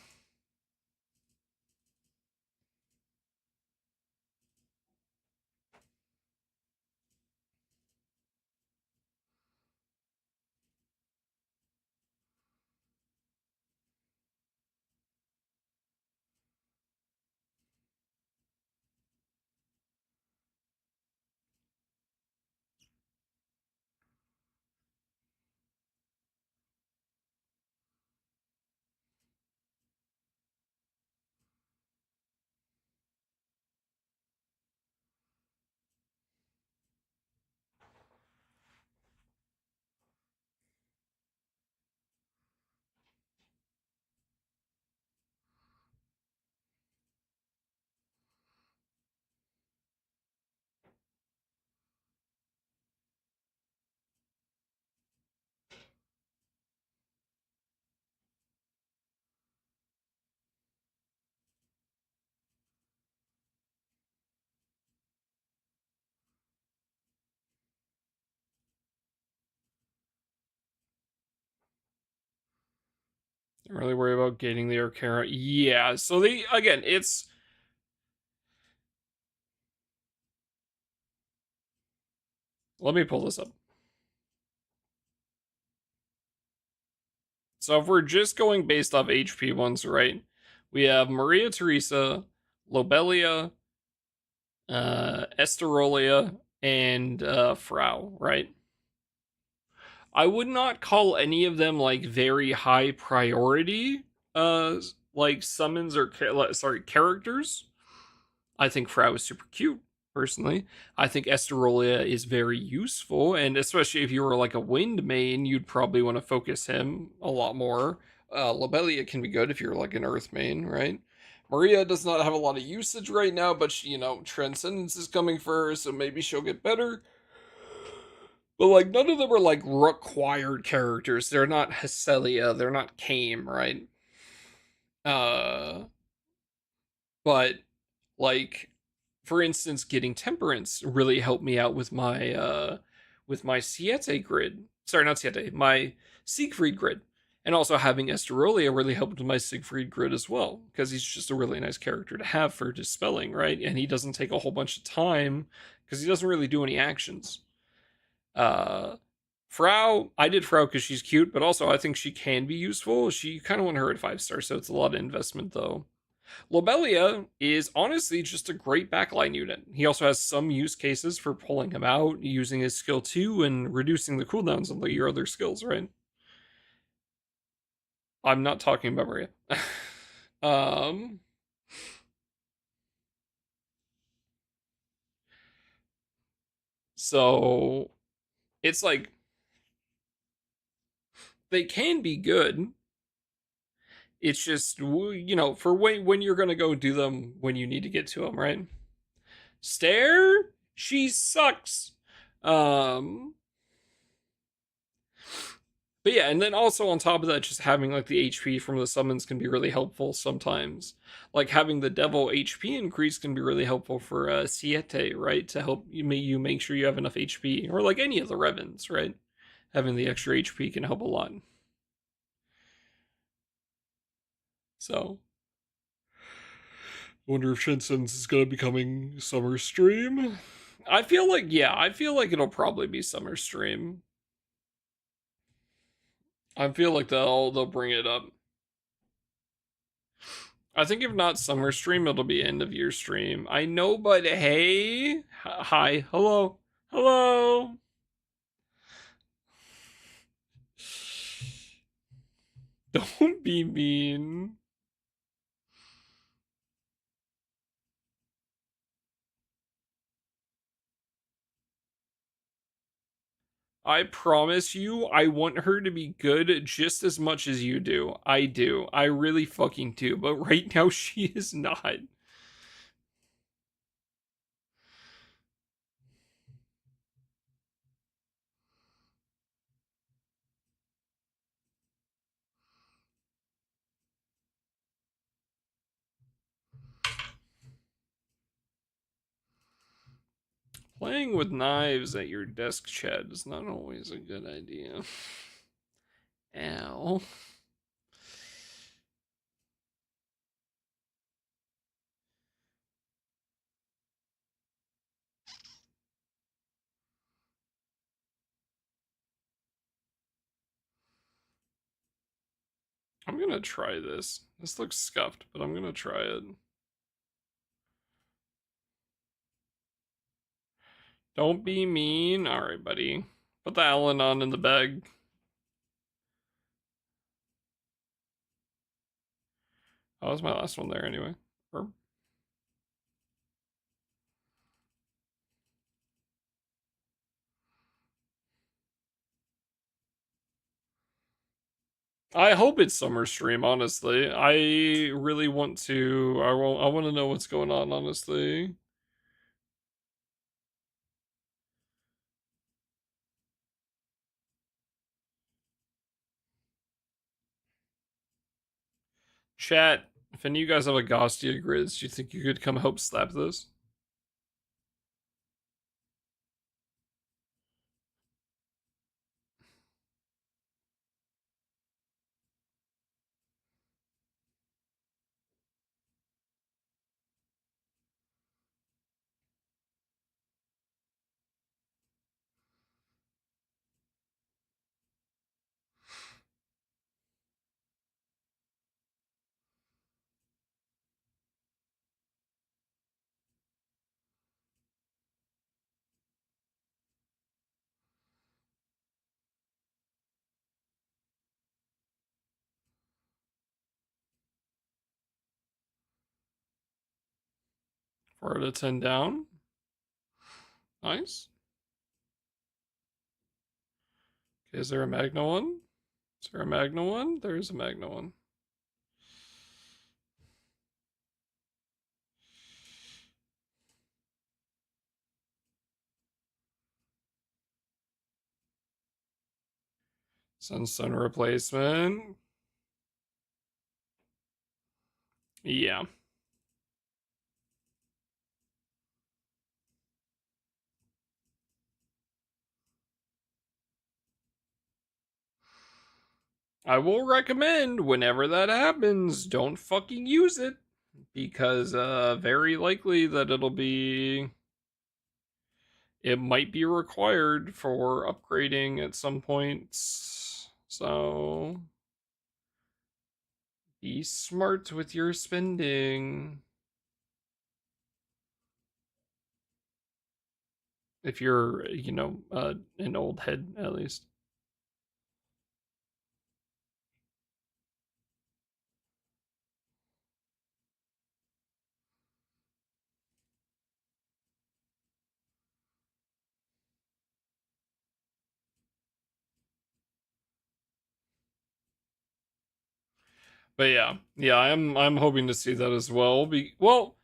Don't really worry about gating the Arcara. Yeah, so they again, it's let me pull this up. So if we're just going based off HP ones, right? We have Maria Theresa, Lobelia, Esterolia, and Frau, right? I would not call any of them like very high priority, like summons or sorry characters. I think Frau is super cute, personally. I think Esterolia is very useful, and especially if you were like a wind main, you'd probably want to focus him a lot more. Lobelia can be good if you're like an earth main, right? Maria does not have a lot of usage right now, but she, Transcendence is coming for her, so maybe she'll get better. But like none of them are like required characters. They're not Hesselia, they're not Kame, right? Uh but like for instance, getting Temperance really helped me out with my Siete grid. Sorry, not Siete, my Siegfried grid. And also having Esterolia really helped with my Siegfried grid as well, because he's just a really nice character to have for dispelling, right? And he doesn't take a whole bunch of time because he doesn't really do any actions. Uh Frau, I did Frau because she's cute, but also I think she can be useful. She kind of want her at 5 star, so it's a lot of investment though. Lobelia is honestly just a great backline unit. He also has some use cases for pulling him out, using his skill 2, and reducing the cooldowns on your other skills, right? I'm not talking about Maria. um, so it's like they can be good. It's just for when you're gonna go do them when you need to get to them, right? Stare, she sucks. Um, but yeah, and then also on top of that, just having like the HP from the summons can be really helpful sometimes. Like having the devil HP increase can be really helpful for Siete, right? To help you make sure you have enough HP, or like any of the Revens, right? Having the extra HP can help a lot. So, wonder if Shinsens is gonna be coming summer stream. I feel like it'll probably be summer stream. I feel like they'll bring it up. I think if not summer stream, it'll be end of year stream. I know, but hey, hi, hello, hello. Don't be mean. I promise you, I want her to be good just as much as you do. I do. I really fucking do. But right now, she is not. Playing with knives at your desk, Chad, is not always a good idea. Ow. I'm gonna try this. This looks scuffed, but I'm gonna try it. Don't be mean. Alright, buddy. Put the Allen on in the bag. Oh, that was my last one there anyway. Or... I hope it's summer stream, honestly. I really want to I want to know what's going on, honestly. Chat, if any of you guys have a Gostia grids, do you think you could come help slap this? 4 out of 10 down. Nice. Okay, is there a Magna one? Is there a Magna one? There is a Magna one. Sunstone replacement. Yeah. I will recommend whenever that happens, don't fucking use it. Because very likely that it might be required for upgrading at some points. So be smart with your spending. If you're, an old head at least. But yeah, I'm hoping to see that as well. Well,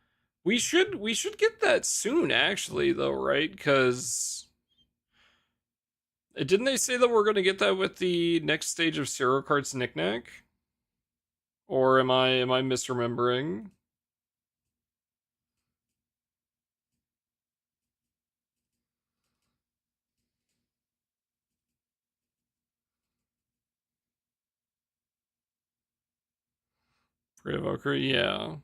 we should get that soon, actually, though, right? Because didn't they say that we're gonna get that with the next stage of Zero Cart's Knickknack? Or am I misremembering? For Evoker, yeah.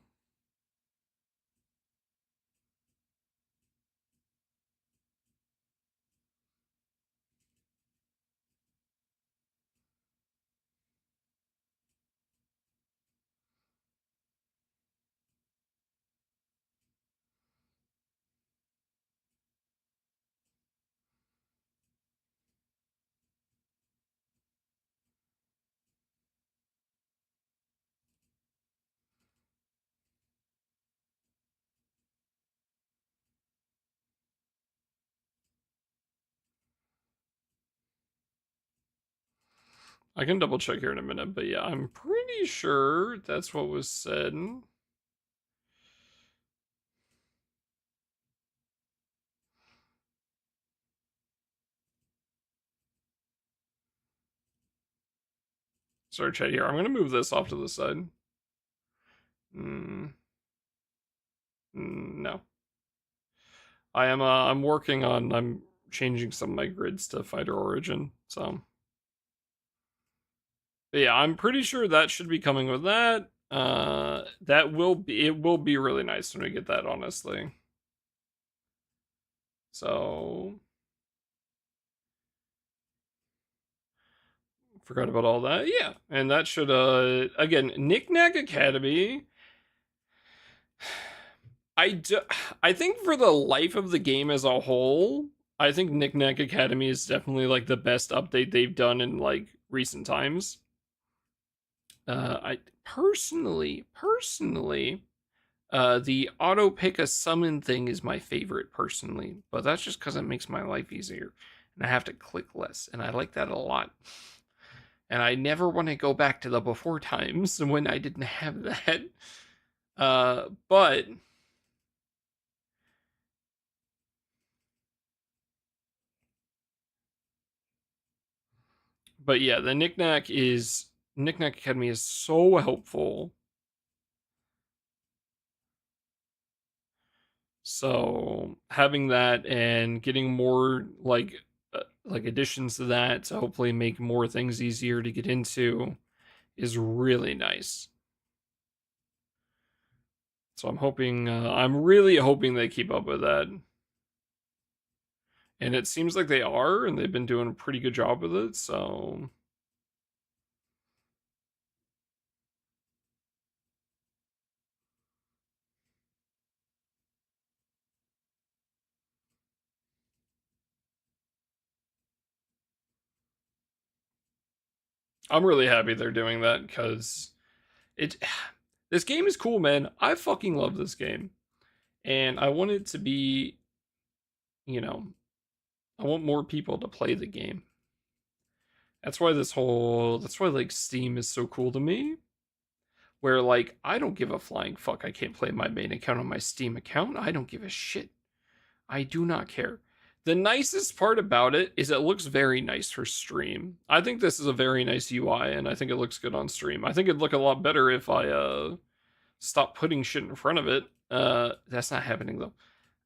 I can double check here in a minute, but yeah, I'm pretty sure that's what was said. Sorry, chat here. I'm gonna move this off to the side. No. I'm working on I'm changing some of my grids to Fighter Origin, so but yeah, I'm pretty sure that should be coming with that. It will be really nice when we get that, honestly. So forgot about all that. Yeah, and that should again, Knickknack Academy. I do, I think for the life of the game as a whole, I think Knickknack Academy is definitely like the best update they've done in like recent times. I personally, the auto pick a summon thing is my favorite personally, but that's just because it makes my life easier, and I have to click less, and I like that a lot. And I never want to go back to the before times when I didn't have that. But yeah, the Knickknack Academy is so helpful. So having that and getting more like additions to that to hopefully make more things easier to get into is really nice. So I'm really hoping they keep up with that. And it seems like they are, and they've been doing a pretty good job with it. So I'm really happy they're doing that because it. This game is cool, man. I fucking love this game. And I want it to be, you know, I want more people to play the game. That's why like Steam is so cool to me. Where like I don't give a flying fuck. I can't play my main account on my Steam account. I don't give a shit. I do not care. The nicest part about it is it looks very nice for stream. I think this is a very nice UI and I think it looks good on stream. I think it'd look a lot better if I stop putting shit in front of it. That's not happening though.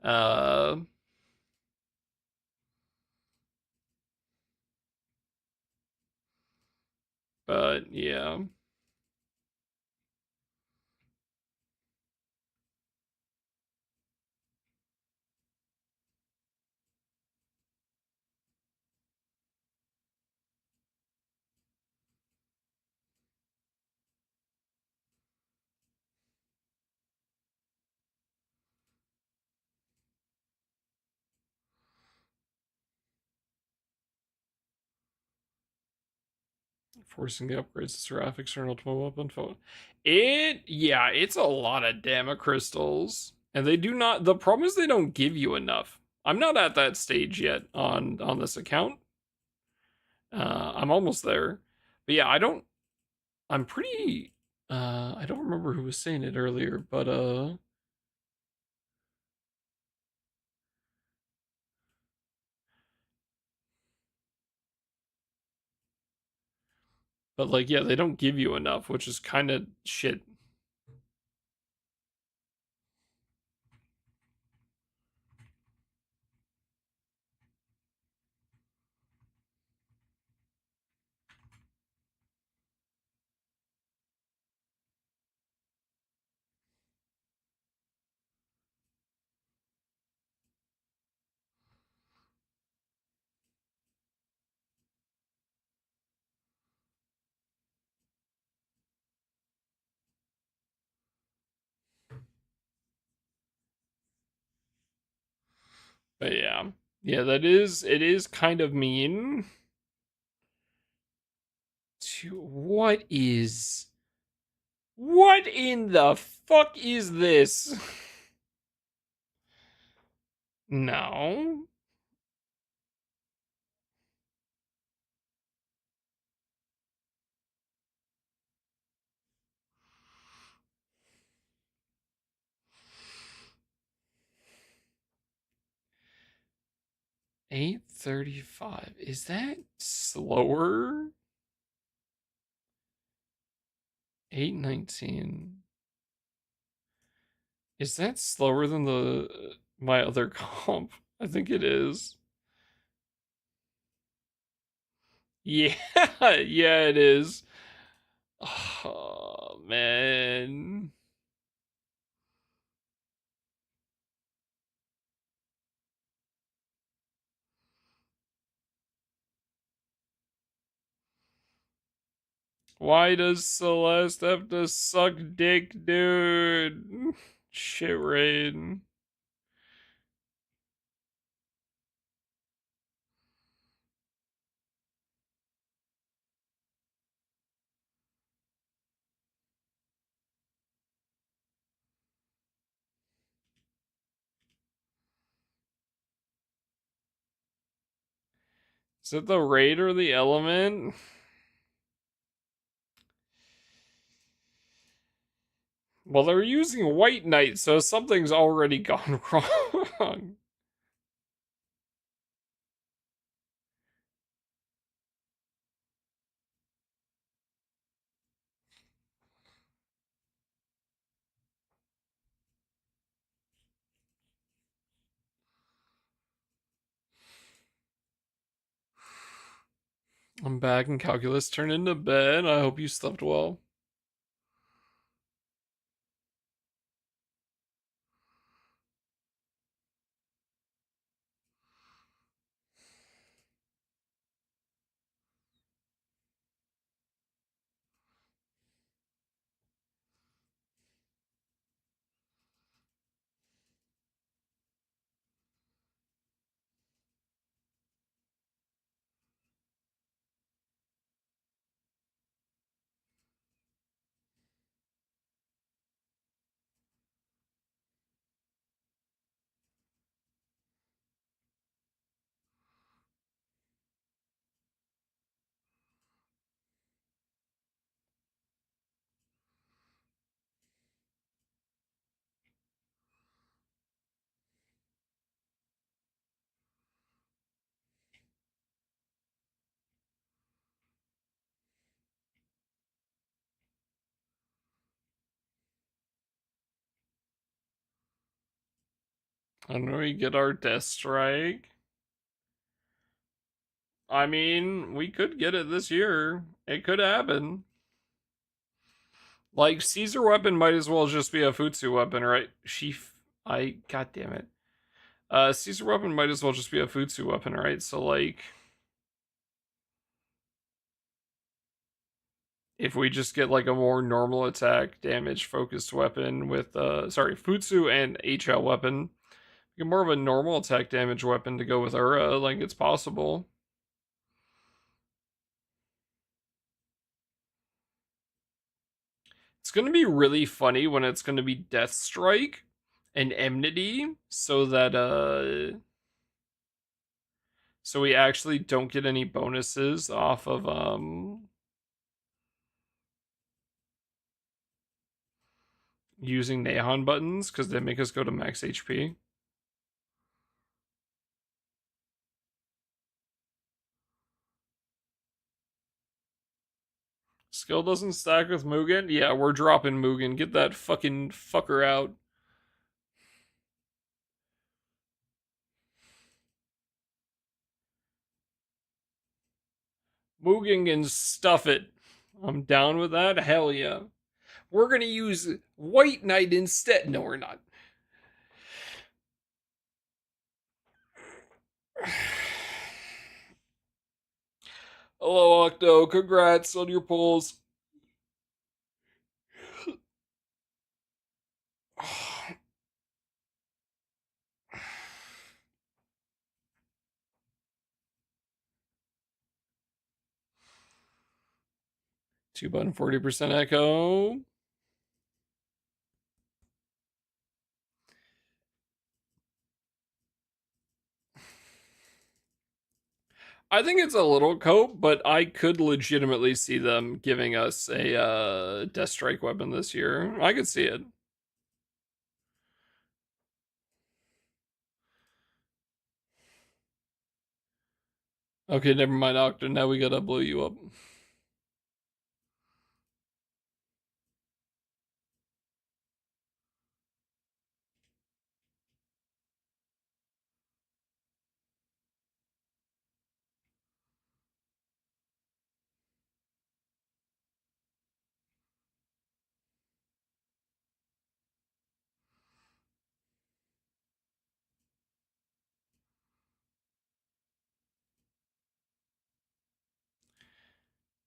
Uh but yeah. Forcing the upgrades to graphics or an ultimate weapon phone. It's a lot of damn crystals. And they do not the problem is they don't give you enough. I'm not at that stage yet on this account. I'm almost there. But yeah, I'm pretty I don't remember who was saying it earlier, but like yeah, they don't give you enough, which is kind of shit. But yeah. Yeah, it is kind of mean to what in the fuck is this? No. 835. Is that slower? 819. Is that slower than the my other comp? I think it is. Yeah, yeah, it is. Oh man. Why does Celeste have to suck dick, dude? Shit rain. Is it the raid or the element? Well, they're using White Knight, so something's already gone wrong. I'm back and calculus turned into bed. I hope you slept well. And we get our Death Strike. I mean, we could get it this year. It could happen. Like, Caesar weapon might as well just be a Futsu weapon, right? God damn it. Caesar weapon might as well just be a Futsu weapon, right? So, like, if we just get, like, a more normal attack damage focused weapon with, Futsu and HL weapon, get more of a normal attack damage weapon to go with Ura, like, it's possible. It's going to be really funny when it's going to be Death Strike and Enmity, so we actually don't get any bonuses off of using Nahon buttons because they make us go to max HP. Skill doesn't stack with Mugen? Yeah, we're dropping Mugen. Get that fucking fucker out. Mugen and stuff it. I'm down with that. Hell yeah. We're gonna use White Knight instead. No, we're not. Hello, Octo. Congrats on your polls. 2 button 40% echo. I think it's a little cope, but I could legitimately see them giving us a Death Strike weapon this year. I could see it. Okay, never mind, Octo. Now we gotta blow you up.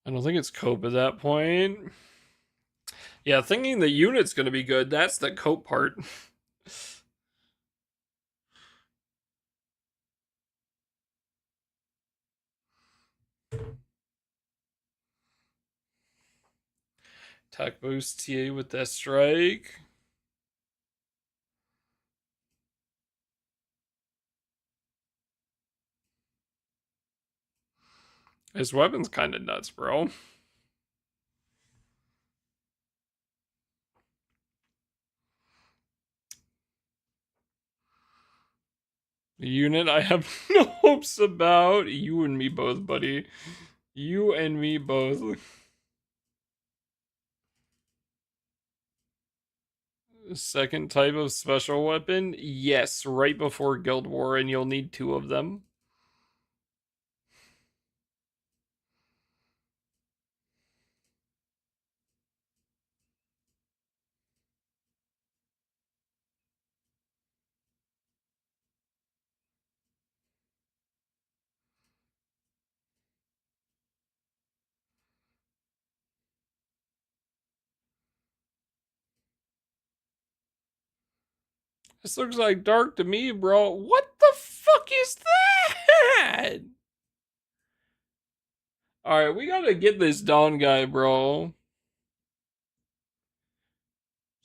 I don't think it's cope at that point. Yeah, thinking the unit's gonna be good, that's the cope part. Attack boost TA with Death Strike. His weapon's kind of nuts, bro. The unit I have no hopes about. You and me both, buddy. You and me both. Second type of special weapon? Yes, right before Guild War, and you'll need 2 of them. This looks like dark to me, bro. What the fuck is that? Alright, we gotta get this Dawn guy, bro.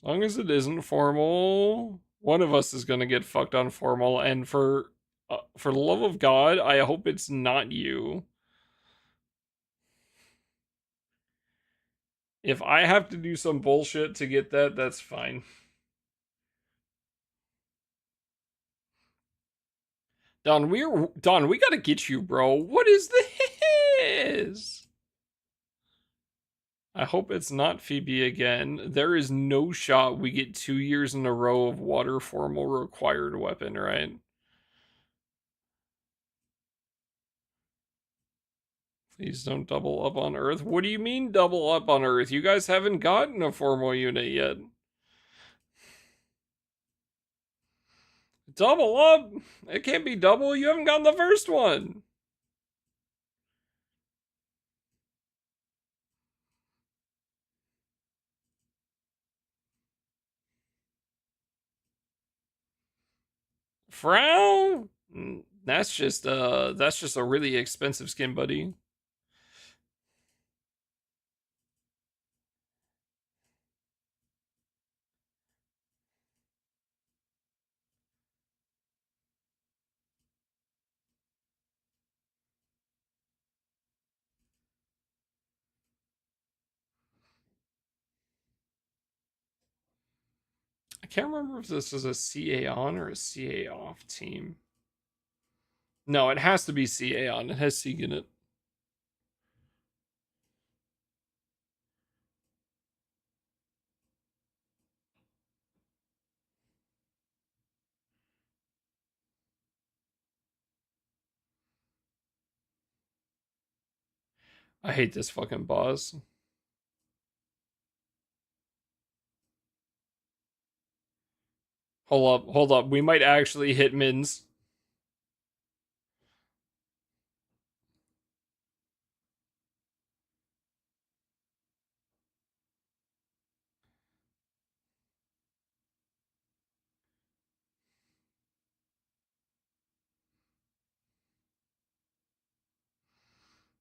As long as it isn't formal, one of us is gonna get fucked on formal, and for the love of God, I hope it's not you. If I have to do some bullshit to get that, that's fine. Don, we gotta get you, bro. What is this? I hope it's not Phoebe again. There is no shot we get 2 years in a row of water formal required weapon, right? Please don't double up on Earth. What do you mean double up on Earth? You guys haven't gotten a formal unit yet. Double up? It can't be double. You haven't gotten the first one. Frown? That's just a really expensive skin, buddy. I can't remember if this is a CA on or a CA off team. No, it has to be CA on. It has Sieg in it. I hate this fucking boss. Hold up. We might actually hit mins.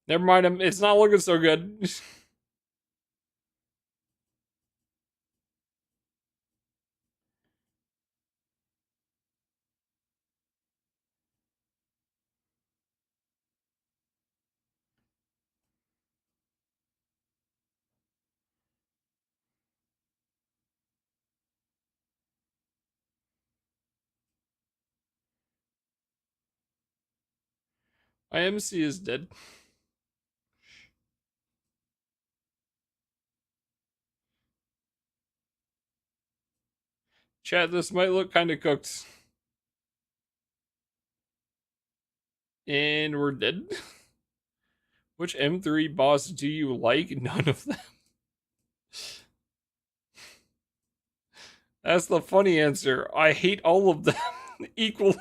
Never mind, it's not looking so good. IMC is dead. Chat, this might look kind of cooked. And we're dead. Which M3 boss do you like? None of them. That's the funny answer. I hate all of them equally.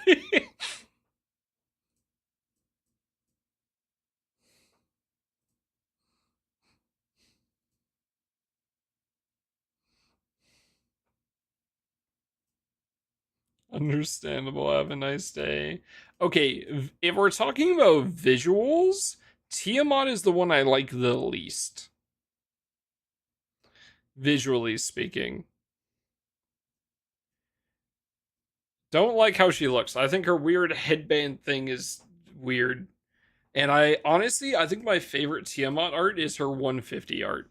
Understandable. Have a nice day. Okay, if we're talking about visuals, Tiamat is the one I like the least. Visually speaking. Don't like how she looks. I think her weird headband thing is weird. And I honestly, I think my favorite Tiamat art is her 150 art.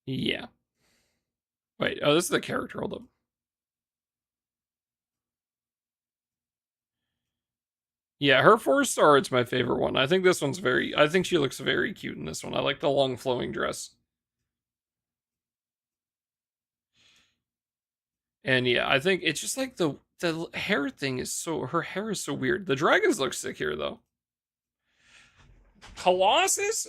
Yeah. Wait, oh, this is the character. Hold up. Yeah, her 4-star art's my favorite one. I think this one's I think she looks very cute in this one. I like the long flowing dress. And yeah, I think it's just like the hair thing is her hair is so weird. The dragons look sick here though. Colossus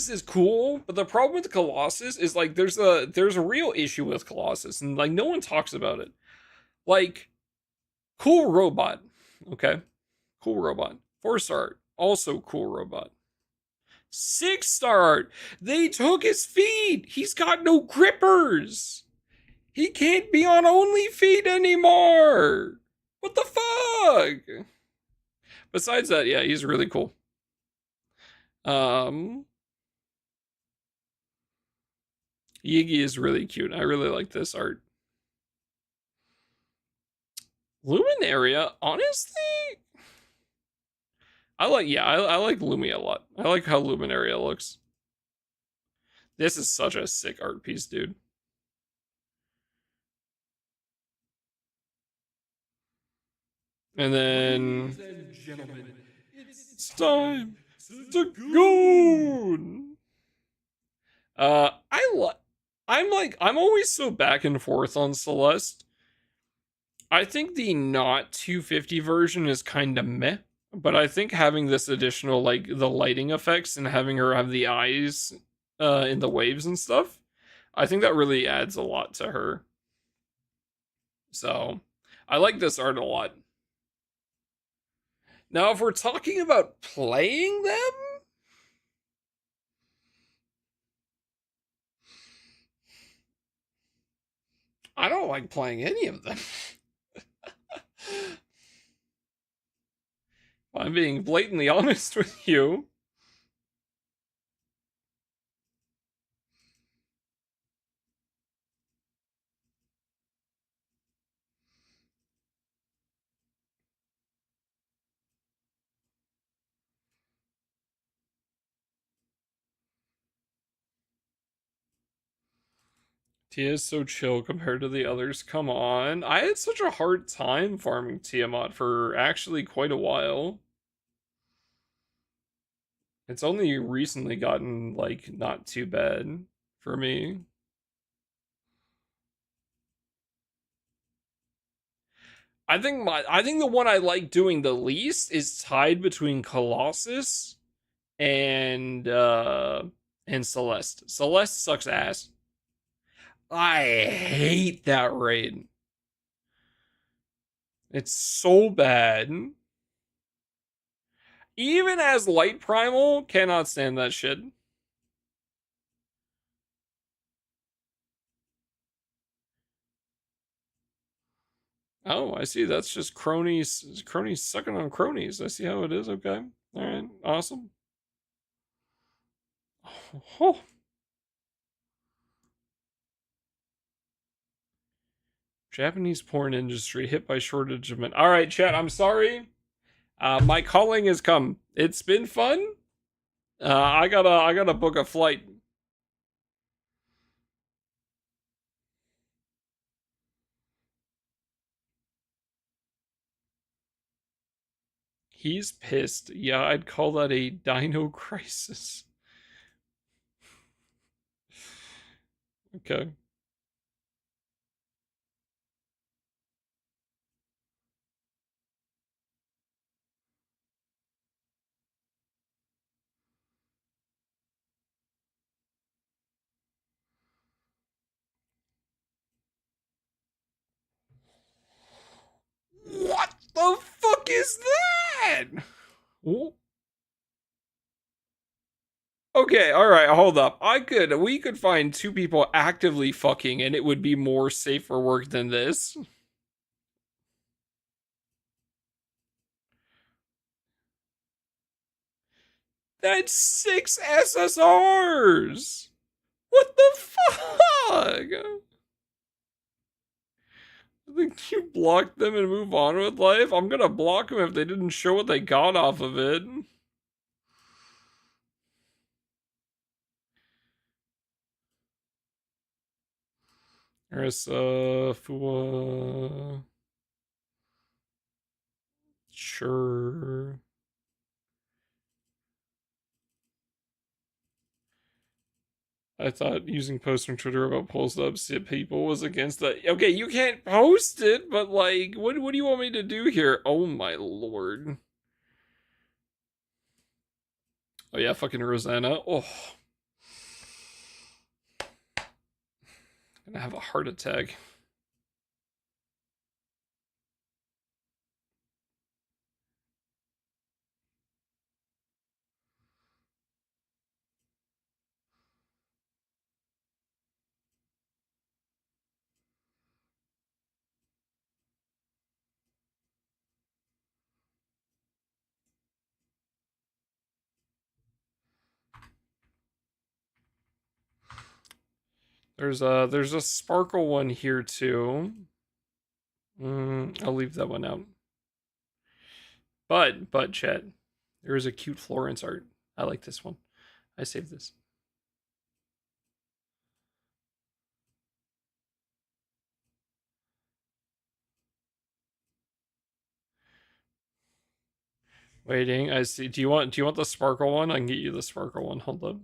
is cool, but the problem with Colossus is like there's a real issue with Colossus, and like no one talks about it. Like, cool robot, okay, cool robot. 4-star art, also cool robot. 6-star art. They took his feet. He's got no grippers. He can't be on only feet anymore. What the fuck? Besides that, yeah, he's really cool. Yigi is really cute. I really like this art. Luminaria, honestly, I like Lumia a lot. I like how Luminaria looks. This is such a sick art piece, dude. And then Ladies and gentlemen, it's it's time time to to go. go. I'm always so back and forth on Celeste. I think the not 250 version is kind of meh, but I think having this additional like the lighting effects and having her have the eyes in the waves and stuff, I think that really adds a lot to her. So, I like this art a lot. Now, if we're talking about playing them, I don't like playing any of them. I'm being blatantly honest with you. Tia is so chill compared to the others. Come on. I had such a hard time farming Tiamat for actually quite a while. It's only recently gotten, like, not too bad for me. I think the one I like doing the least is tied between Colossus and and Celeste. Celeste sucks ass. I hate that raid. It's so bad. Even as Light Primal, cannot stand that shit. Oh, I see. That's just cronies sucking on cronies. I see how it is. Okay. All right. Awesome. Oh. Japanese porn industry hit by shortage of men. All right, chat. I'm sorry. My calling has come. It's been fun. I gotta book a flight. He's pissed. Yeah, I'd call that a dino crisis. Okay. What the fuck is that? Ooh. Okay, all right, hold up. We could find two people actively fucking and it would be more safe for work than this. That's 6 SSRs. What the fuck? I think you block them and move on with life. I'm gonna block them if they didn't show what they got off of it. Arisa, Fua. Sure. I thought using posts on Twitter about polls up people was against that. Okay, you can't post it, but like, what do you want me to do here? Oh my lord. Oh yeah, fucking Rosanna. Oh, I'm gonna have a heart attack. There's a sparkle one here too. I'll leave that one out. But chat, there is a cute Florence art. I like this one. I saved this. Waiting, I see. Do you want the sparkle one? I can get you the sparkle one. Hold up.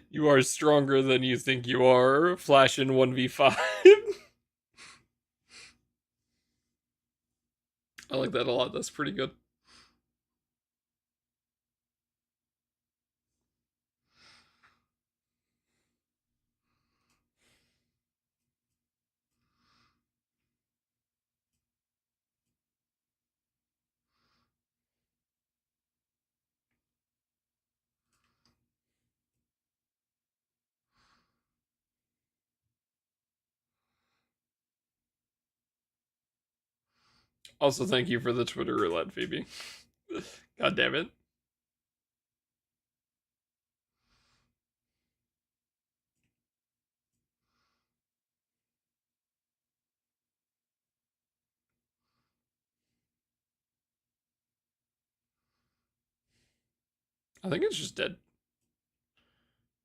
You are stronger than you think you are. Flash in 1v5. I like that a lot. That's pretty good. Also, thank you for the Twitter roulette, Phoebe. God damn it. I think it's just dead.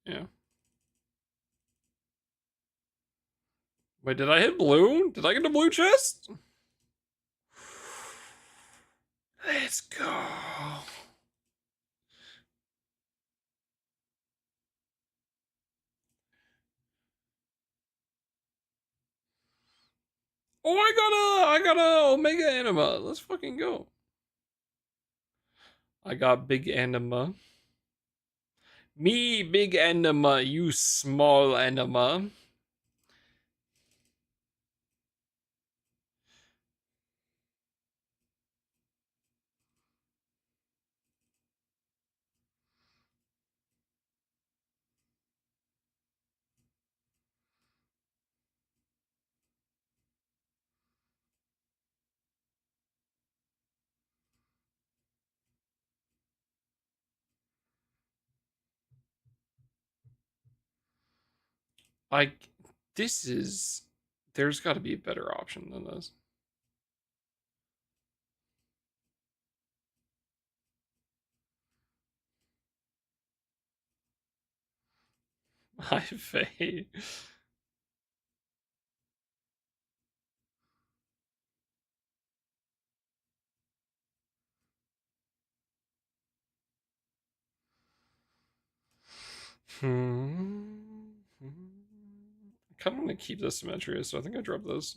Yeah. Wait, did I hit blue? Did I get a blue chest? Let's go. Oh, I got a Omega Anima. Let's fucking go. I got big anima. Me big anima, you small anima. I this is there's got to be a better option than this. High fate. I kind of want to keep this symmetry, so I think I drop this.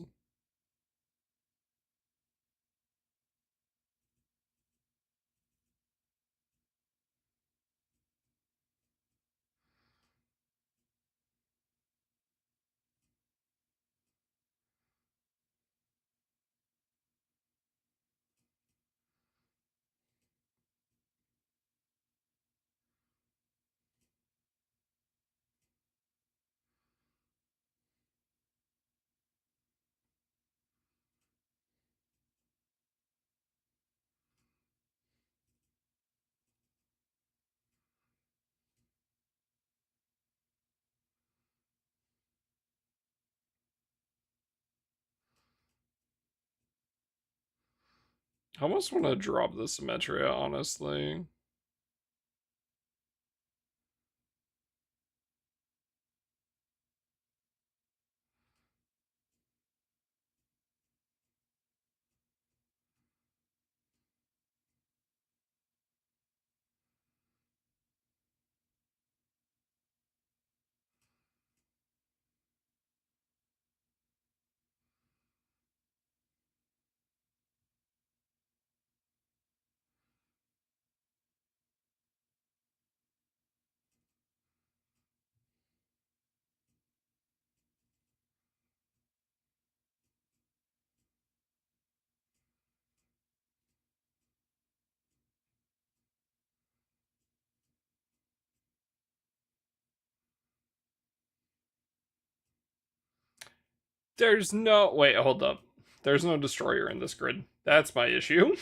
I almost want to drop the Symmetria, honestly. There's no wait, hold up. There's no destroyer in this grid. That's my issue.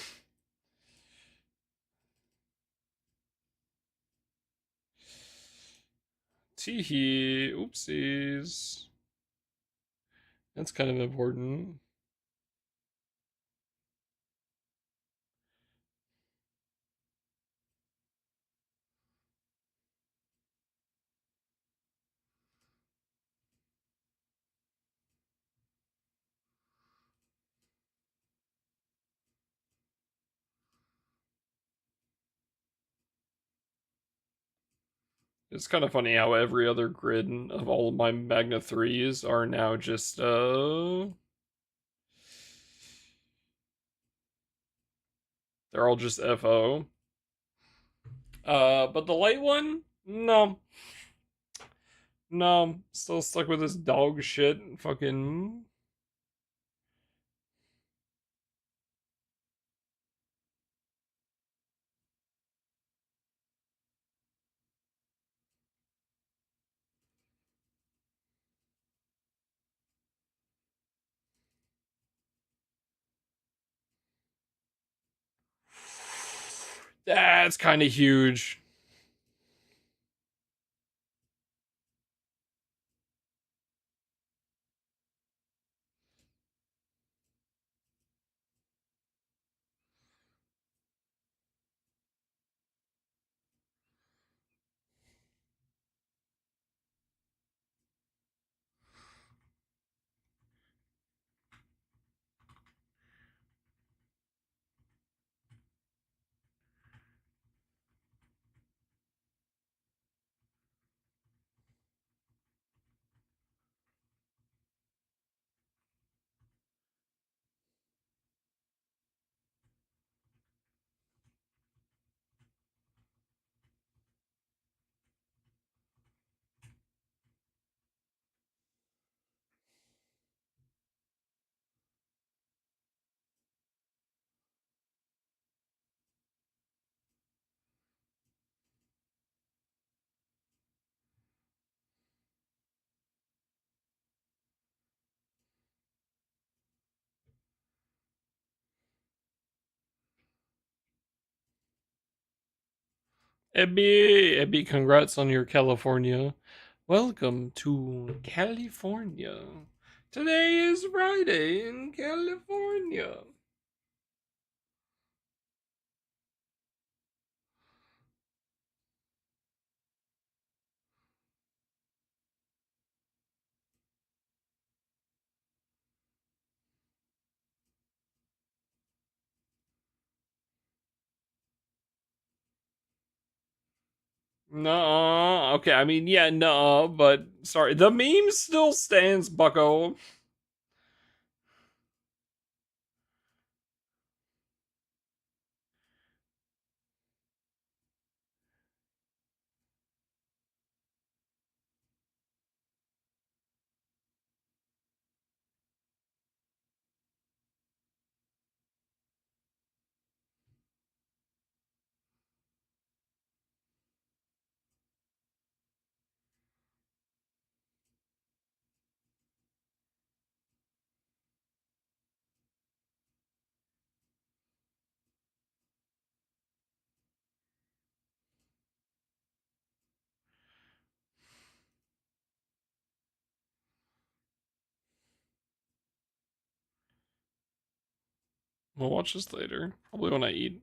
Teehee. Oopsies. That's kind of important. It's kind of funny how every other grid of all of my Magna 3s are now just, they're all just FO. But the light one? No. No. Still stuck with this dog shit. Fucking. That's kind of huge. Ebby, congrats on your California. Welcome to California. Today is Friday in California. No, okay, I mean, yeah, no, but sorry, the meme still stands, bucko. We'll watch this later, probably when I eat.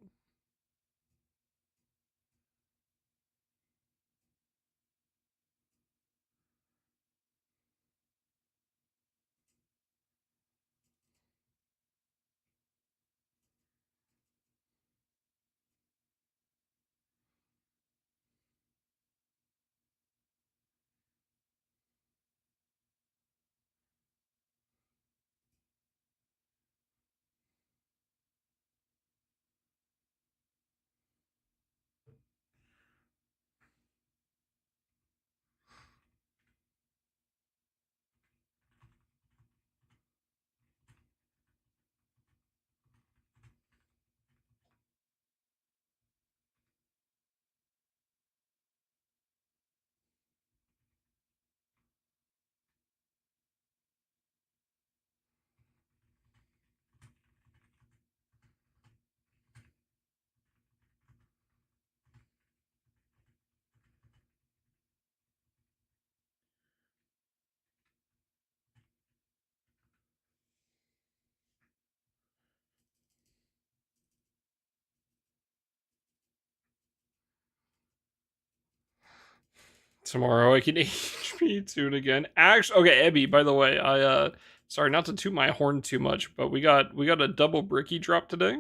Tomorrow I can HP tune again. Actually, okay, Ebby, by the way, I sorry not to toot my horn too much, but we got a double bricky drop today.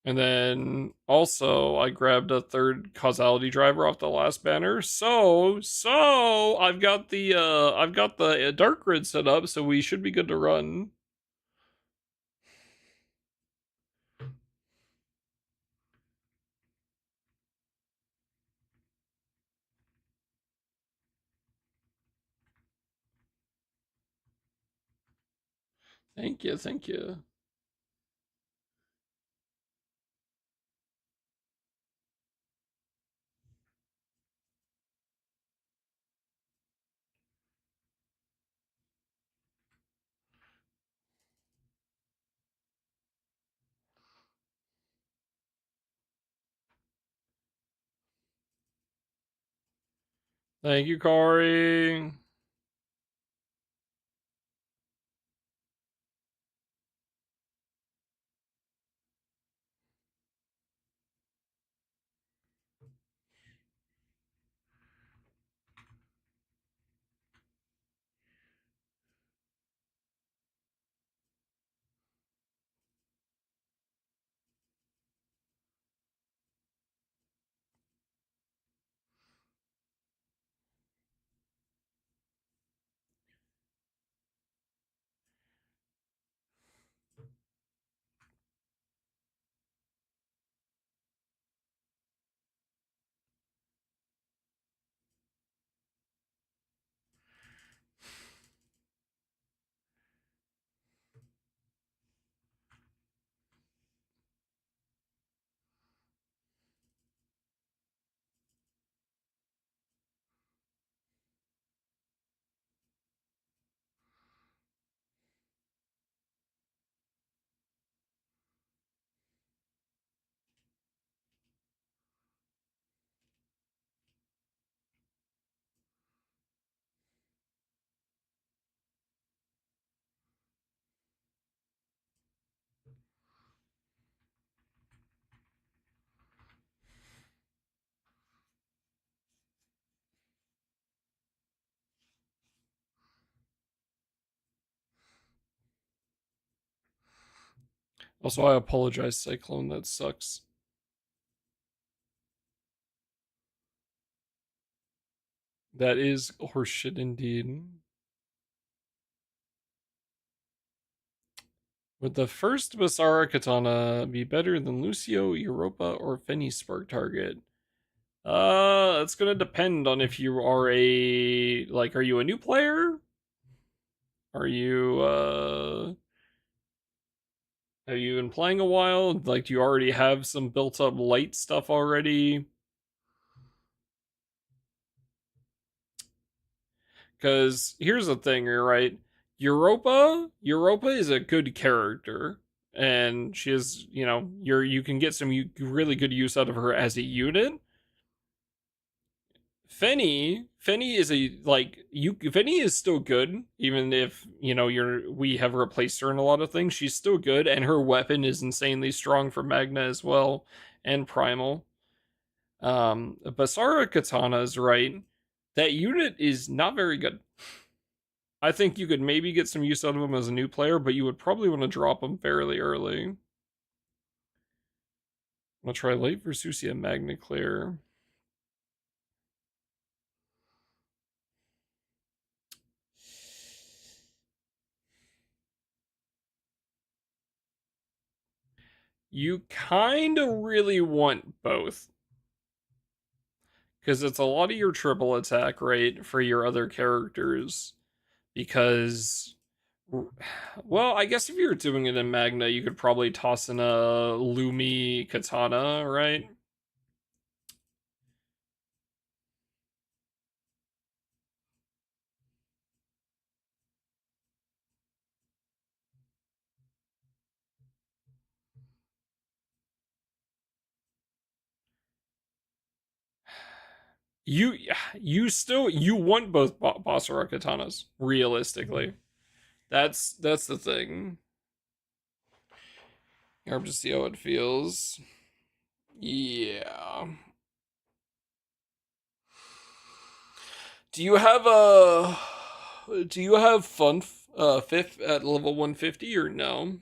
And then also I grabbed a third causality driver off the last banner. So I've got the dark grid set up, so we should be good to run. Thank you, thank you. Thank you, Corey. Also, I apologize, Cyclone. That sucks. That is horseshit indeed. Would the first Basara katana be better than Lucio, Europa, or Fenny Spark Target? It's gonna depend on if you are are you a new player? Are you, have you been playing a while? Like, do you already have some built up light stuff already? Because here's the thing, right? Europa is a good character, and she is, you can get some really good use out of her as a unit. Fenny is Fenny is still good, even if we have replaced her in a lot of things. She's still good, and her weapon is insanely strong for Magna as well, and Primal. Basara Katana's right. That unit is not very good. I think you could maybe get some use out of him as a new player, but you would probably want to drop him fairly early. I'm gonna try late Versusia Magna Clear. You kind of really want both. Because it's a lot of your triple attack, right, for your other characters. Because, well, I guess if you're doing it in Magna, you could probably toss in a Lumi Katana, right? You you want both Basara Katanas, realistically. That's the thing. I'll just see how it feels. Yeah. Do you have fun fifth at level 150 or no?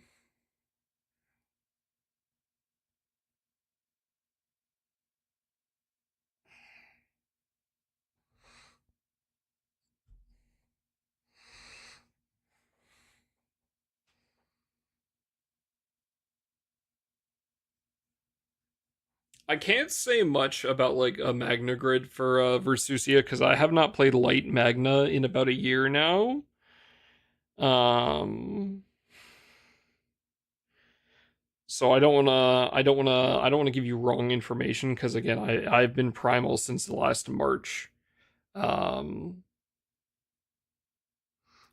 I can't say much about like a Magna grid for Versusia because I have not played light Magna in about a year now. Um, so I don't wanna give you wrong information because again I've been primal since the last March, um,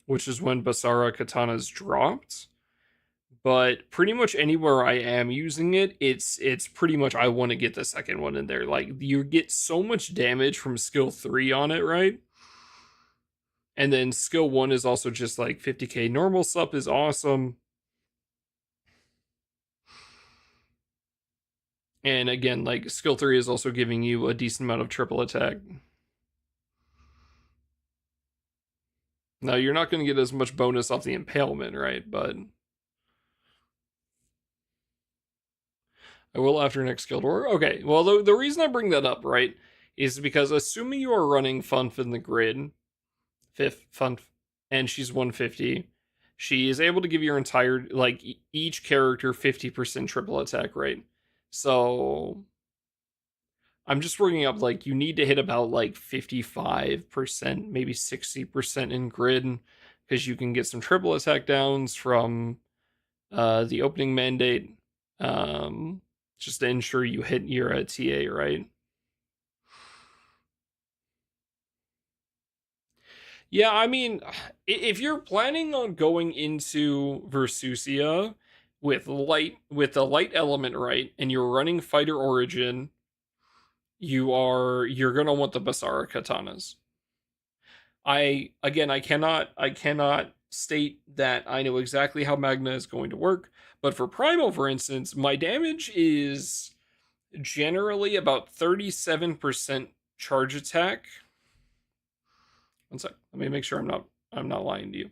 which is when Basara Katanas dropped. But pretty much anywhere I am using it, it's pretty much I want to get the second one in there. Like you get so much damage from skill 3 on it, right? And then skill 1 is also just like 50k normal sup is awesome. And again, like skill 3 is also giving you a decent amount of triple attack. Now you're not going to get as much bonus off the impalement, right? But I will after next Guild War. Okay, well, the reason I bring that up, right, is because assuming you are running Funf in the grid, fifth Funf, and she's 150, she is able to give your entire, like, each character 50% triple attack, right? So I'm just working up, like, you need to hit about, like, 55%, maybe 60% in grid, because you can get some triple attack downs from the opening mandate. Um, just to ensure you hit your TA, right? Yeah, I mean, if you're planning on going into Versusia with the light element, right, and you're running fighter origin, you're gonna want the Basara katanas. I cannot state that I know exactly how Magna is going to work, but for Primal, for instance, my damage is generally about 37% charge attack. One sec. Let me make sure I'm not lying to you.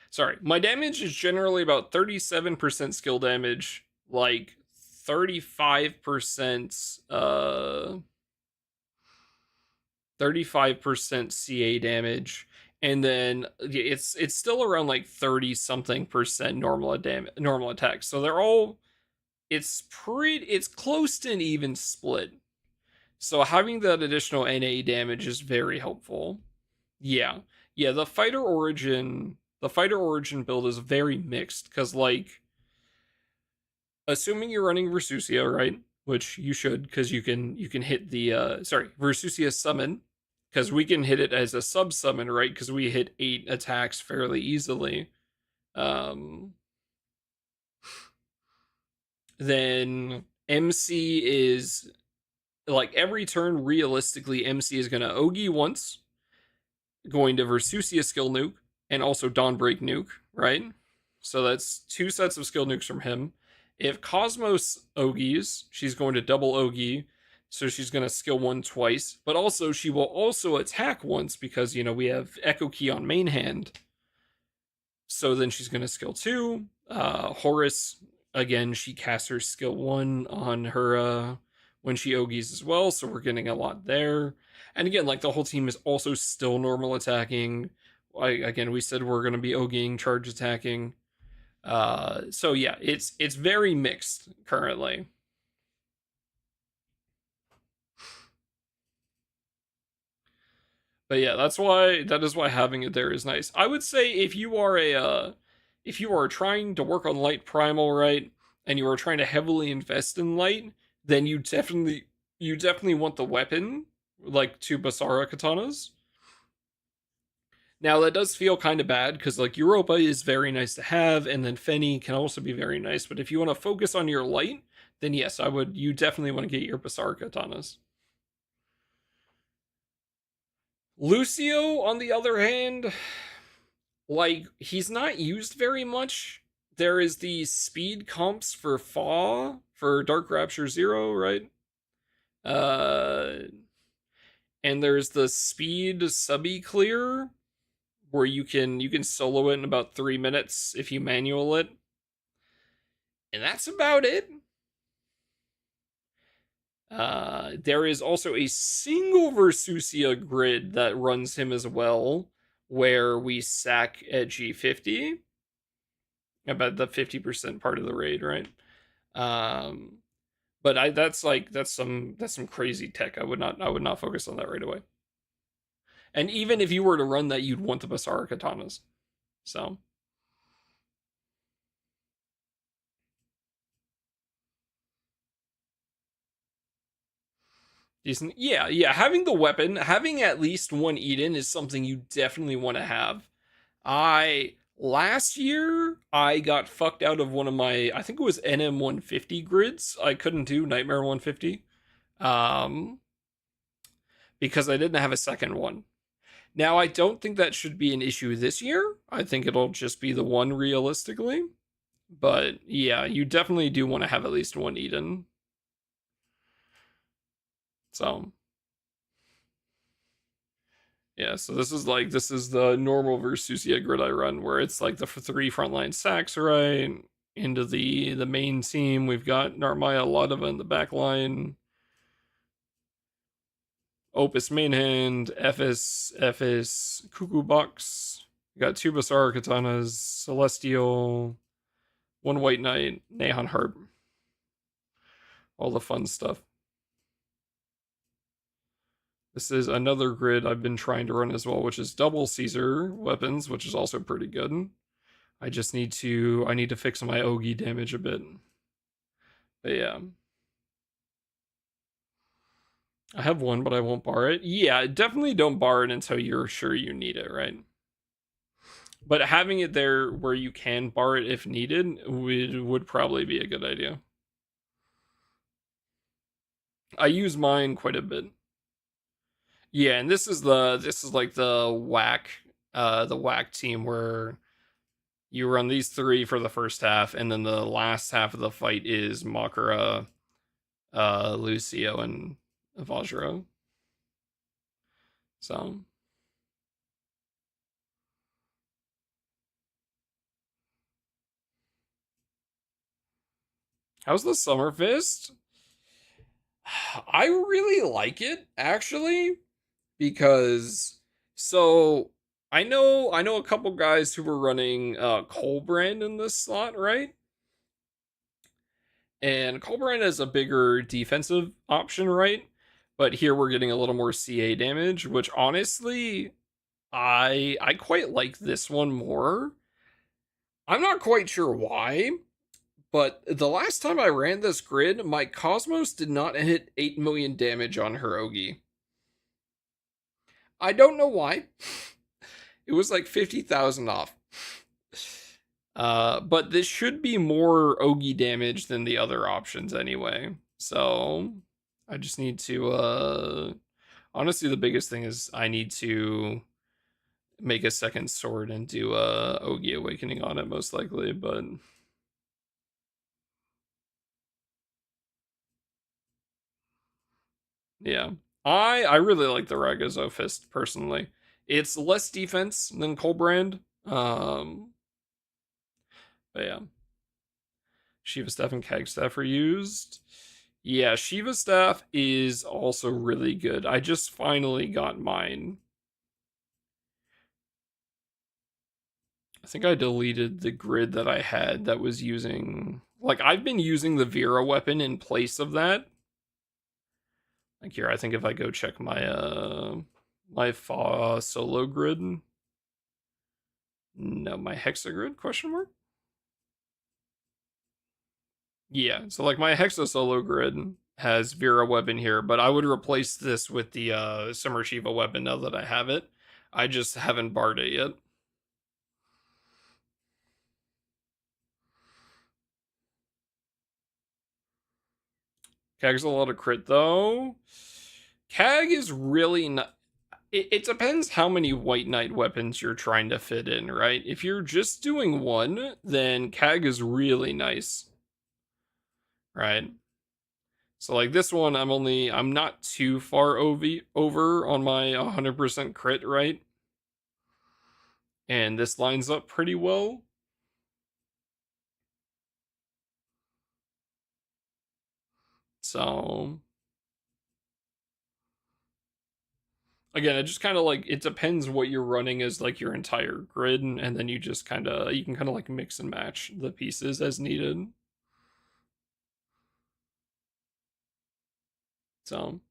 Sorry. My damage is generally about 37% skill damage, like 35% 35% CA damage, and then it's still around like 30 something percent normal attack. So they're all it's close to an even split. So having that additional NA damage is very helpful. Yeah. Yeah, the fighter origin build is very mixed cuz like assuming you're running Versusia, right? Which you should cuz you can hit the Versusia summon cuz we can hit it as a sub summon, right? Cuz we hit 8 attacks fairly easily. Um then MC is like every turn realistically MC is going to Ogi once, going to Versusia skill nuke, and also Dawnbreak nuke, right? So that's two sets of skill nukes from him. If Cosmos Ogies, she's going to double Ogi, so she's going to skill 1 twice, but also she will also attack once because, you know, we have Echo Key on main hand. So then she's going to skill 2. Horus, again, she casts her skill 1 on her when she Ogies as well, so we're getting a lot there. And again, like the whole team is also still normal attacking. Again, we said we're going to be Ogieing, charge attacking. So yeah, it's very mixed currently. But yeah, that is why having it there is nice. I would say if you are trying to work on light primal, right, and you are trying to heavily invest in light, then you definitely want the weapon, like two Basara katanas. Now that does feel kind of bad because like Europa is very nice to have, and then Fenny can also be very nice. But if you want to focus on your light, then yes, I would. You definitely want to get your Basara katanas. Lucio, on the other hand, like he's not used very much. There is the speed comps for Fa for Dark Rapture Zero, right? Uh, and there's the speed subby clear where you can solo it in about 3 minutes if you manual it, and that's about it. There is also a single Versusia grid that runs him as well, where we sack at G50, about the 50% part of the raid, right? Um, but that's some crazy tech. I would not focus on that right away. And even if you were to run that, you'd want the Basara katanas. So decent. Yeah, yeah. Having the weapon, having at least one Eden is something you definitely want to have. I last year I got fucked out of one of my, I think it was NM 150 grids. I couldn't do Nightmare 150. Um because I didn't have a second one. Now I don't think that should be an issue this year. I think it'll just be the one realistically. But yeah, you definitely do want to have at least one Eden. So yeah, so this is the normal Versusia grid I run, where it's like the three frontline sacks, right? Into the main team, we've got Narmaya Ladova in the back line, Opus main hand, Ephes, Cuckoo Box. We got two Basara Katanas, Celestial, one White Knight, Neon Harp. All the fun stuff. This is another grid I've been trying to run as well, which is double Caesar weapons, which is also pretty good. I need to fix my Hmmmge damage a bit. But yeah. I have one, but I won't bar it. Yeah, definitely don't bar it until you're sure you need it, right? But having it there where you can bar it if needed would probably be a good idea. I use mine quite a bit. Yeah, and this is like the whack team where you run these three for the first half, and then the last half of the fight is Makara, Lucio, and Vajra. So how's the Summer Fist? I really like it actually, because so I know a couple guys who were running Colbrand in this slot, right? And Colbrand is a bigger defensive option, right? But here we're getting a little more CA damage, which honestly I quite like this one more. I'm not quite sure why, but the last time I ran this grid, my Cosmos did not hit 8 million damage on her Ogi. I don't know why. It was like 50,000 off. But this should be more Ogi damage than the other options anyway. So I just need to honestly the biggest thing is I need to make a second sword and do Ogi Awakening on it most likely, but yeah. I really like the Ragazo Fist personally. It's less defense than Colbrand. But yeah. Shiva Staff and Kag Staff are used. Yeah, Shiva Staff is also really good. I just finally got mine. I think I deleted the grid that I had that was using... Like, I've been using the Vera weapon in place of that. Like here, I think if I go check my Fa solo grid... No, my Hexa grid, question mark? Yeah, so like my Hexa solo grid has Vera weapon here, but I would replace this with the Summer Shiva weapon now that I have it. I just haven't barred it yet. Kag's a lot of crit though. Kag is really not. It depends how many White Knight weapons you're trying to fit in, right? If you're just doing one, then Kag is really nice, right? So like this one, I'm not too far over on my 100% crit, right? And this lines up pretty well. So again, it just kind of like it depends what you're running as like your entire grid, and then you can kind of like mix and match the pieces as needed. So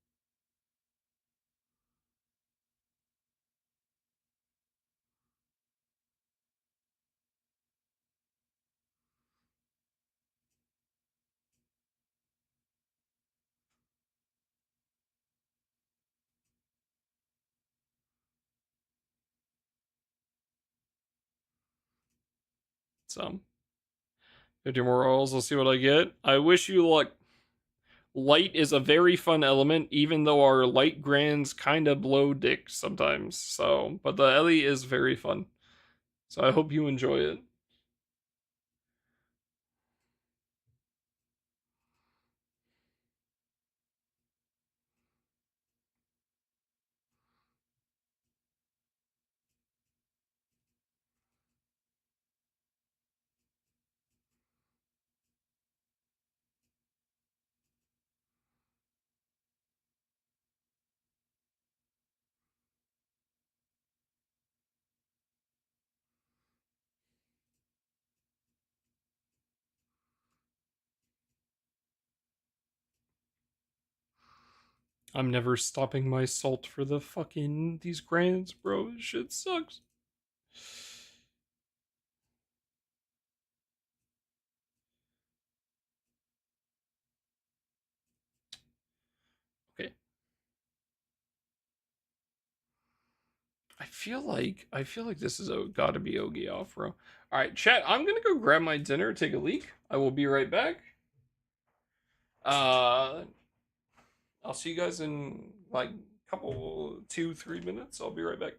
so 50 more rolls. Let's see what I get. I wish you luck. Light is a very fun element, even though our light grands kind of blow dick sometimes. So, but the Ellie is very fun. So I hope you enjoy it. I'm never stopping my salt for the fucking these grands, bro. This shit sucks. Okay. I feel like this is gotta be Ogie off, bro. Alright, chat, I'm gonna go grab my dinner, take a leak. I will be right back. Uh I'll see you guys in like a couple 2-3 minutes. I'll be right back.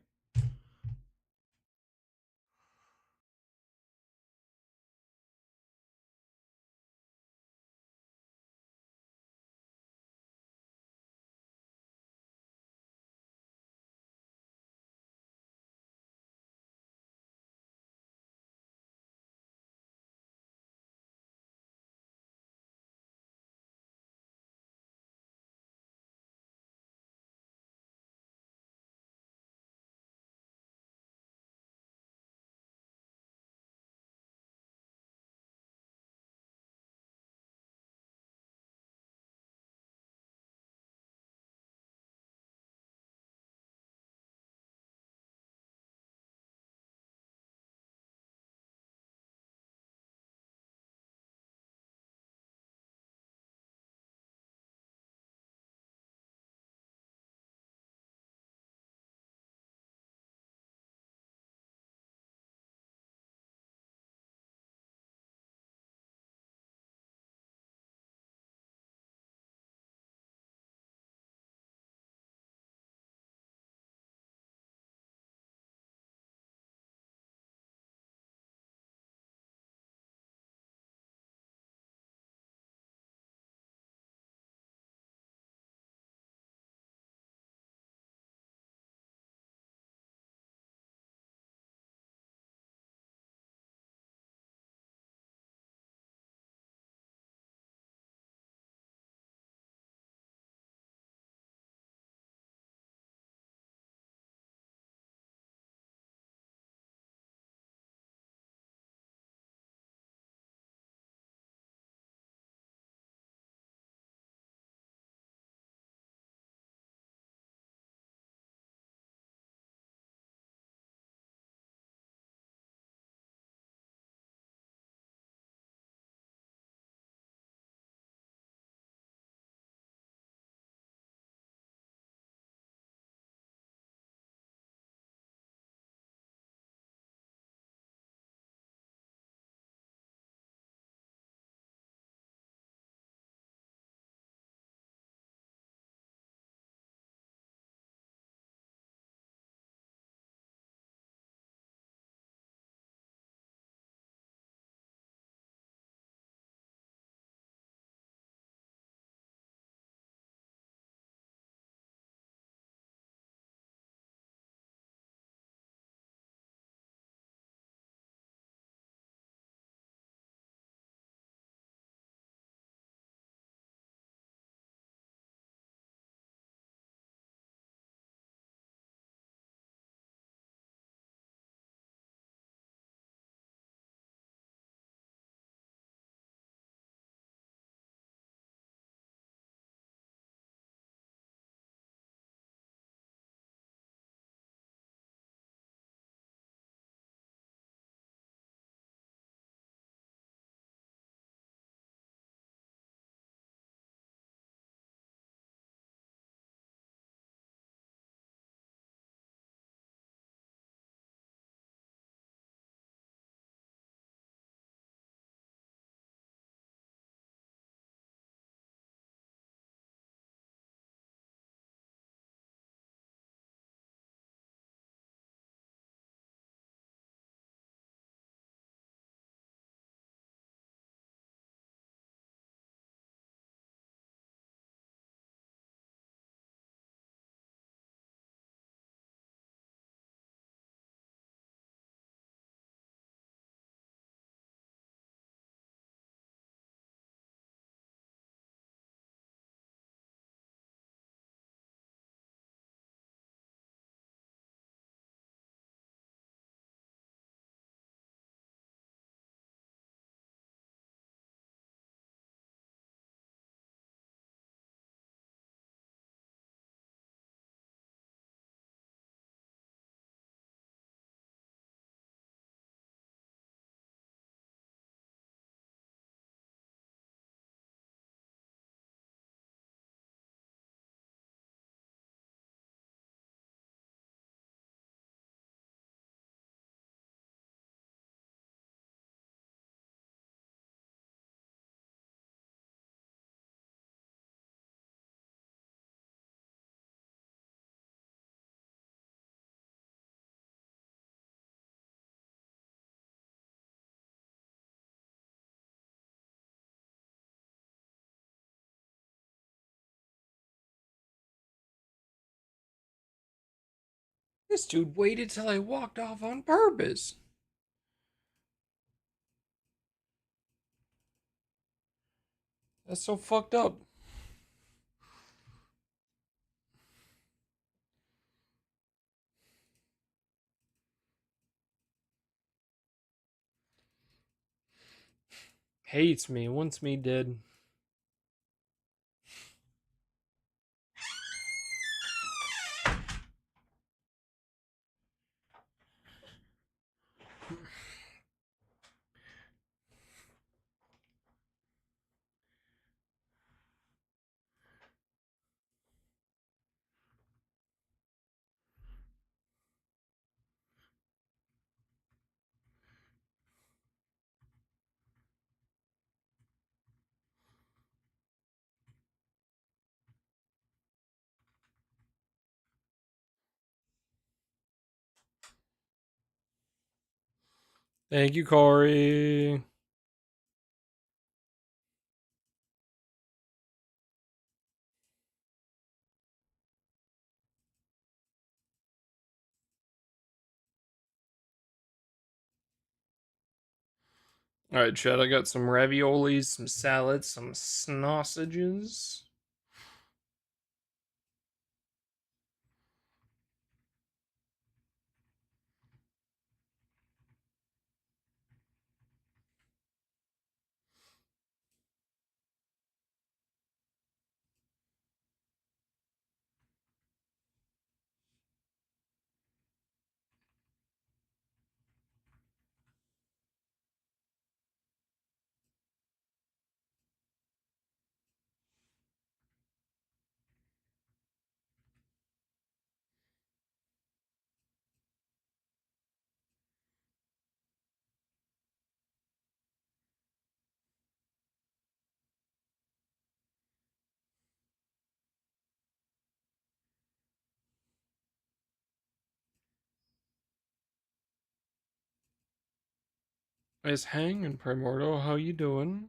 This dude waited till I walked off on purpose. That's so fucked up. Hates me, wants me dead. Thank you, Corey. Alright, Chad, I got some raviolis, some salads, some sausages. It's Hang and Primordial, how you doing?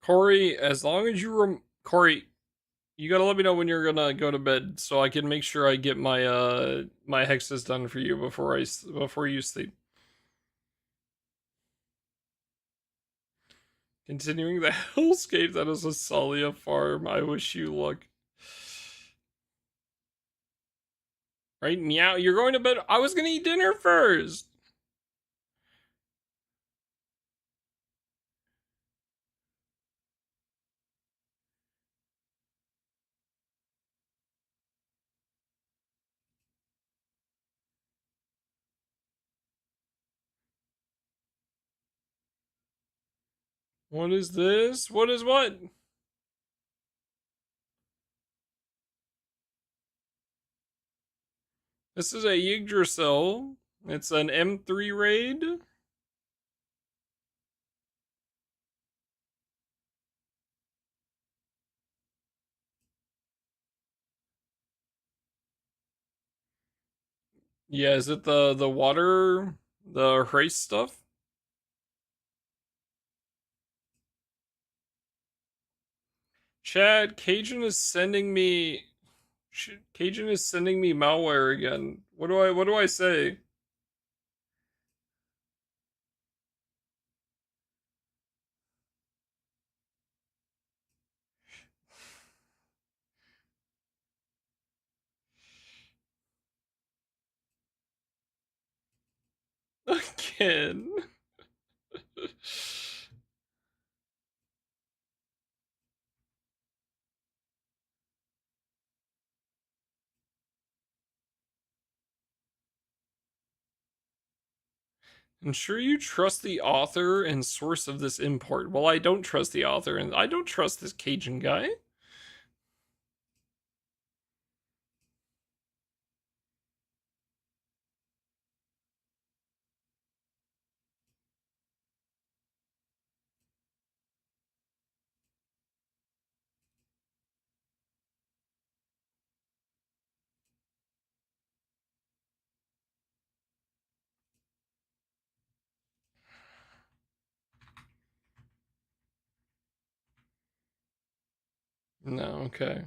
Corey, as long as you Corey, you gotta let me know when you're gonna go to bed so I can make sure I get my hexes done for you before you sleep. Continuing the hellscape that is a Salia farm. I wish you luck. Right, meow. You're going to bed. I was gonna eat dinner first. What is this? What is what? This is a Yggdrasil. It's an M3 raid. Yeah, is it the water, the race stuff? Chad, Cajun is sending me malware again. What do I say? Again. Ensure you trust the author and source of this import. Well, I don't trust the author, and I don't trust this Cajun guy. No, okay.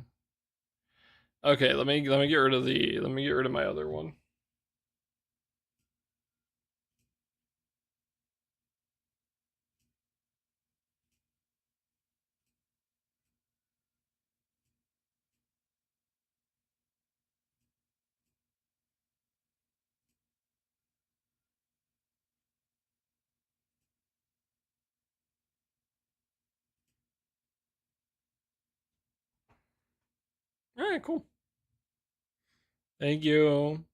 Okay, let me get rid of my other one. All right, cool. Thank you.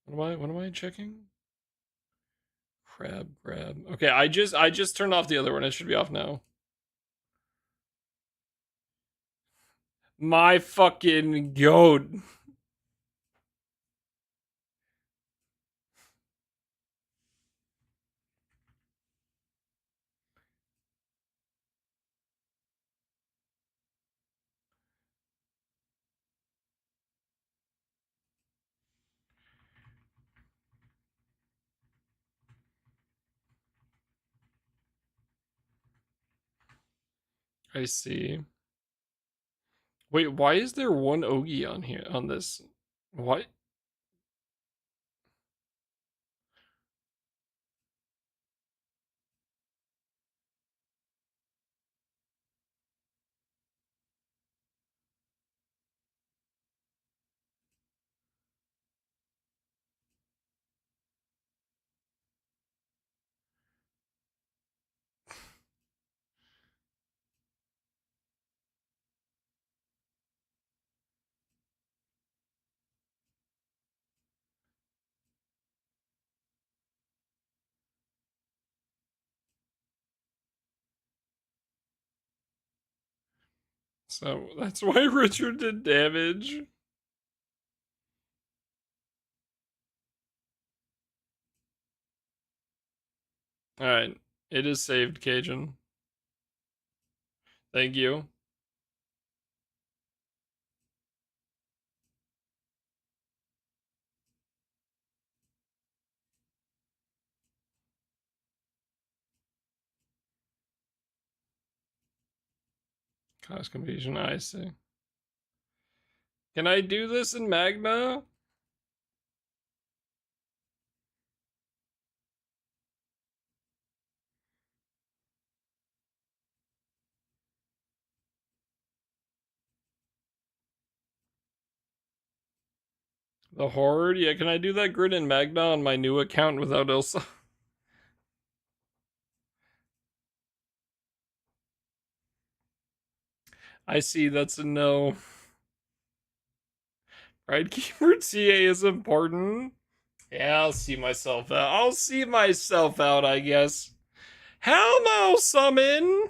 What am I checking? Crab grab. Okay, I just turned off the other one. It should be off now. My fucking goat. I see. Wait, why is there one Ogie on here on this? What? So that's why Richard did damage. Alright. It is saved, Cajun. Thank you. Cause confusion, I see. Can I do this in Magma? The Horde? Yeah, can I do that grid in Magna on my new account without Ilsa? I see, that's a no. Right, Keeper TA is important. Yeah, I'll see myself out. I'll see myself out, I guess. Hellmo summon!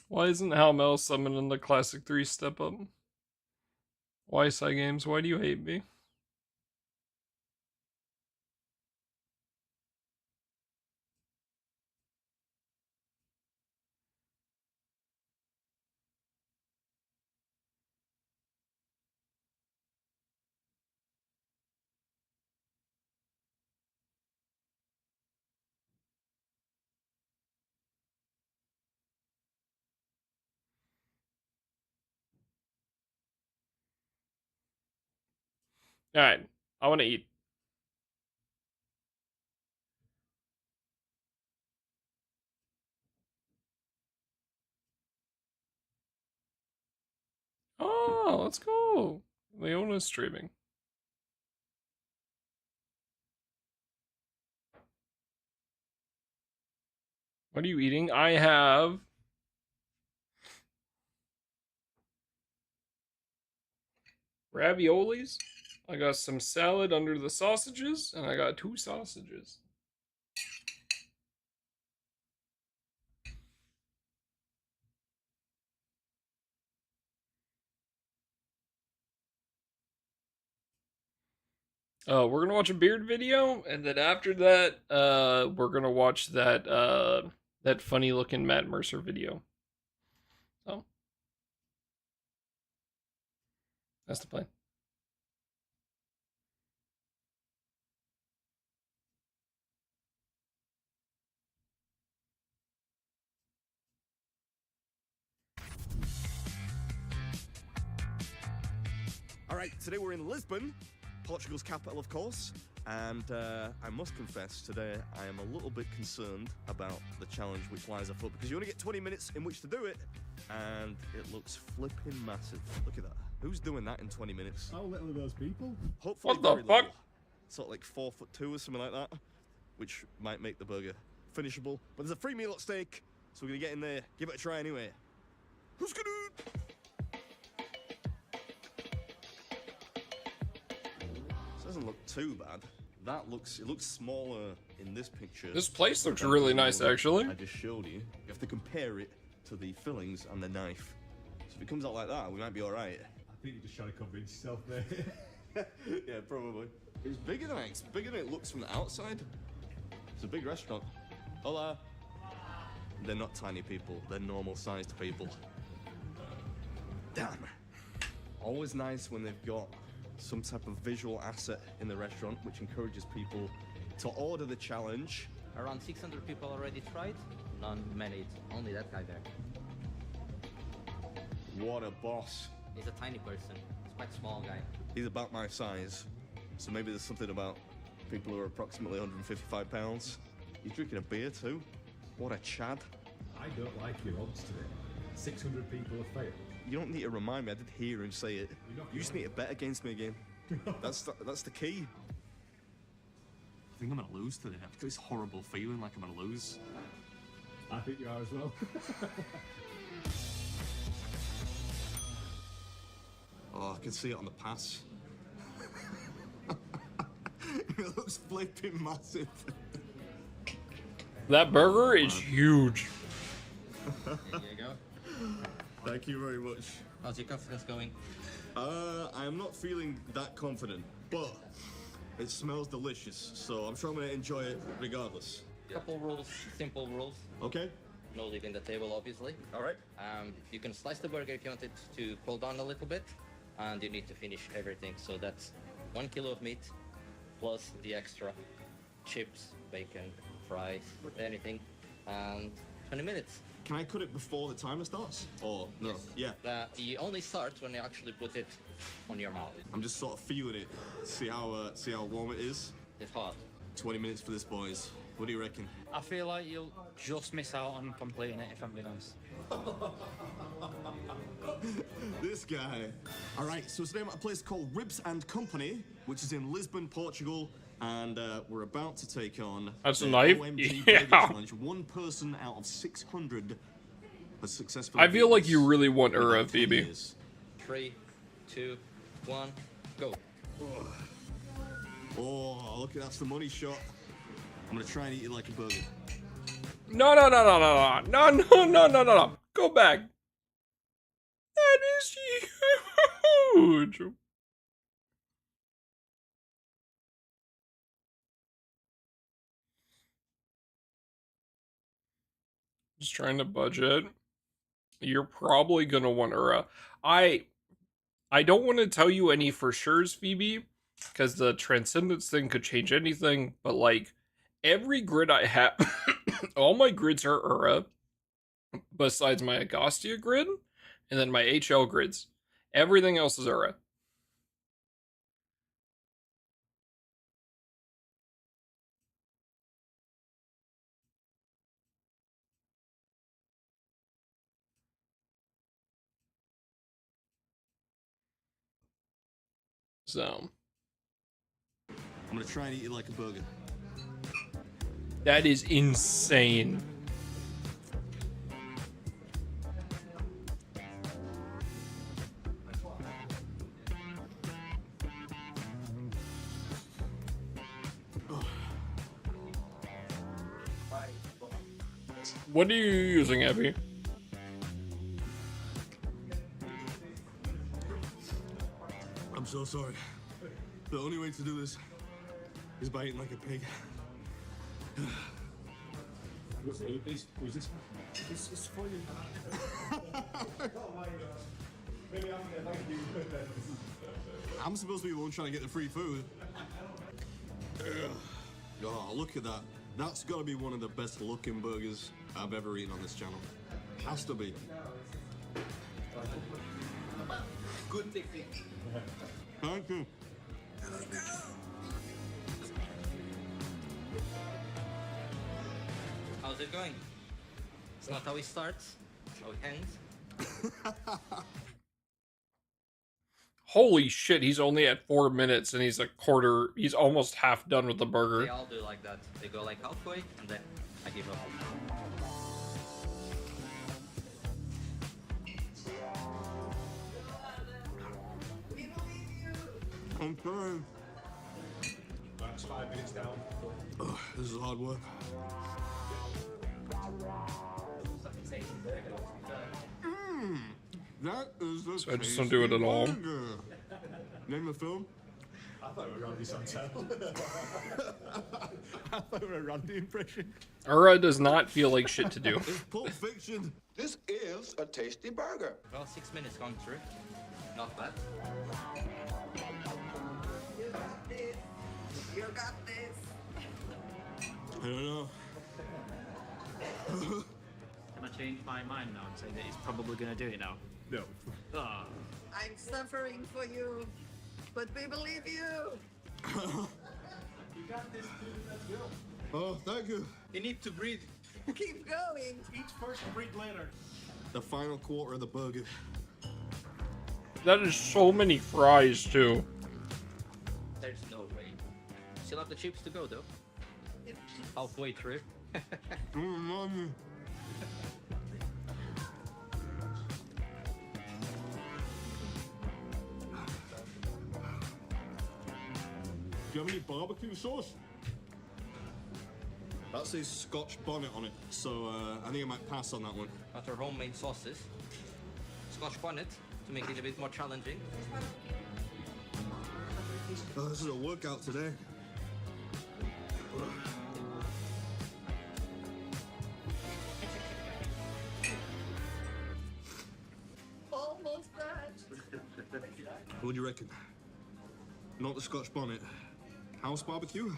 Why isn't Hellmo summoned in the Classic 3 step up? Why, Games? Why do you hate me? Alright, I want to eat. Oh, let's go. Leona's streaming. What are you eating? I have raviolis. I got some salad under the sausages, and I got 2 sausages. We're gonna watch a beard video, and then after that, we're gonna watch that funny looking Matt Mercer video. So that's the plan. All right, today we're in Lisbon, Portugal's capital, of course, and I must confess, today I am a little bit concerned about the challenge which lies afoot, because you only get 20 minutes in which to do it, and it looks flipping massive. Look at that. Who's doing that in 20 minutes? How little are those people? Hopefully What the very fuck? little. Sort of like 4'2" or something like that, which might make the burger finishable. But there's a free meal at stake, so we're gonna get in there, give it a try anyway. Who's gonna... Doesn't look too bad. It looks smaller in this picture. This place looks really nice, actually. I just showed you. You have to compare it to the fillings and the knife. So if it comes out like that, we might be all right. I think you're just trying to convince yourself there. Yeah, probably. It's bigger than it looks from the outside. It's a big restaurant. Hola. They're not tiny people. They're normal-sized people. Damn. Always nice when they've got some type of visual asset in the restaurant which encourages people to order the challenge. Around 600 people already tried. None made it. Only that guy there. What a boss. He's a tiny person. He's quite small guy. He's about my size. So maybe there's something about people who are approximately 155 pounds. He's drinking a beer too. What a Chad. I don't like your odds today. 600 people have failed. You don't need to remind me, I did hear him say it. You just need to bet against me again. That's the key. I think I'm gonna lose today. I've got this horrible feeling like I'm gonna lose. I think you are as well. Oh, I can see it on the pass. It looks flipping massive. That burger is huge. There you go. Thank you very much. How's your confidence going? I am not feeling that confident, but it smells delicious, so I'm sure I'm gonna enjoy it regardless. Couple rules, simple rules. Okay? No leaving the table, obviously. All right. You can slice the burger if you want it to cool down a little bit, and you need to finish everything. So that's 1 kilo of meat, plus the extra chips, bacon, fries, anything, and 20 minutes. Can I cut it before the timer starts? Or no? Yes. Yeah. You only start when you actually put it on your mouth. I'm just sort of feeling it. See how warm it is. It's hot. 20 minutes for this, boys. What do you reckon? I feel like you'll just miss out on completing it, if I'm being honest. This guy. All right, so it's named at a place called Ribs and Company, which is in Lisbon, Portugal, and we're about to take on That's a the knife? OMG Yeah. Burger Challenge. One person out of 600 has successfully. I feel beaten like us you really want in Ura, about 10 Phoebe. years. 3, 2, 1, go. Oh, look at that's the money shot. I'm gonna try and eat it like a burger. No. Go back. That is huge. Just trying to budget. You're probably gonna want Ura. I don't want to tell you any for sure's, Phoebe, because the transcendence thing could change anything. But like every grid I have, all my grids are Ura, besides my Agostia grid, and then my HL grids. Everything else is Ura. So I'm gonna try and eat it like a burger. that is insane. What are you using, Abby? I'm so sorry. The only way to do this is by eating like a pig. Who's this? This is for you. I'm supposed to be the one trying to get the free food. Oh, look at that. That's got to be one of the best looking burgers I've ever eaten on this channel. Has to be. Good technique. Thank you. How's it going? It's not how it starts, it's how it ends. Holy shit, he's only at 4 minutes and he's he's almost half done with the They burger. all do like that. They go like halfway and then I give up. I'm trying. That's 5 minutes down. Oh, this is hard work. That is the So I just don't do it at all. burger. Name the film? I thought it was Randy Santel. I thought it was a Randy impression. Ura does not feel like shit to do. It's Pulp Fiction. This is a tasty burger. Well, 6 minutes gone through. Not bad. You got this. I don't know. Can I change my mind now and say that he's probably going to do it now? No. Ah. I'm suffering for you, but we believe you. Oh, thank you. You need to breathe. Keep going. Eat first, breathe later. The final quarter of the burger. That is so many fries too. There's no way. Still have the chips to go though. Halfway through. Do you have any barbecue sauce? That says Scotch bonnet on it, so I think I might pass on that one. Got our homemade sauces. Scotch bonnet to make it a bit more challenging. Oh, this is a workout today. Almost done. What do you reckon? Not the Scotch bonnet. House barbecue?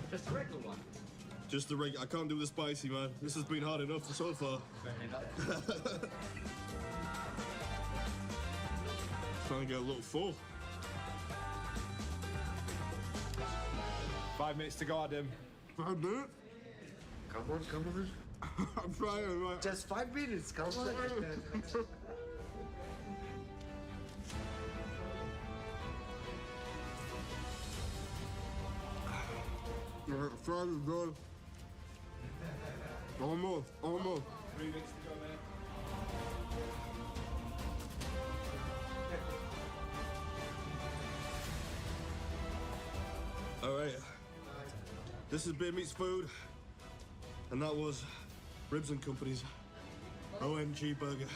Just a regular one. Just the regular. I can't do the spicy, man. This has been hard enough so far. Trying to get a little full. 5 minutes to go, Adam. 5 minutes? Come on. I'm trying, right? Just 5 minutes, come on. Fries is good. Almost. 3 minutes to go, man. All right. This is Beer Meets Food, and that was Ribs and Company's OMG burger.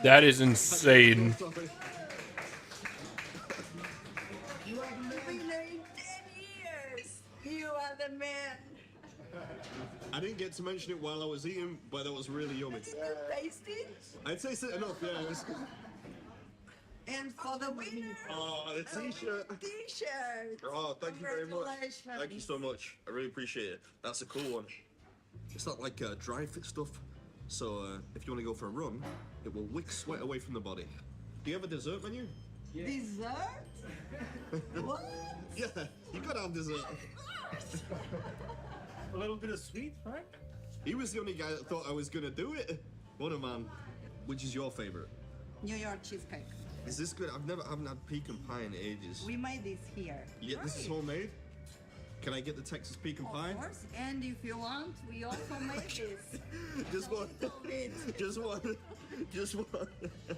That is insane. You have been there in 10 years. You are the man. I didn't get to mention it while I was eating, but that was really yummy. Is it tasty? I'd say it enough, yeah. It was... And for the winner, Oh, the t-shirt. T-shirt. Oh, thank you very much. Congratulations. Thank you so much. I really appreciate it. That's a cool one. It's not like dry fit stuff, so if you want to go for a run, it will wick sweat away from the body. Do you have a dessert menu? Dessert? What? Yeah, you gotta have dessert. A little bit of sweet, right? He was the only guy that thought I was gonna do it. What a man. Which is your favorite? New York cheesecake. Is this good? Haven't had pecan pie in ages. We made this here. Yeah, this is homemade. Can I get the Texas pecan pie? Of course, and if you want, we also made this. Just one. Little bit. Just one. Just one.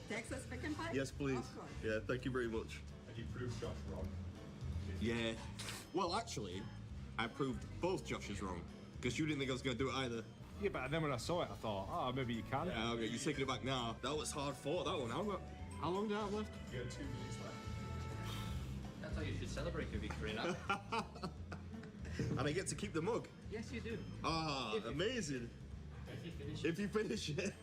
Texas pecan pie? Yes, please. Of course. Yeah, thank you very much. And you proved Josh wrong. Yeah. Well, actually, I proved both Joshes wrong. Because you didn't think I was going to do it either. Yeah, but then when I saw it, I thought, oh, maybe you can. Yeah, okay, you're taking it back now. That was hard fought, that one. How long do I have left? You got 2 minutes left. That's how you should celebrate your victory now. And I get to keep the mug. Yes, you do. Ah, amazing. If you finish If you finish it.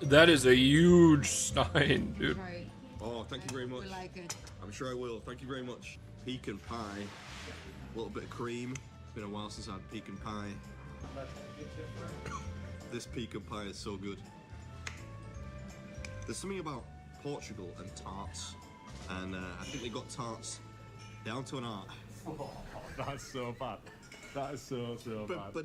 That is a huge stein, dude. Right. Oh, thank you very much. We like it. I'm sure I will. Thank you very much. Pecan pie. A little bit of cream. It's been a while since I had pecan pie. This pecan pie is so good. There's something about Portugal and tarts. And I think they got tarts down to an art. Oh, that's so bad. That is so bad.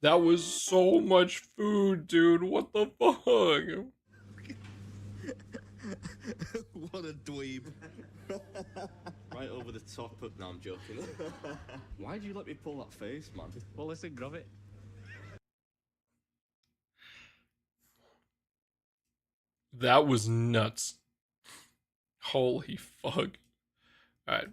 That was so much food, dude. What the fuck? What a dweeb. Right over the top of... No, I'm joking. Why'd you let me pull that face, man? Well, listen, grab it. That was nuts. Holy fuck. Alright. I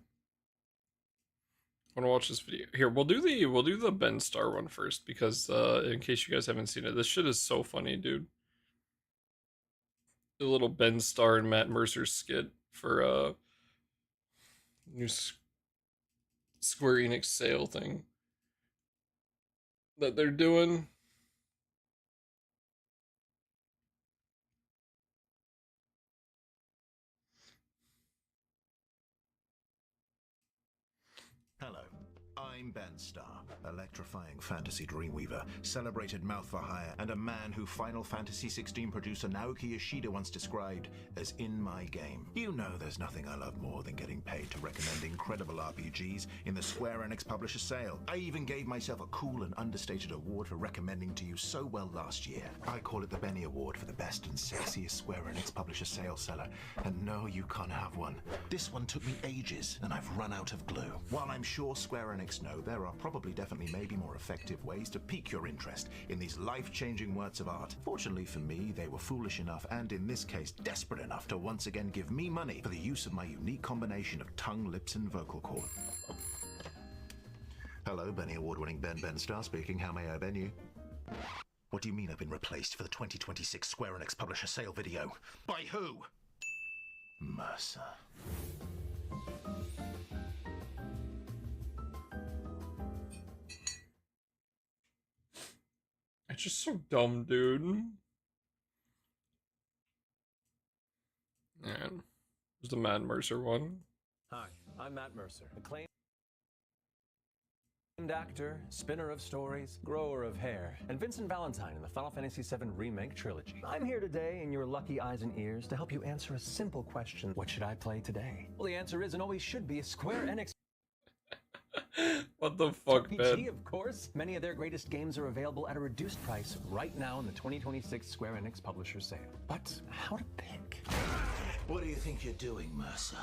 wanna watch this video. Here, we'll do the Ben Starr one first, because in case you guys haven't seen it, this shit is so funny, dude. The little Ben Starr and Matt Mercer skit for new Square Enix sale thing that they're doing. Hello, I'm Ben Starr, electrifying fantasy dreamweaver, celebrated mouth for hire, and a man who Final Fantasy XVI producer Naoki Yoshida once described as in my game. You know there's nothing I love more than getting paid to recommend incredible RPGs in the Square Enix Publisher Sale. I even gave myself a cool and understated award for recommending to you so well last year. I call it the Benny Award for the best and sexiest Square Enix Publisher Sale seller, and no, you can't have one. This one took me ages, and I've run out of glue. While I'm sure Square Enix know there are probably definitely maybe more effective ways to pique your interest in these life-changing works of art. Fortunately for me, they were foolish enough, and in this case desperate enough, to once again give me money for the use of my unique combination of tongue, lips, and vocal cord. Hello, Benny Award-winning Ben Starr speaking. How may I ben you? What do you mean I've been replaced for the 2026 Square Enix Publisher Sale video? By who? Mercer. It's just so dumb, dude. Man, there's the Matt Mercer one. Hi, I'm Matt Mercer, acclaimed actor, spinner of stories, grower of hair, and Vincent Valentine in the Final Fantasy VII Remake trilogy. I'm here today in your lucky eyes and ears to help you answer a simple question. What should I play today? Well, the answer is and always should be a Square Enix What the fuck, RPG, man? of course. Many of their greatest games are available at a reduced price right now in the 2026 Square Enix Publisher Sale. But how to pick? What do you think you're doing, Mercer?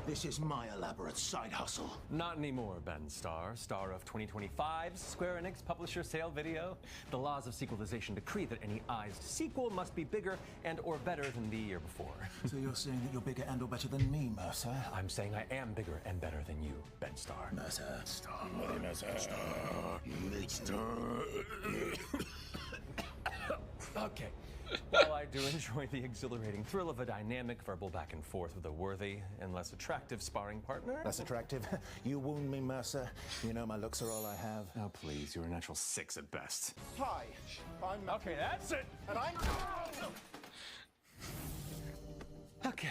This is my elaborate side hustle. Not anymore, Ben Starr, star of 2025's Square Enix Publisher Sale video. The laws of sequelization decree that any ized sequel must be bigger and or better than the year before. So you're saying that you're bigger and or better than me, Mercer? I'm saying I am bigger and better than you, Ben Starr. Mercer. Star. Mercer. Okay. While I do enjoy the exhilarating thrill of a dynamic verbal back and forth with a worthy and less attractive sparring partner. Less attractive? You wound me, Mercer. You know my looks are all I have. Oh, please, you're a natural 6 at best. Hi, I'm... Okay, that's it! And I'm... Okay,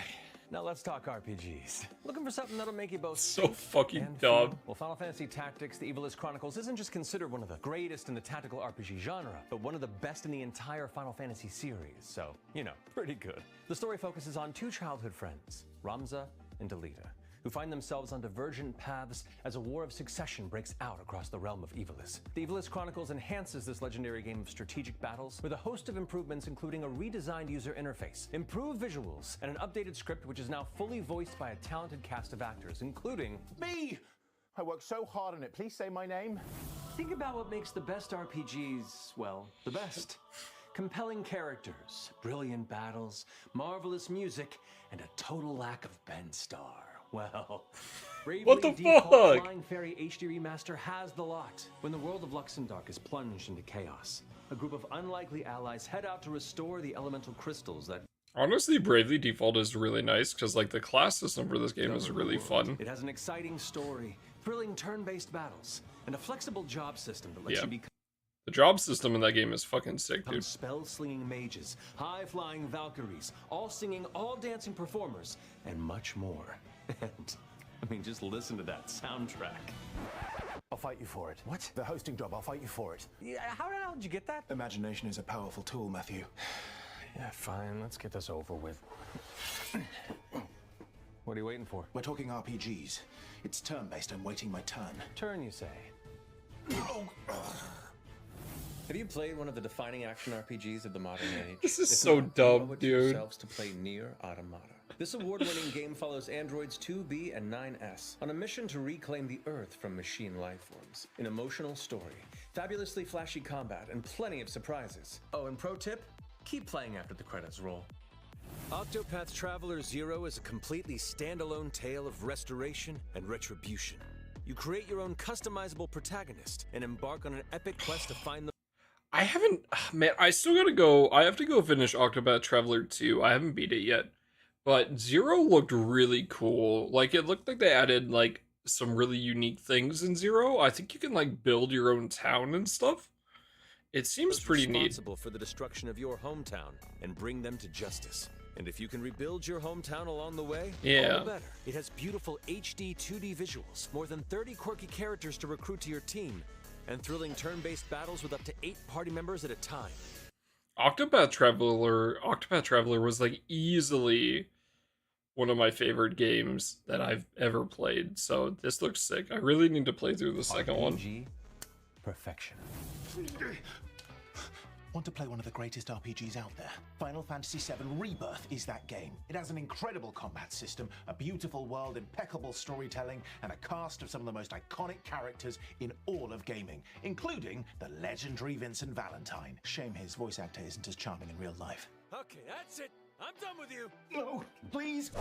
now let's talk RPGs. Looking for something that'll make you both So think fucking and dumb. feel? Well, Final Fantasy Tactics: The Evilist Chronicles isn't just considered one of the greatest in the tactical RPG genre, but one of the best in the entire Final Fantasy series. So, you know, pretty good. The story focuses on two childhood friends, Ramza and Delita, who find themselves on divergent paths as a war of succession breaks out across the realm of Evilus. The Evilus Chronicles enhances this legendary game of strategic battles with a host of improvements, including a redesigned user interface, improved visuals, and an updated script which is now fully voiced by a talented cast of actors, including Me! I worked so hard on it. Please say my name. Think about what makes the best RPGs, well, the best. Compelling characters, brilliant battles, marvelous music, and a total lack of Ben Starr. Well, What the Default fuck? Flying Fairy HD Remaster has the lot. When the world of Luxemdark is plunged into chaos, a group of unlikely allies head out to restore the elemental crystals that Honestly, Bravely Default is really nice because like the class system for this game is really fun. It has an exciting story, thrilling turn-based battles, and a flexible job system that lets Yeah. you become The job system in that game is fucking sick, dude. spell-slinging mages, high-flying Valkyries, all singing, all dancing performers, and much more. And, I mean, just listen to that soundtrack. I'll fight you for it. What? The hosting job, I'll fight you for it. Yeah, how the hell did you get that? Imagination is a powerful tool, Matthew. Yeah, fine, let's get this over with. What are you waiting for? We're talking RPGs. It's turn-based. I'm waiting my turn. Turn, you say? Have you played one of the defining action RPGs of the modern age? This is If so not, dumb, you owe it to dude. yourselves to play Nier Automata. This award-winning game follows androids 2B and 9S on a mission to reclaim the Earth from machine lifeforms. An emotional story, fabulously flashy combat, and plenty of surprises. Oh, and pro tip, keep playing after the credits roll. Octopath Traveler 0 is a completely standalone tale of restoration and retribution. You create your own customizable protagonist and embark on an epic quest to find the I haven't, man, I still gotta go. I have to go finish Octopath Traveler 2. I haven't beat it yet. But Zero looked really cool. Like, it looked like they added, like, some really unique things in Zero. I think you can, like, build your own town and stuff. It seems pretty neat. responsible for the destruction of your hometown and bring them to justice. And if you can rebuild your hometown along the way, Yeah. all the better. It has beautiful HD 2D visuals, more than 30 quirky characters to recruit to your team, and thrilling turn-based battles with up to 8 party members at a time. Octopath Traveler was, like, easily one of my favorite games that I've ever played. So this looks sick. I really need to play through the second one. RPG perfection. Want to play one of the greatest RPGs out there? Final Fantasy VII Rebirth is that game. It has an incredible combat system, a beautiful world, impeccable storytelling, and a cast of some of the most iconic characters in all of gaming, including the legendary Vincent Valentine. Shame his voice actor isn't as charming in real life. Okay, that's it. I'm done with you. No, please.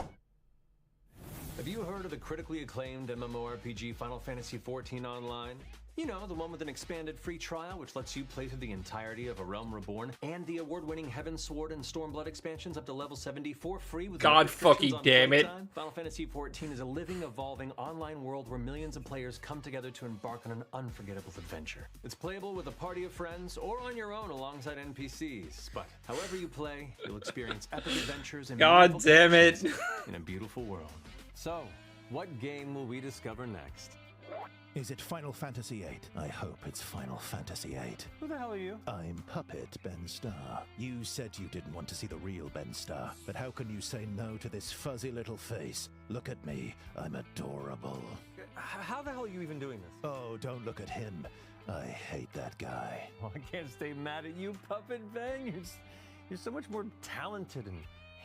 Have you heard of the critically acclaimed MMORPG Final Fantasy XIV Online? You know, the one with an expanded free trial which lets you play through the entirety of A Realm Reborn, and the award-winning Heavensward and Stormblood expansions up to level 70 for free with no God restrictions fucking on damn it. playtime. Final Fantasy XIV is a living, evolving online world where millions of players come together to embark on an unforgettable adventure. It's playable with a party of friends or on your own alongside NPCs, but however you play, you'll experience epic adventures and God meaningful damn it. connections in a beautiful world. So, what game will we discover next? Is it Final Fantasy VIII? I hope it's Final Fantasy VIII. Who the hell are you? I'm Puppet Ben Starr. You said you didn't want to see the real Ben Starr, but how can you say no to this fuzzy little face? Look at me, I'm adorable. How the hell are you even doing this? Oh, don't look at him. I hate that guy. Well, I can't stay mad at you, Puppet Ben. You're so much more talented and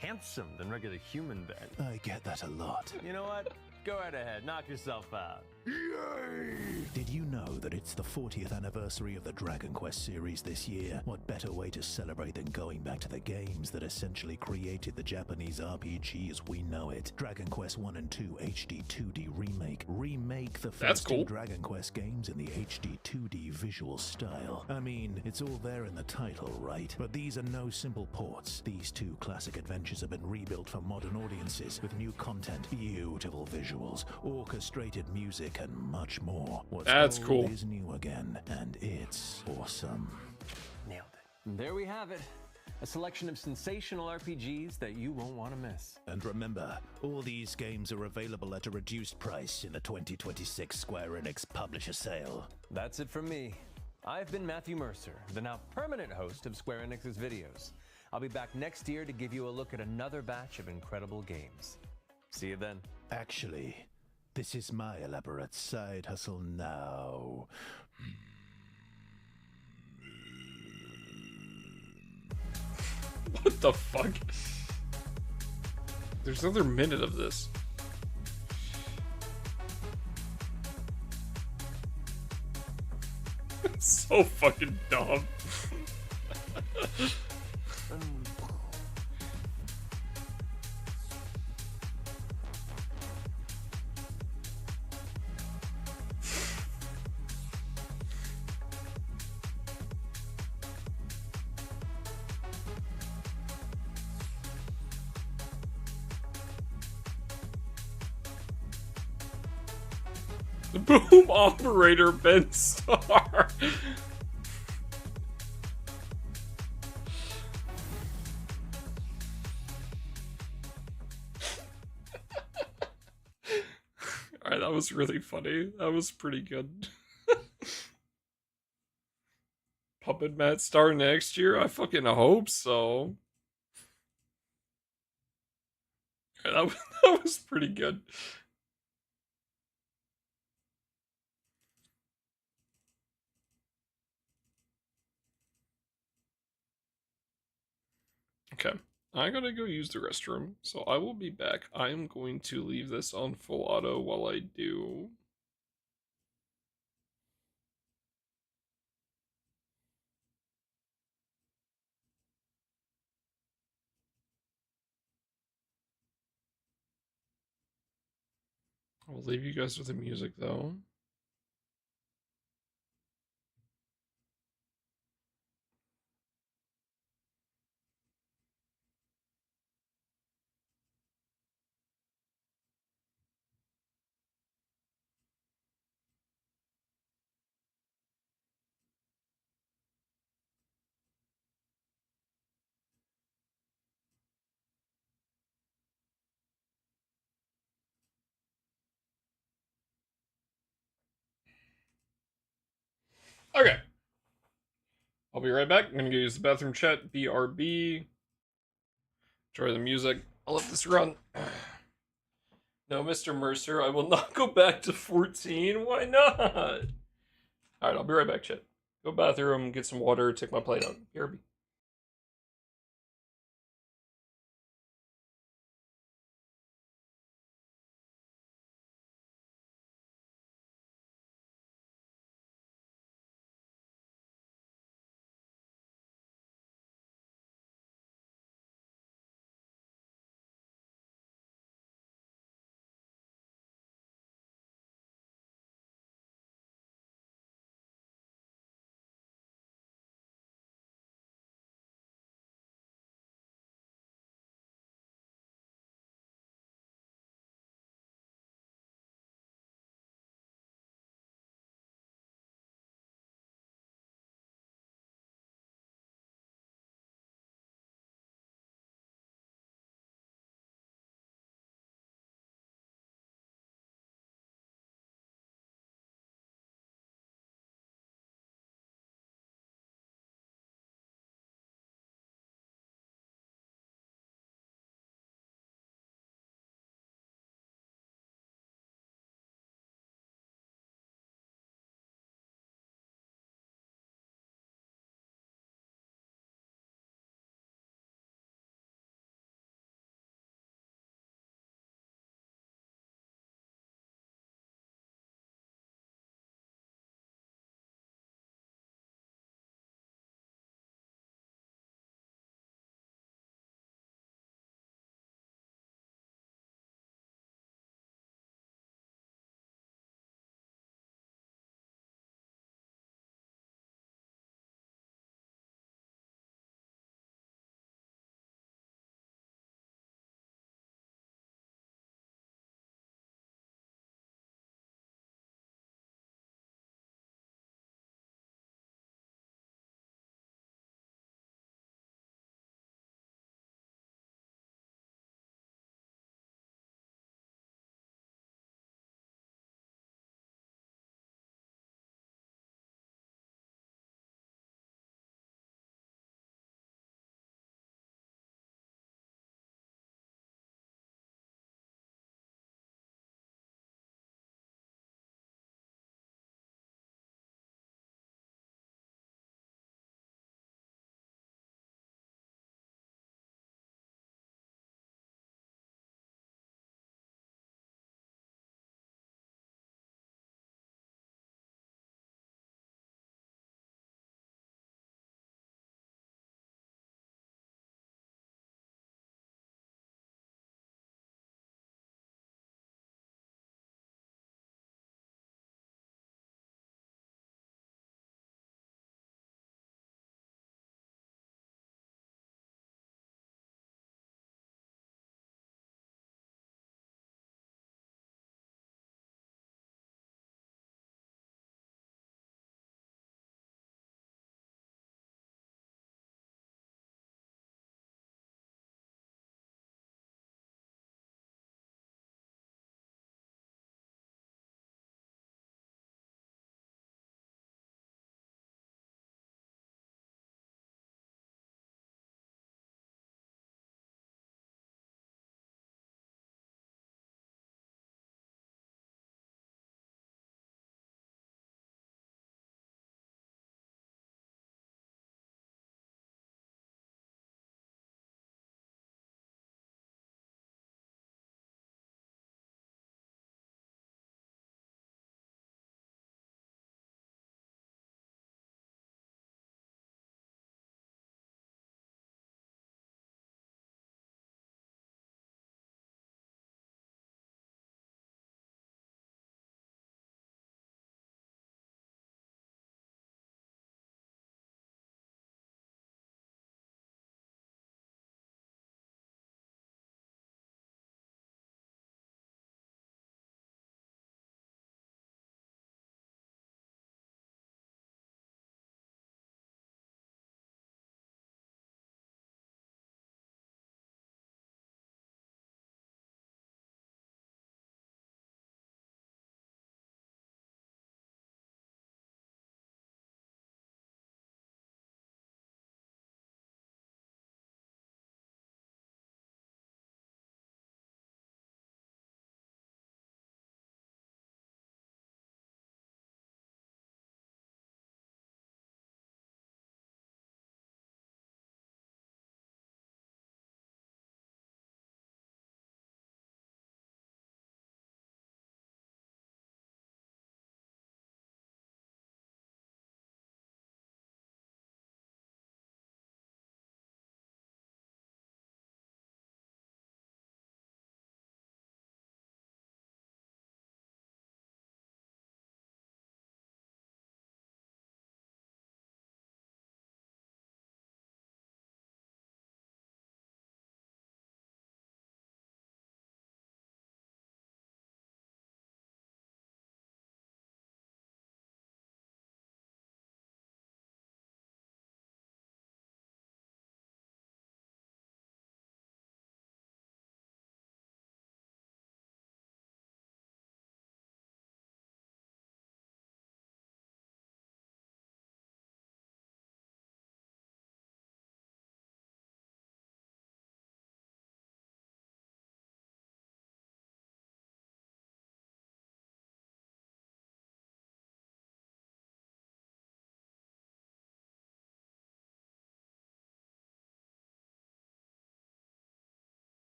handsome than regular human Ben. I get that a lot. You know what? Go right ahead, knock yourself out. Yay! Did you know that it's the 40th anniversary of the Dragon Quest series this year? What better way to celebrate than going back to the games that essentially created the Japanese RPG as we know it? Dragon Quest 1 and 2 HD 2D Remake. Remake the That's first cool. two Dragon Quest games in the HD 2D visual style. I mean, it's all there in the title, right? But these are no simple ports. These two classic adventures have been rebuilt for modern audiences with new content, beautiful visuals, orchestrated music, and much more. What's That's old cool. is new again, and it's awesome. Nailed it. And there we have it. A selection of sensational RPGs that you won't want to miss. And remember, all these games are available at a reduced price in the 2026 Square Enix Publisher Sale. That's it from me. I've been Matthew Mercer, the now permanent host of Square Enix's videos. I'll be back next year to give you a look at another batch of incredible games. See you then. Actually, this is my elaborate side hustle now. What the fuck? There's another minute of this. So fucking dumb. The boom operator Ben Starr. Alright, that was really funny. That was pretty good. Puppet Matt Star next year? I fucking hope so. That was pretty good. Okay, I gotta go use the restroom, so I will be back. I am going to leave this on full auto while I do. I'll leave you guys with the music though. Okay. I'll be right back. I'm gonna go use the bathroom chat. BRB. Enjoy the music. I'll let this run. No, Mr. Mercer, I will not go back to 14. Why not? Alright, I'll be right back, chat. Go bathroom, get some water, take my plate out. BRB.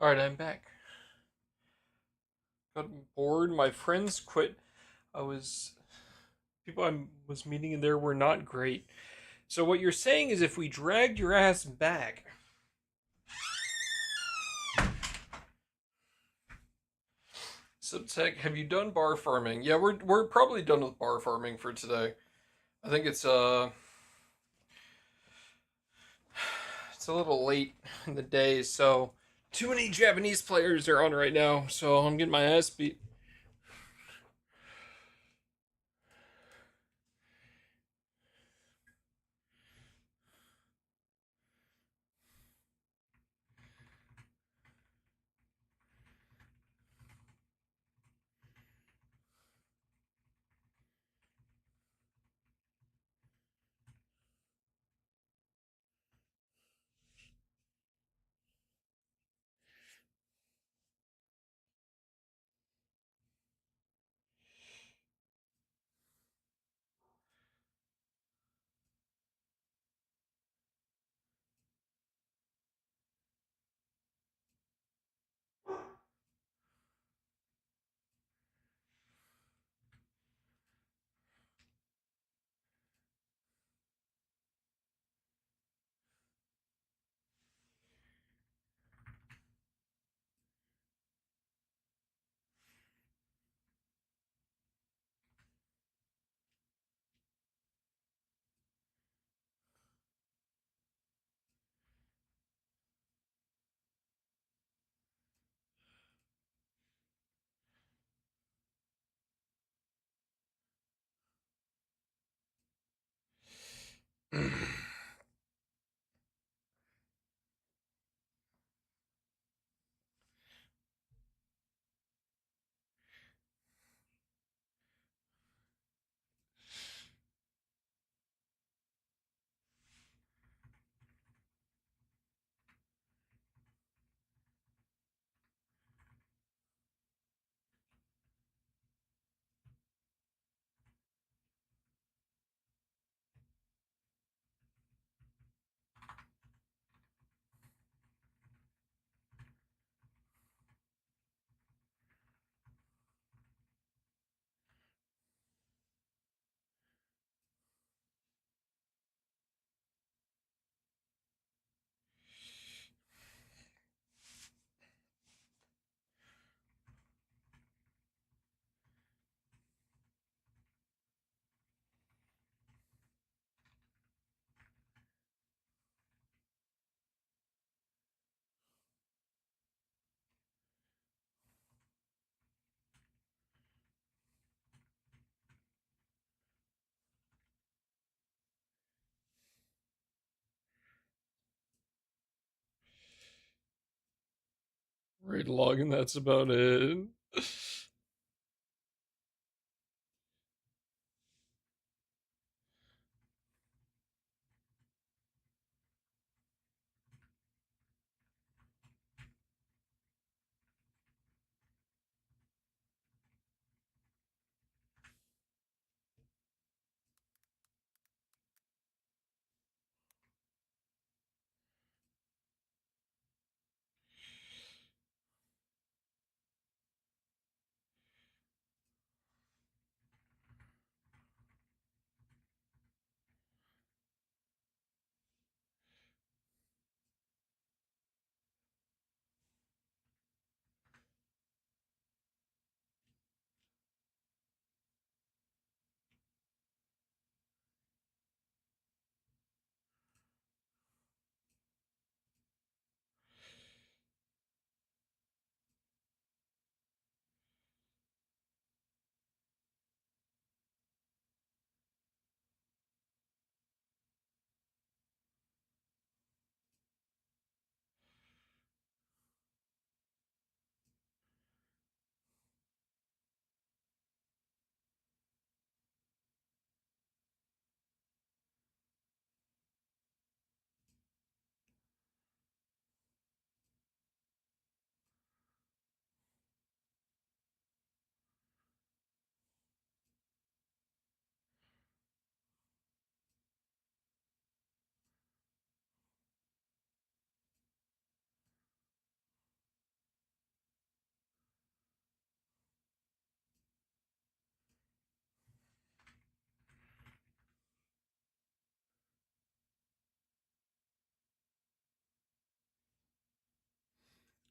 Alright, I'm back. Got bored. My friends quit. I was. People I was meeting in there were not great. So, what you're saying is if we dragged your ass back. Subtech, have you done bar farming? Yeah, we're probably done with bar farming for today. I think it's a little late in the day, so too many Japanese players are on right now, so I'm getting my ass beat. Raid log, and that's about it.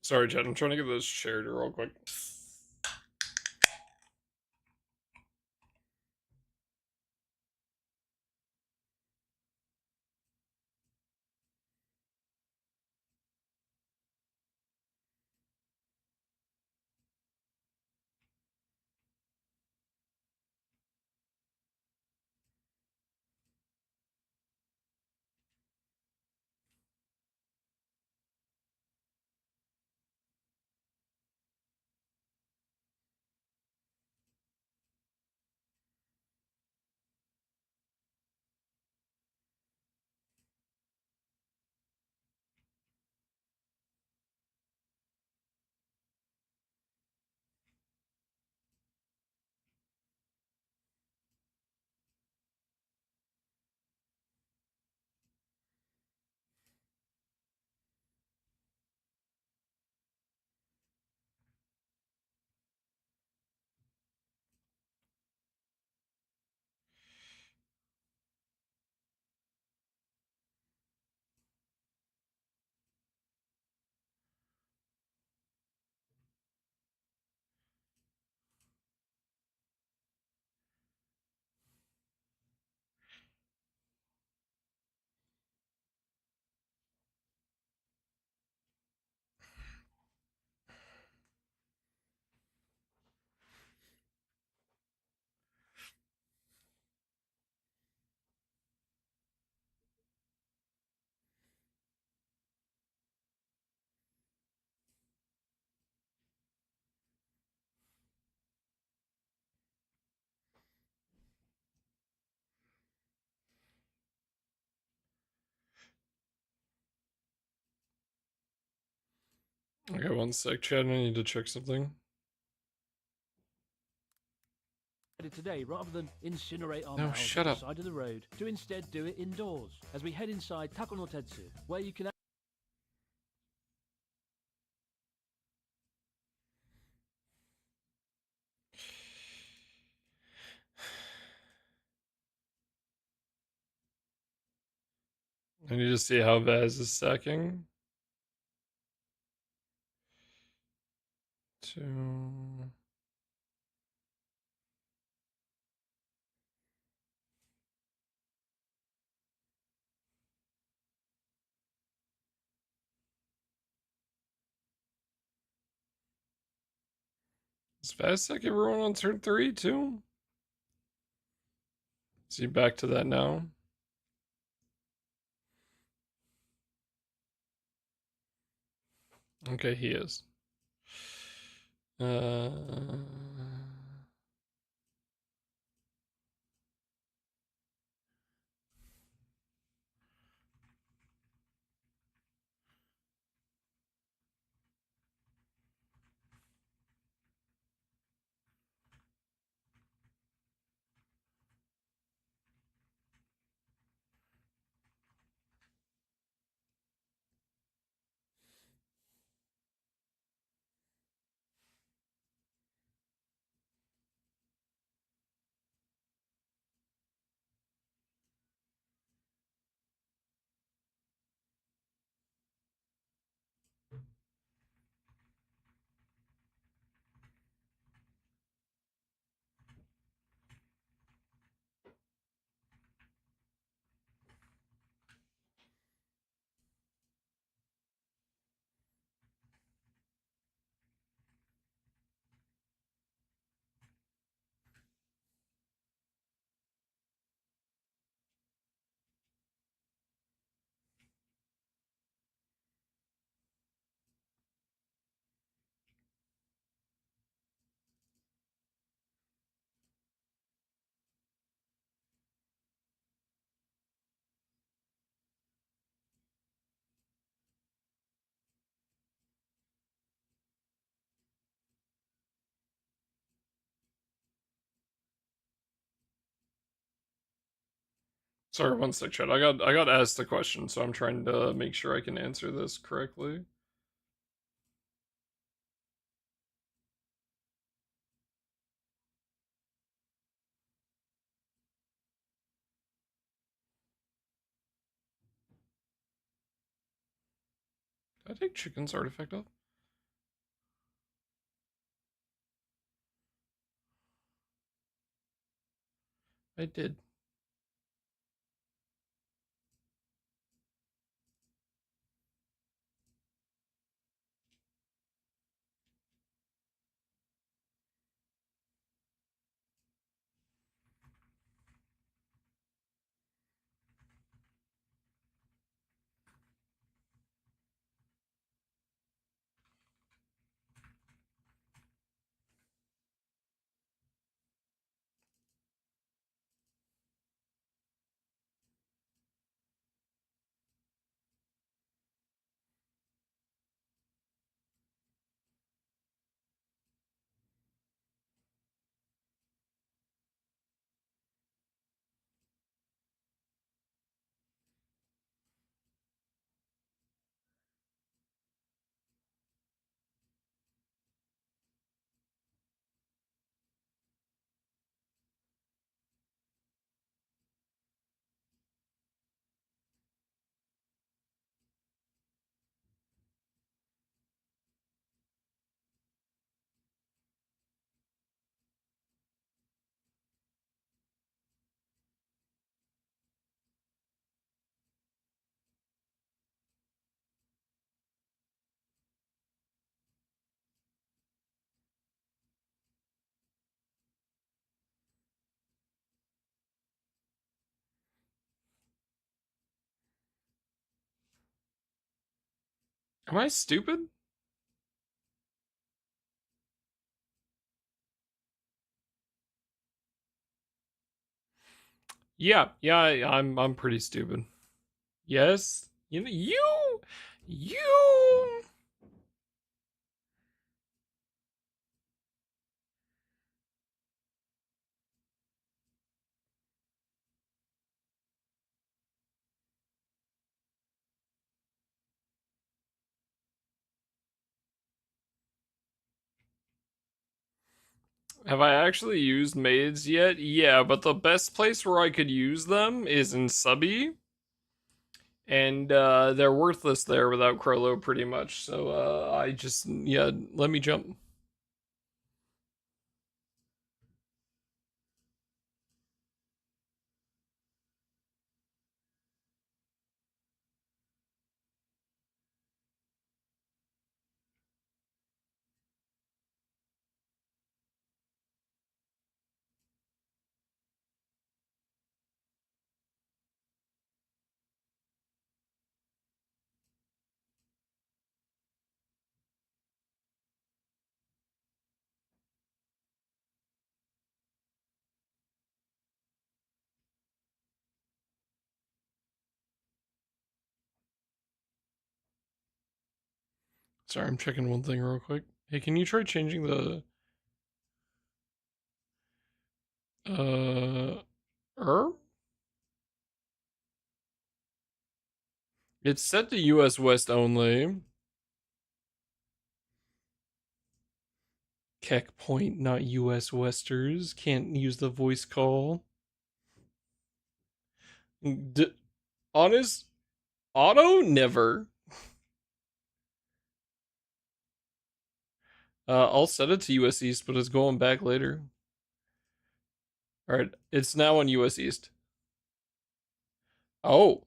Sorry, Chad. I'm trying to get this shared real quick. Okay, one sec, Chad. I need to check something. Today, rather than incinerate our No, mouths shut at the up. side of the road, to instead do it indoors. As we head inside Tako no Tetsu, where you can. I need to see how Vaz is stacking. 2. Is Vaz stack everyone on turn 3 too? Is he back to that now? Okay, he is. Sorry, one sec, Chad. I got asked the question, so I'm trying to make sure I can answer this correctly. Did I take Chicken's artifact off? I did. Am I stupid? Yeah, I'm pretty stupid. Yes, you. Have I actually used maids yet? Yeah, but the best place where I could use them is in Subby. And they're worthless there without Crollo pretty much. So I just, yeah, let me jump. Sorry, I'm checking one thing real quick. Hey, can you try changing the herb? It's set to US West only. Keck Point, not US Westers. Can't use the voice call. Honest auto never. I'll set it to US East, but it's going back later. Alright, it's now on US East. Oh.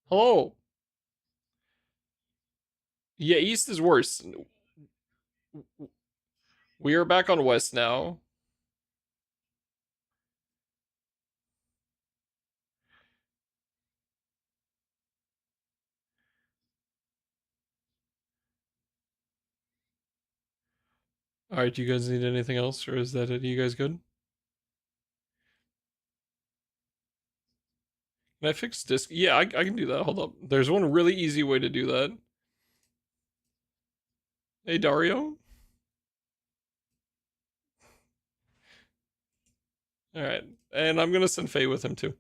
Hello. Yeah, East is worse. We are back on West now. Alright, do you guys need anything else, or is that it? Are you guys good? Can I fix disk? Yeah, I can do that. Hold up. There's one really easy way to do that. Hey, Dario. Alright, and I'm gonna send Faye with him too.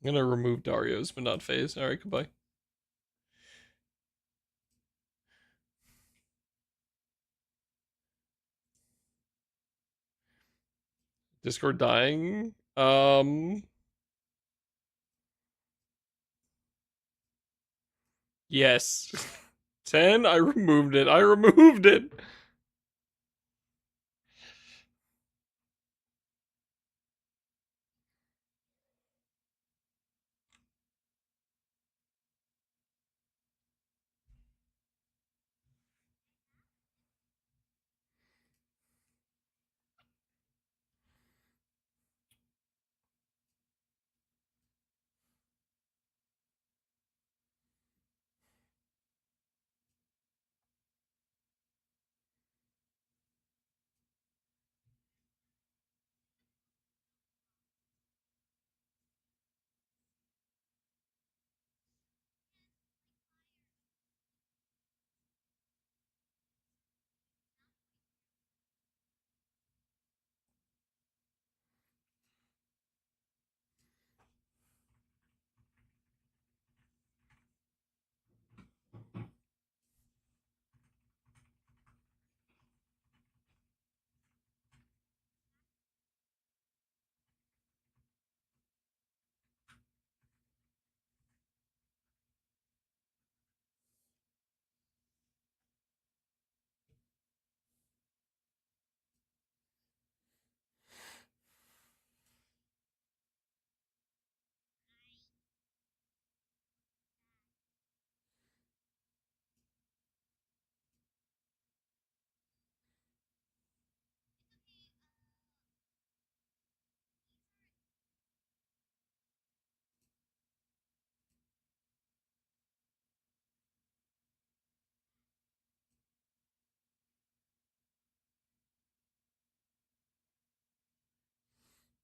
I'm gonna remove Dario's, but not Faye's. Alright, goodbye. Discord dying. Yes. 10. I removed it. I removed it.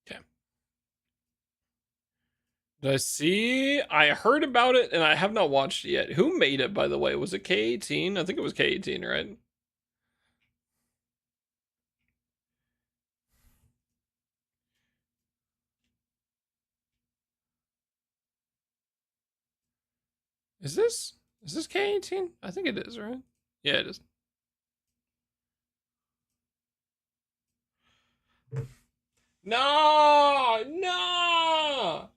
Okay. Did I see? I heard about it and I have not watched it yet. Who made it, by the way? Was it K18? I think it was K18, right? Is this K18? I think it is, right? Yeah, it is. No! No!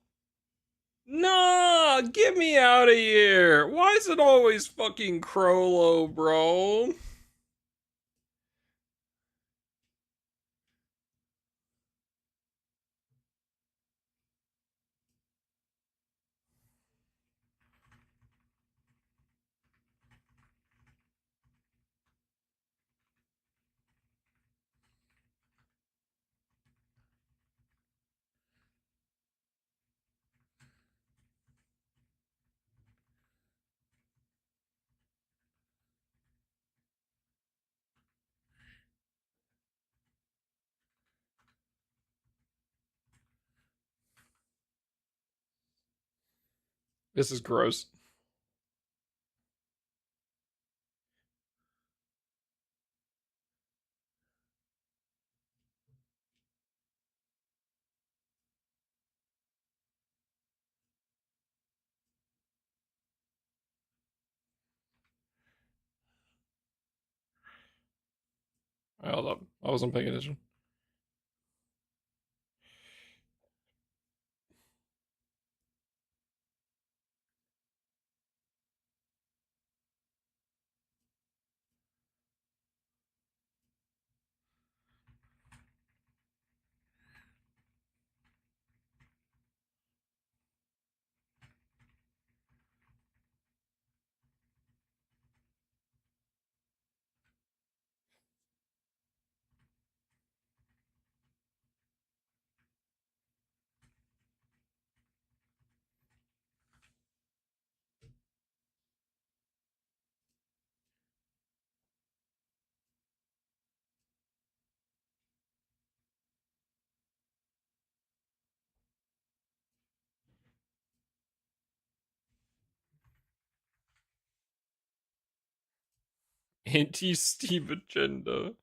No! Get me out of here! Why is it always fucking Crollo, bro? This is gross. Right, hold up. I wasn't paying attention. Anti-Steve agenda.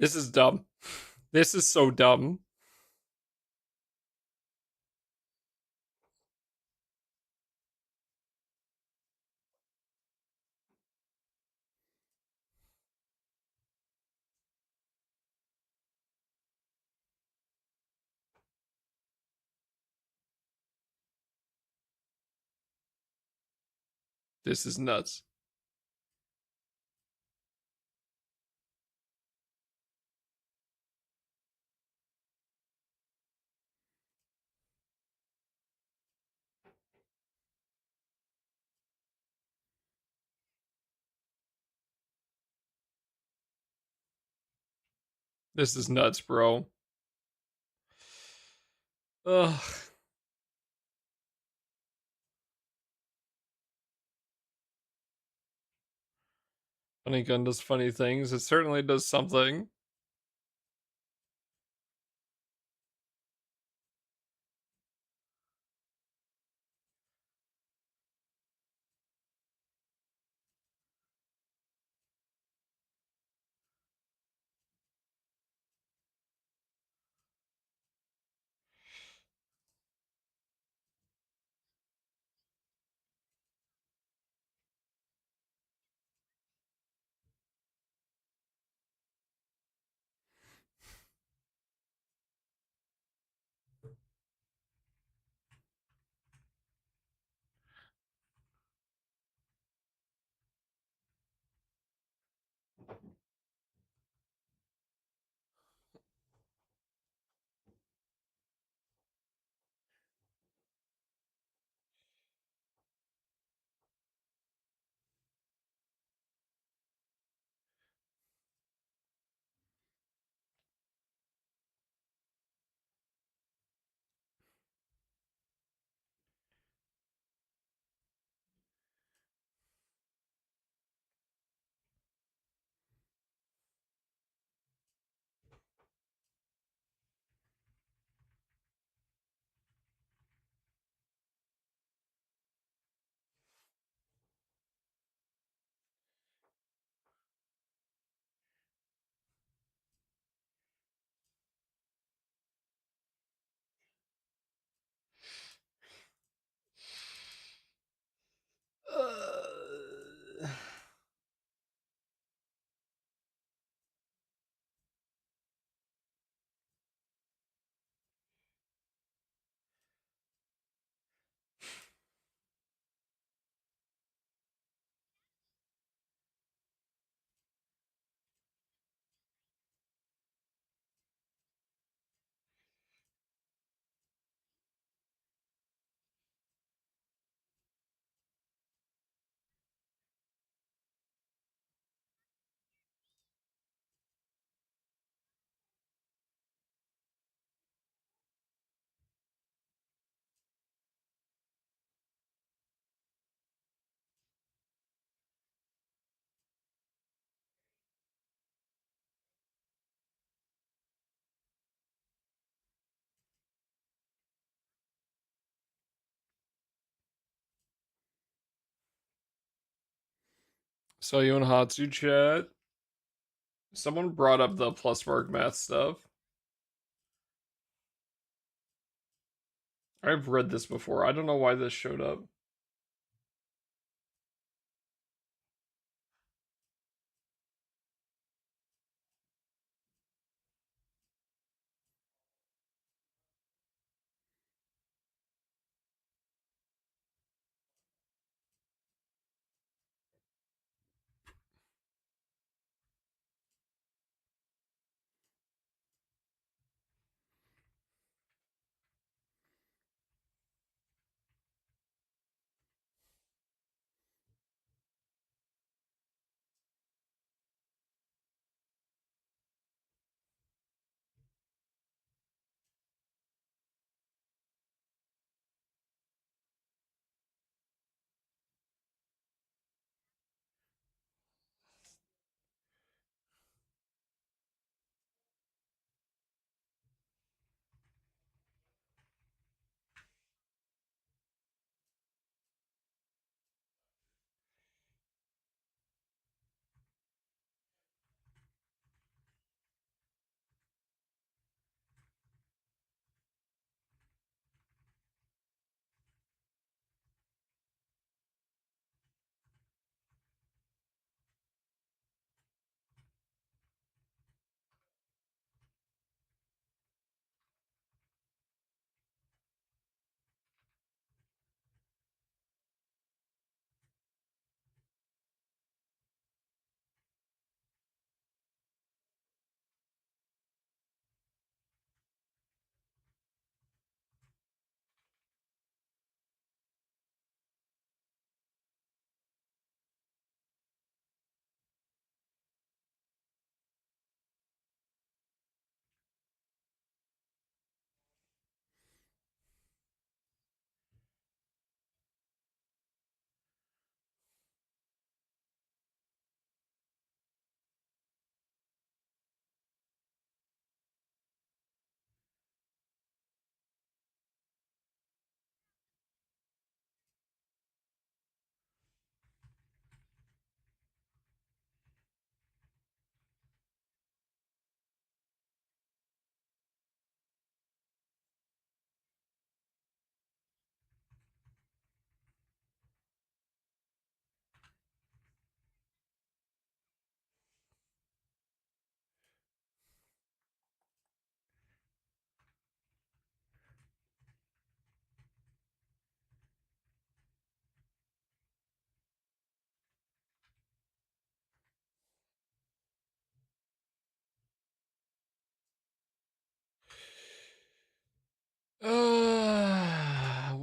This is dumb. This is so dumb. This is nuts. This is nuts, bro. Ugh. Funny gun does funny things. It certainly does something. So you in Hatsu chat? Someone brought up the plus mark math stuff. I've read this before. I don't know why this showed up.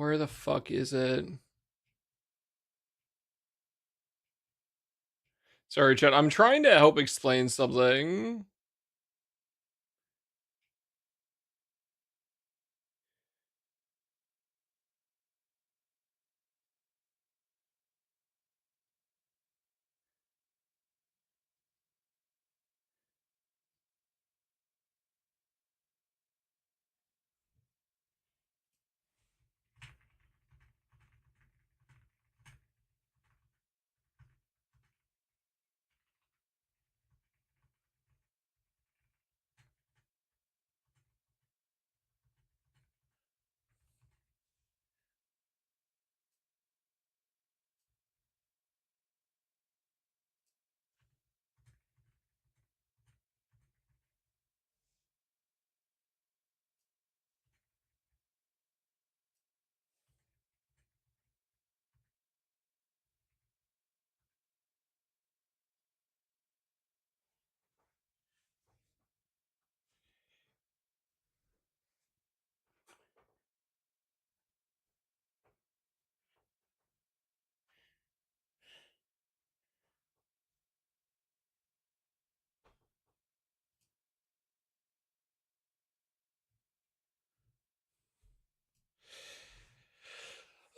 Where the fuck is it? Sorry, chat. I'm trying to help explain something.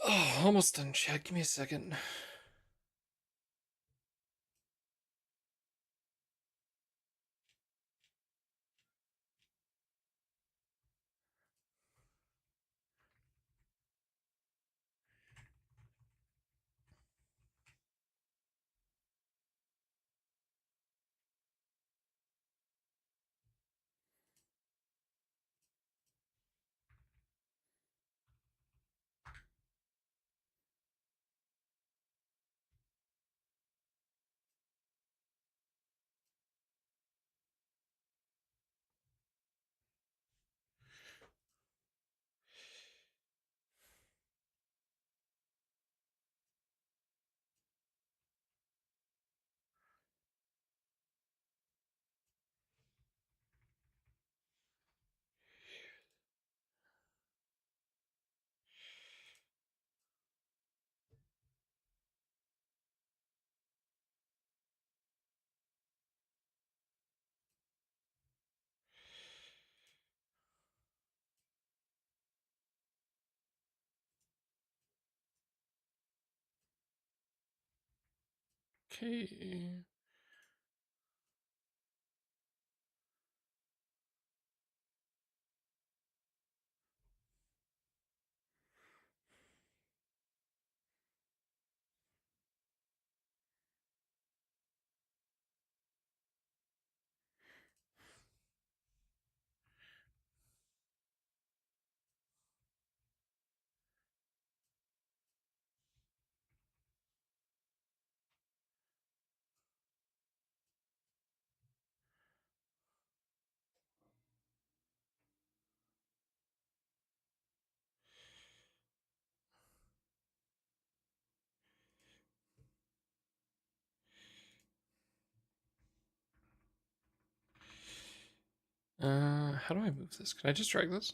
Oh, almost done, chat. Give me a second. Okay. How do I move this? Can I just drag this?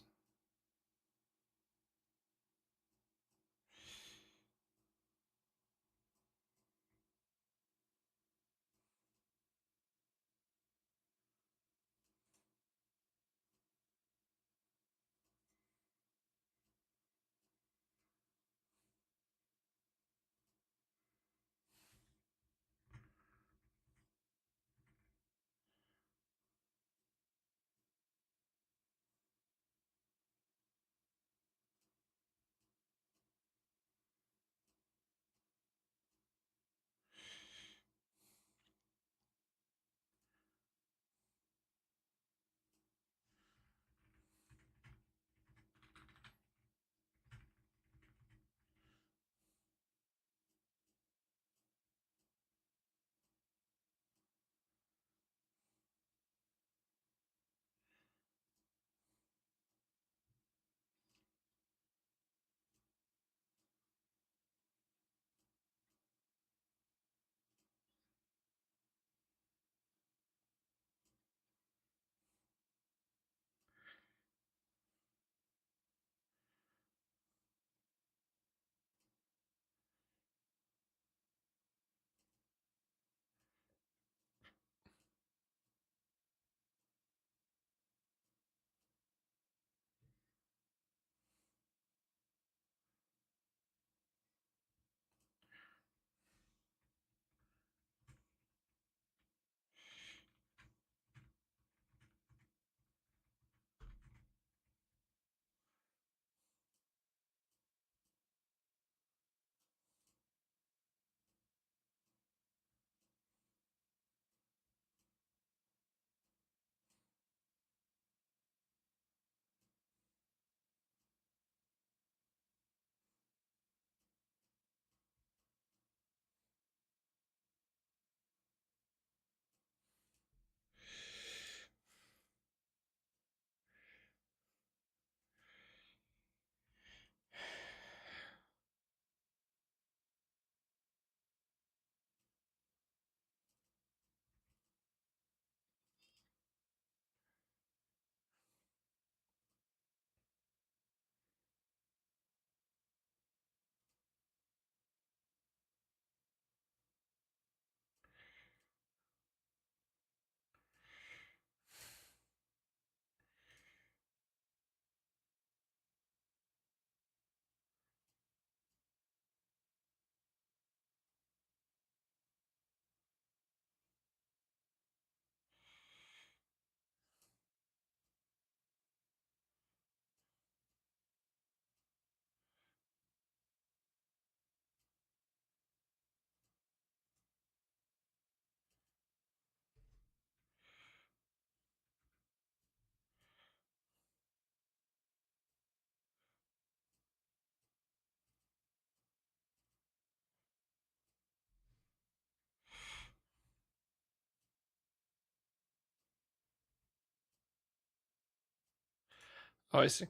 Oh, I see.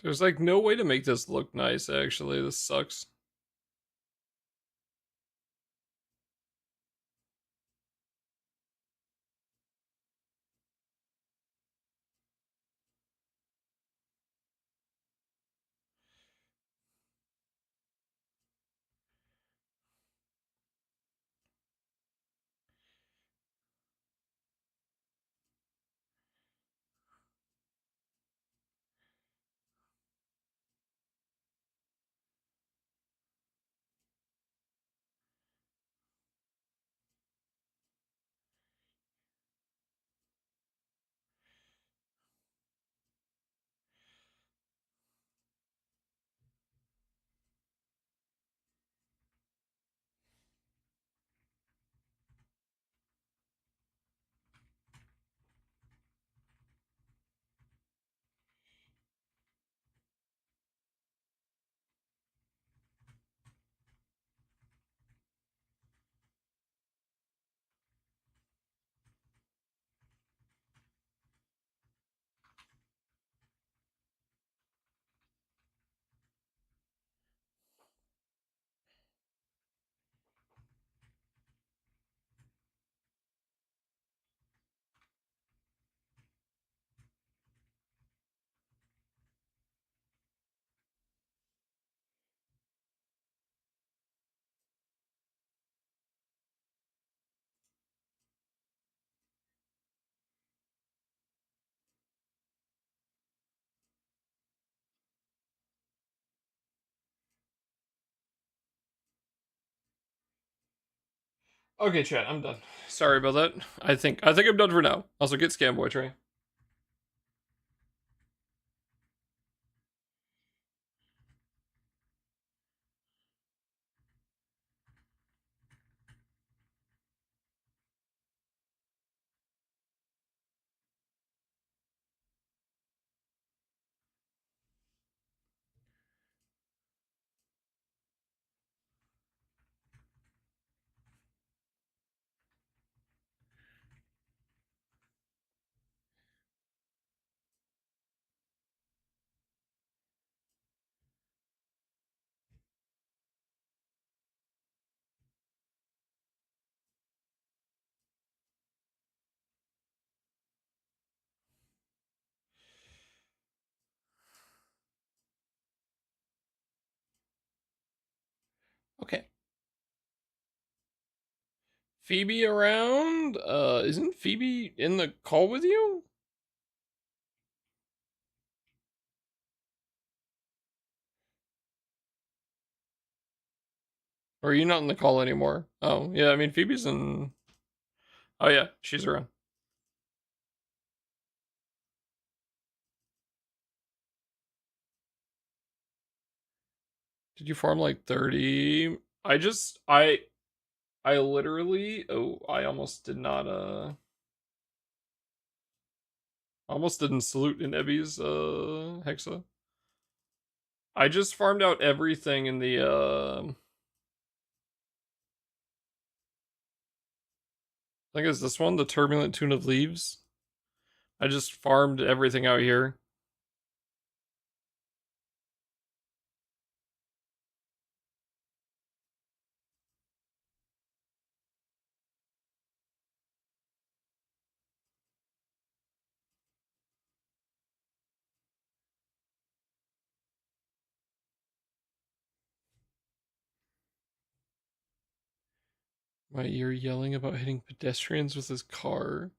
There's like no way to make this look nice, actually. This sucks. Okay, chat, I'm done. Sorry about that. I think I'm done for now. Also, get Scamboy Trey. Okay. Phoebe around? Isn't Phoebe in the call with you? Or are you not in the call anymore? Oh, yeah, I mean, Phoebe's in... Oh, yeah, she's around. Did you farm like 30? I literally... Oh, I almost did not, almost didn't salute in Ebby's, Hexa. I just farmed out everything in the, I think it's this one, the Turbulent Tune of Leaves. I just farmed everything out here. My ear yelling about hitting pedestrians with his car.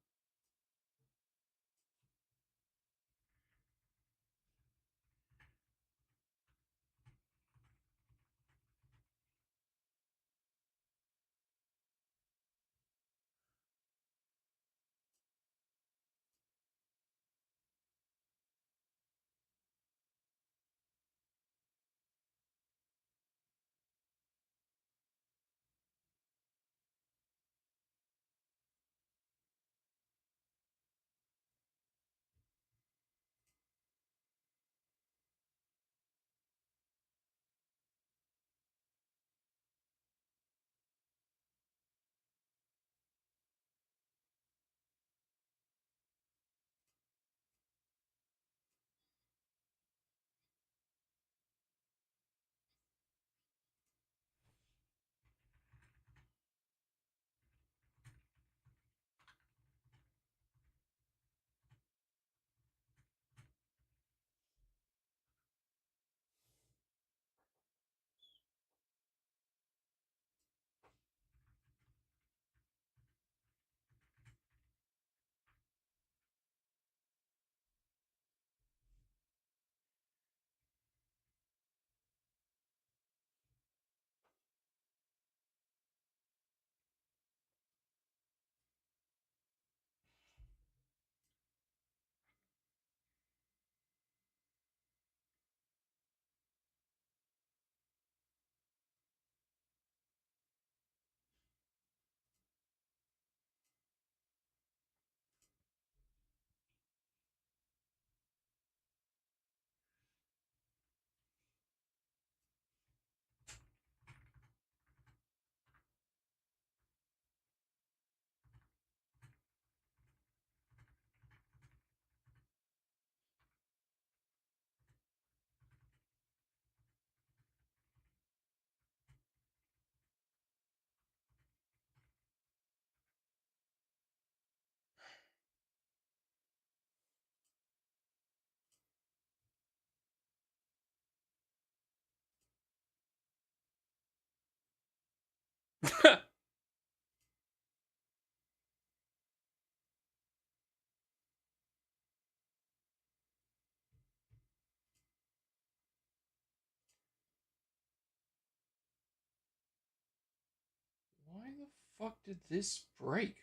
Why the fuck did this break?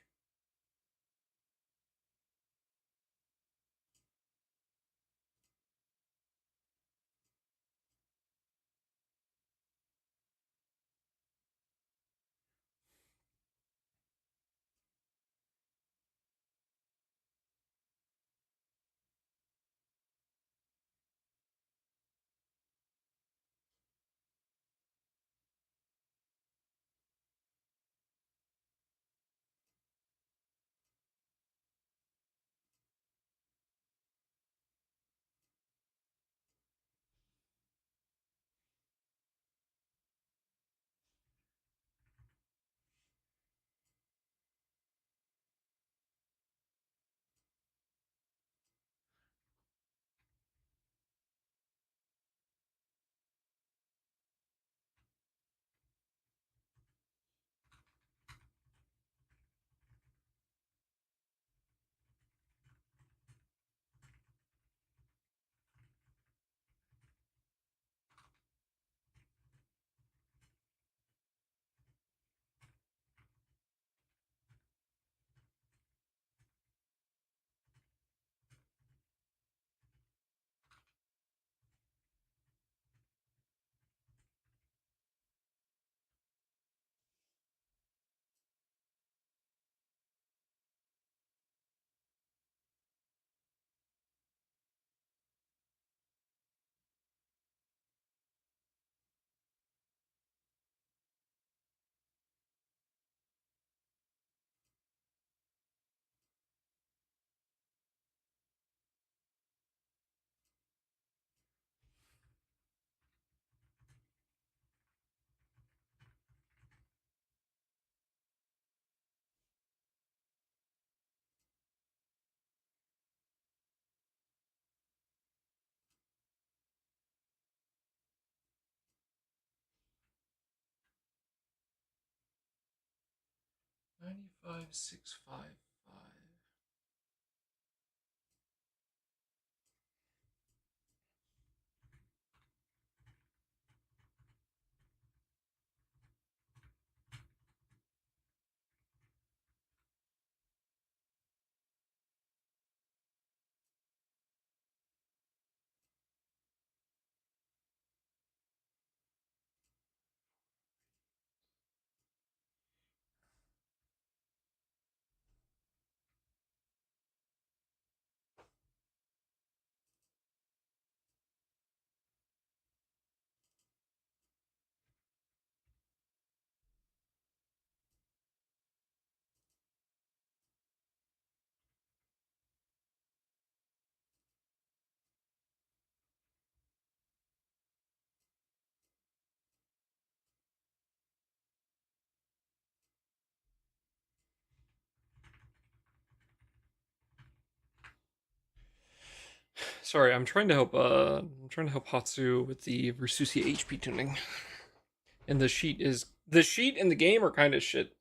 $95,655. Sorry, I'm trying to help Hatsu with the Versusia HP tuning. And the sheet and the game are kind of shit.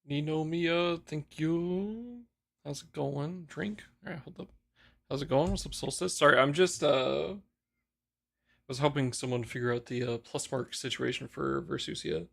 Nino Mia, thank you. How's it going? Drink? Alright, hold up. How's it going? What's up, Solstice? Sorry, I'm just was helping someone figure out the plus mark situation for Versusia.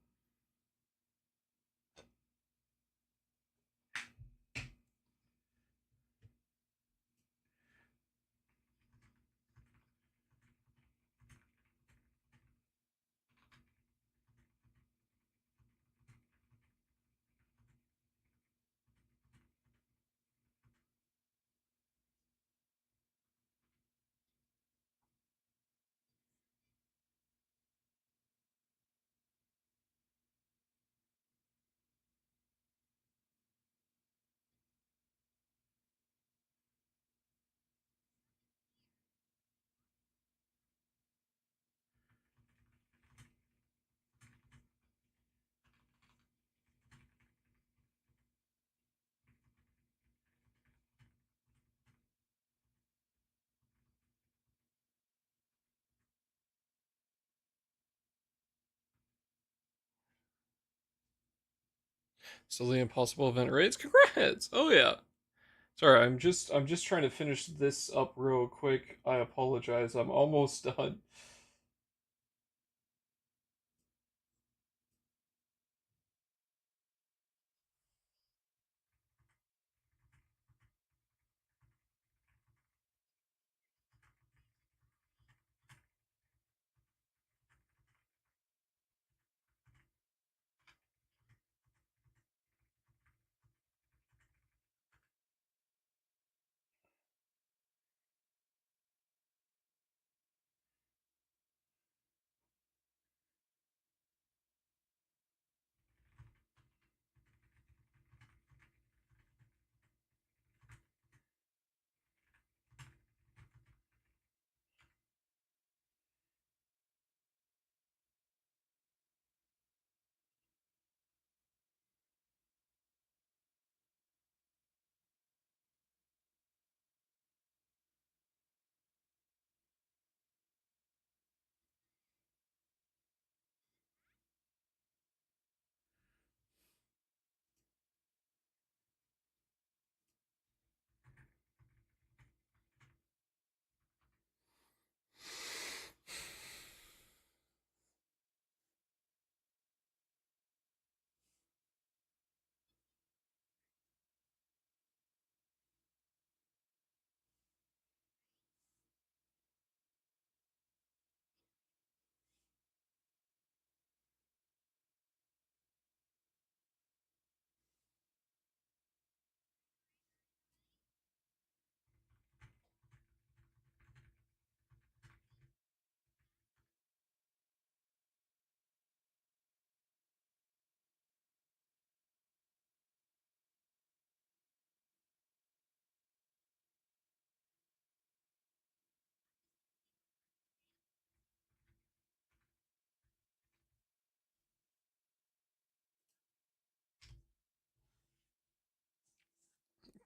So the impossible event raids, congrats! Oh yeah. Sorry, I'm just trying to finish this up real quick. I apologize. I'm almost done.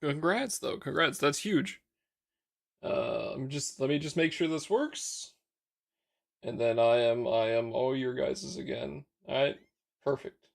Congrats though, congrats. That's huge. Let me just make sure this works, and then I am all your guys's again. All right, perfect.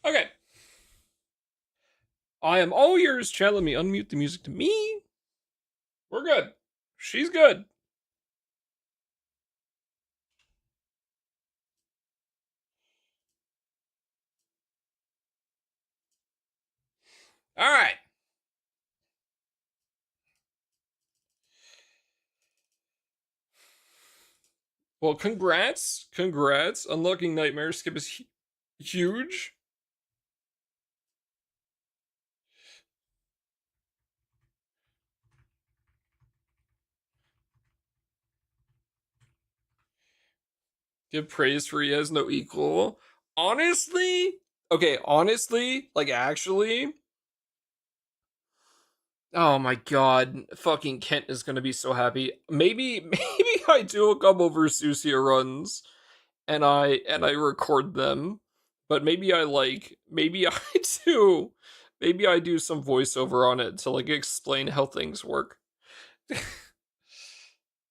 Okay. I am all yours, chat. Let me unmute the music to me. We're good. She's good. All right. Well, congrats. Congrats. Unlocking Nightmare Skip is huge. Give praise for he has no equal. Honestly, okay, honestly, like actually, oh my god, fucking Kent is gonna be so happy. Maybe I do a couple Versusia runs and I record them, but maybe I do maybe I do some voiceover on it to like explain how things work.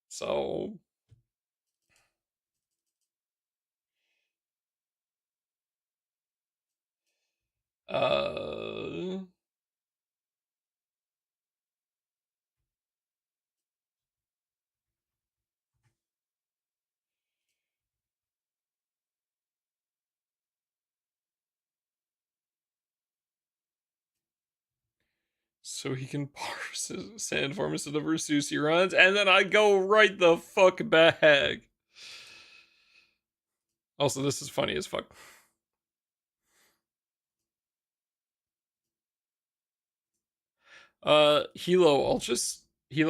So uh so he can parse his sandform instead of Versusi runs, and then I go right the fuck back. Also, this is funny as fuck. Hilo,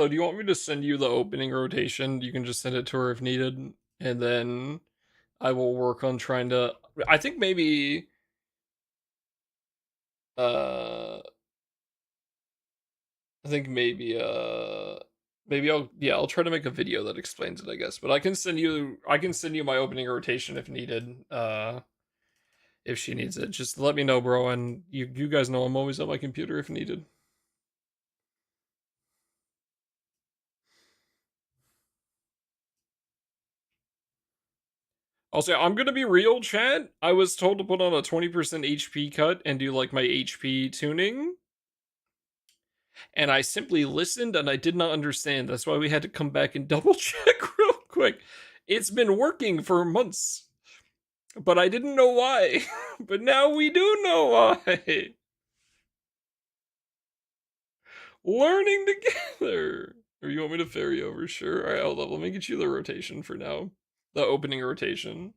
do you want me to send you the opening rotation? You can just send it to her if needed, and then I will work on trying to. I think maybe. Uh, I think maybe I'll try to make a video that explains it, I guess. But I can send you my opening rotation if needed. If she needs it, just let me know, bro. And you guys know I'm always on my computer if needed. Also, I'm gonna be real, chat. I was told to put on a 20% HP cut and do like my HP tuning. And I simply listened and I did not understand. That's why we had to come back and double check real quick. It's been working for months. But I didn't know why. But now we do know why. Learning together. Or you want me to ferry over? Sure. Alright, hold up. Let me get you the rotation for now. The opening rotation.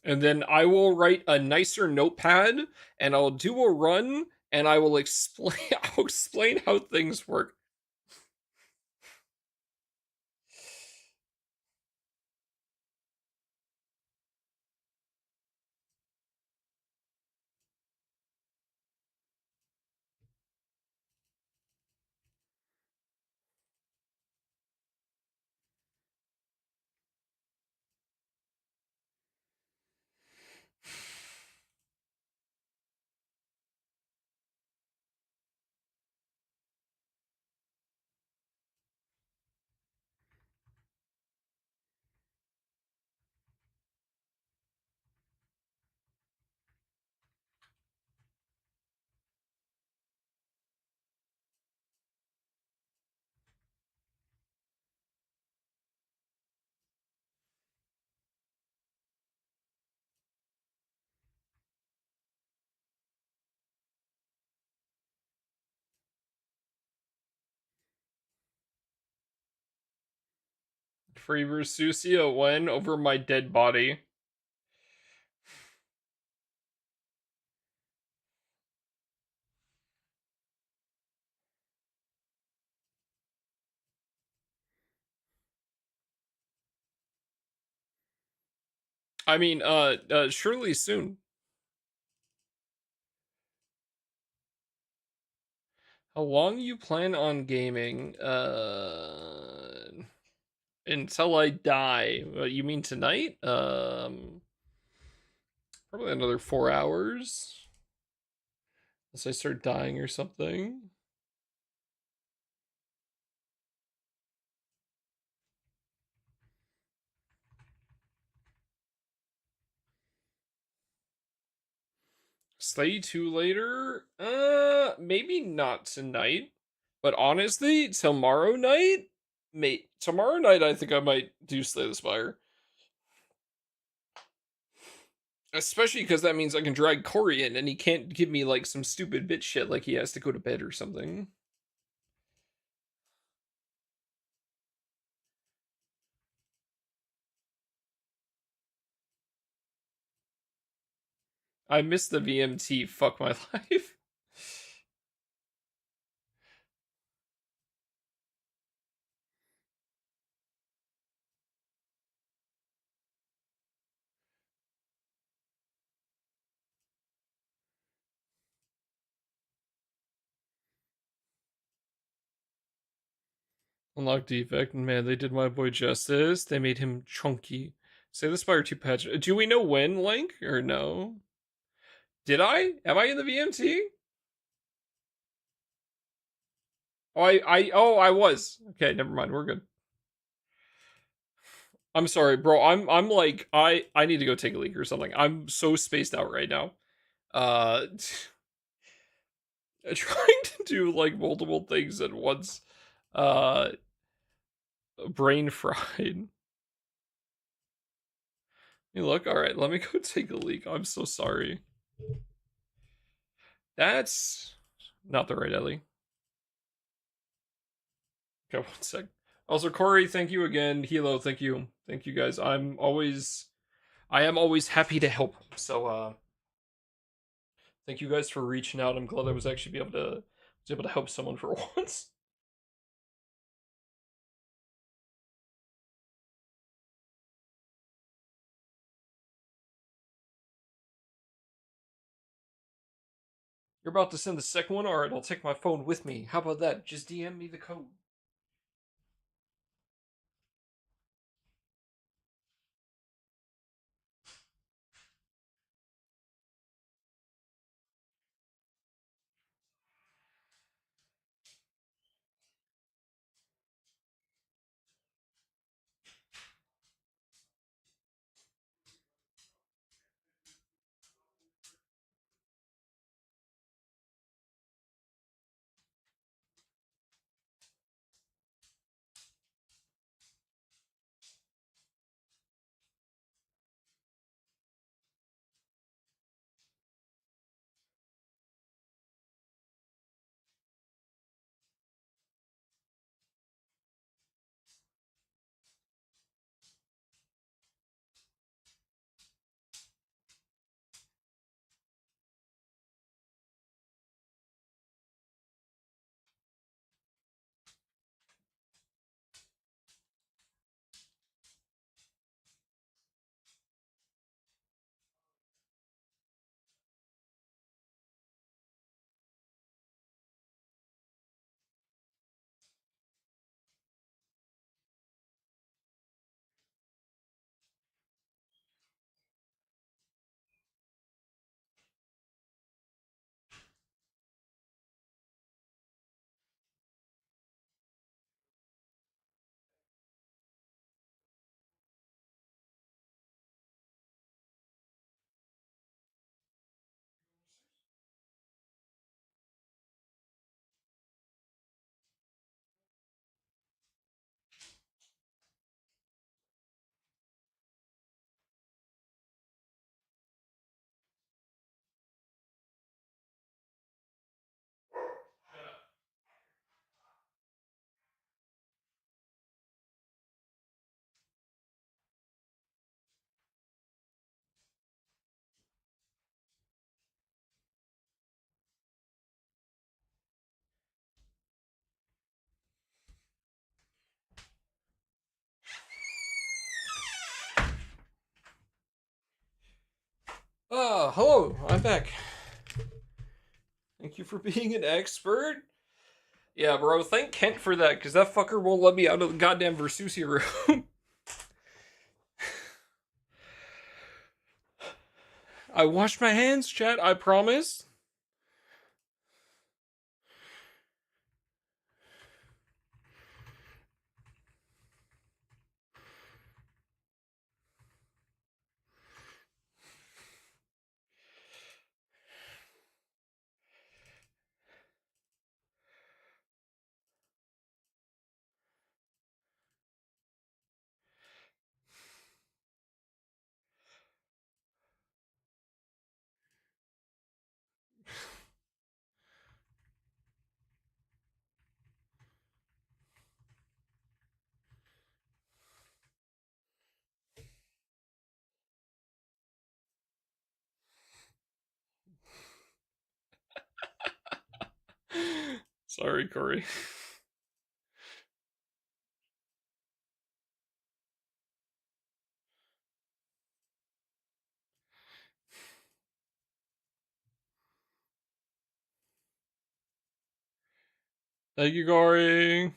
And then I will write a nicer notepad and I'll do a run and I will explain I'll explain how things work. Free Versusia when over my dead body. I mean, surely soon. How long you plan on gaming? Until I die. You mean tonight? Probably another 4 hours. Unless I start dying or something. Slay 2 later? Maybe not tonight. But honestly, tomorrow night? Tomorrow night I think I might do Slay the Spire. Especially because that means I can drag Corey in and he can't give me like some stupid bitch shit like he has to go to bed or something. I missed the VMT, fuck my life. Unlock defect, and man, they did my boy justice. They made him chunky. Say the Spire 2 patch. Do we know when, Link, or no? Did I? Am I in the VMT? Oh, I was. Okay, never mind. We're good. I'm sorry, bro. I'm like, I need to go take a leak or something. I'm so spaced out right now. Trying to do like multiple things at once. Brain fried. Hey, look, all right, let me go take a leak. I'm so sorry. That's not the right Ellie. Okay, 1 sec. Also, Corey, thank you again. Hilo, thank you. Thank you guys. I am always happy to help. So thank you guys for reaching out. I'm glad I was actually able to help someone for once. You're about to send the second one? Alright, I'll take my phone with me. How about that? Just DM me the code. Hello, I'm back. Thank you for being an expert. Yeah, bro, thank Kent for that, because that fucker won't let me out of the goddamn Versusi room. I washed my hands, chat, I promise. Sorry, Corey. Thank you, Corey.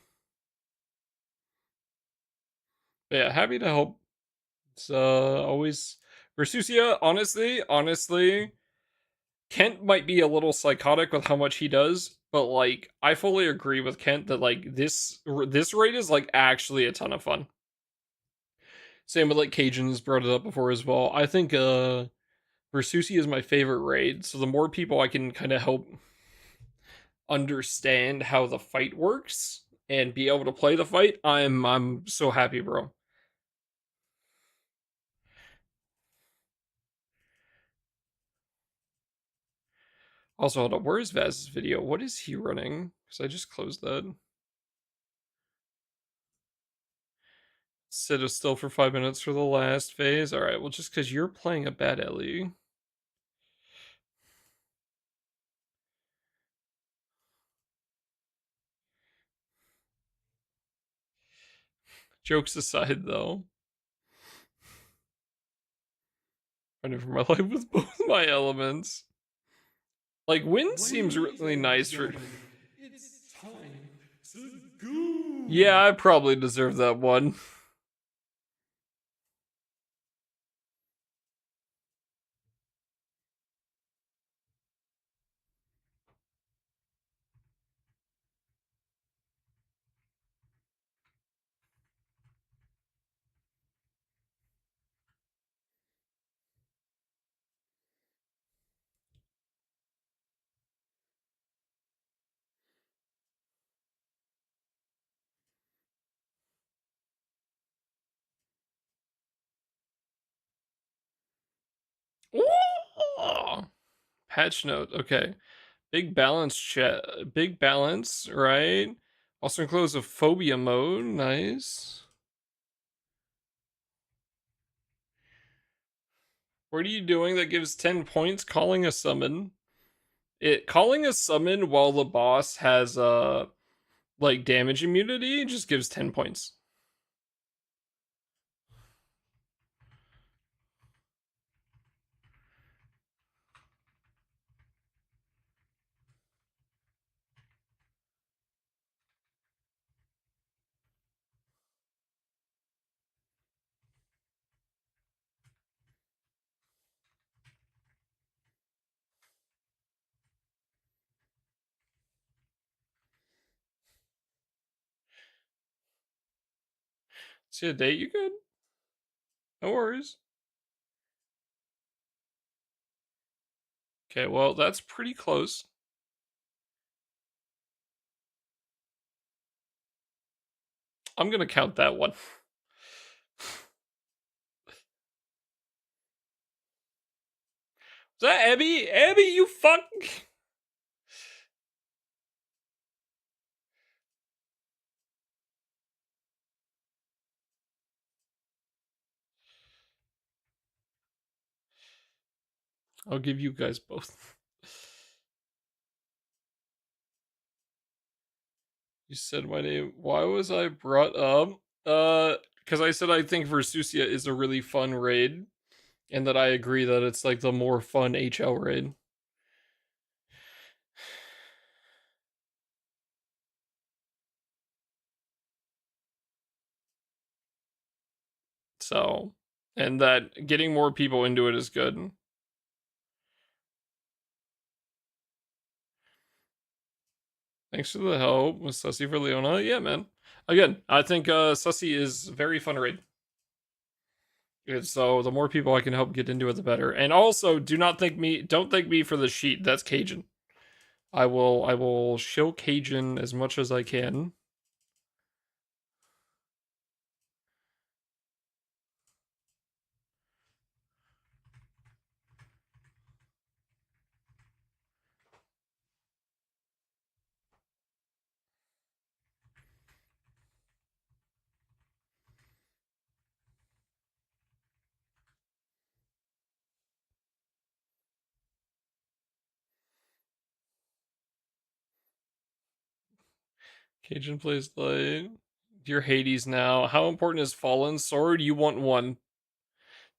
But yeah, happy to help. It's always Versusia, honestly, Kent might be a little psychotic with how much he does, but like I fully agree with Kent that like this raid is like actually a ton of fun. Same with like Cajun's brought it up before as well. I think Versusia is my favorite raid, so the more people I can kind of help understand how the fight works and be able to play the fight, I'm so happy, bro. Also, hold up, where is Vaz's video? What is he running? Because I just closed that. Sit still for 5 minutes for the last phase. Alright, well, just because you're playing a bad Ellie. Jokes aside, though. Running for my life with both my elements. Like, wind seems really nice for... It's time to go. Yeah, I probably deserve that one. Ooh! Patch note, okay. Big balance chat. Big balance, right? Also includes a phobia mode. Nice. What are you doing that gives 10 points? Calling a summon. Calling a summon while the boss has like damage immunity just gives 10 points. See a date, you good? No worries. Okay, well, that's pretty close. I'm gonna count that one. Is that Abby? Abby, you fuck! I'll give you guys both. You said my name. Why was I brought up? Because I said I think Versusia is a really fun raid, and that I agree that it's like the more fun HL raid. So, and that getting more people into it is good. Thanks for the help with Sussy for Leona. Yeah, man. Again, I think Sussy is very fun raid. So the more people I can help get into it, the better. And also, don't thank me for the sheet. That's Cajun. I will show Cajun as much as I can. Cajun plays light. You're Hades now. How important is Fallen Sword? You want one.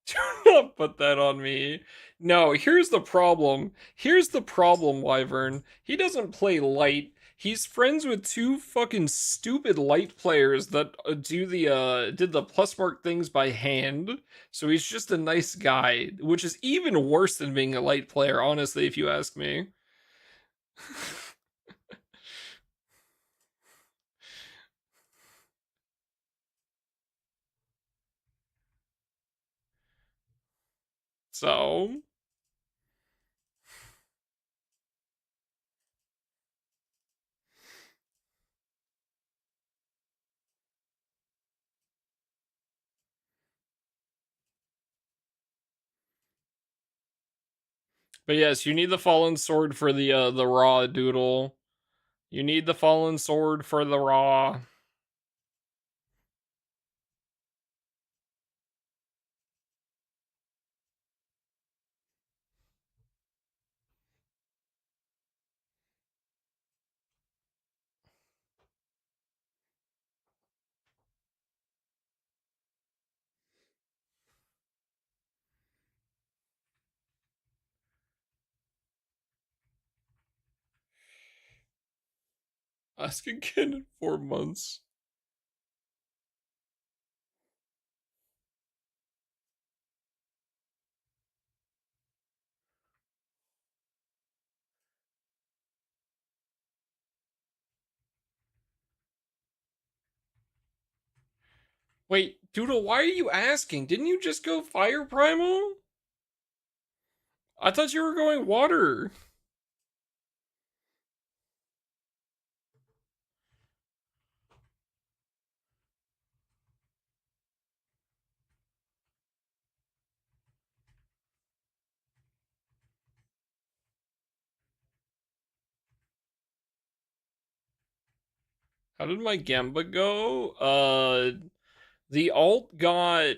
Do not put that on me. No, here's the problem. Here's the problem, Wyvern. He doesn't play light. He's friends with two fucking stupid light players that did the plus mark things by hand. So he's just a nice guy, which is even worse than being a light player, honestly, if you ask me. So, but yes, you need the fallen sword for the raw doodle. You need the fallen sword for the raw. Ask again in 4 months. Wait, Doodle, why are you asking? Didn't you just go fire primal? I thought you were going water. How did my Gamba go? The alt got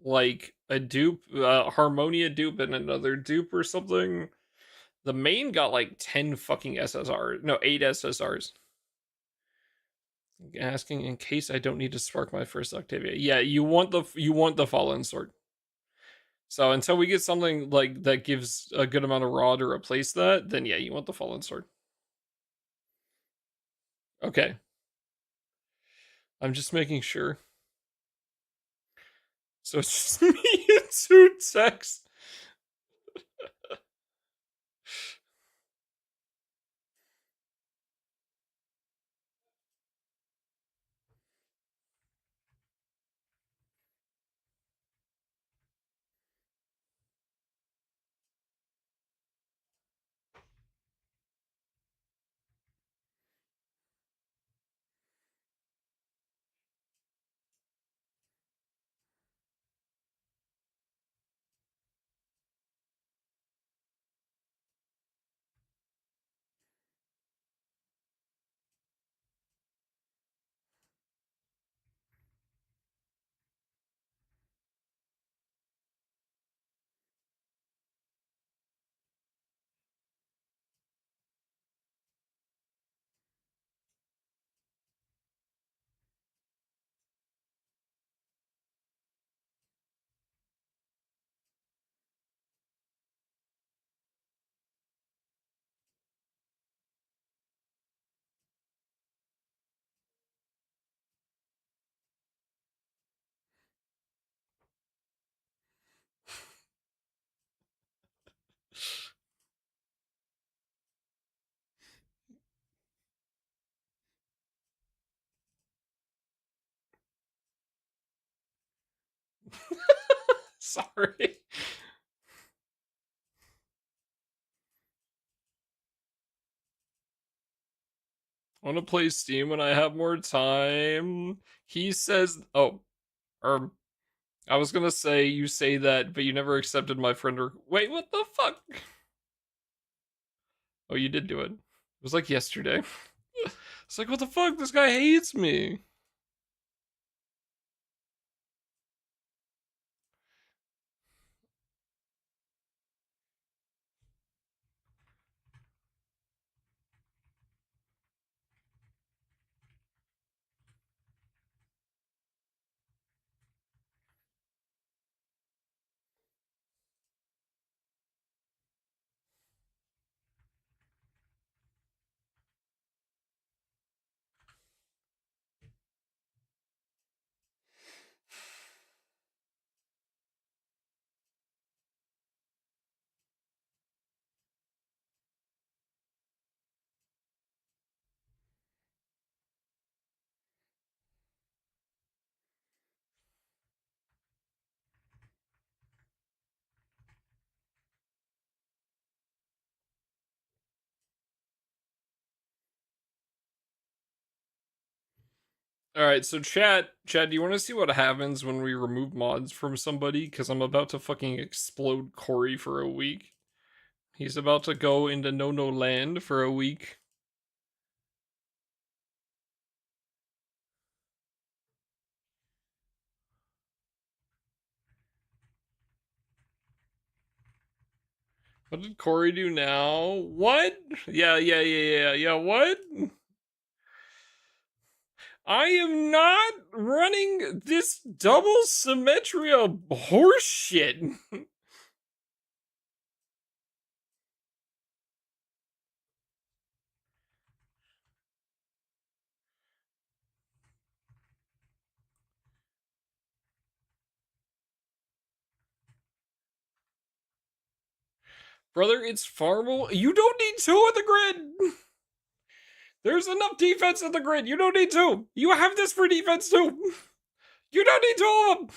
like a dupe, Harmonia dupe and another dupe or something. The main got like 10 fucking SSRs. No, 8 SSRs. Asking in case I don't need to spark my first Octavia. Yeah, you want the fallen sword. So until we get something like that gives a good amount of raw to replace that, then yeah, you want the fallen sword. Okay. I'm just making sure. So it's just me and two texts. Sorry. I want to play Steam when I have more time. He says, oh, I was gonna say you say that, but you never accepted my friend. Wait, what the fuck? Oh, you did do it. It was like yesterday. It's like, what the fuck? This guy hates me. Alright, so Chad, do you want to see what happens when we remove mods from somebody? Because I'm about to fucking explode Corey for a week. He's about to go into no-no land for a week. What did Corey do now? What? Yeah, what? I am not running this double symmetria horseshit. Brother, it's farmable. You don't need 2 at the grid. There's enough defense at the grid. You don't need 2. You have this for defense too. You don't need 2 of them.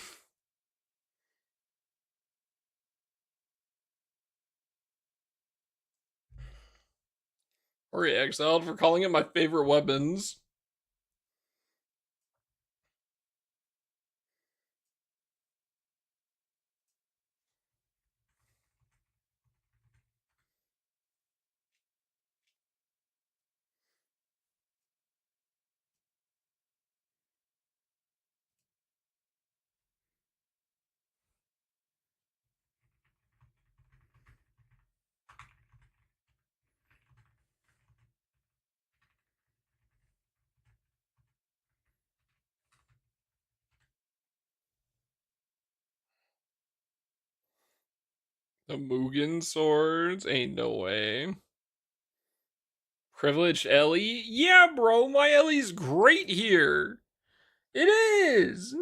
Or exiled for calling it my favorite weapons. The Mugen swords? Ain't no way. Privileged Ellie? Yeah, bro, my Ellie's great here. It is.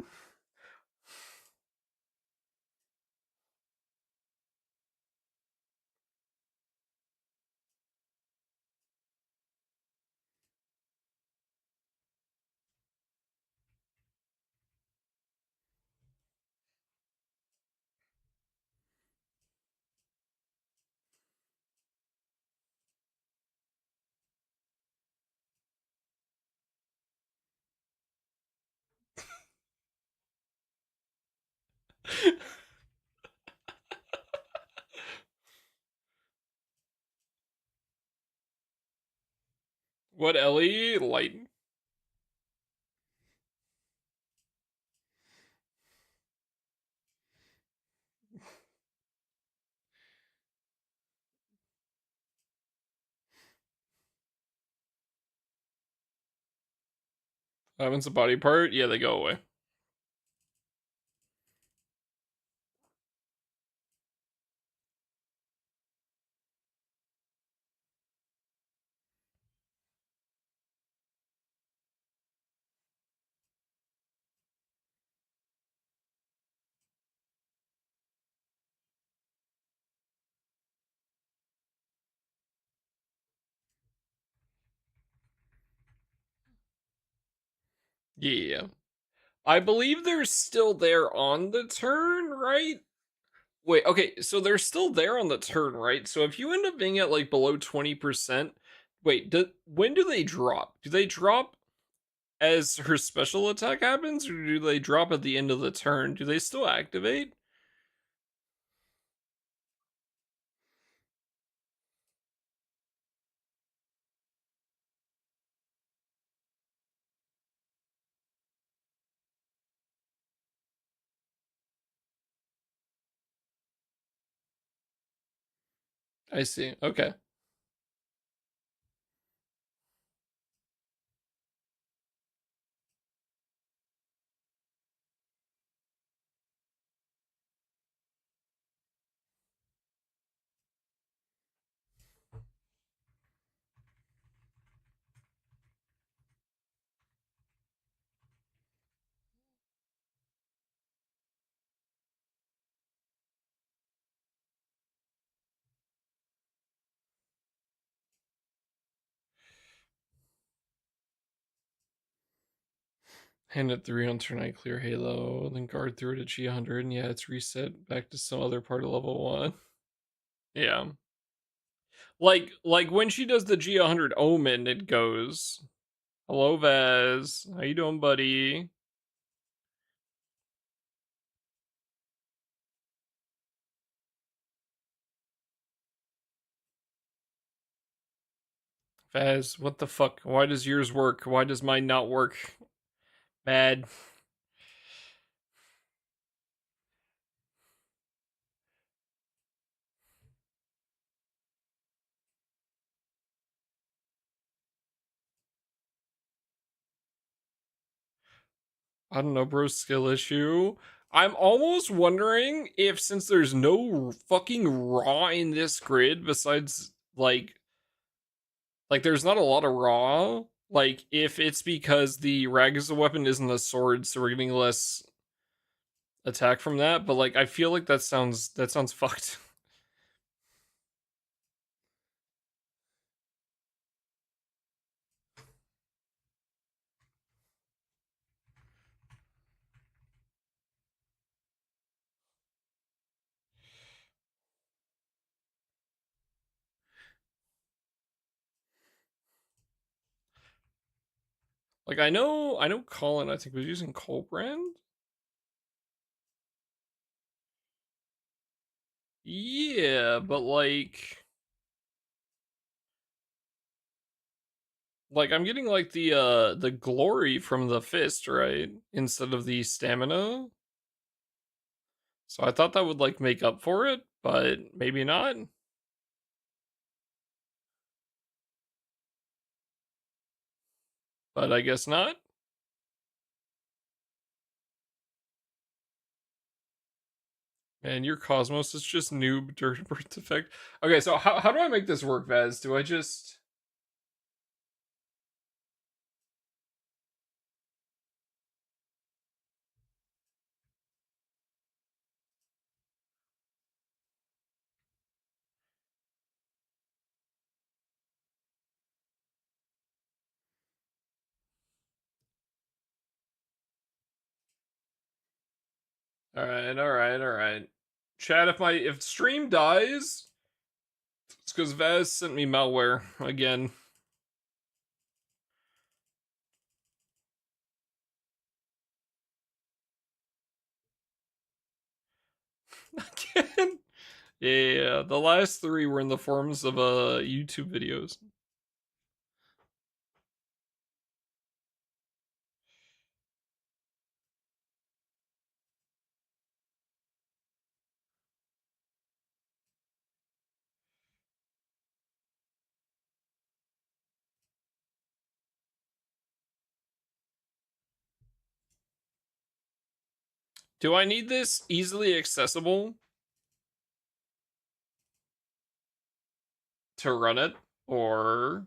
What Ellie? Light. Happens a body part? Yeah, they go away. Yeah. I believe they're still there on the turn, right? Wait, okay, so they're still there on the turn, right? So if you end up being at like below 20%, wait, when do they drop? Do they drop as her special attack happens, or do they drop at the end of the turn? Do they still activate? I see. Okay. Hand it 3 on turn I clear Halo, then guard through it at G100, and yeah, it's reset back to some other part of level 1. Yeah. Like when she does the G100 Omen, it goes Hello, Vaz. How you doing, buddy? Vaz, what the fuck? Why does yours work? Why does mine not work? Bad. I don't know, bro. Skill issue. I'm almost wondering if, since there's no fucking raw in this grid besides like there's not a lot of raw, like if it's because the Ragusa weapon isn't a sword, so we're getting less attack from that. But like I feel like that sounds fucked. Like I know Colin, I think, was using Colbrand. Yeah, but like I'm getting like the glory from the fist, right? Instead of the stamina. So I thought that would like make up for it, but maybe not. But I guess not. And your Cosmos is just noob dirt birth effect. Okay, so how do I make this work, Vaz? Do I just Alright. Chat, if stream dies, it's because Vaz sent me malware again. Again? Yeah, the last three were in the forms of YouTube videos. Do I need this easily accessible to run it? Or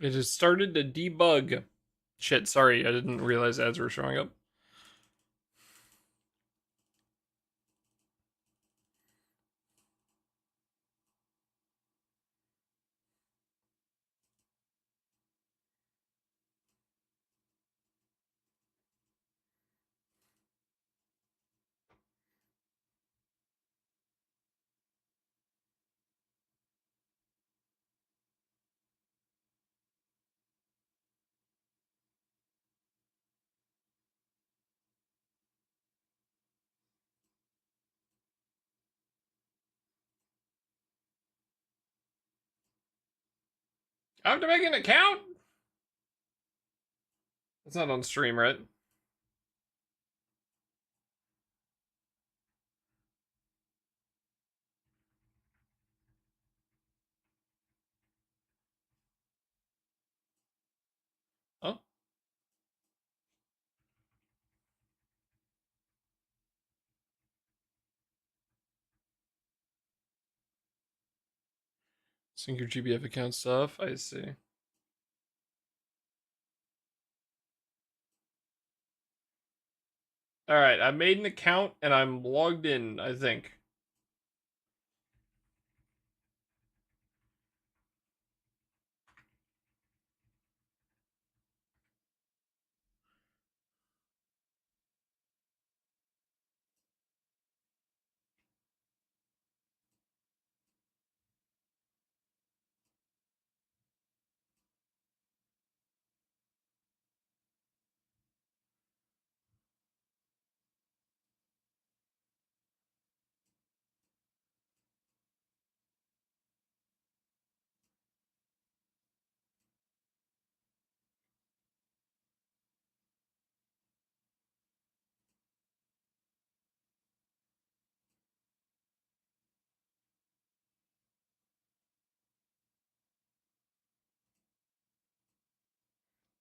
It has started to debug. Shit, sorry, I didn't realize ads were showing up. I have to make an account? It's not on stream, right? Oh. Sync your GBF account stuff. I see. Alright, I made an account and I'm logged in, I think.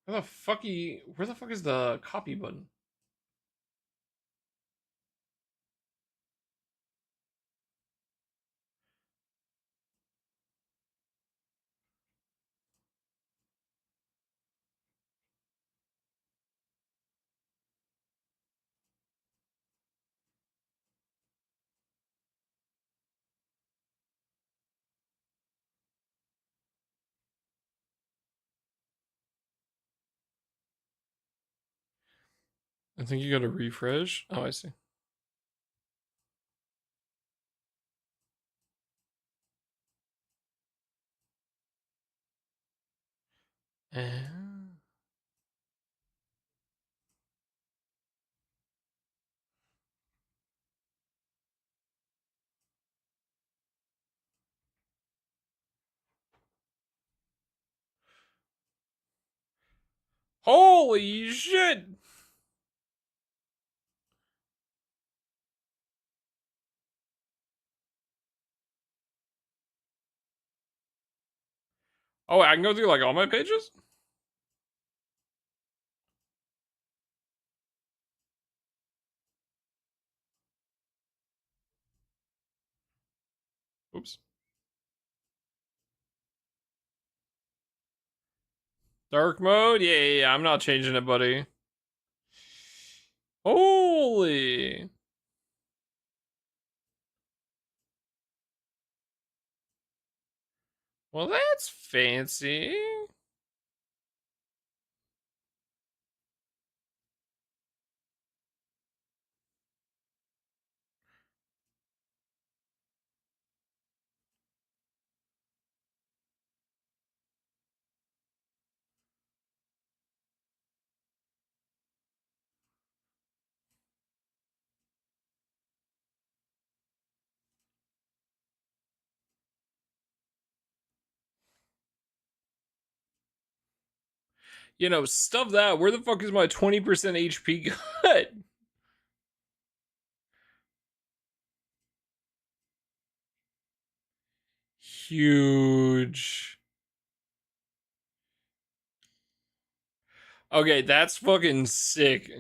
Where the fuck is the copy button? I think you gotta refresh. Oh, I see. Holy shit! Oh, I can go through like all my pages? Oops. Dark mode? Yeah, I'm not changing it, buddy. Holy. Well, that's fancy. You know, stuff that. Where the fuck is my 20% HP cut? Huge. Okay, that's fucking sick.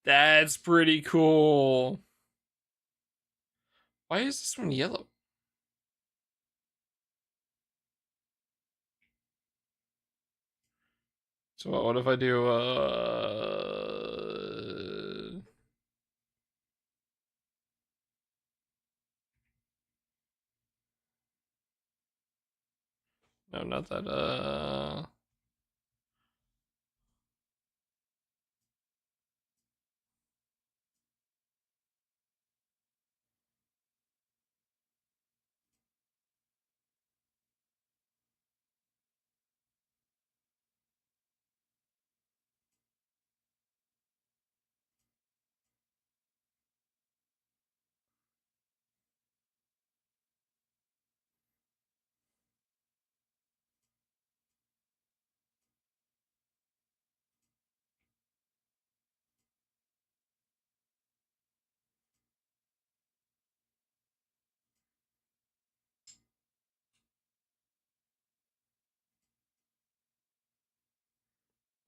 That's pretty cool. Why is this one yellow? So what if I do, no, not that,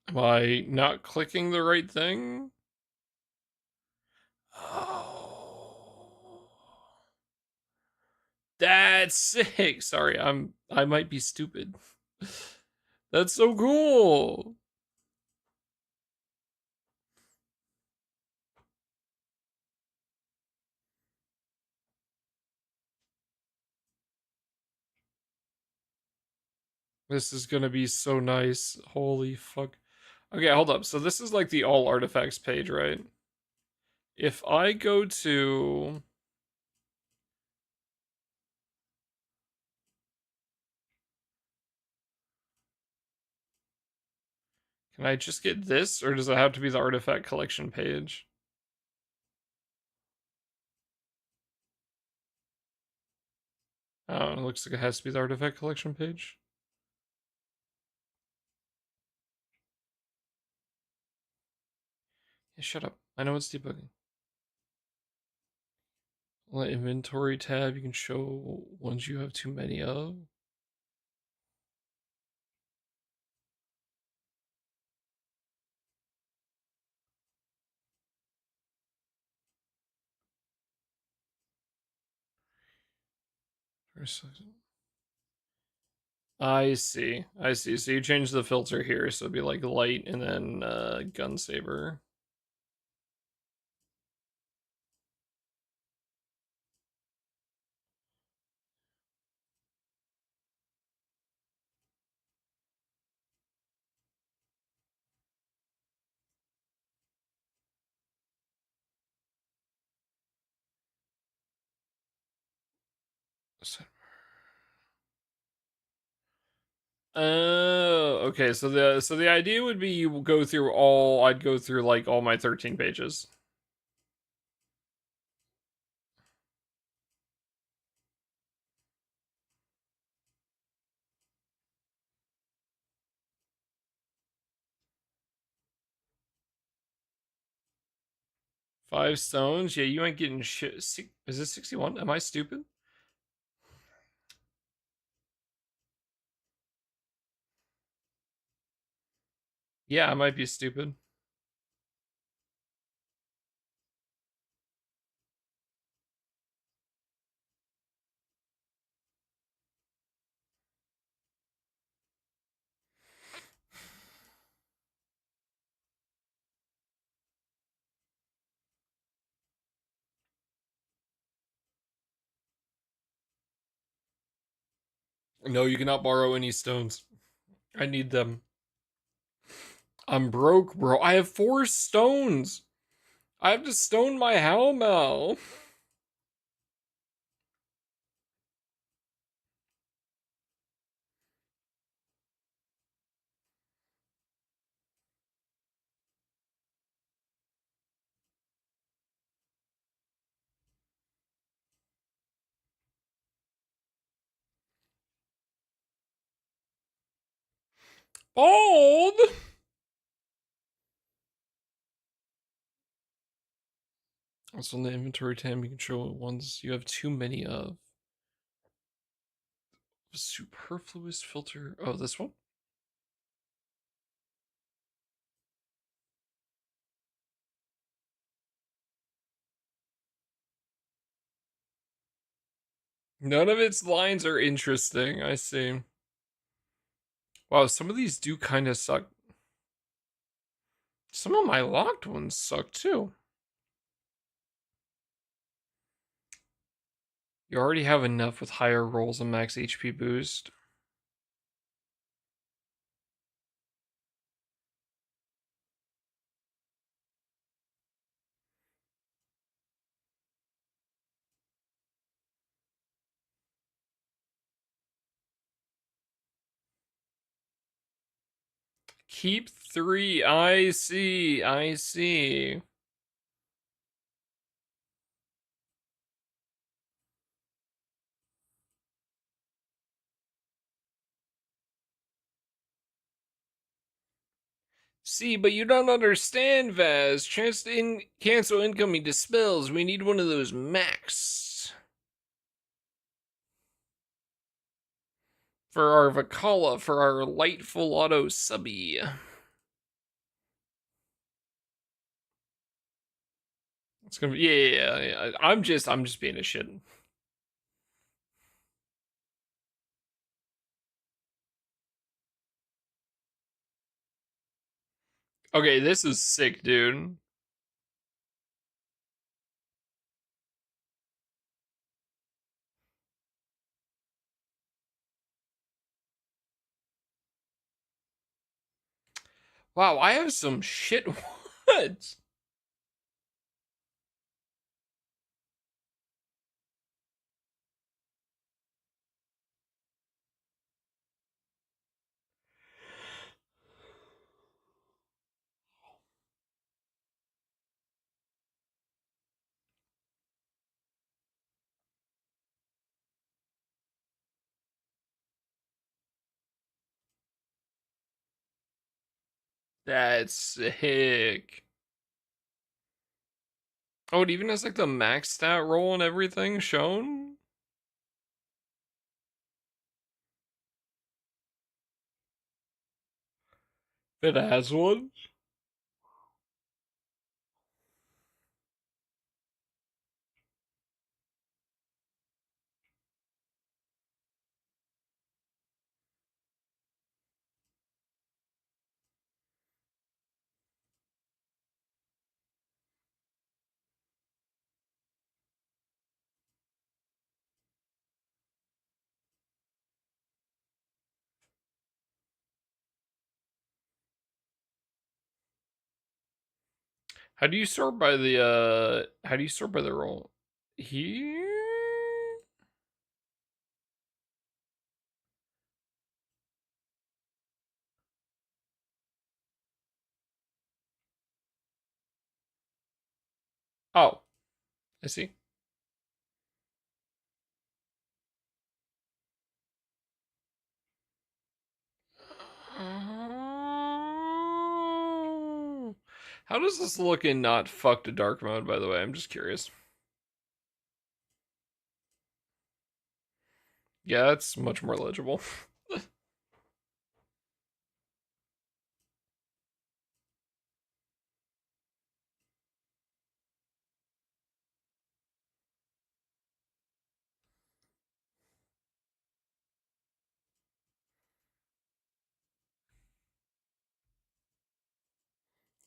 am I not clicking the right thing? Oh. That's sick. Sorry, I might be stupid. That's so cool. This is gonna be so nice. Holy fuck. Okay, hold up. So this is like the all artifacts page, right? If I go to... Can I just get this, or does it have to be the artifact collection page? Oh, it looks like it has to be the artifact collection page. Yeah, shut up. I know it's debugging. On the inventory tab, you can show ones you have too many of. For a second. I see. I see. So you change the filter here, so it'd be like light and then gun saber. Oh, okay. So the idea would be you go through all. I'd go through like all my 13 pages. Five stones. Yeah, you ain't getting shit. Is this 61? Am I stupid? Yeah, I might be stupid. No, you cannot borrow any stones. I need them. I'm broke, bro. I have 4 stones. I have to stone my Hmmmge. Bald. Also on the inventory tab, you can show ones you have too many of. Superfluous filter. Oh, this one? None of its lines are interesting. I see. Wow, some of these do kind of suck. Some of my locked ones suck too. You already have enough with higher rolls and max HP boost. Keep 3. I see. I see. See, but you don't understand, Vaz. Chance to cancel incoming dispels. We need one of those max. For our Vakala, for our light full auto subby. It's gonna be yeah. I'm just being a shit. Okay, this is sick, dude. Wow, I have some shit ones. That's sick. Oh, it even has like the max stat roll and everything shown? It has one? How do you sort by the how do you sort by the roll? Here? Oh, I see. How does this look in not fuck to dark mode, by the way? I'm just curious. Yeah, it's much more legible.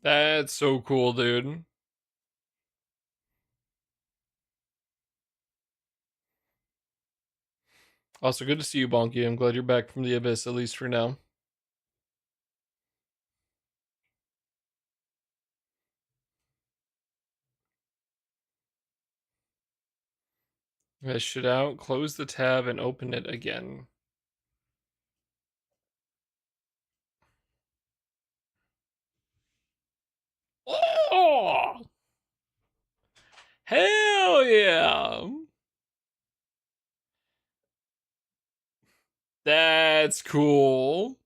That's so cool, dude. Also, good to see you, Bonky. I'm glad you're back from the abyss, at least for now. This shit out, close the tab, and open it again. Oh! Hell yeah! That's cool.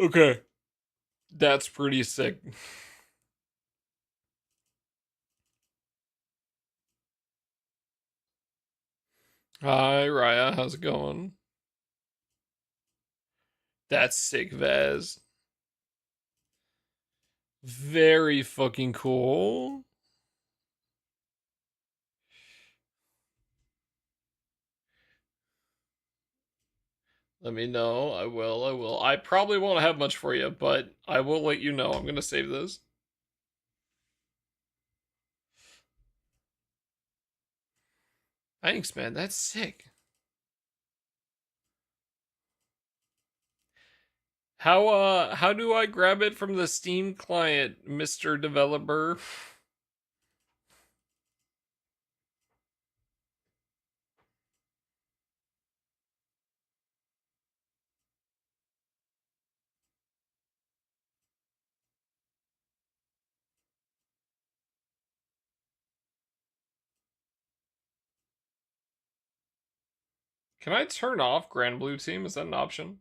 Okay. That's pretty sick. Hi, Raya. How's it going? That's sick, Vaz. Very fucking cool. Let me know. I will. I probably won't have much for you, but I will let you know. I'm gonna save this. Thanks, man. That's sick. How do I grab it from the Steam client, Mr. Developer? Can I turn off Grand Blue Team? Is that an option?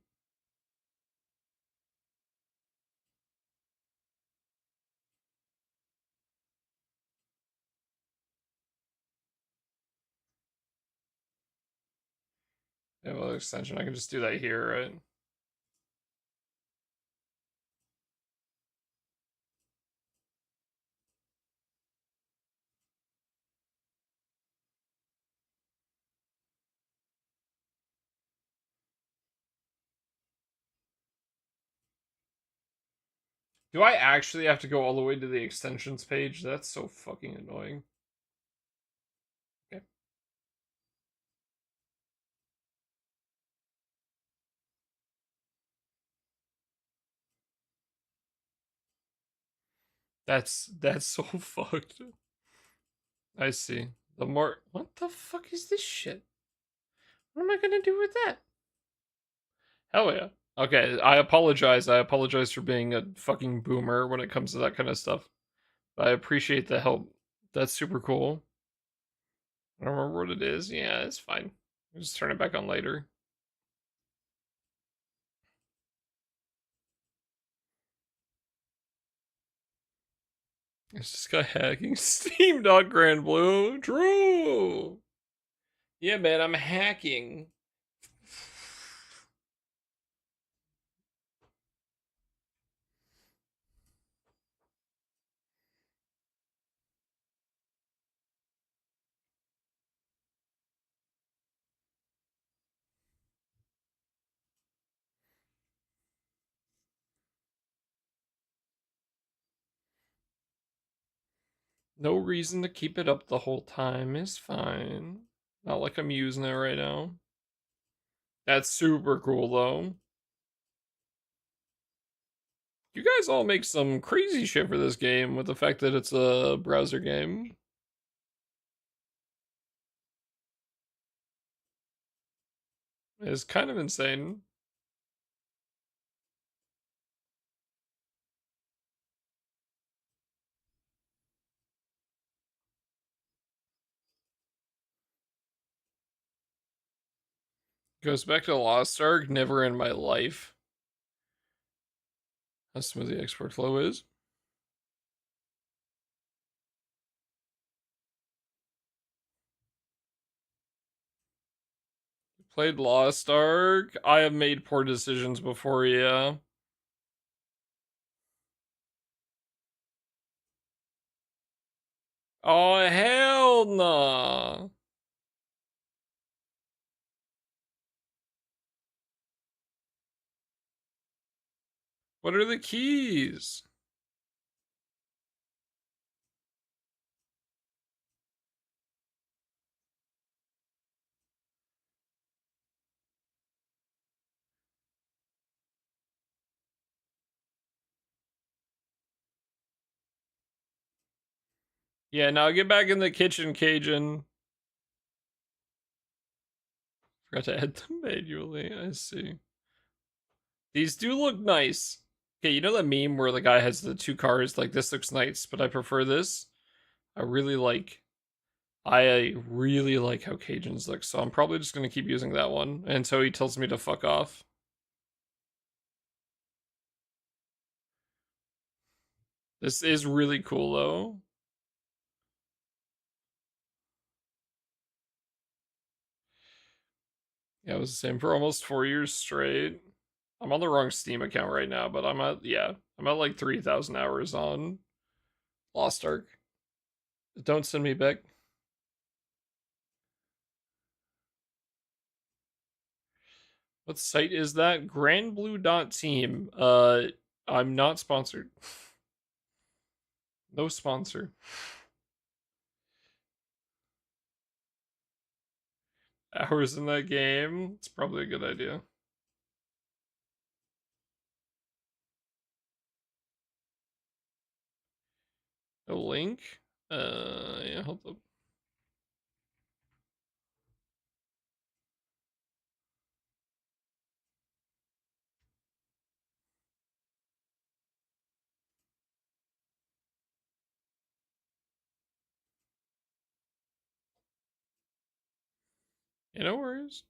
Yeah, well, extension. I can just do that here, right? Do I actually have to go all the way to the extensions page? That's so fucking annoying. Okay. That's so fucked. I see. The more what the fuck is this shit? What am I gonna do with that? Hell yeah. Okay, I apologize. I apologize for being a fucking boomer when it comes to that kind of stuff. I appreciate the help. That's super cool. I don't remember what it is. Yeah, it's fine. I'll just turn it back on later. It's this guy hacking Steam. Grand Blue. True. Yeah, man, I'm hacking. No reason to keep it up the whole time is fine. Not like I'm using it right now. That's super cool, though. You guys all make some crazy shit for this game with the fact that it's a browser game. It's kind of insane. Goes back to Lost Ark, never in my life. How smooth the export flow is. Played Lost Ark. I have made poor decisions before, yeah. Oh, hell nah. What are the keys? Yeah, now get back in the kitchen, Cajun. Forgot to add them manually. I see. These do look nice. Okay, you know that meme where the guy has the two cars? Like, this looks nice, but I prefer this. I really like how Cajuns look, so I'm probably just gonna keep using that one until he tells me to fuck off. This is really cool though. Yeah, it was the same for almost 4 years straight. I'm on the wrong Steam account right now, but I'm at like 3,000 hours on Lost Ark. Don't send me back. What site is that? Grandblue.team. I'm not sponsored. No sponsor. Hours in that game? It's probably a good idea. A link? Yeah, hold up. Yeah, no worries.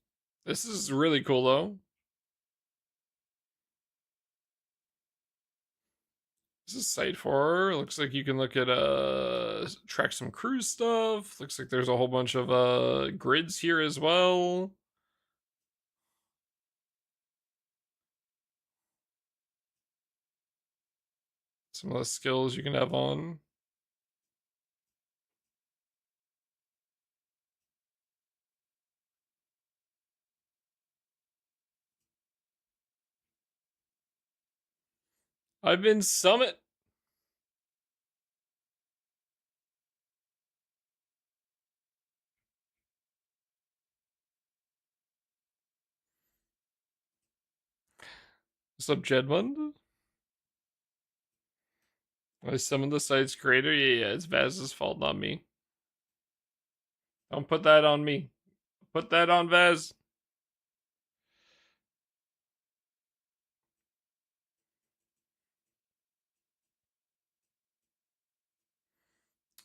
This is really cool though. This is site for. Looks like you can look at track some cruise stuff. Looks like there's a whole bunch of grids here as well. Some of the skills you can have on. I've been Summit. What's up, Jedmund? I summoned the site's creator. Yeah, it's Vaz's fault, not me. Don't put that on me. Put that on Vaz.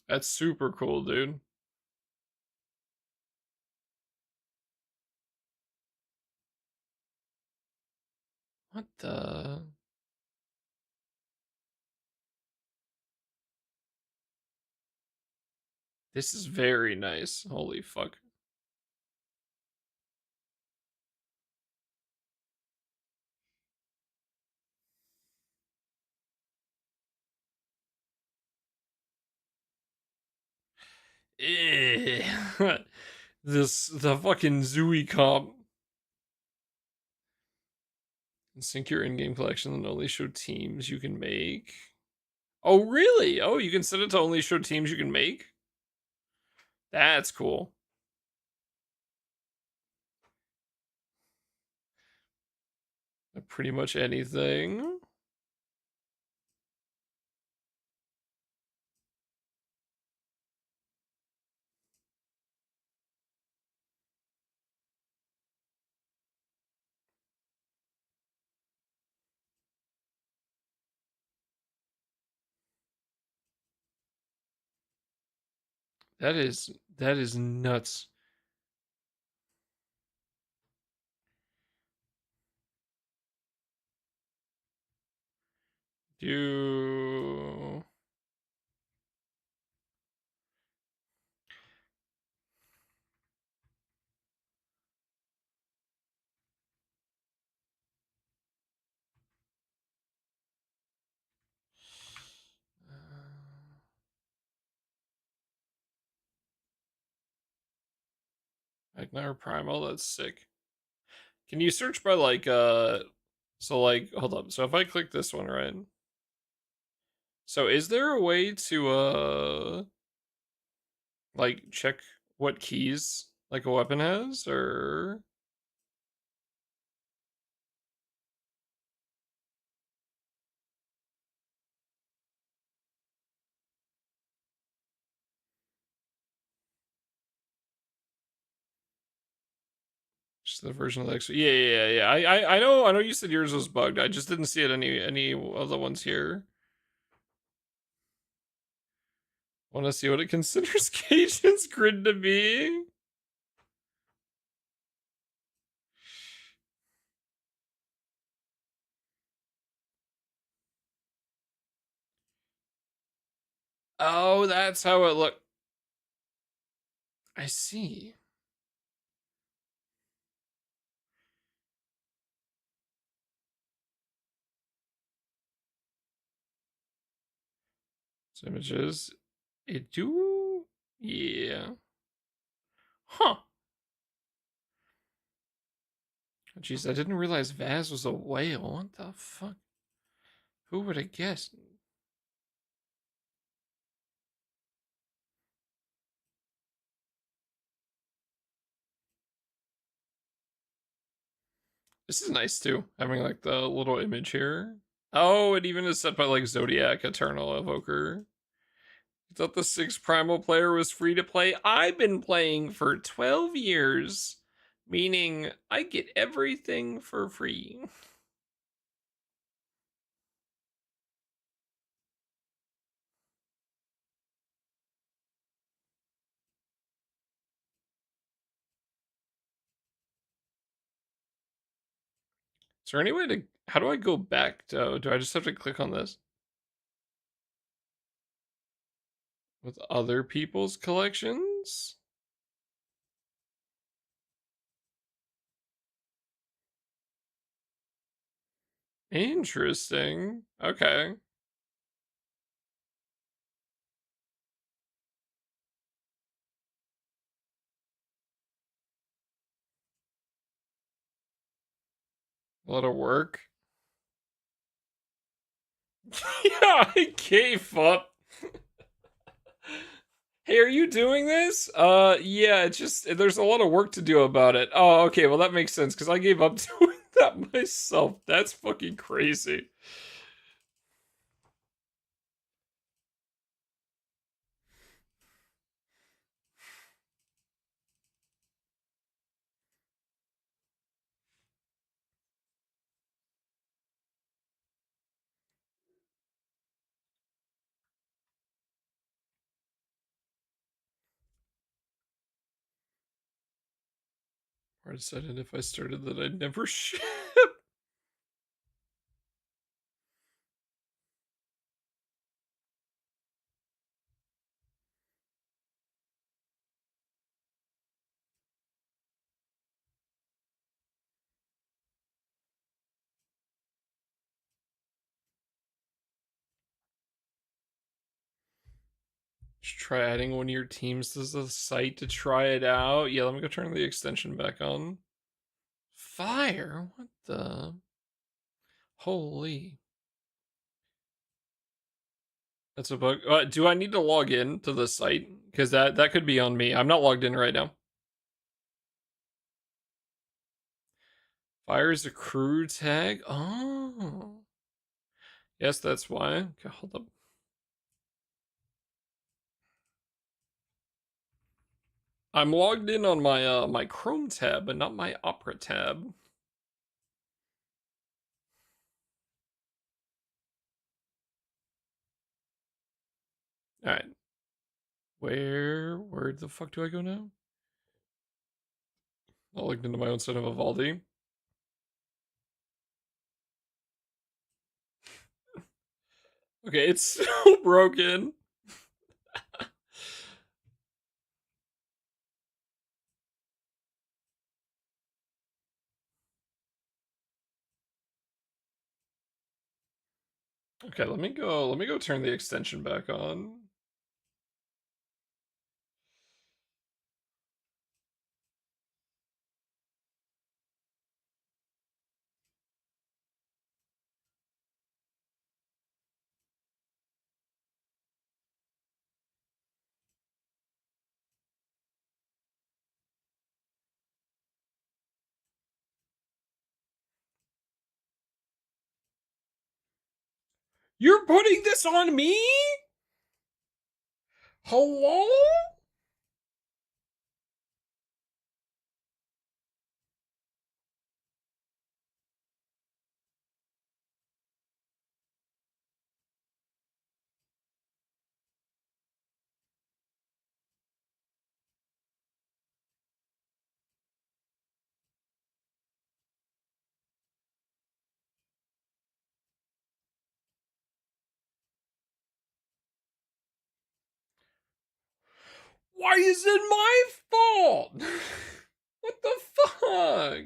That's super cool, dude. What the? This is very nice. Holy fuck. The fucking Zooey comp. Sync your in-game collection and only show teams you can make. Oh, really? Oh, you can set it to only show teams you can make? That's cool. Pretty much anything. That is nuts. Do Magnar Primal, that's sick. Can you search by like so like hold up. So if I click this one, right? So is there a way to like check what keys like a weapon has or just the version of the X? Yeah. I know you said yours was bugged. I just didn't see it any of the ones here. Want to see what it considers Cajun's grid to be? Oh, that's how it looked. I see. So images. It do? Yeah. Huh. Jeez, I didn't realize Vaz was a whale. What the fuck? Who would have guessed? This is nice too, having like the little image here. Oh, it even is set by like Zodiac Eternal Evoker. You thought the 6 Primal player was free to play? I've been playing for 12 years, meaning I get everything for free. Is there any way to, how do I go back to, do I just have to click on this? With other people's collections? Interesting. Okay. A lot of work. Yeah, I gave up. Hey, are you doing this? Yeah, it's just, there's a lot of work to do about it. Oh, okay, well that makes sense, because I gave up doing that myself. That's fucking crazy. I decided if I started that I'd never ship. Just try adding one of your teams to the site to try it out. Yeah, let me go turn the extension back on. Fire? What the? Holy. That's a bug. Do I need to log in to the site? Because that could be on me. I'm not logged in right now. Fire is a crew tag? Oh. Yes, that's why. Okay, hold up. I'm logged in on my my Chrome tab, but not my Opera tab. Alright. Where the fuck do I go now? I logged into my own set of Vivaldi. Okay, it's still broken. Okay, let me go turn the extension back on. You're putting this on me? Hello? Why is it my fault? What the fuck?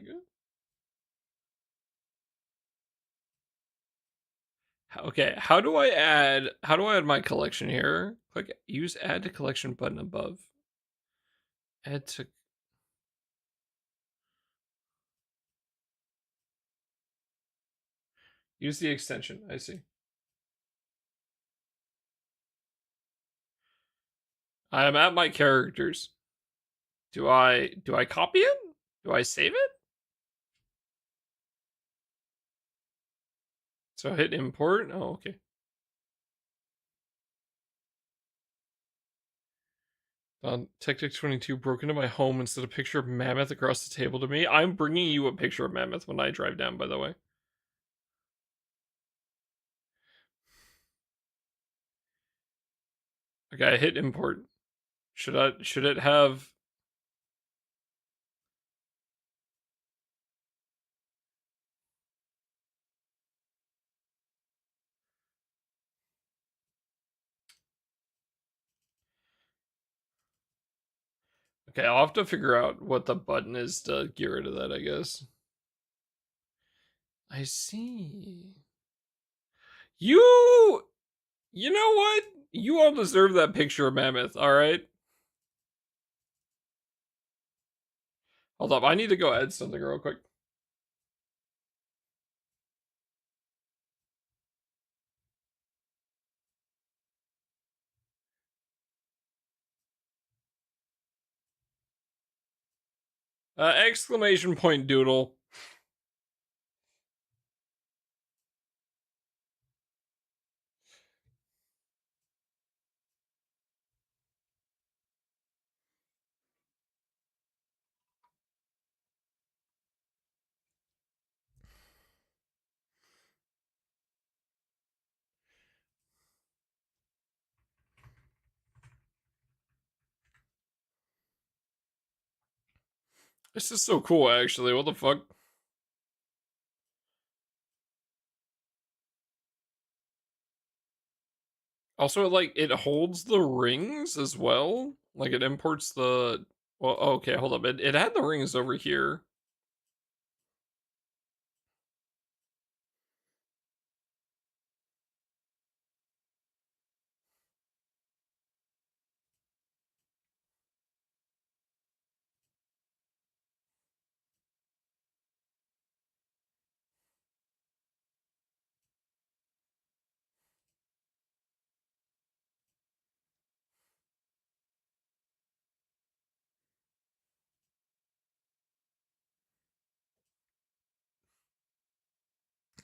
Okay, how do I add my collection here? Click use add to collection button above. Add to use the extension. I see. I am at my characters. Do I copy it? Do I save it? So hit import. Oh, okay. Tactic 22 broke into my home and sent a picture of Mammoth across the table to me. I'm bringing you a picture of Mammoth when I drive down, by the way. Okay, I hit import. Should it have... Okay, I'll have to figure out what the button is to get rid of that, I guess. I see. You know what? You all deserve that picture of Mammoth, alright? Hold up, I need to go add something real quick. Exclamation point doodle. This is so cool, actually. What the fuck? Also, like, it holds the rings as well. Like, it imports the... Well, okay, hold up. It had the rings over here.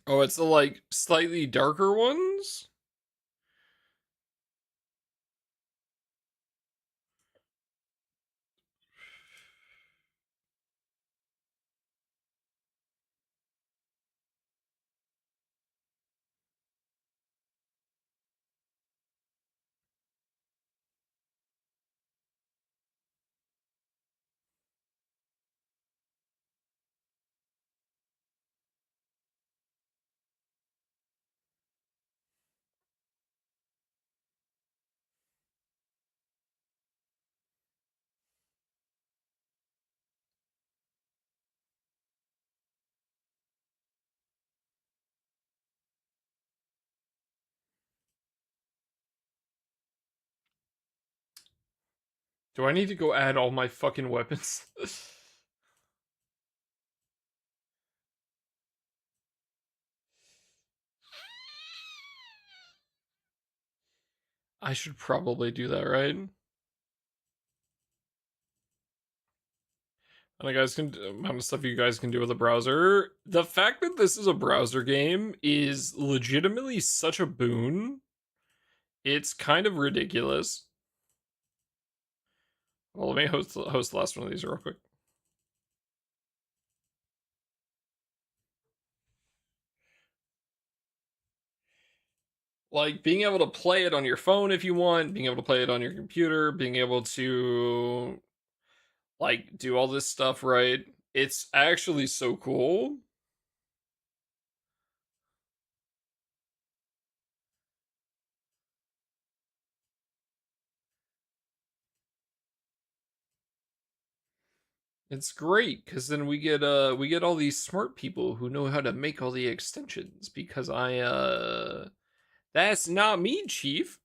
Oh, it's the, like, slightly darker ones? Do I need to go add all my fucking weapons? I should probably do that, right? And you guys can amount of stuff you guys can do with a browser. The fact that this is a browser game is legitimately such a boon. It's kind of ridiculous. Well, let me host the last one of these real quick. Like, being able to play it on your phone if you want, being able to play it on your computer, being able to, like, do all this stuff, right? It's actually so cool. It's great because then we get all these smart people who know how to make all the extensions because that's not me, Chief.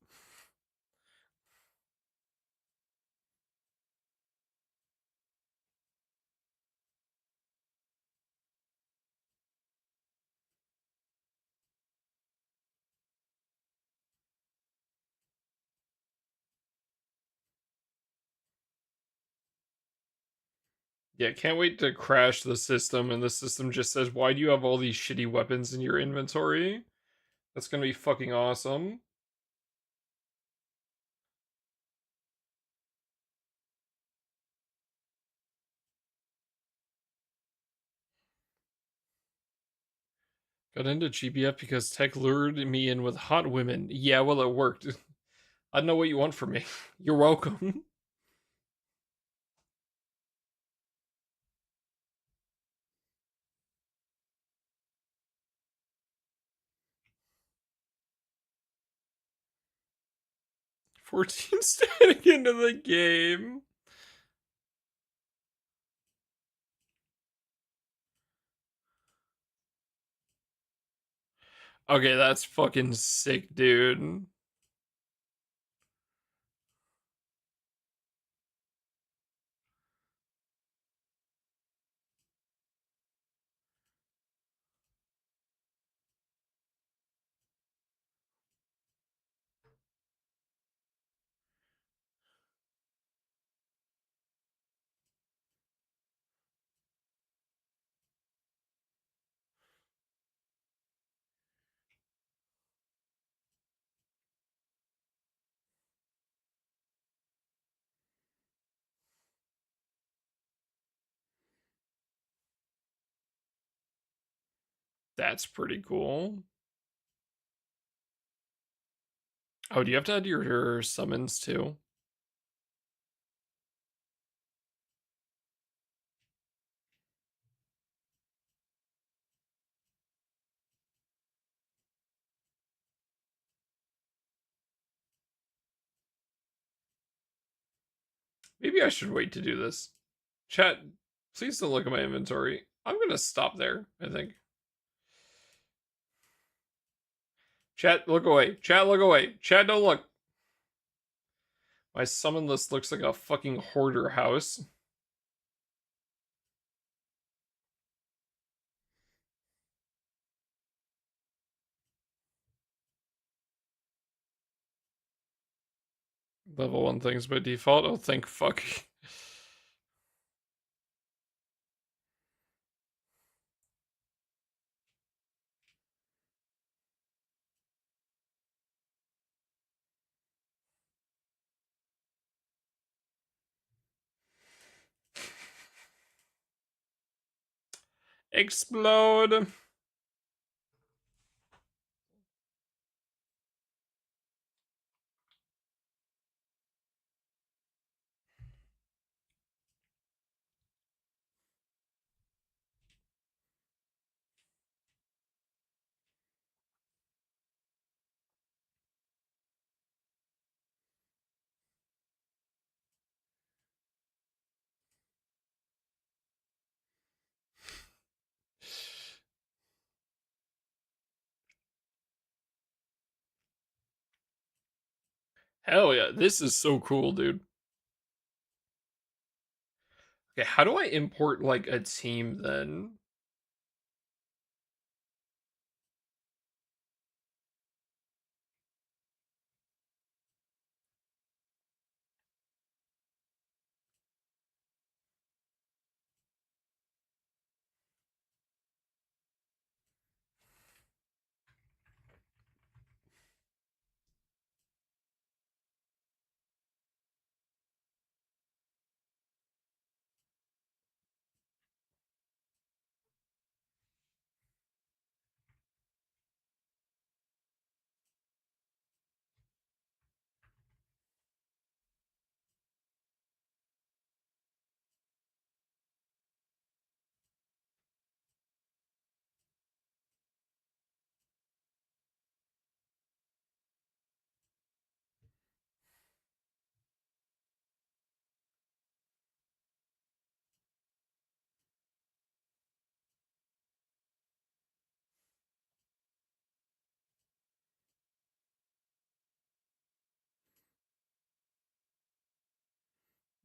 Yeah, can't wait to crash the system and the system just says, "Why do you have all these shitty weapons in your inventory?" That's gonna be fucking awesome. Got into GBF because tech lured me in with hot women. Yeah, well, it worked. I don't know what you want from me. You're welcome. $14 static into the game. Okay, that's fucking sick, dude. That's pretty cool. Oh, do you have to add your summons too? Maybe I should wait to do this. Chat, please don't look at my inventory. I'm gonna stop there, I think. Chat, look away. Chat, look away. Chat, don't look. My summon list looks like a fucking hoarder house. Level 1 things by default. Oh, thank fuck. Explode. Hell yeah, this is so cool, dude. Okay, how do I import like a team then?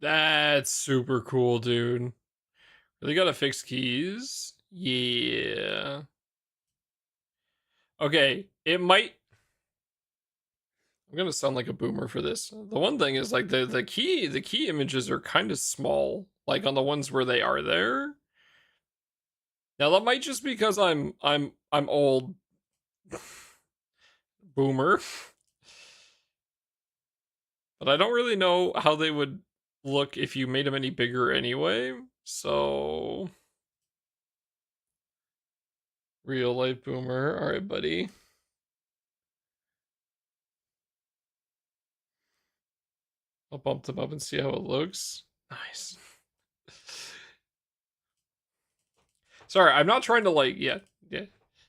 That's super cool, dude. Really gotta fix keys? Yeah. Okay, it might... I'm gonna sound like a boomer for this. The one thing is like the key images are kind of small, like on the ones where they are there. Now that might just because I'm old boomer. But I don't really know how they would look if you made them any bigger anyway. So real life boomer. All right, buddy. I'll bump them up and see how it looks. Nice. Sorry, I'm not trying to like, yeah,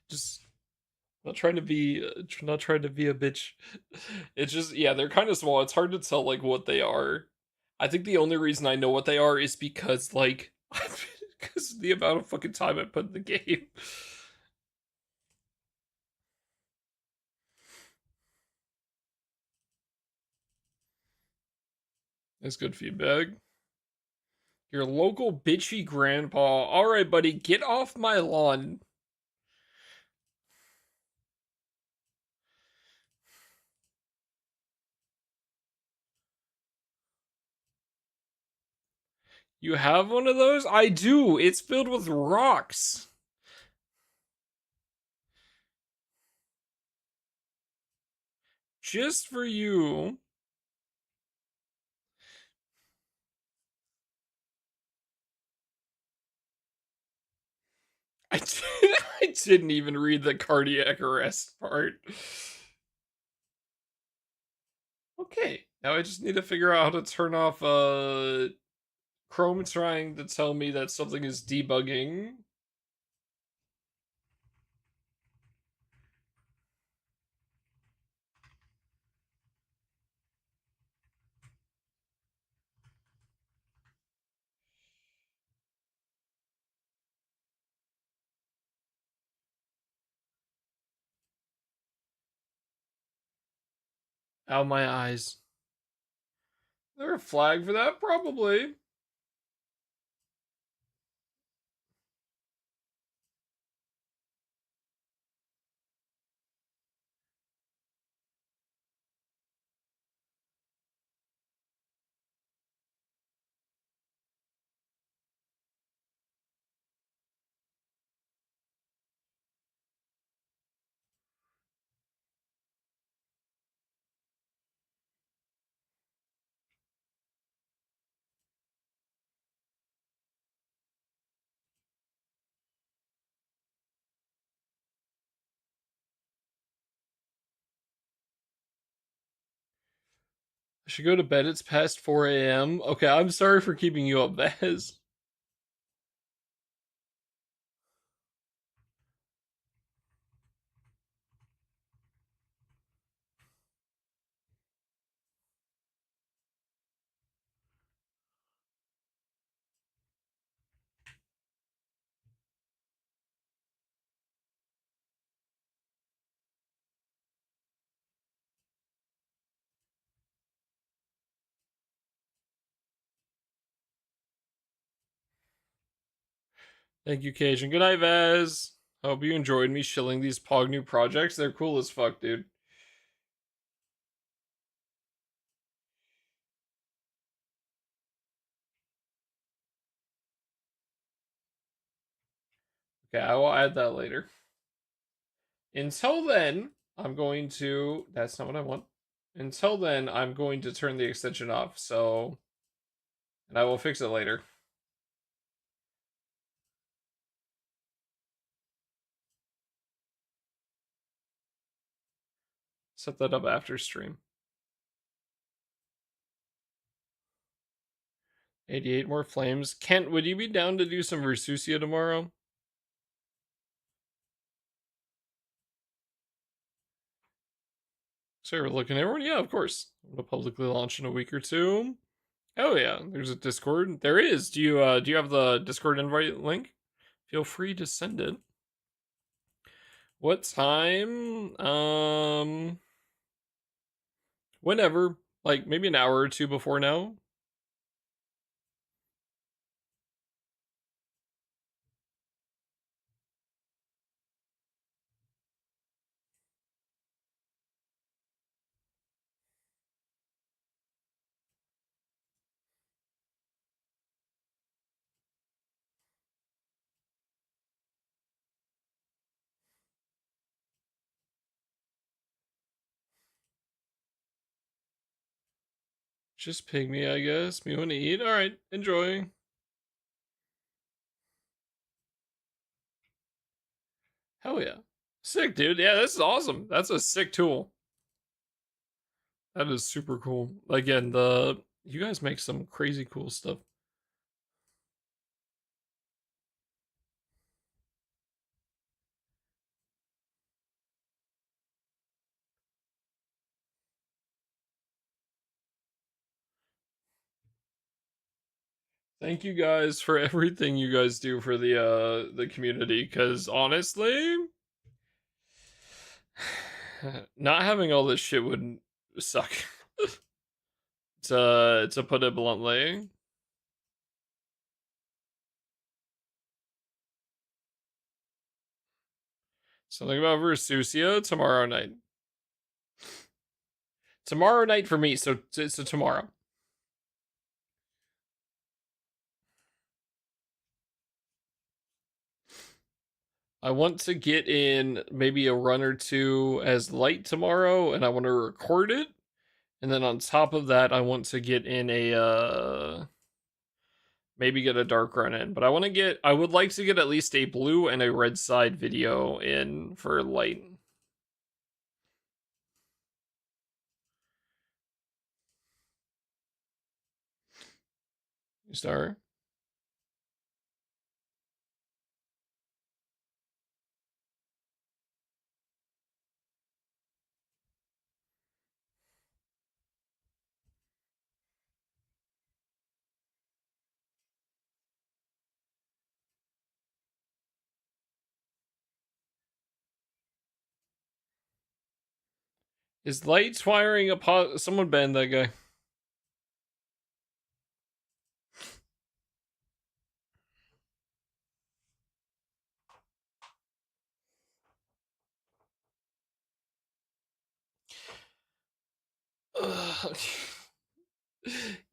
just not trying to be a bitch. It's just, yeah, they're kind of small. It's hard to tell like what they are. I think the only reason I know what they are is because like because of the amount of fucking time I put in the game. That's good feedback. Your local bitchy grandpa. Alright, buddy, get off my lawn. You have one of those? I do. It's filled with rocks. Just for you. I didn't even read the cardiac arrest part. Okay, now I just need to figure out how to turn off Chrome trying to tell me that something is debugging. Ow, my eyes. There a flag for that? Probably. I should go to bed. It's past 4 a.m. Okay, I'm sorry for keeping you up, Baz. Thank you, Cajun. Good night, Vaz. Hope you enjoyed me shilling these Pog new projects. They're cool as fuck, dude. Okay, I will add that later. Until then, I'm going to... That's not what I want. Until then, I'm going to turn the extension off, so... And I will fix it later. Set that up after stream. 88 more flames. Kent, would you be down to do some Versusia tomorrow? So we're looking at everyone? Yeah, of course. I'm gonna publicly launch in a week or two. Oh yeah, there's a Discord. There is. Do you have the Discord invite link? Feel free to send it. What time? Whenever. Like maybe an hour or two before now. Just pygmy, I guess. Me want to eat? Alright, enjoy. Hell yeah. Sick, dude. Yeah, this is awesome. That's a sick tool. That is super cool. Again, you guys make some crazy cool stuff. Thank you guys for everything you guys do for the community, because honestly, not having all this shit would suck. To put it bluntly. Something about Versusia tomorrow night. Tomorrow night for me, so tomorrow. I want to get in maybe a run or two as light tomorrow, and I want to record it. And then on top of that, I want to get in a maybe get a dark run in. But I would like to get at least a blue and a red side video in for light. Star. Is lights firing a someone ban that guy?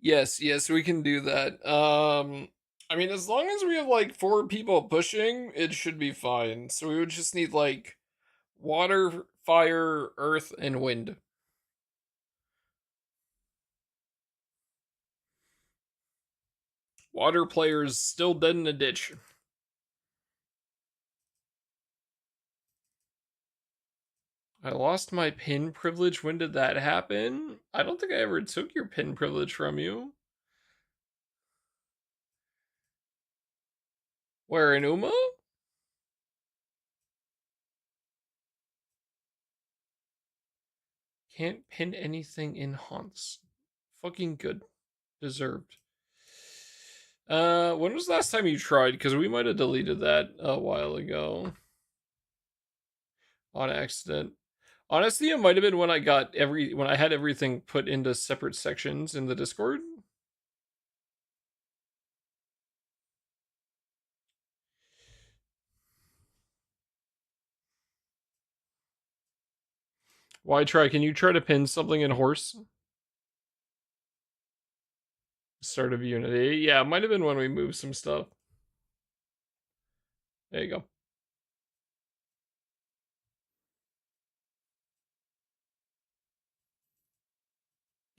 Yes, we can do that. I mean, as long as we have like 4 people pushing, it should be fine. So we would just need like water, fire, earth, and wind. Water players still dead in a ditch. I lost my pin privilege. When did that happen? I don't think I ever took your pin privilege from you. Where, in Uma? Can't pin anything in haunts. Fucking good. Deserved. When was the last time you tried? Because we might have deleted that a while ago. On accident. Honestly, it might have been when I had everything put into separate sections in the Discord. Why try? Can you try to pin something in horse? Start of Unity. Yeah, it might have been when we moved some stuff. There you go.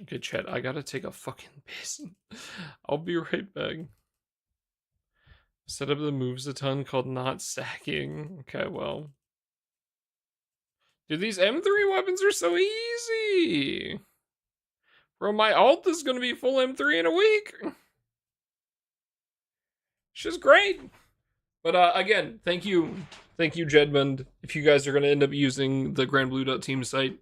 Okay, chat, I gotta take a fucking piss. I'll be right back. Set up the moves a ton called not stacking. Okay, well. Dude, these M3 weapons are so easy. Bro, my alt is gonna be full M3 in a week. She's great. But again, thank you, Jedmund. If you guys are gonna end up using the grandblue.team site,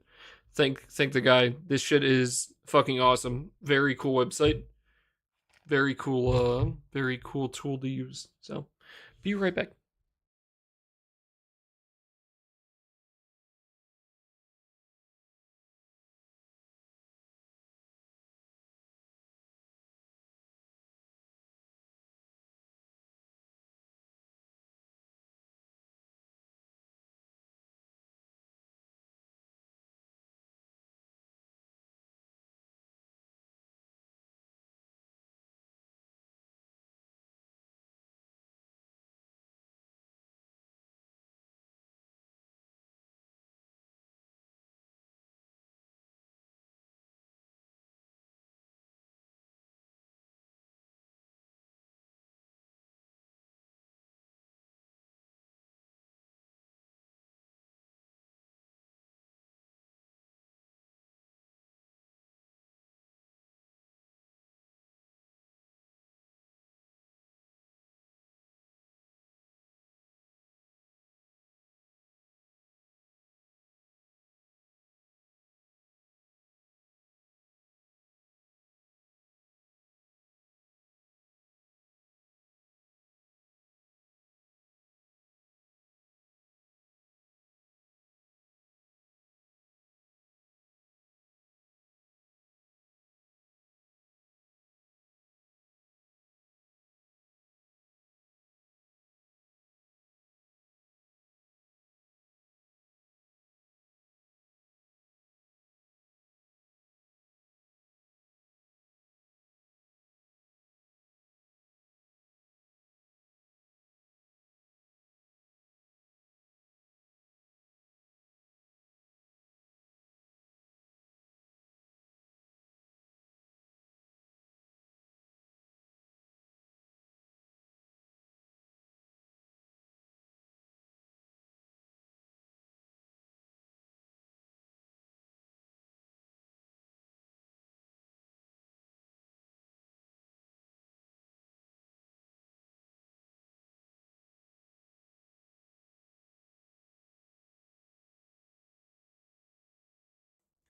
thank the guy. This shit is fucking awesome. Very cool website. Very cool tool to use. So, be right back.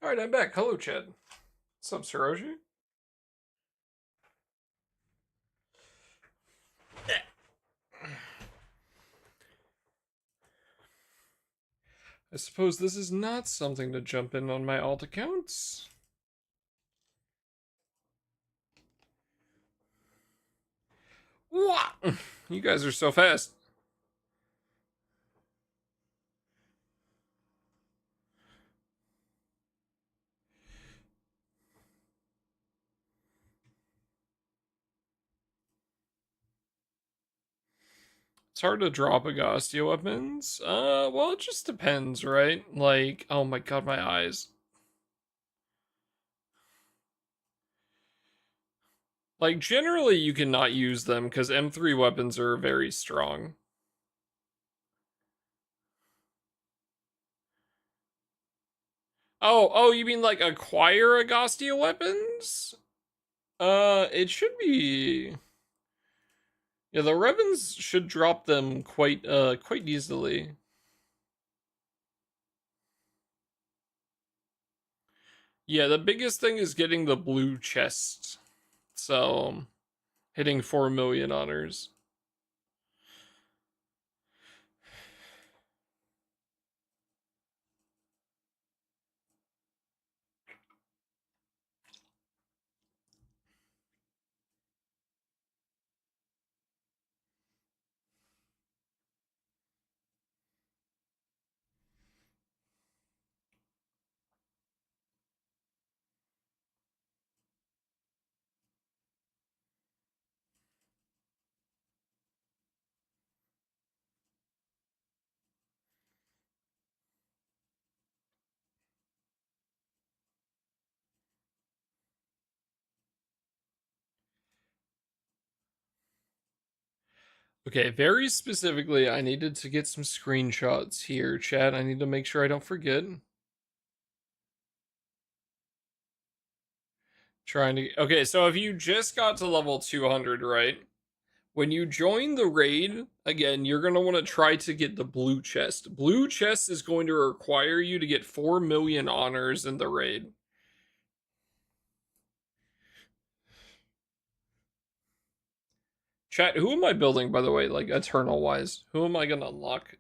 Alright, I'm back. Hello, Chad. What's up, Saroji? I suppose this is not something to jump in on my alt accounts. What? You guys are so fast. It's hard to drop Agostia weapons. Well, it just depends, right? Like, oh my god, my eyes. Like, generally you cannot use them because M3 weapons are very strong. Oh, you mean like acquire Agostia weapons? It should be... Yeah, the Revens should drop them quite easily. Yeah, the biggest thing is getting the blue chest. So, hitting 4 million honors. Okay, very specifically, I needed to get some screenshots here, chat. I need to make sure I don't forget. Okay, so if you just got to level 200, right? When you join the raid, again, you're going to want to try to get the blue chest. Blue chest is going to require you to get 4 million honors in the raid. Chat, who am I building, by the way, like, Eternal-wise? Who am I gonna unlock?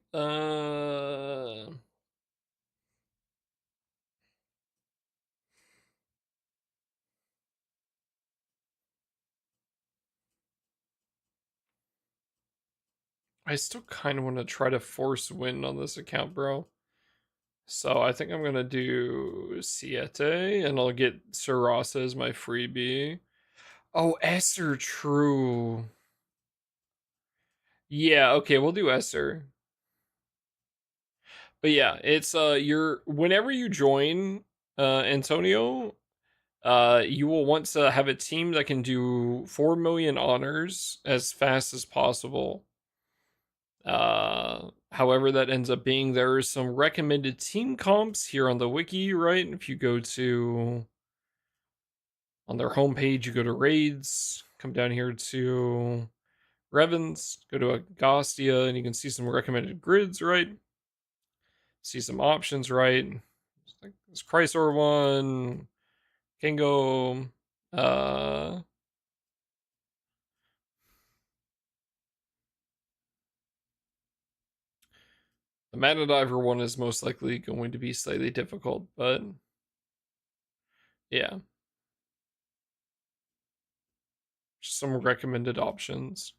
I still kind of want to try to force win on this account, bro. So I think I'm gonna do Siete, and I'll get Sarasa as my freebie. Oh, Esther, true. Yeah, okay, we'll do Esther. But yeah, it's whenever you join Antonio, you will want to have a team that can do 4 million honors as fast as possible. However that ends up being, there are some recommended team comps here on the wiki, right? If you go to on their homepage, you go to raids, come down here to Revens, go to Agostia, and you can see some recommended grids, right? See some options, right? Like this Chrysler one, Kingo, the Mana Diver one is most likely going to be slightly difficult, but yeah. Just some recommended options.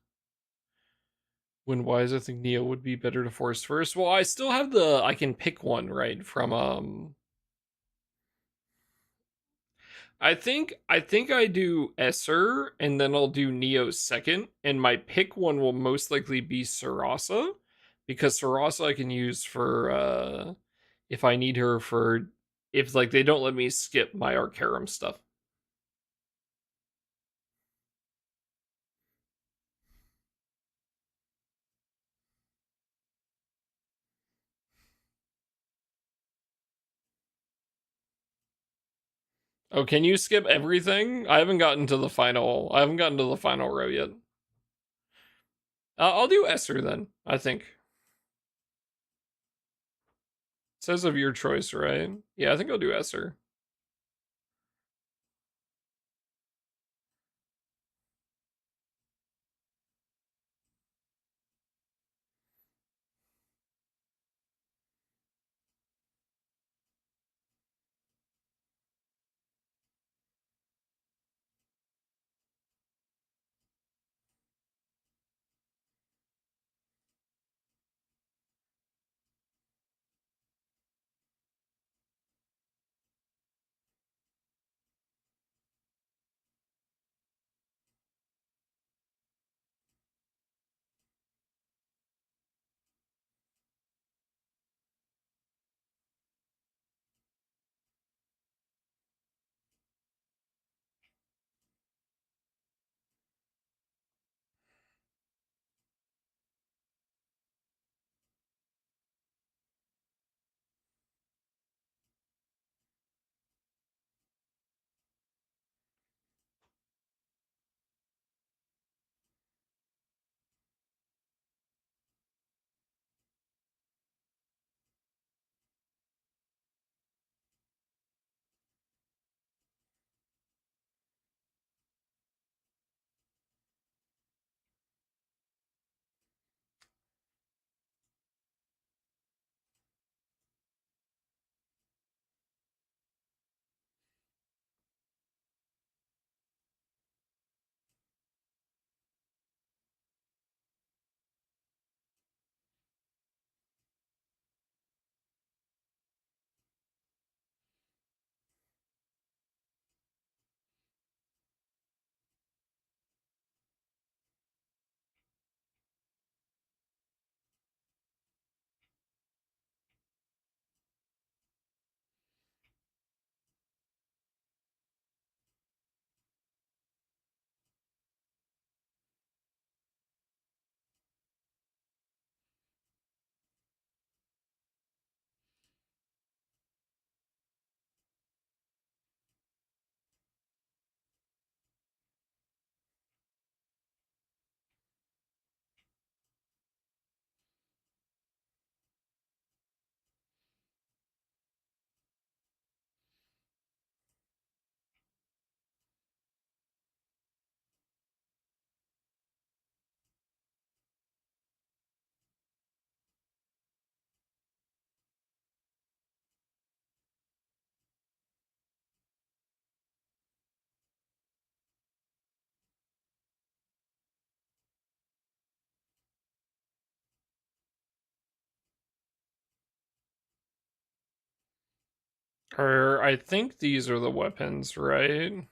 When wise, I think Neo would be better to force first. Well, I still have I can pick one, right? From I think I do Esser and then I'll do Neo second, and my pick one will most likely be Sarasa, because Sarasa I can use for if I need her for if like they don't let me skip my Arcarum stuff. Oh, can you skip everything? I haven't gotten to the final row yet. I'll do Esser then, I think. It says of your choice, right? Yeah, I think I'll do Esser. I think these are the weapons, right?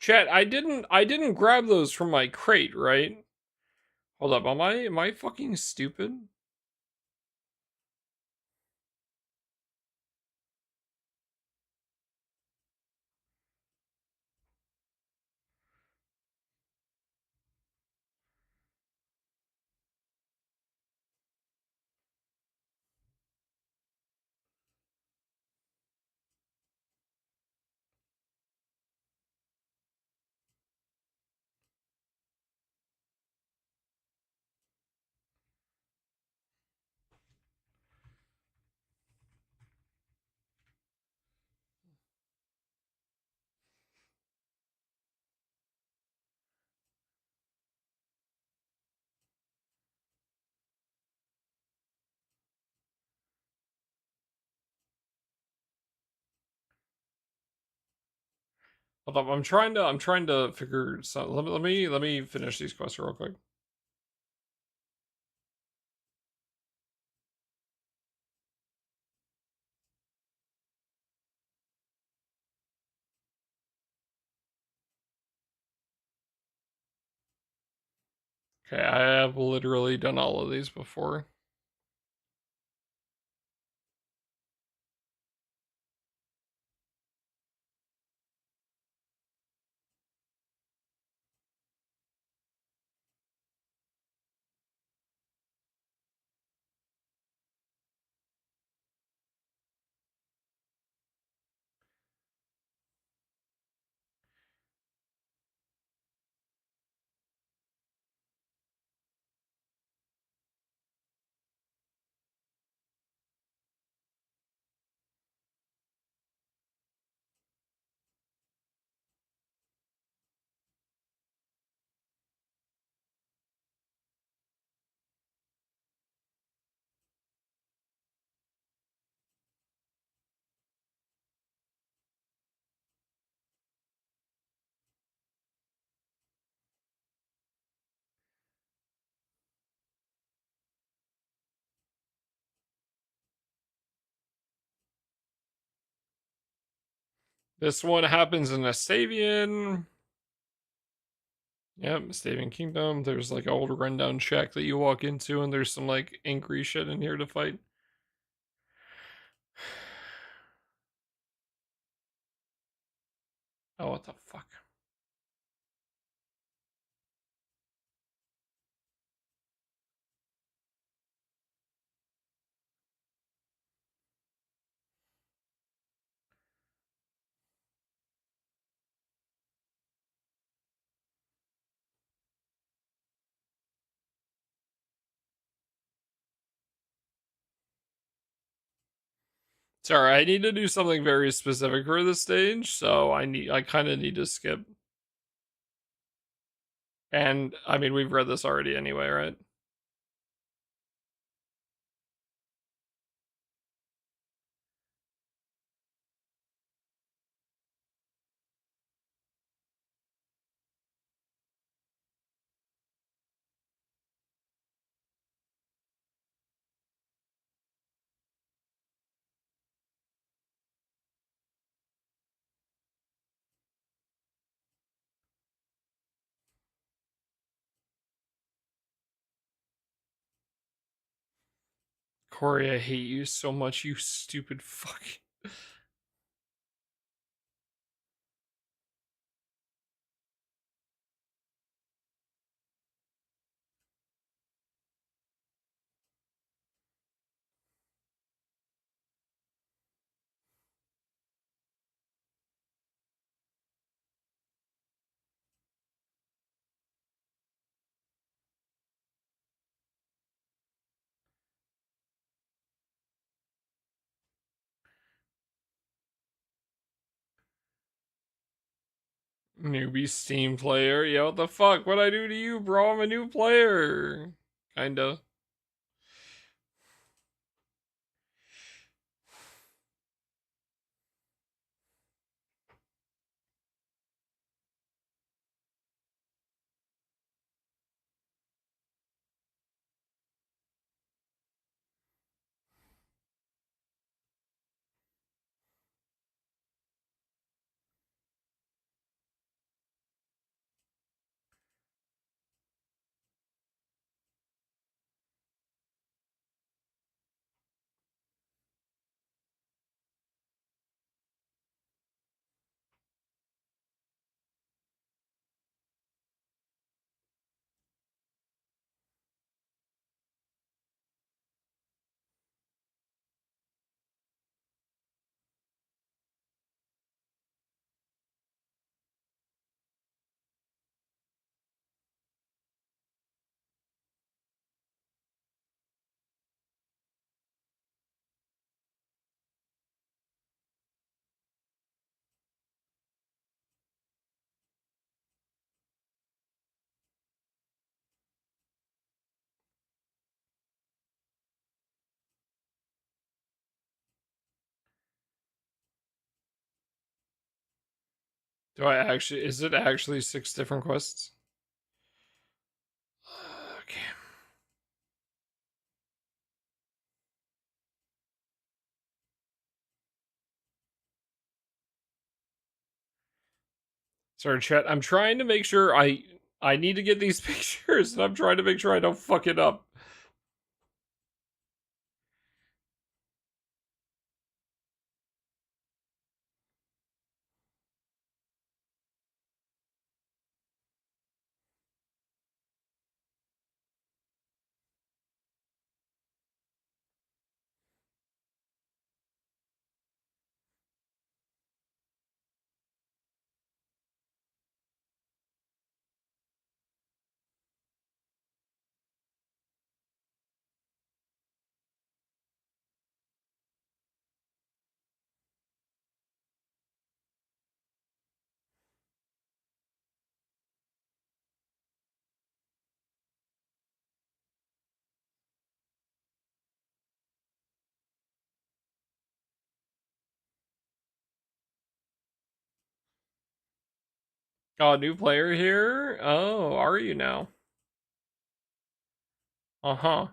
Chat, I didn't grab those from my crate, right? Hold up, am I fucking stupid? Hold up, I'm trying to figure some. Let me finish these quests real quick. Okay, I have literally done all of these before. This one happens in Estavian. Yep, Estavian Kingdom. There's like an old rundown shack that you walk into, and there's some like angry shit in here to fight. Oh, what the fuck? Sorry, I need to do something very specific for this stage, so I kind of need to skip. And I mean, we've read this already anyway, right? Corey, I hate you so much, you stupid fuck. Newbie Steam player. Yeah, what the fuck? What'd I do to you, bro? I'm a new player. Kinda. Is it actually 6 different quests? Okay. Sorry, chat. I'm trying to make sure I need to get these pictures, and I'm trying to make sure I don't fuck it up. Oh, new player here? Oh, are you now? Uh-huh.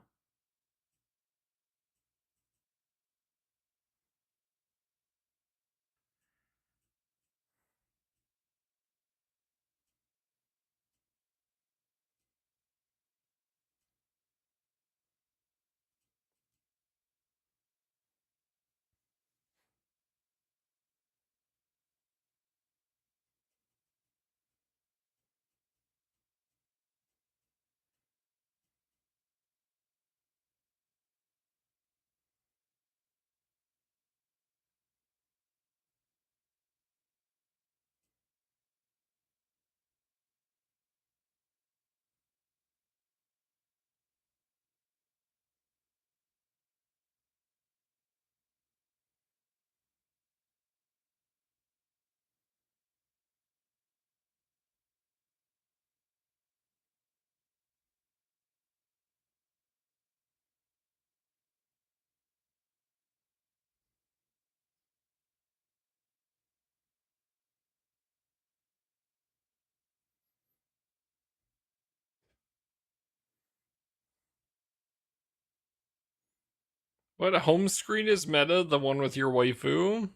What, home screen is meta? The one with your waifu?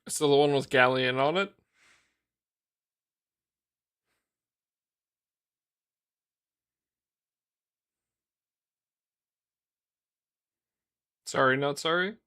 So the one with Galleon on it? Sorry, not sorry?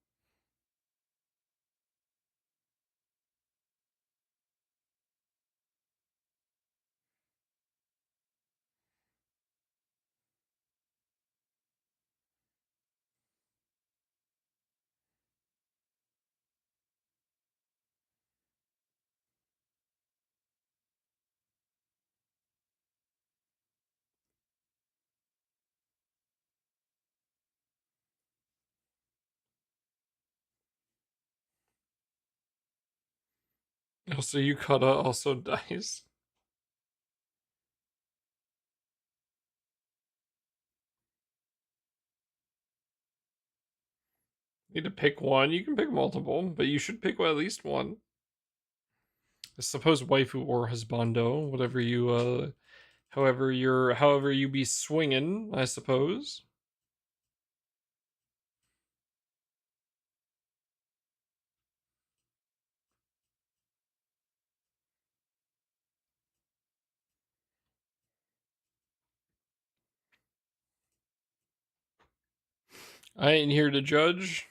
Also, Yukata also dies. Need to pick one. You can pick multiple, but you should pick at least one. I suppose waifu or husbando, whatever you however you be swinging, I suppose. I ain't here to judge.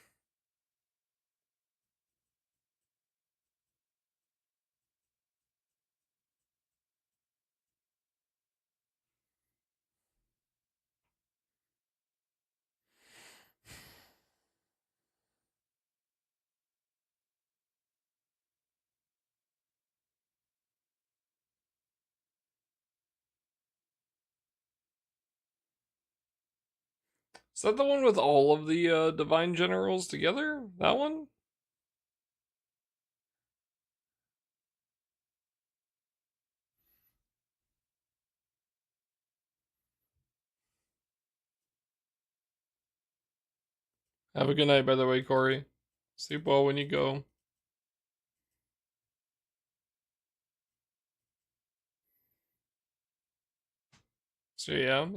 Is that the one with all of the divine generals together? That one? Have a good night, by the way, Corey. Sleep well when you go. So yeah.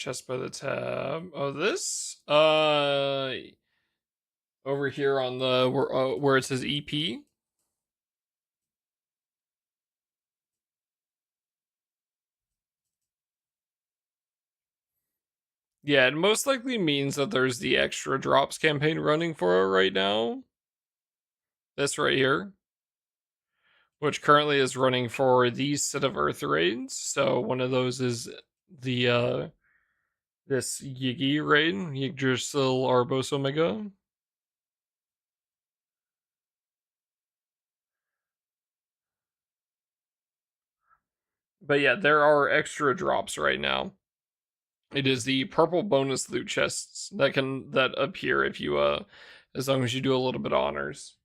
chest by the tab. Oh, this? Over here on the where it says EP. Yeah, it most likely means that there's the extra drops campaign running for it right now. This right here. Which currently is running for these set of Earth raids. So one of those is the this Yigi raid, Yggdrasil Arbos Omega. But yeah, there are extra drops right now. It is the purple bonus loot chests that appear if you as long as you do a little bit of honors.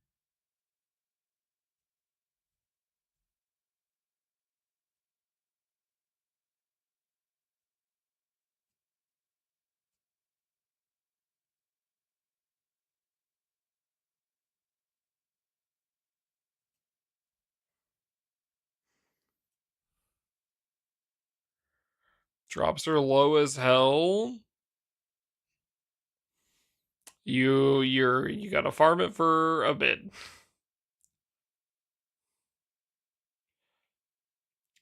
Drops are low as hell. You gotta farm it for a bit.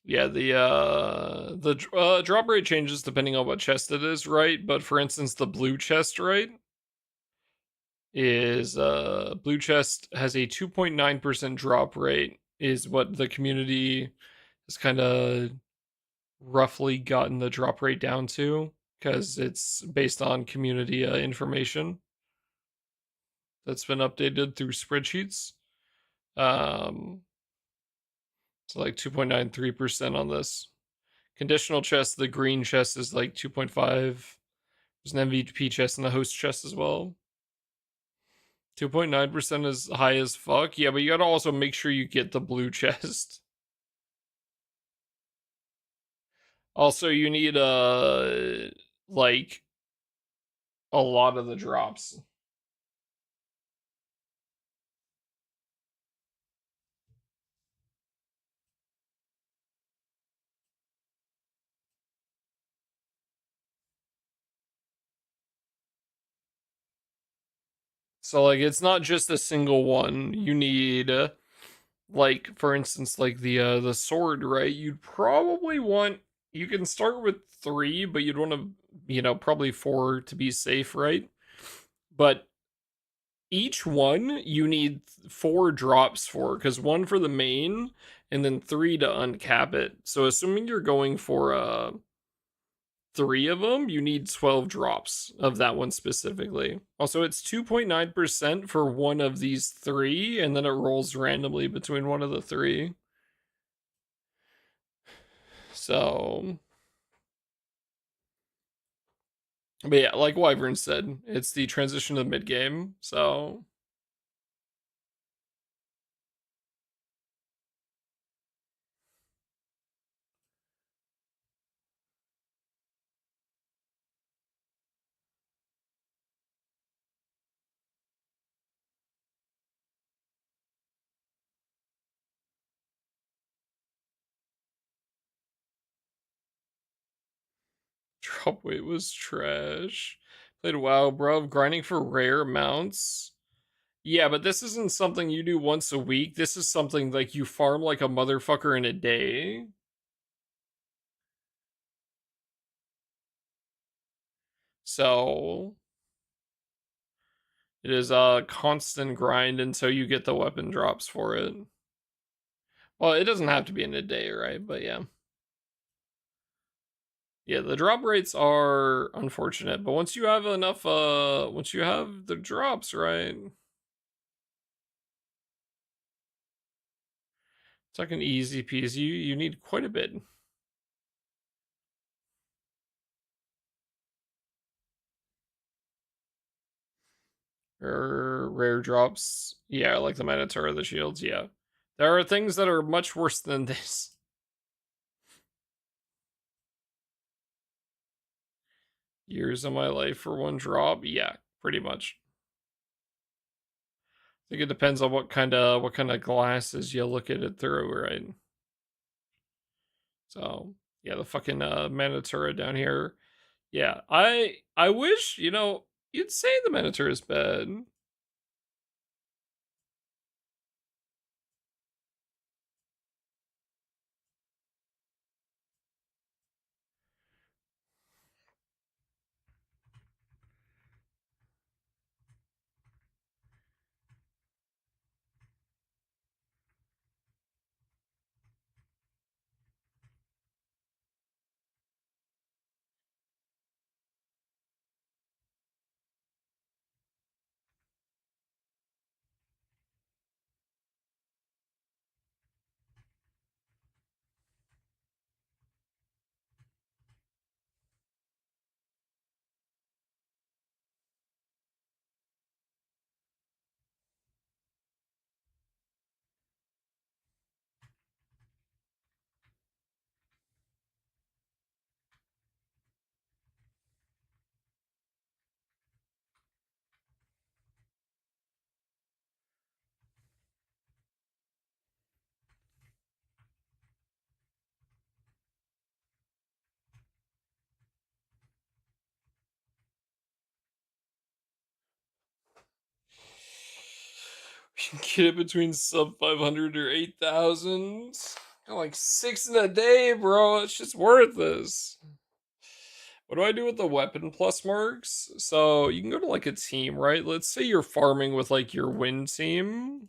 Yeah, the drop rate changes depending on what chest it is, right? But for instance, the blue chest, right, is blue chest has a 2.9% drop rate, is what the community has kind of roughly gotten the drop rate down to, because it's based on community information that's been updated through spreadsheets. So like 2.93% on this. Conditional chest, the green chest is like 2.5. There's an MVP chest and the host chest as well. 2.9% is high as fuck. Yeah, but you gotta also make sure you get the blue chest. Also, you need like a lot of the drops. So like it's not just a single one. You need like for instance like the sword, right? You'd probably want, you can start with 3, but you'd want to, you know, probably 4 to be safe, right? But each one you need 4 drops for, because 1 for the main and then 3 to uncap it. So assuming you're going for 3 of them, you need 12 drops of that one specifically. Also, it's 2.9% for one of these 3, and then it rolls randomly between one of the 3. So, but yeah, like Wyvern said, it's the transition to the mid game. So drop weight was trash. Played WoW, bro. Grinding for rare mounts. Yeah, but this isn't something you do once a week. This is something like you farm like a motherfucker in a day. So it is a constant grind until you get the weapon drops for it. Well, it doesn't have to be in a day, right? But yeah. Yeah, the drop rates are unfortunate, but once you have enough, once you have the drops, right? It's like an easy peasy. You need quite a bit. Rare drops. Yeah, like the Minotaur, the shields, yeah. There are things that are much worse than this. Years of my life for 1 drop? Yeah, pretty much. I think it depends on what kind of glasses you look at it through, right? So yeah, the fucking Minotaur down here. Yeah, I wish, you know, you'd say the Minotaur is bad. You can get it between sub 500 or 8,000. Got like 6 in a day, bro. It's just worth this. What do I do with the weapon plus marks? So you can go to like a team, right? Let's say you're farming with like your win team.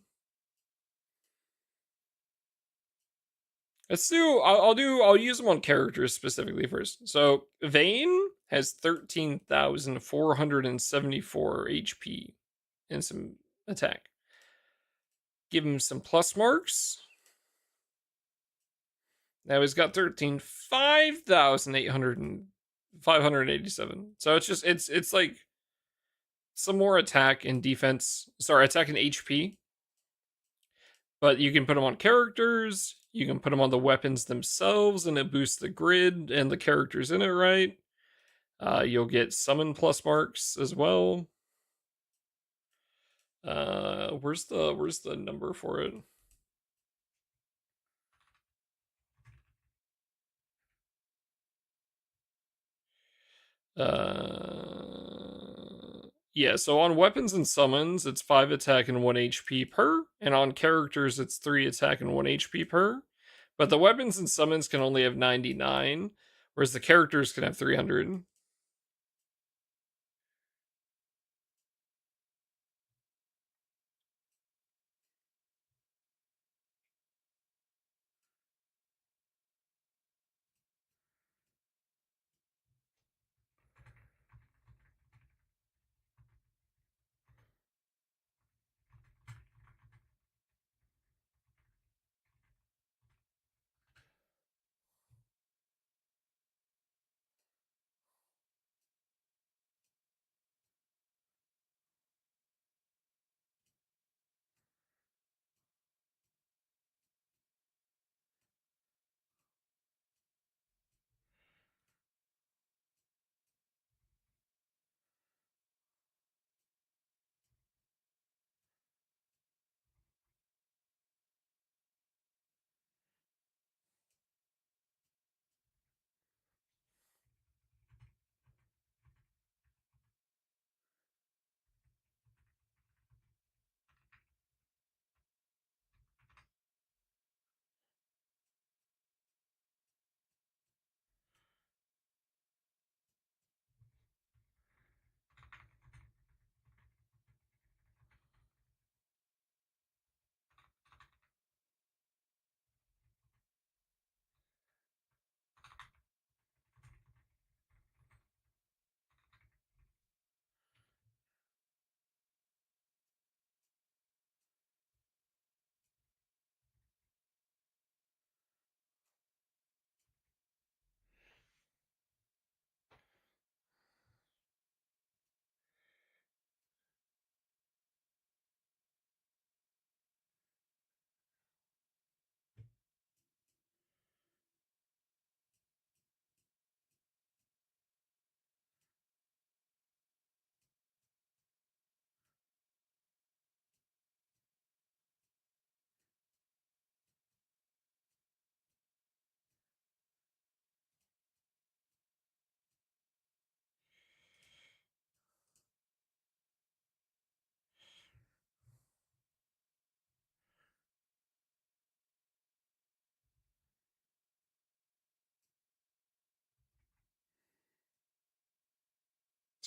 Let's do, I'll use them on characters specifically first. So Vayne has 13,474 HP and some attack. Give him some plus marks. Now he's got 587. So it's just it's like some more attack and defense. Sorry, attack and HP. But you can put them on characters. You can put them on the weapons themselves, and it boosts the grid and the characters in it, right? You'll get summon plus marks as well. Where's the number for it? Yeah, so on weapons and summons, it's 5 attack and 1 HP per, and on characters, it's 3 attack and 1 HP per. But the weapons and summons can only have 99, whereas the characters can have 300.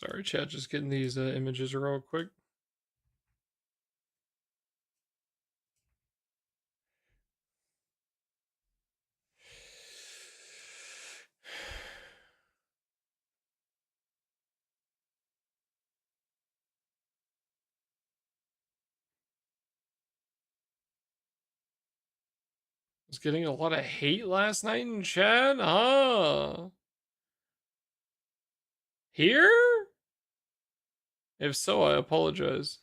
Sorry, chat, just getting these images real quick. Was getting a lot of hate last night in chat, huh? Here? If so, I apologize.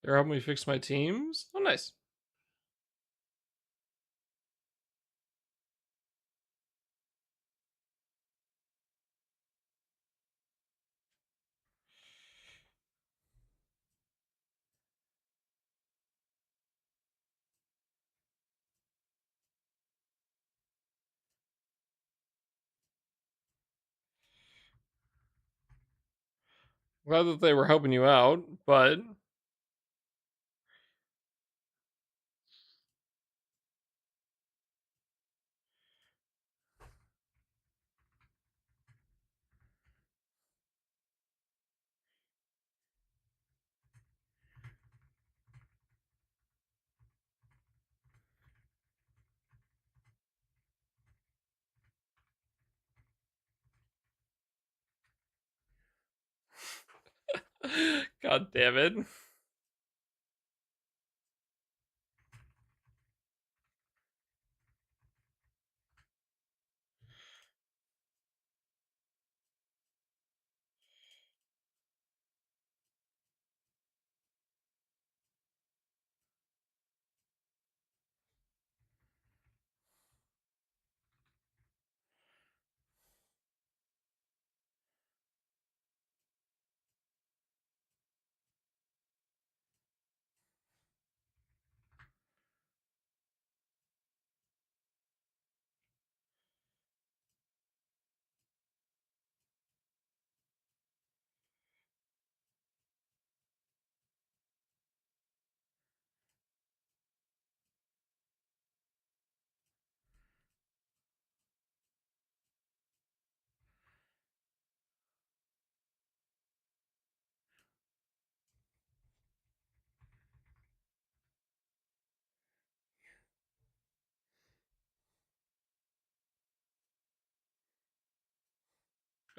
They're helping me fix my teams? Oh, nice. Glad that they were helping you out, but god damn it.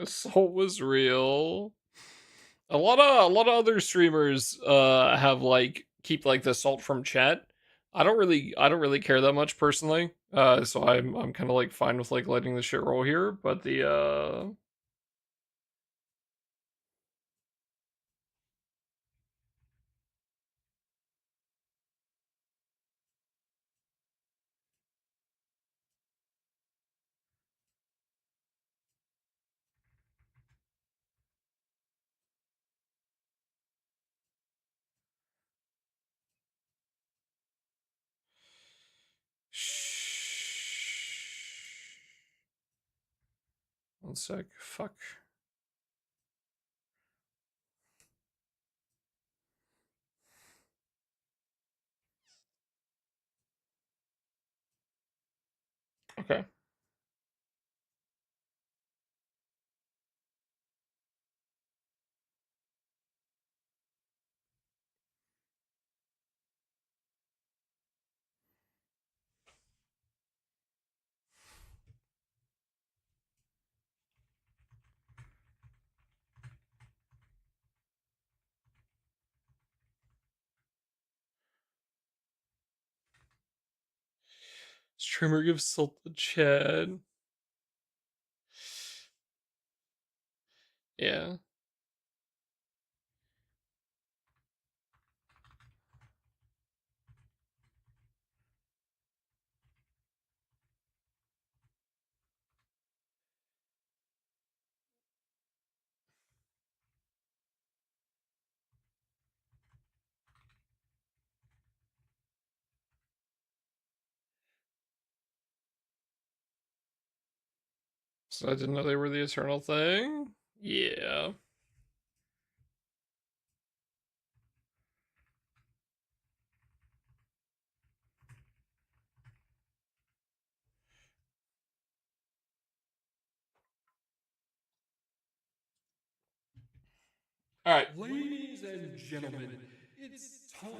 Assault was real. A lot of other streamers have like keep like the assault from chat. I don't really care that much personally. So I'm kind of like fine with like letting the shit roll here, but the one sec. Fuck. Okay. Streamer gives assault to chat. Yeah. So I didn't know they were the Eternal thing? Yeah. Alright. Ladies and gentlemen, it's time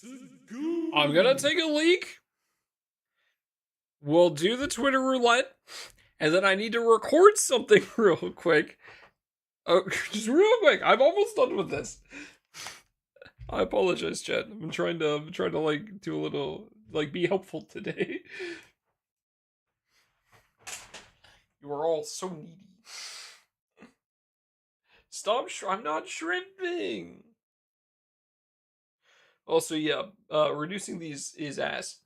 to go. I'm gonna take a leak. We'll do the Twitter roulette. And then I need to record something real quick. Oh, just real quick. I'm almost done with this. I apologize, chat. I'm trying to like do a little like be helpful today. You are all so needy. Stop! I'm not shrimping. Also, yeah, reducing these is ass.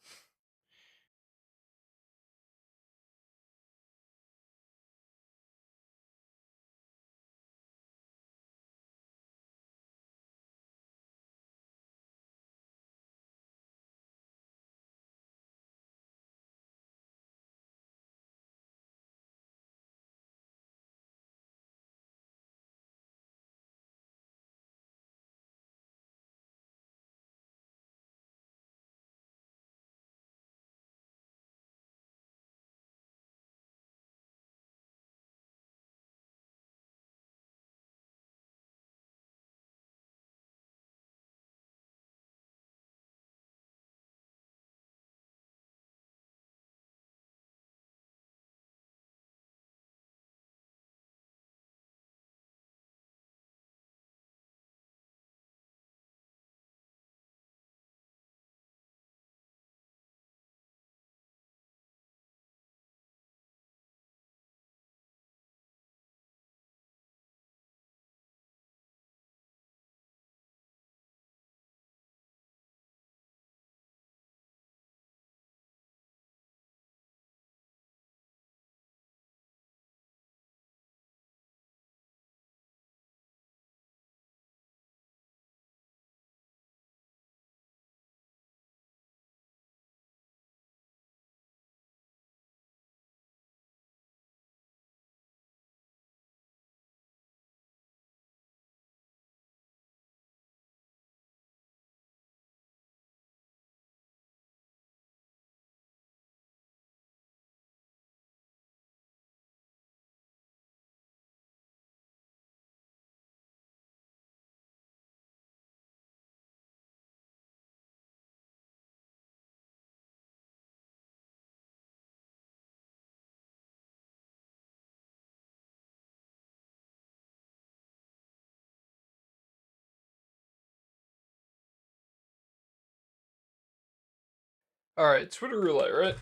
Alright, Twitter roulette, right?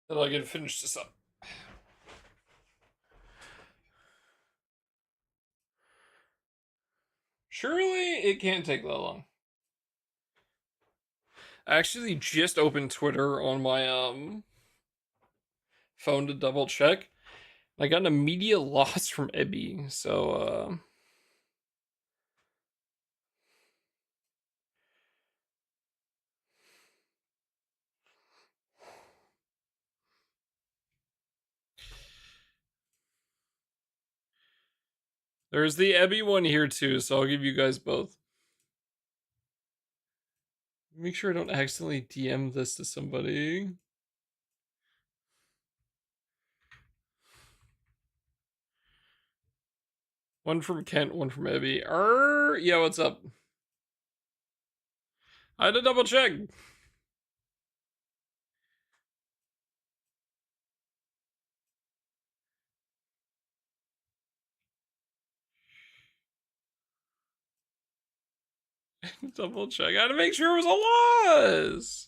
Then I can finish this up. Surely it can't take that long. I actually just opened Twitter on my phone to double check. I got an immediate loss from Ebby, so there's the Ebby one here too, so I'll give you guys both. Make sure I don't accidentally DM this to somebody. One from Kent, one from Ebby. Yeah, what's up? I had to double check. Double check. I had to make sure it was a loss.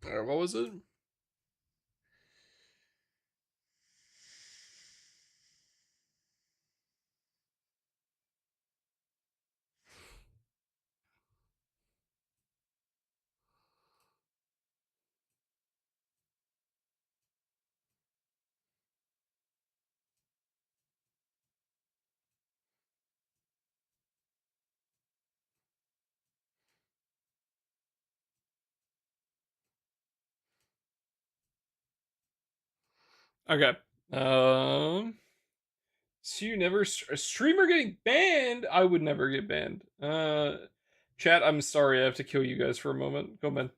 What was it? Okay. So you never a streamer getting banned? I would never get banned. Chat, I'm sorry, I have to kill you guys for a moment. Go, man.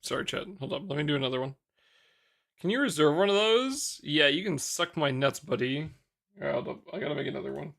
Sorry, chat. Hold up. Let me do another one. Can you reserve one of those? Yeah, you can suck my nuts, buddy. Alright, hold up. I gotta make another one.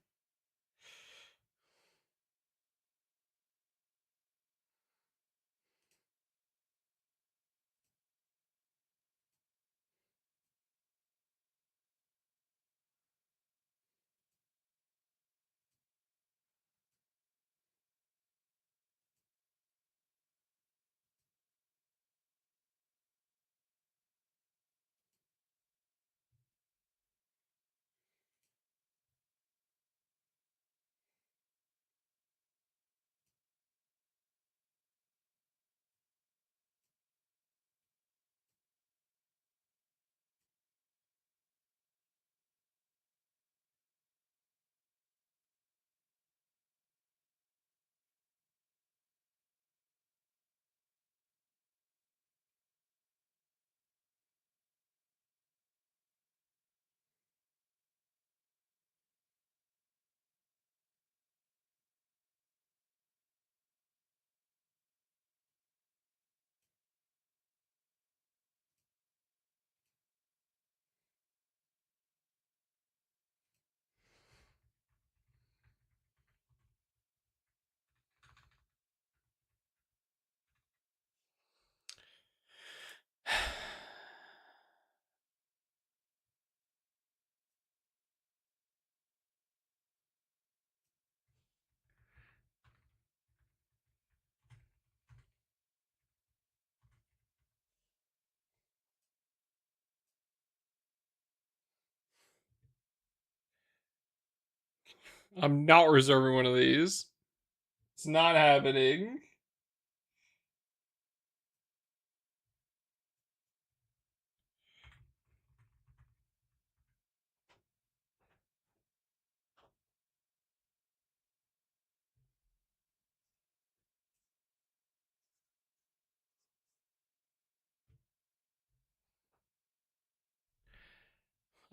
I'm not reserving one of these. It's not happening.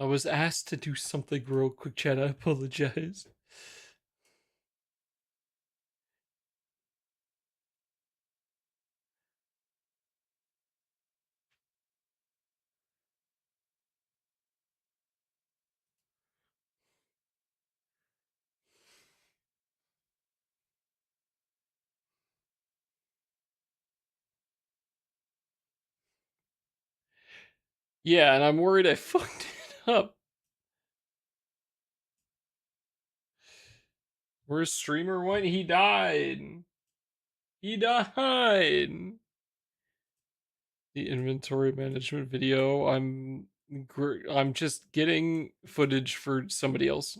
I was asked to do something real quick, chat. I apologize. Yeah, and I'm worried I fucked it up. Where's Streamer One? He died. He died. The inventory management video. I'm just getting footage for somebody else.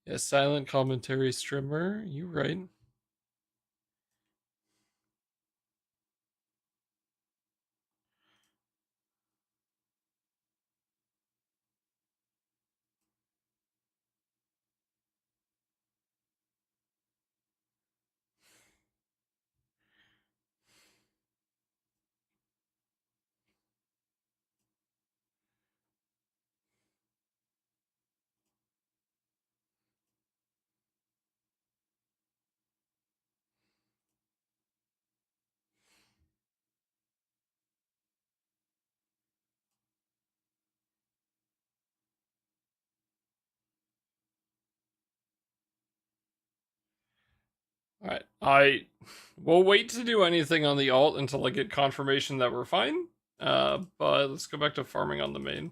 Yeah, silent commentary streamer. You right. Alright, I will wait to do anything on the alt until I get confirmation that we're fine. But let's go back to farming on the main.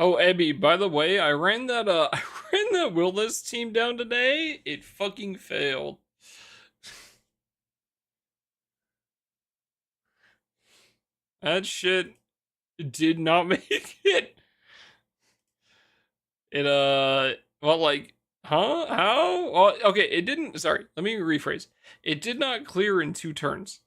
Oh, Ebby, by the way, I ran that I ran that wilderness team down today. It fucking failed. That shit did not make it. It well, like, huh? How? Well, okay, it didn't. Sorry, let me rephrase. It did not clear in 2 turns.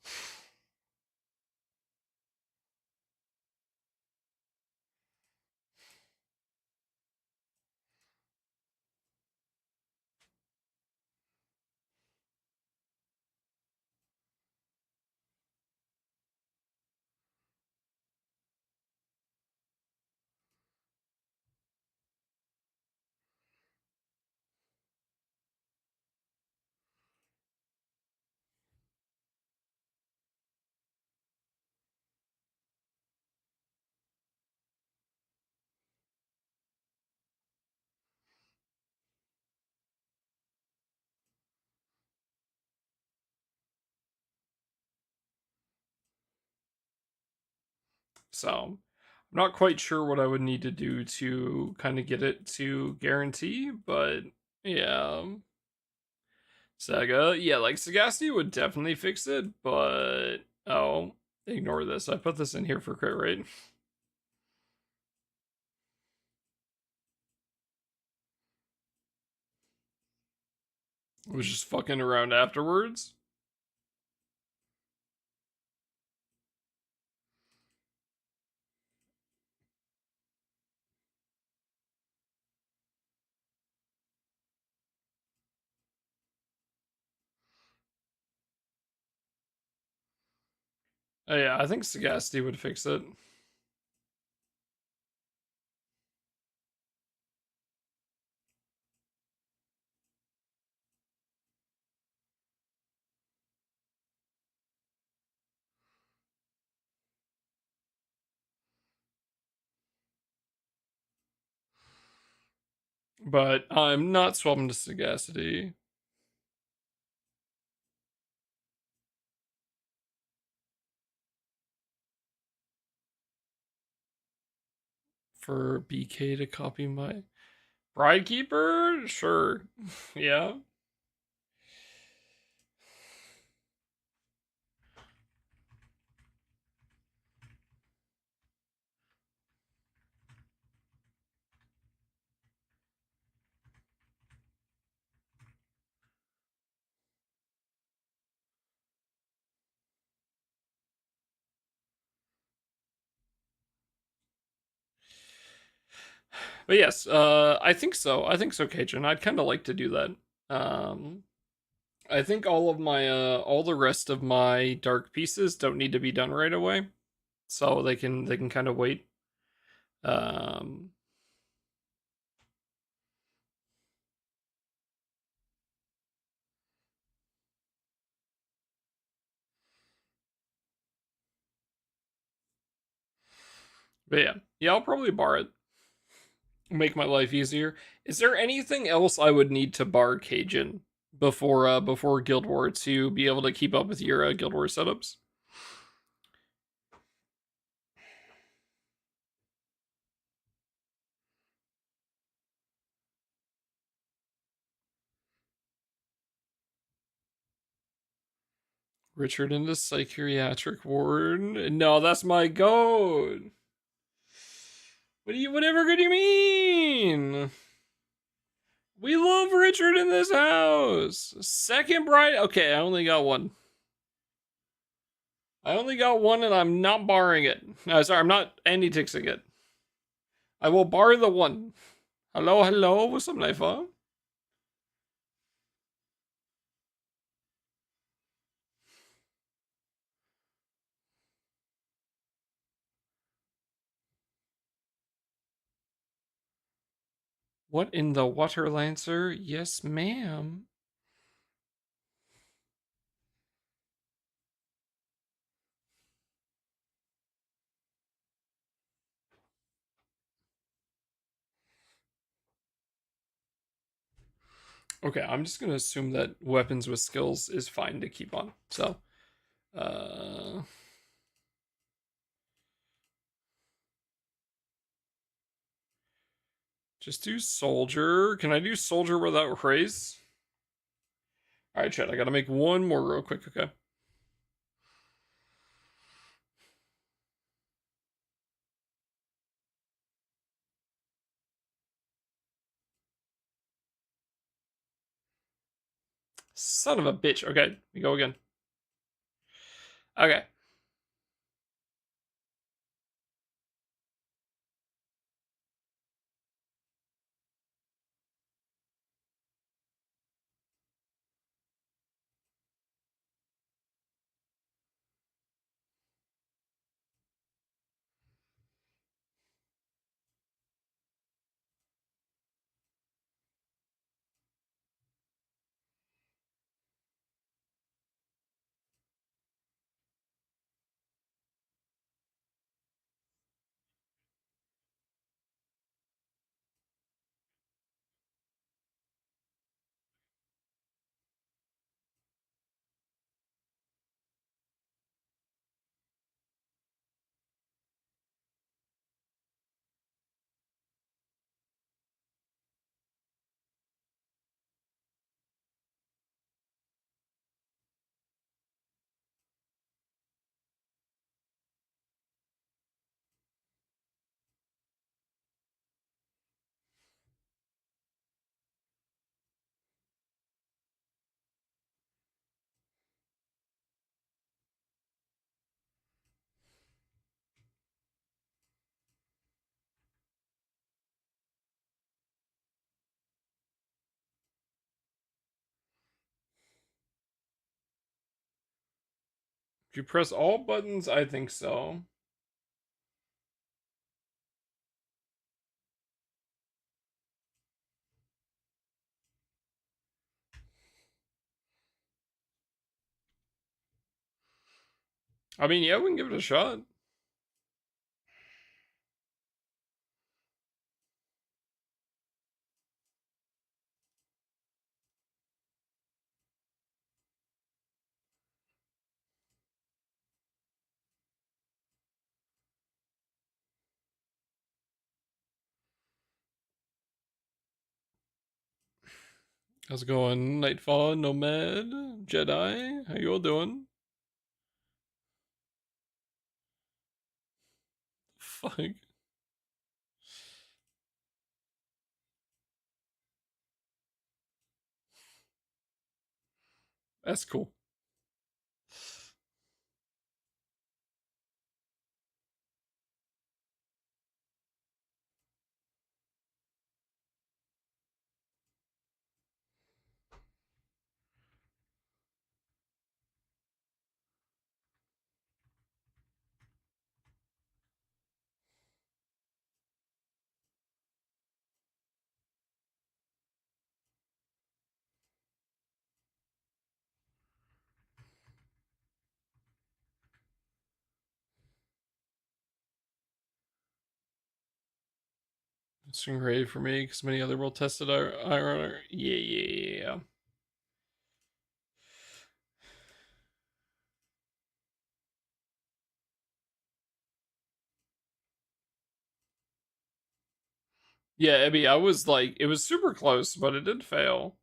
So, I'm not quite sure what I would need to do to kind of get it to guarantee, but yeah. Saga, yeah, like Sagacity would definitely fix it, but oh, ignore this. I put this in here for crit rate. I was just fucking around afterwards. Oh, yeah, I think Sagacity would fix it. But I'm not swapping to Sagacity. For BK to copy my Bridekeeper? Sure. Yeah. But yes, I think so. I think so, Cajun. I'd kind of like to do that. I think all the rest of my dark pieces don't need to be done right away, so they can kind of wait. Um, but yeah, I'll probably bar it. Make my life easier. Is there anything else I would need to bar Cajun before Guild War to be able to keep up with your Guild War setups? Richard in the psychiatric ward. No, that's my goat. Whatever good you mean? We love Richard in this house. Second bride. Okay, I only got one. And I'm not barring it. No, sorry, I'm not anti-tixing it. I will bar the one. Hello, what's up, Naifa? What in the water, Lancer? Yes, ma'am. Okay, I'm just gonna assume that weapons with skills is fine to keep on. So, just do soldier. Can I do soldier without raise? All right, chat. I gotta make one more real quick. Okay. Son of a bitch. Okay, we go again. Okay. If you press all buttons, I think so. I mean, yeah, we can give it a shot. How's it going? Nightfall, Nomad, Jedi, how you all doing? Fuck. That's cool. It's been great for me because many other well tested are yeah. Yeah, Abby, I was like, it was super close, but it did fail.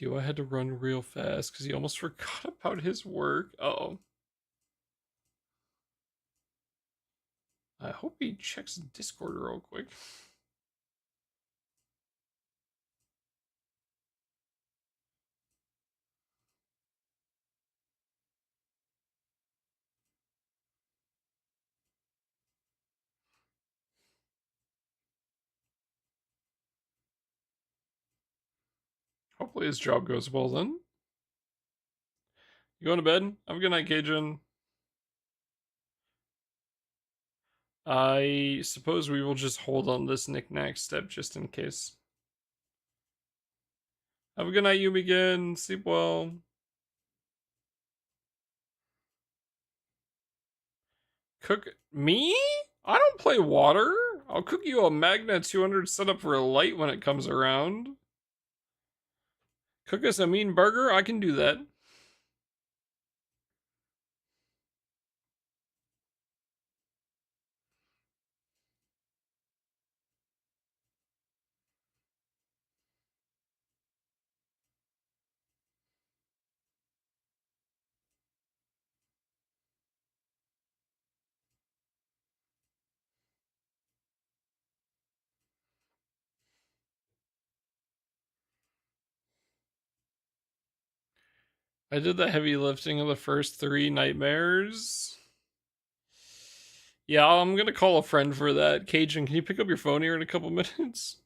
Dude, I had to run real fast because he almost forgot about his work. Uh-oh. I hope he checks Discord real quick. Hopefully his job goes well then. You going to bed? Have a good night, Cajun. I suppose we will just hold on this knick-knack step just in case. Have a good night, you again. Sleep well. Cook me? I don't play water. I'll cook you a Magna 200 setup for a light when it comes around. Cook us a mean burger? I can do that. I did the heavy lifting of the first 3 nightmares. Yeah, I'm gonna call a friend for that. Cajun, can you pick up your phone here in a couple minutes?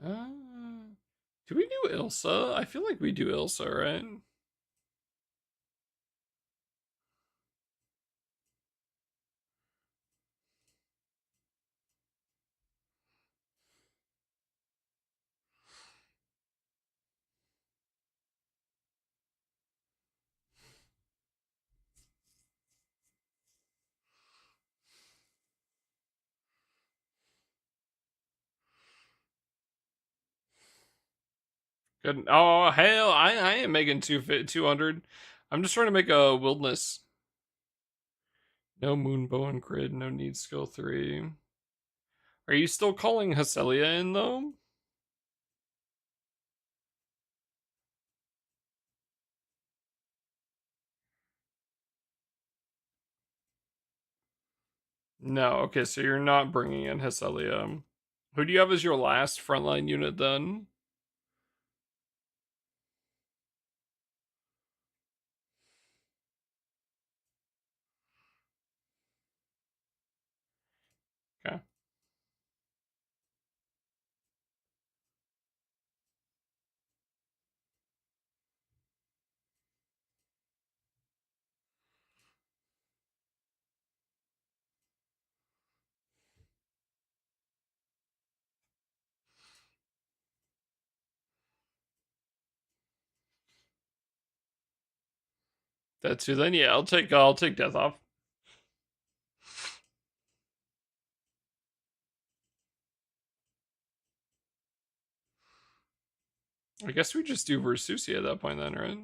Uh, do we do Ilsa? I feel like we do Ilsa, right? Good. Oh hell, I ain't making 200. I'm just trying to make a wilderness. No moonbow and grid. No need skill 3. Are you still calling Hacelia in though? No. Okay, so you're not bringing in Hacelia. Who do you have as your last frontline unit then? Okay. That's who then, yeah, I'll take death off. I guess we just do Versusi at that point then, right?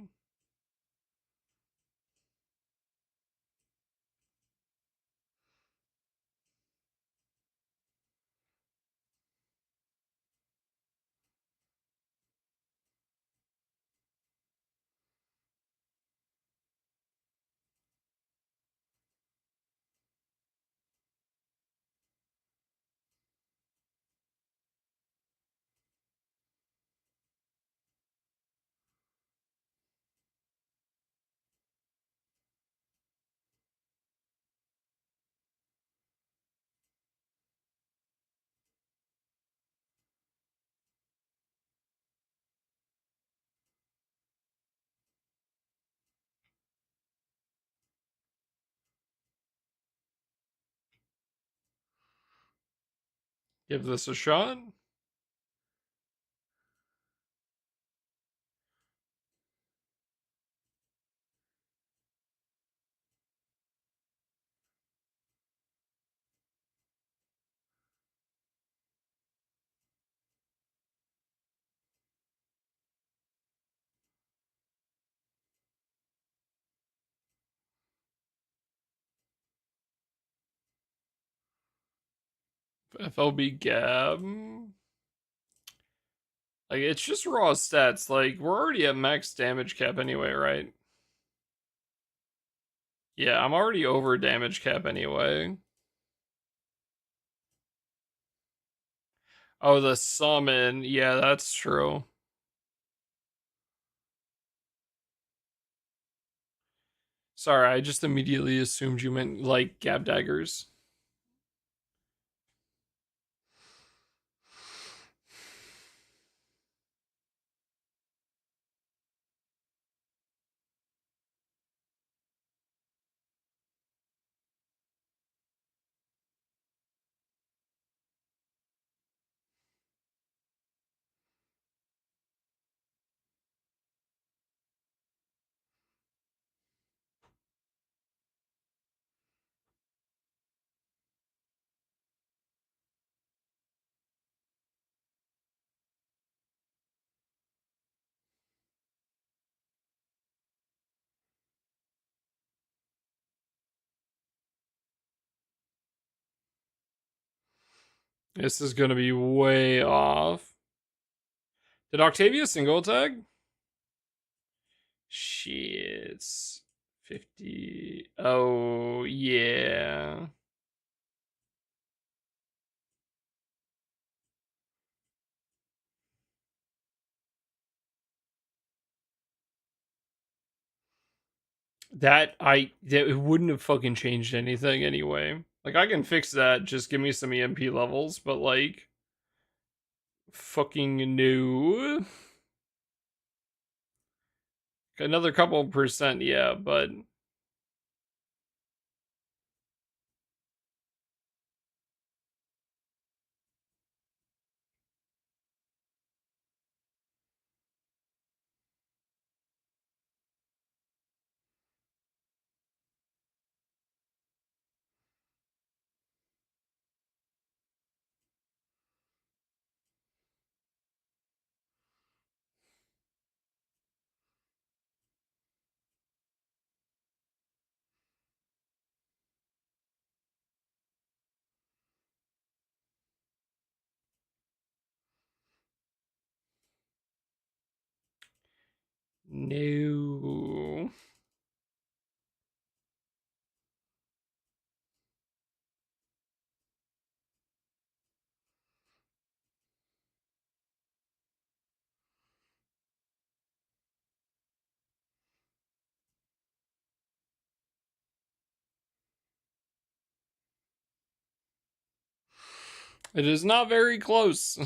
Give this a shot. FLB Gab. Like, it's just raw stats. Like, we're already at max damage cap anyway, right? Yeah, I'm already over damage cap anyway. Oh, the summon. Yeah, that's true. Sorry, I just immediately assumed you meant, like, Gab Daggers. This is gonna be way off. Did Octavia single attack? Shit. 50. Oh, yeah. That it wouldn't have fucking changed anything anyway. Like, I can fix that, just give me some EMP levels, but like, fucking new. Another couple percent, yeah, but no. It is not very close.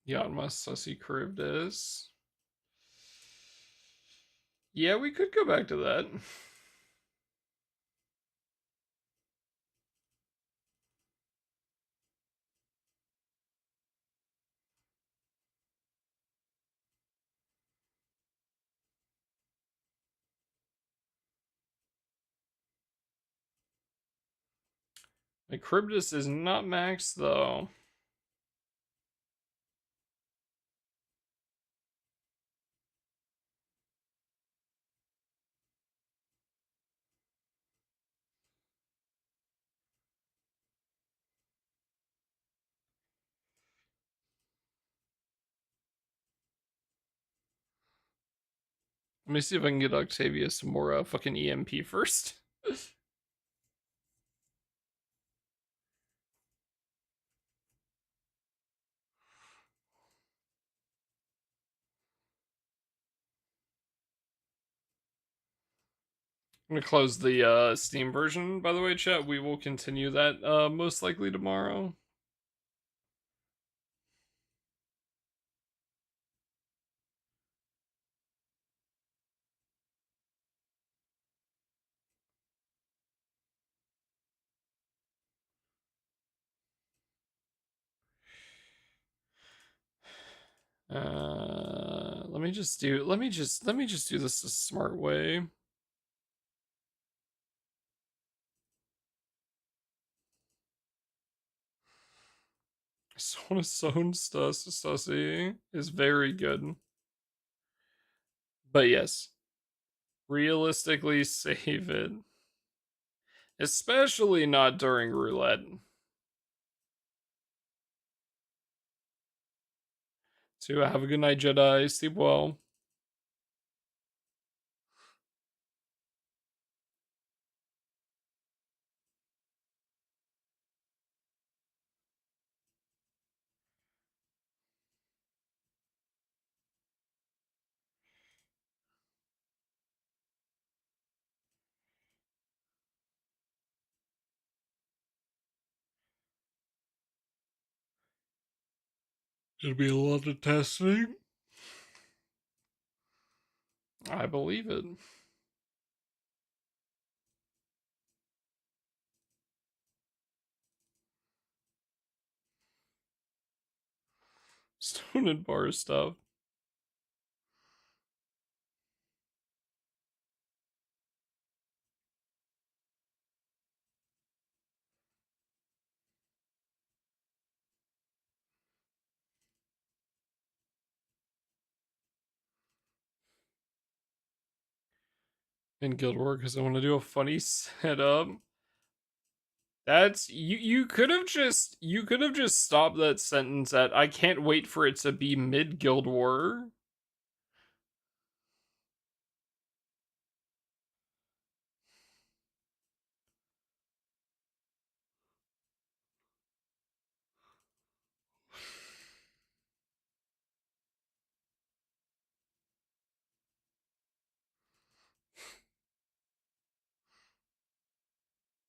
Yanma Sussy Charybdis. Yeah, we could go back to that. My Charybdis is not maxed though. Let me see if I can get Octavia some more fucking EMP first. I'm gonna close the Steam version, by the way, chat. We will continue that most likely tomorrow. Let me just do this a smart way. Sona Son Stussy is very good. But yes, realistically save it. Especially not during roulette. So have a good night, Jedi. Sleep well. There'll be a lot of testing. I believe it. Stone and bar stuff. In Guild War because I want to do a funny setup. That's you could have just stopped that sentence at I can't wait for it to be mid Guild War.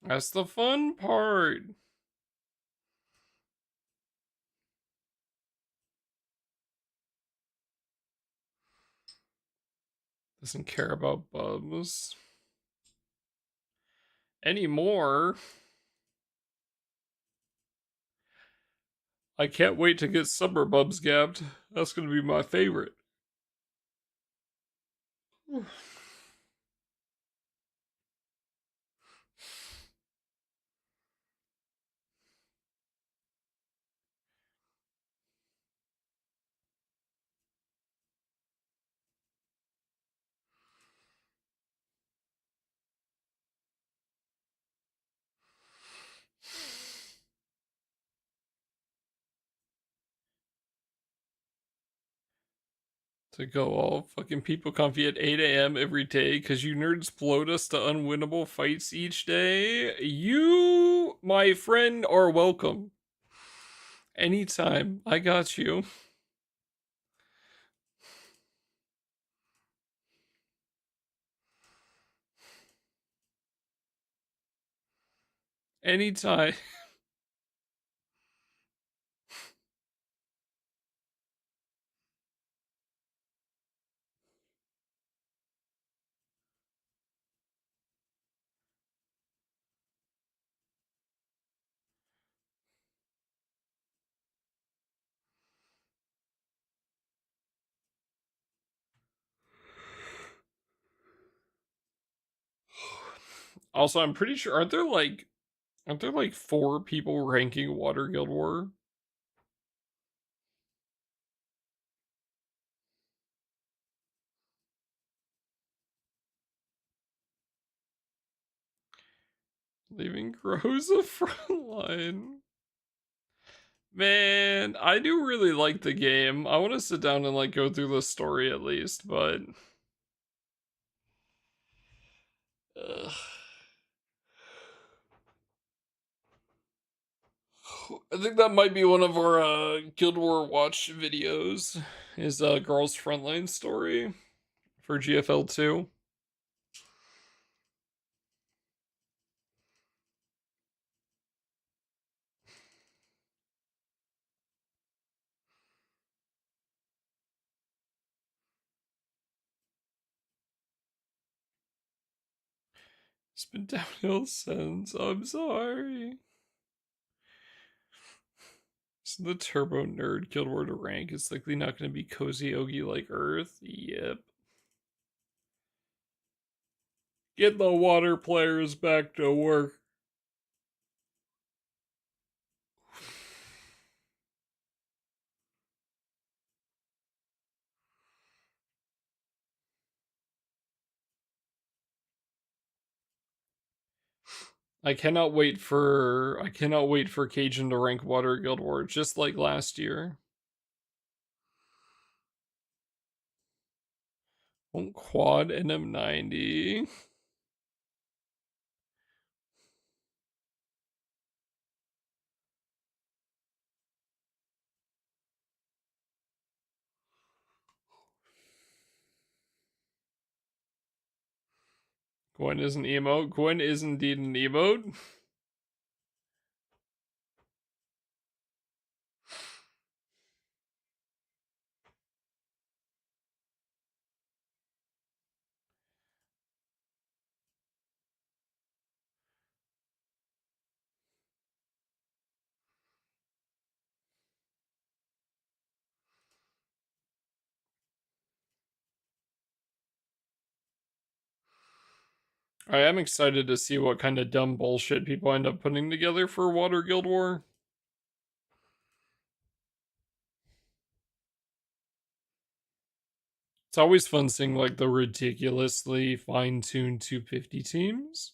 That's the fun part. Doesn't care about bubs anymore. I can't wait to get summer bubs gapped. That's gonna be my favorite. To go all fucking people comfy at 8 a.m. every day because you nerds float us to unwinnable fights each day. You, my friend, are welcome. Anytime. I got you. Anytime. Also, I'm pretty sure aren't there like 4 people ranking Water Guild War? Leaving Groza frontline. Man, I do really like the game. I want to sit down and like go through the story at least, but ugh. I think that might be one of our Guild War watch videos. Is Girls Frontline story for GFL 2. It's been downhill since. I'm sorry. So the Turbo Nerd Guild War to rank is likely not going to be Cozy Ogi like Earth. Yep. Get the water players back to work. I cannot wait for Cajun to rank Water Guild War just like last year. Quad NM90. Gwen is an emote. Gwen is indeed an emote. I am excited to see what kind of dumb bullshit people end up putting together for Water Guild War. It's always fun seeing like the ridiculously fine-tuned 250 teams.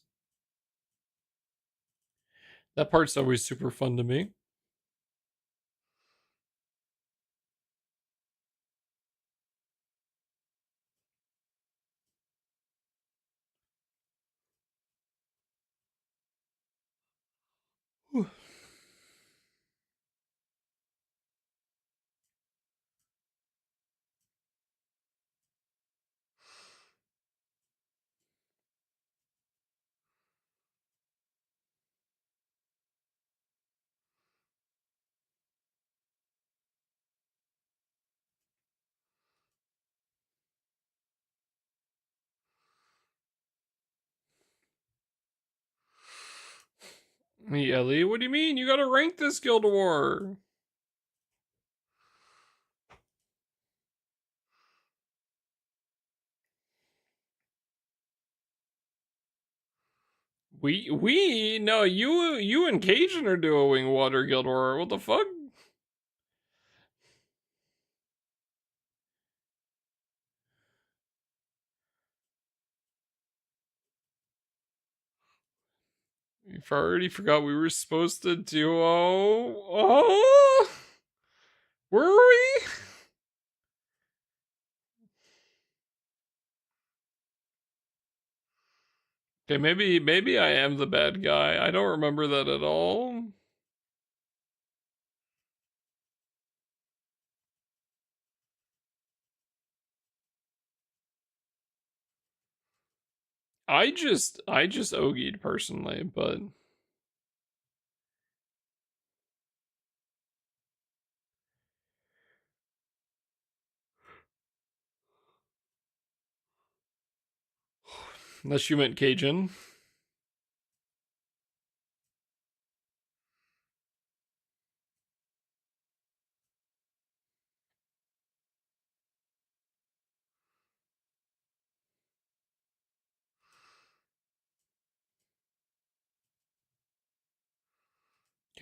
That part's always super fun to me. Whew. Hey, Ellie, what do you mean? You gotta rank this Guild War. No, you and Cajun are doing Water Guild War. What the fuck? We've already forgot we were supposed to duo. Oh, were we? Okay, maybe I am the bad guy. I don't remember that at all. I just ogied personally, but unless you meant Cajun.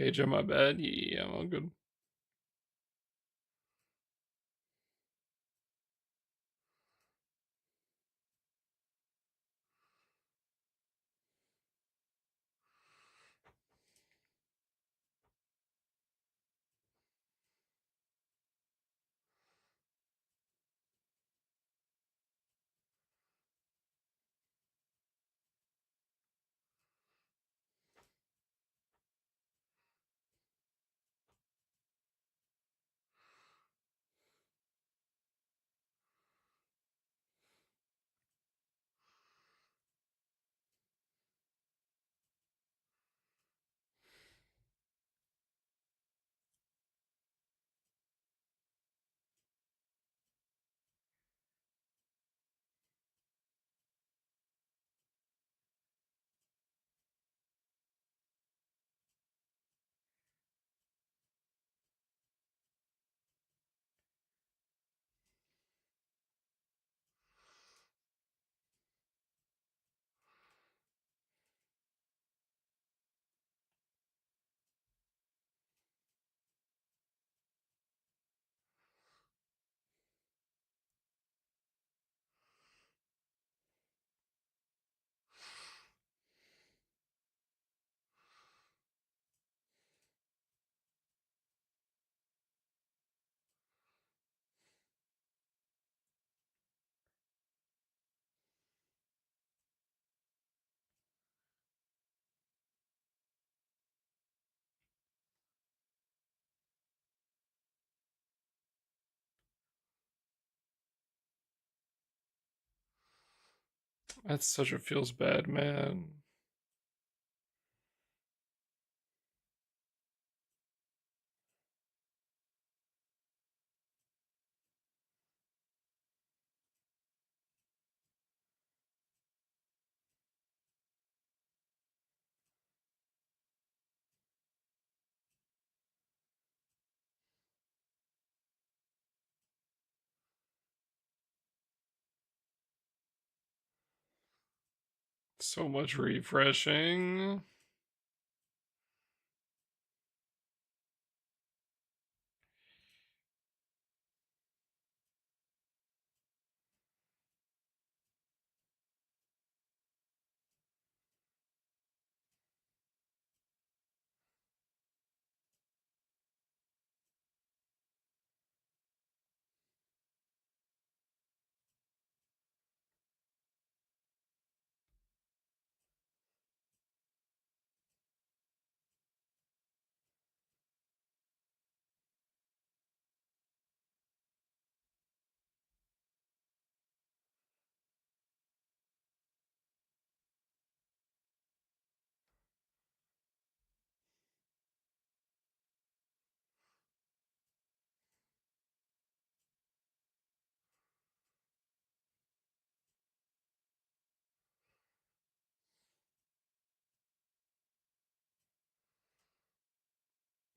KJ, my bad. Yeah, I'm all good. That's such a feels bad, man. So much refreshing.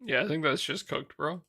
Yeah, I think that's just cooked, bro.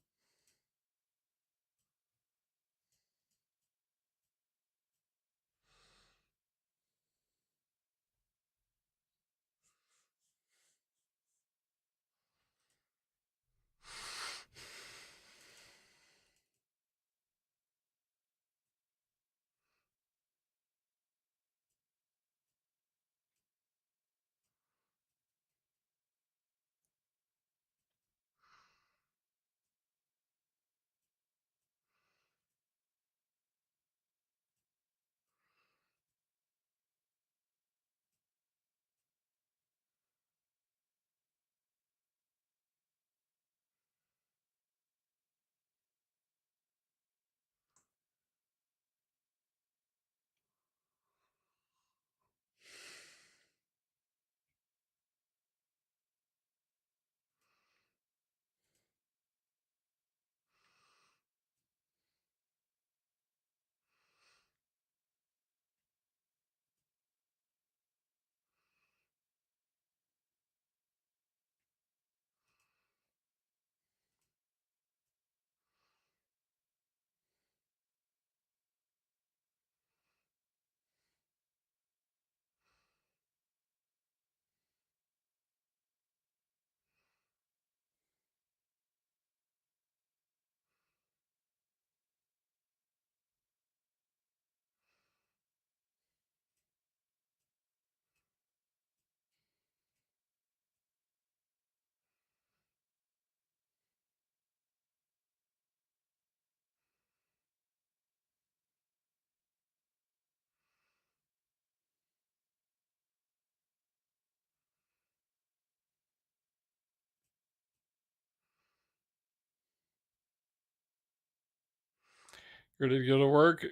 Ready to go to work?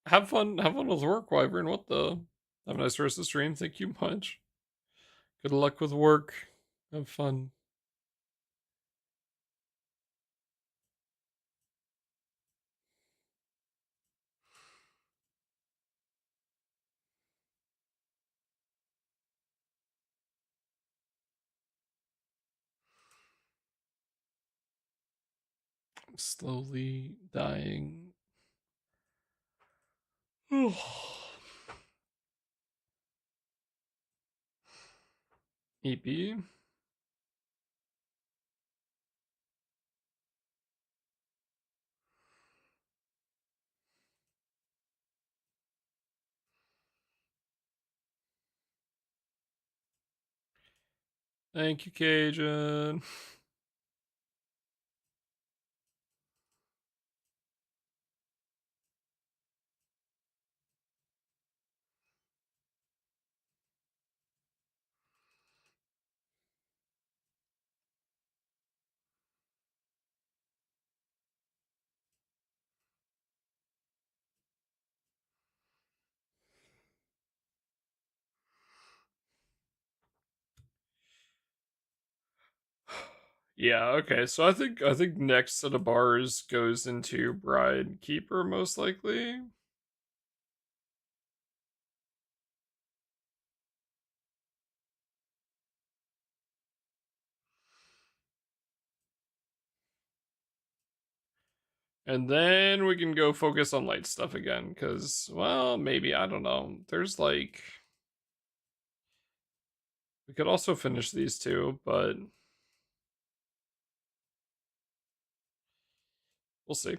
Have fun. Have fun with work, Wyvern. What the? Have a nice rest of the stream. Thank you much. Good luck with work. Have fun. I'm slowly dying. EP. Thank you, Cajun. Yeah, okay. So I think next set of bars goes into Bride Keeper most likely. And then we can go focus on light stuff again, because, well, maybe, I don't know. There's like... We could also finish these two, but... We'll see.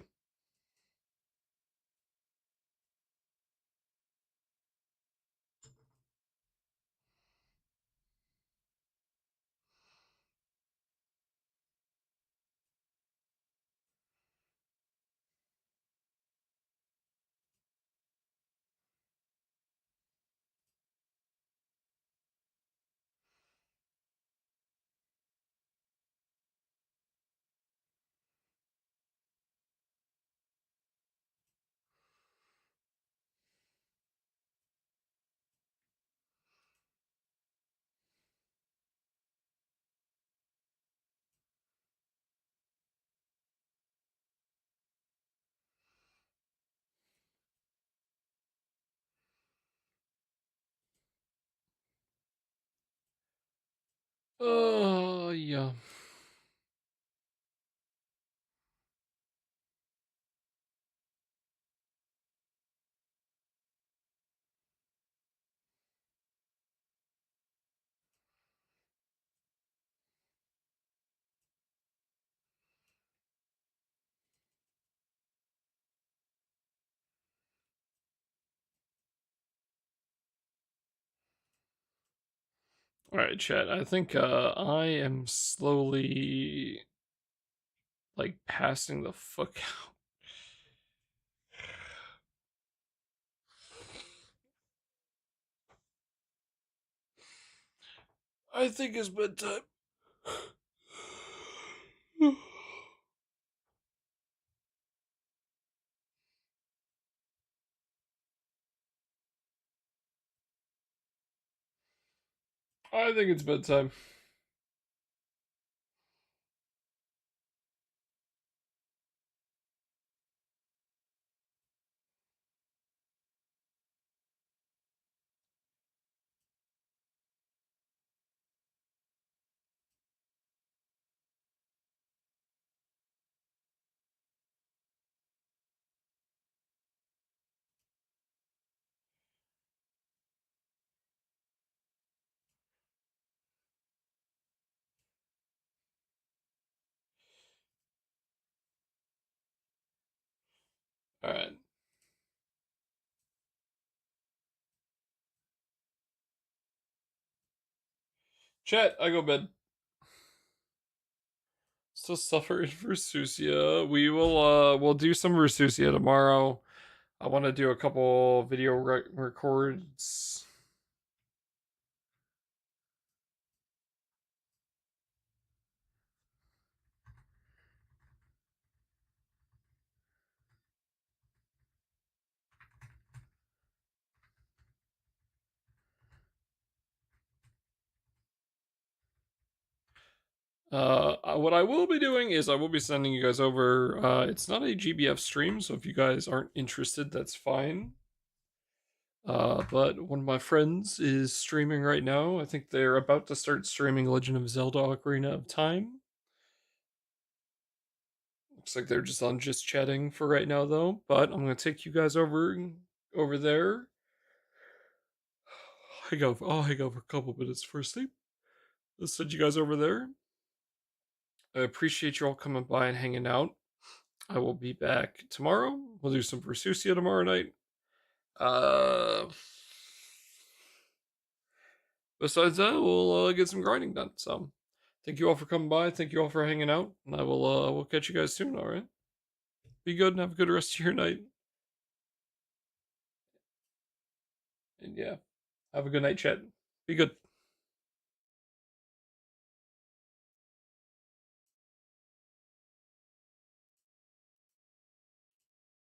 Oh, yeah. Alright, chat. I think I am slowly like passing the fuck out. I think it's bedtime. I think it's bedtime. Alright. Chat, I go bed. Still suffering for Susia. We'll do some Versusia tomorrow. I want to do a couple video records. What I will be doing is I will be sending you guys over. It's not a GBF stream, so if you guys aren't interested, that's fine. But one of my friends is streaming right now. I think they're about to start streaming Legend of Zelda Ocarina of Time. Looks like they're just chatting for right now though. But I'm gonna take you guys over there. I'll hang out for a couple minutes for sleep. Let's send you guys over there. I appreciate you all coming by and hanging out. I will be back tomorrow. We'll do some Versusia tomorrow night. Besides that, we'll get some grinding done. So, thank you all for coming by. Thank you all for hanging out. And I will catch you guys soon, alright? Be good and have a good rest of your night. And yeah, have a good night, chat. Be good.